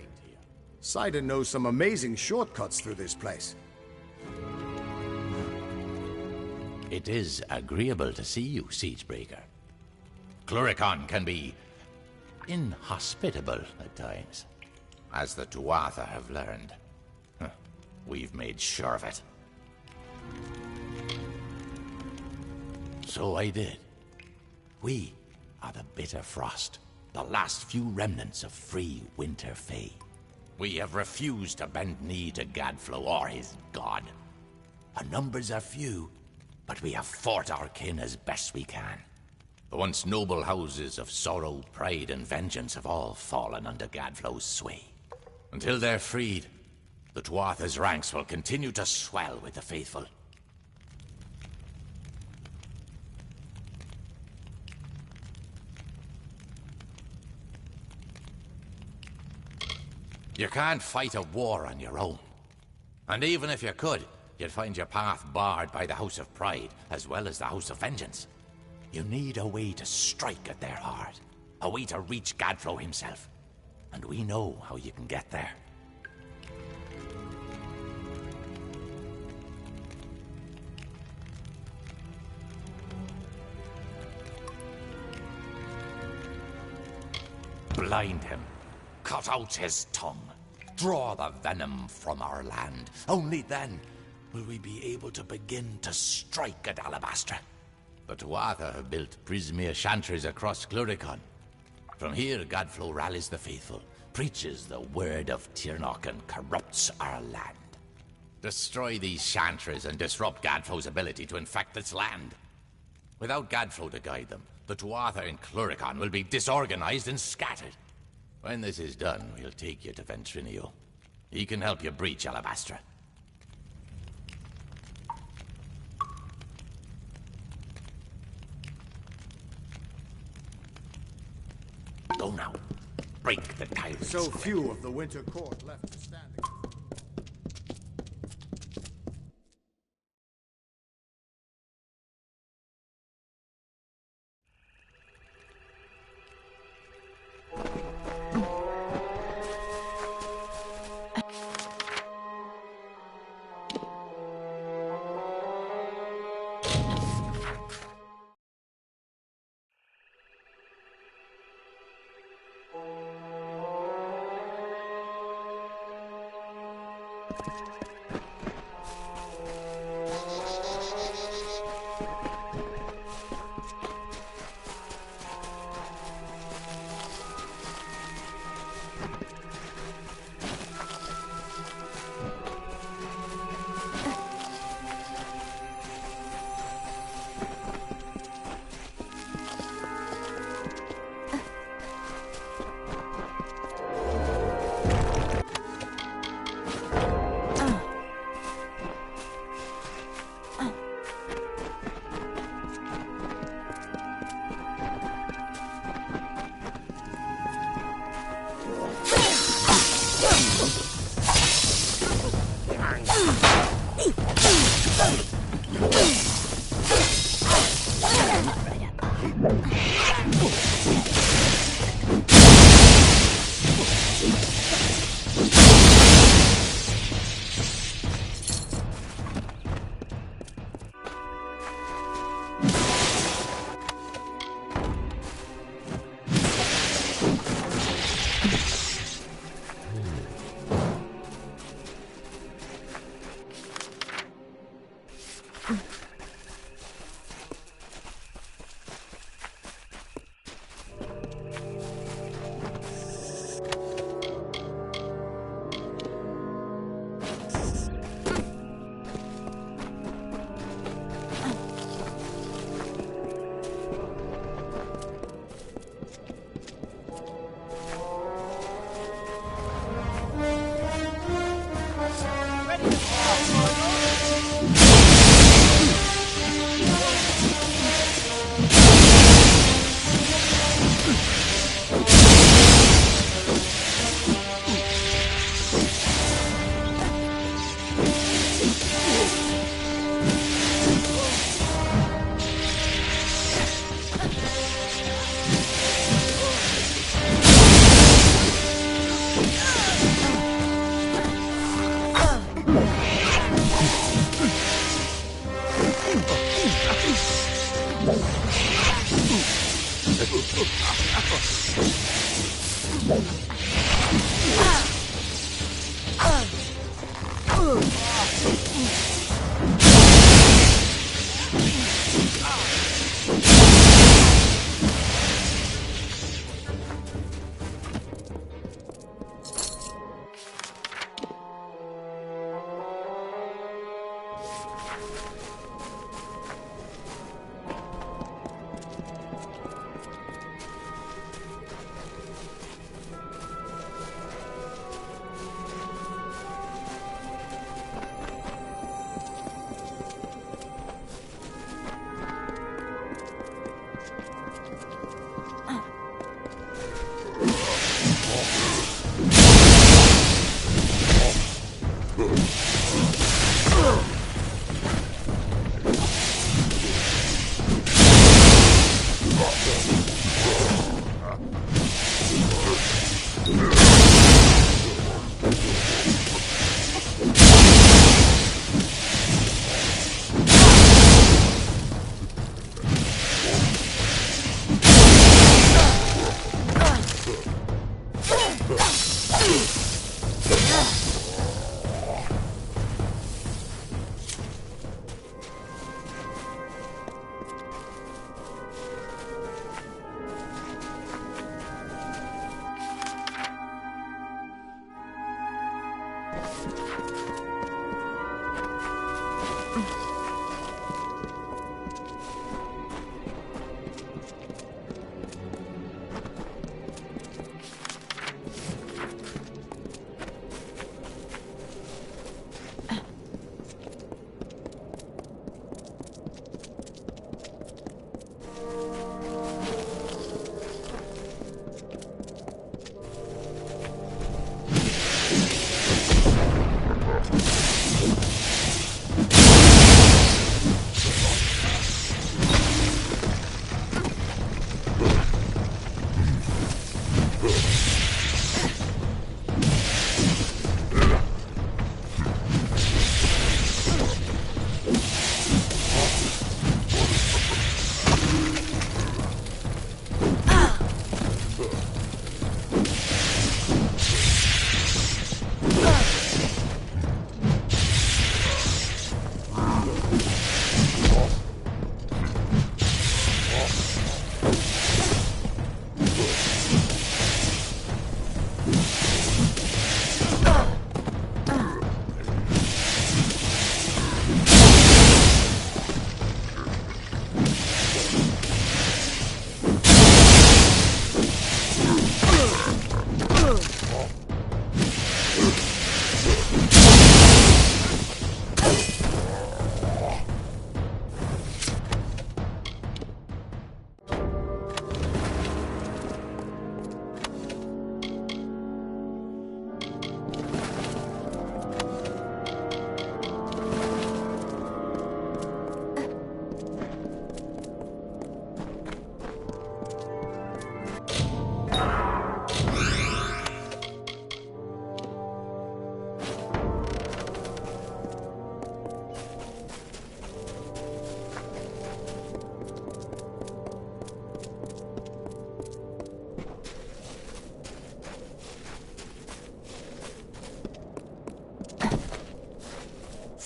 Sidon knows some amazing shortcuts through this place. It is agreeable to see you, Siegebreaker. Cluricon can be inhospitable at times, as the Tuatha have learned. We've made sure of it. So I did. We are the Bitter Frost, the last few remnants of free Winter Fae. We have refused to bend knee to Gadflow or his god. Our numbers are few, but we have fought our kin as best we can. The once noble houses of Sorrow, Pride, and Vengeance have all fallen under Gadflow's sway. Until they're freed, the Tuatha's ranks will continue to swell with the faithful. You can't fight a war on your own. And even if you could, you'd find your path barred by the House of Pride, as well as the House of Vengeance. You need a way to strike at their heart. A way to reach Gadflow himself. And we know how you can get there. Blind him. Cut out his tongue. Draw the venom from our land. Only then will we be able to begin to strike at Alabastra. The Tuatha have built Prismere chantries across Cluricon. From here, Gadflow rallies the faithful, preaches the word of Tirnoch, and corrupts our land. Destroy these chantries and disrupt Gadflow's ability to infect this land. Without Gadflow to guide them, the Tuatha in Cluricon will be disorganized and scattered. When this is done, we'll take you to Ventrinio. He can help you breach Alabastra. Go now. Break the tyrants. So few of the Winter Court left standing.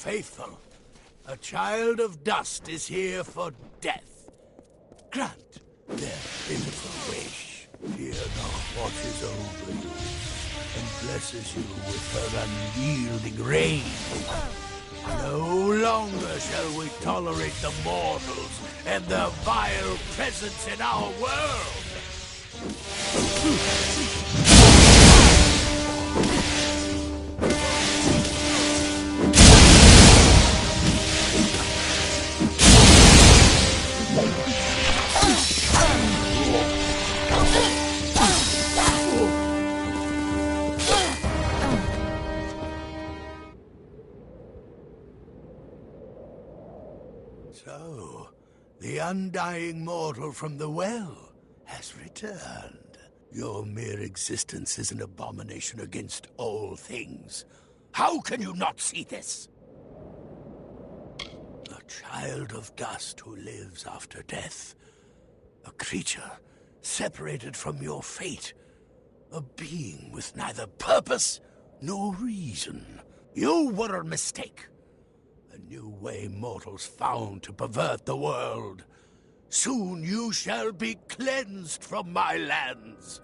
faithful. A child of dust is here for death. Grant their pitiful wish. Fear not watches over you, and blesses you with her unyielding reign. No longer shall we tolerate the mortals and their vile presence in our world. So, the undying mortal from the well has returned. Your mere existence is an abomination against all things. How can you not see this? A child of dust who lives after death. A creature separated from your fate. A being with neither purpose nor reason. You were a mistake. A new way mortals found to pervert the world. Soon you shall be cleansed from my lands.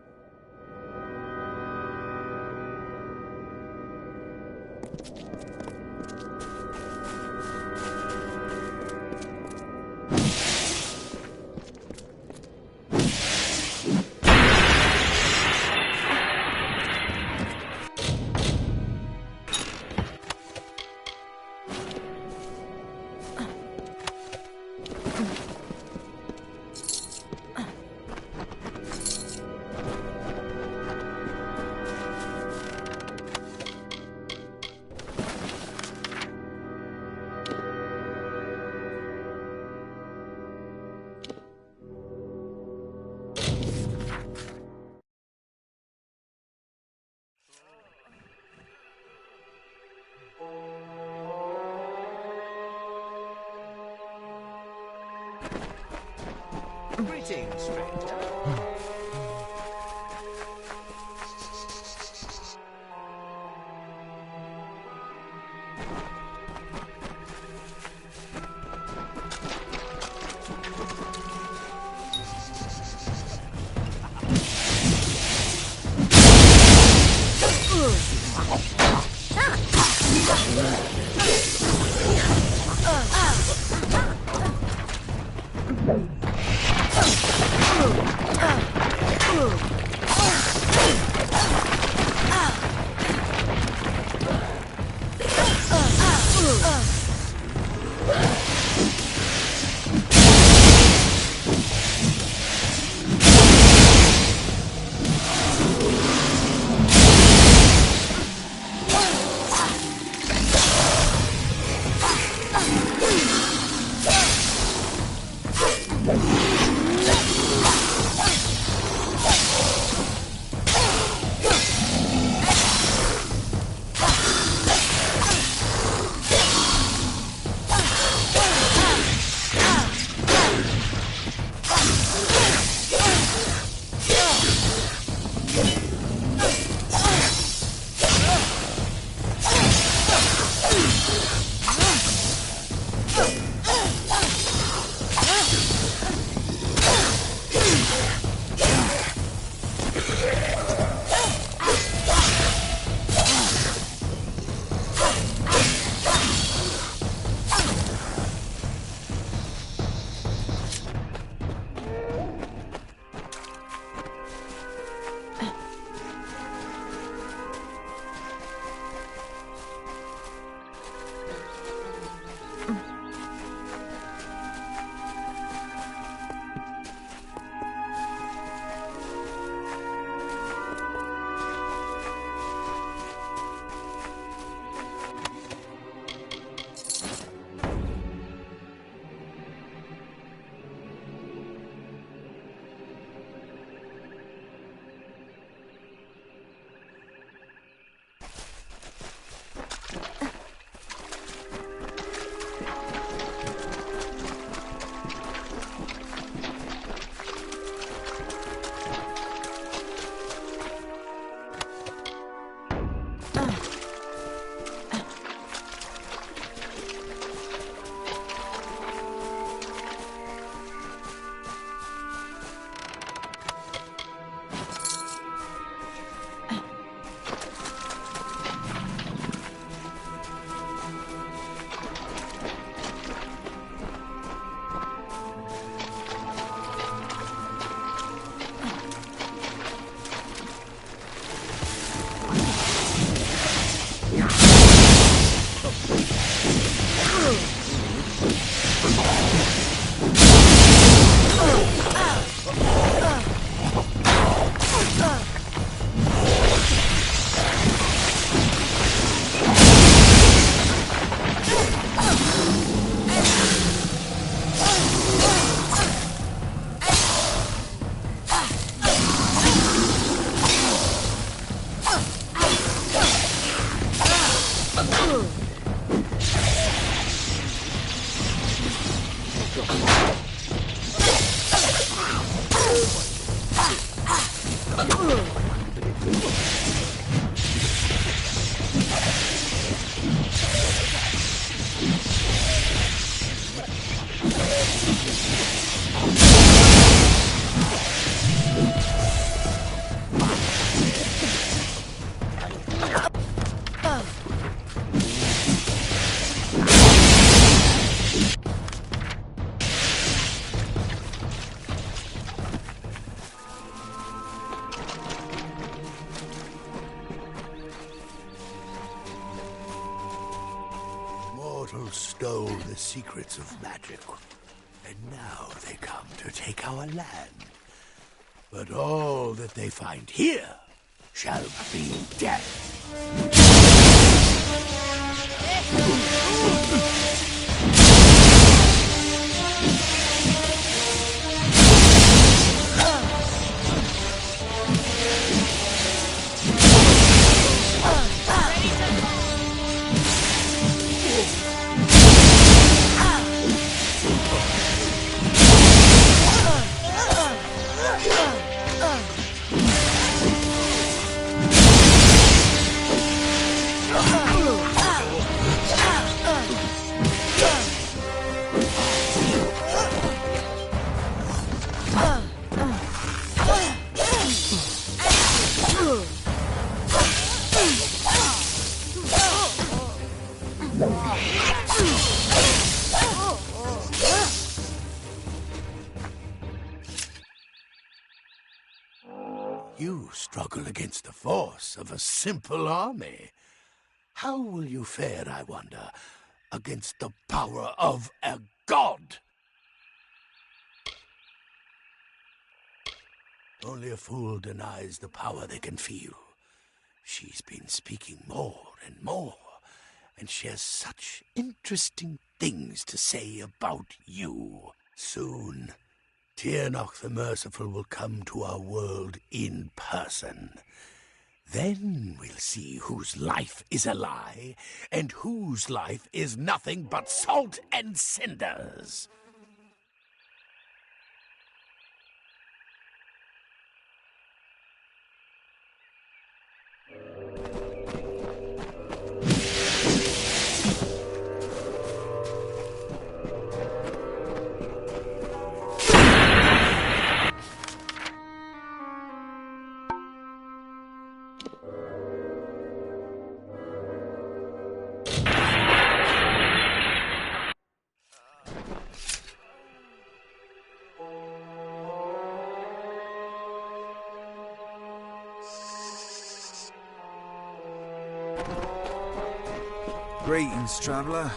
Greetings, stranger. stole the secrets of magic, and now they come to take our land. But all that they find here shall be death. You struggle against the force of a simple army. How will you fare, I wonder, against the power of a god? Only a fool denies the power they can feel. She's been speaking more and more, and she has such interesting things to say about you. Soon, Tiernoch the Merciful will come to our world in person. Then we'll see whose life is a lie, and whose life is nothing but salt and cinders. Greetings, traveller.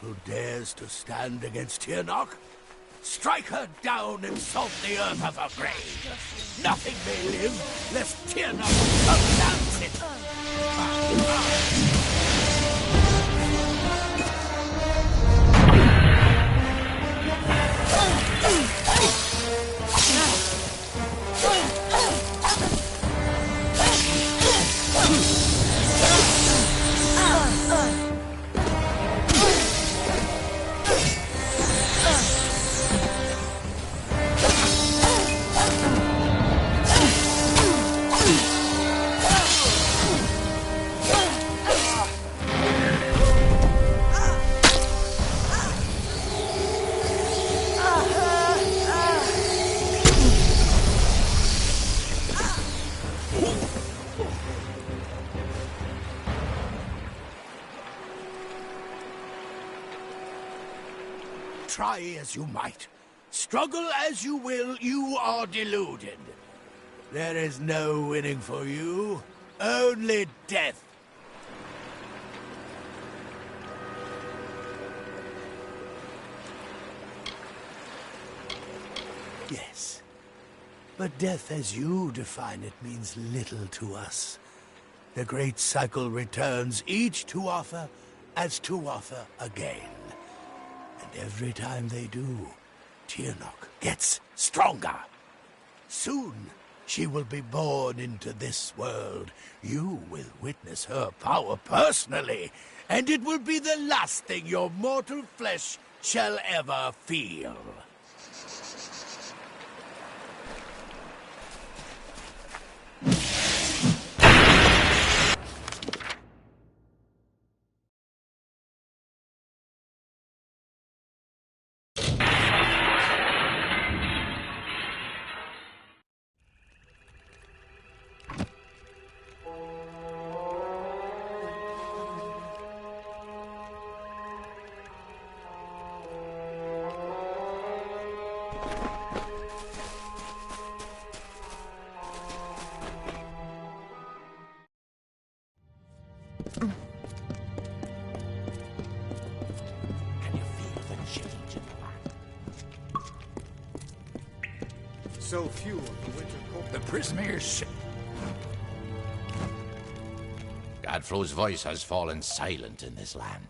mortal dares to stand against Tirnoch, strike her down and salt the earth of her grave. Nothing may live, lest Tirnoch unlands it. Try as you might, struggle as you will, you are deluded. There is no winning for you, only death. Yes, but death as you define it means little to us. The great cycle returns, each to offer as to offer again. Every time they do, Tirnoch gets stronger. Soon, she will be born into this world. You will witness her power personally, and it will be the last thing your mortal flesh shall ever feel. So few of the winter cold. The prisoners. Godfrey's voice has fallen silent in this land.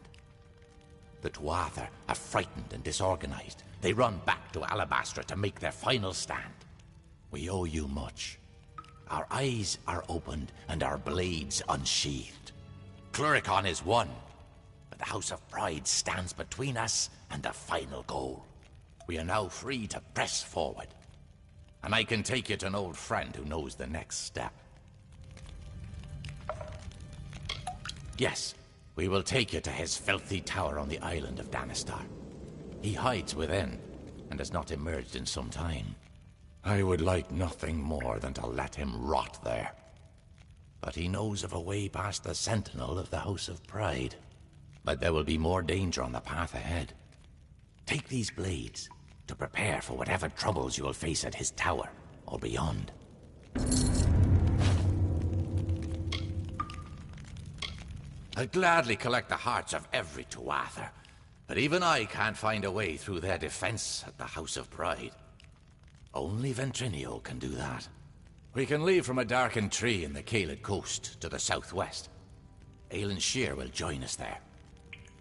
The Tuatha are frightened and disorganized. They run back to Alabastra to make their final stand. We owe you much. Our eyes are opened and our blades unsheathed. Cluricon is won, but the House of Pride stands between us and the final goal. We are now free to press forward. And I can take you to an old friend who knows the next step. Yes, we will take you to his filthy tower on the island of Danistar. He hides within, and has not emerged in some time. I would like nothing more than to let him rot there. But he knows of a way past the sentinel of the House of Pride. But there will be more danger on the path ahead. Take these blades to prepare for whatever troubles you will face at his tower or beyond. I'd gladly collect the hearts of every Tuatha, but even I can't find a way through their defense at the House of Pride. Only Ventrinio can do that. We can leave from a darkened tree in the Caelid coast to the southwest. Aelin Shear will join us there.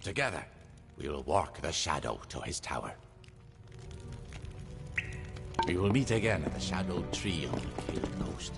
Together, we will walk the shadow to his tower. We will meet again at the shadowed tree on the Caelid coast.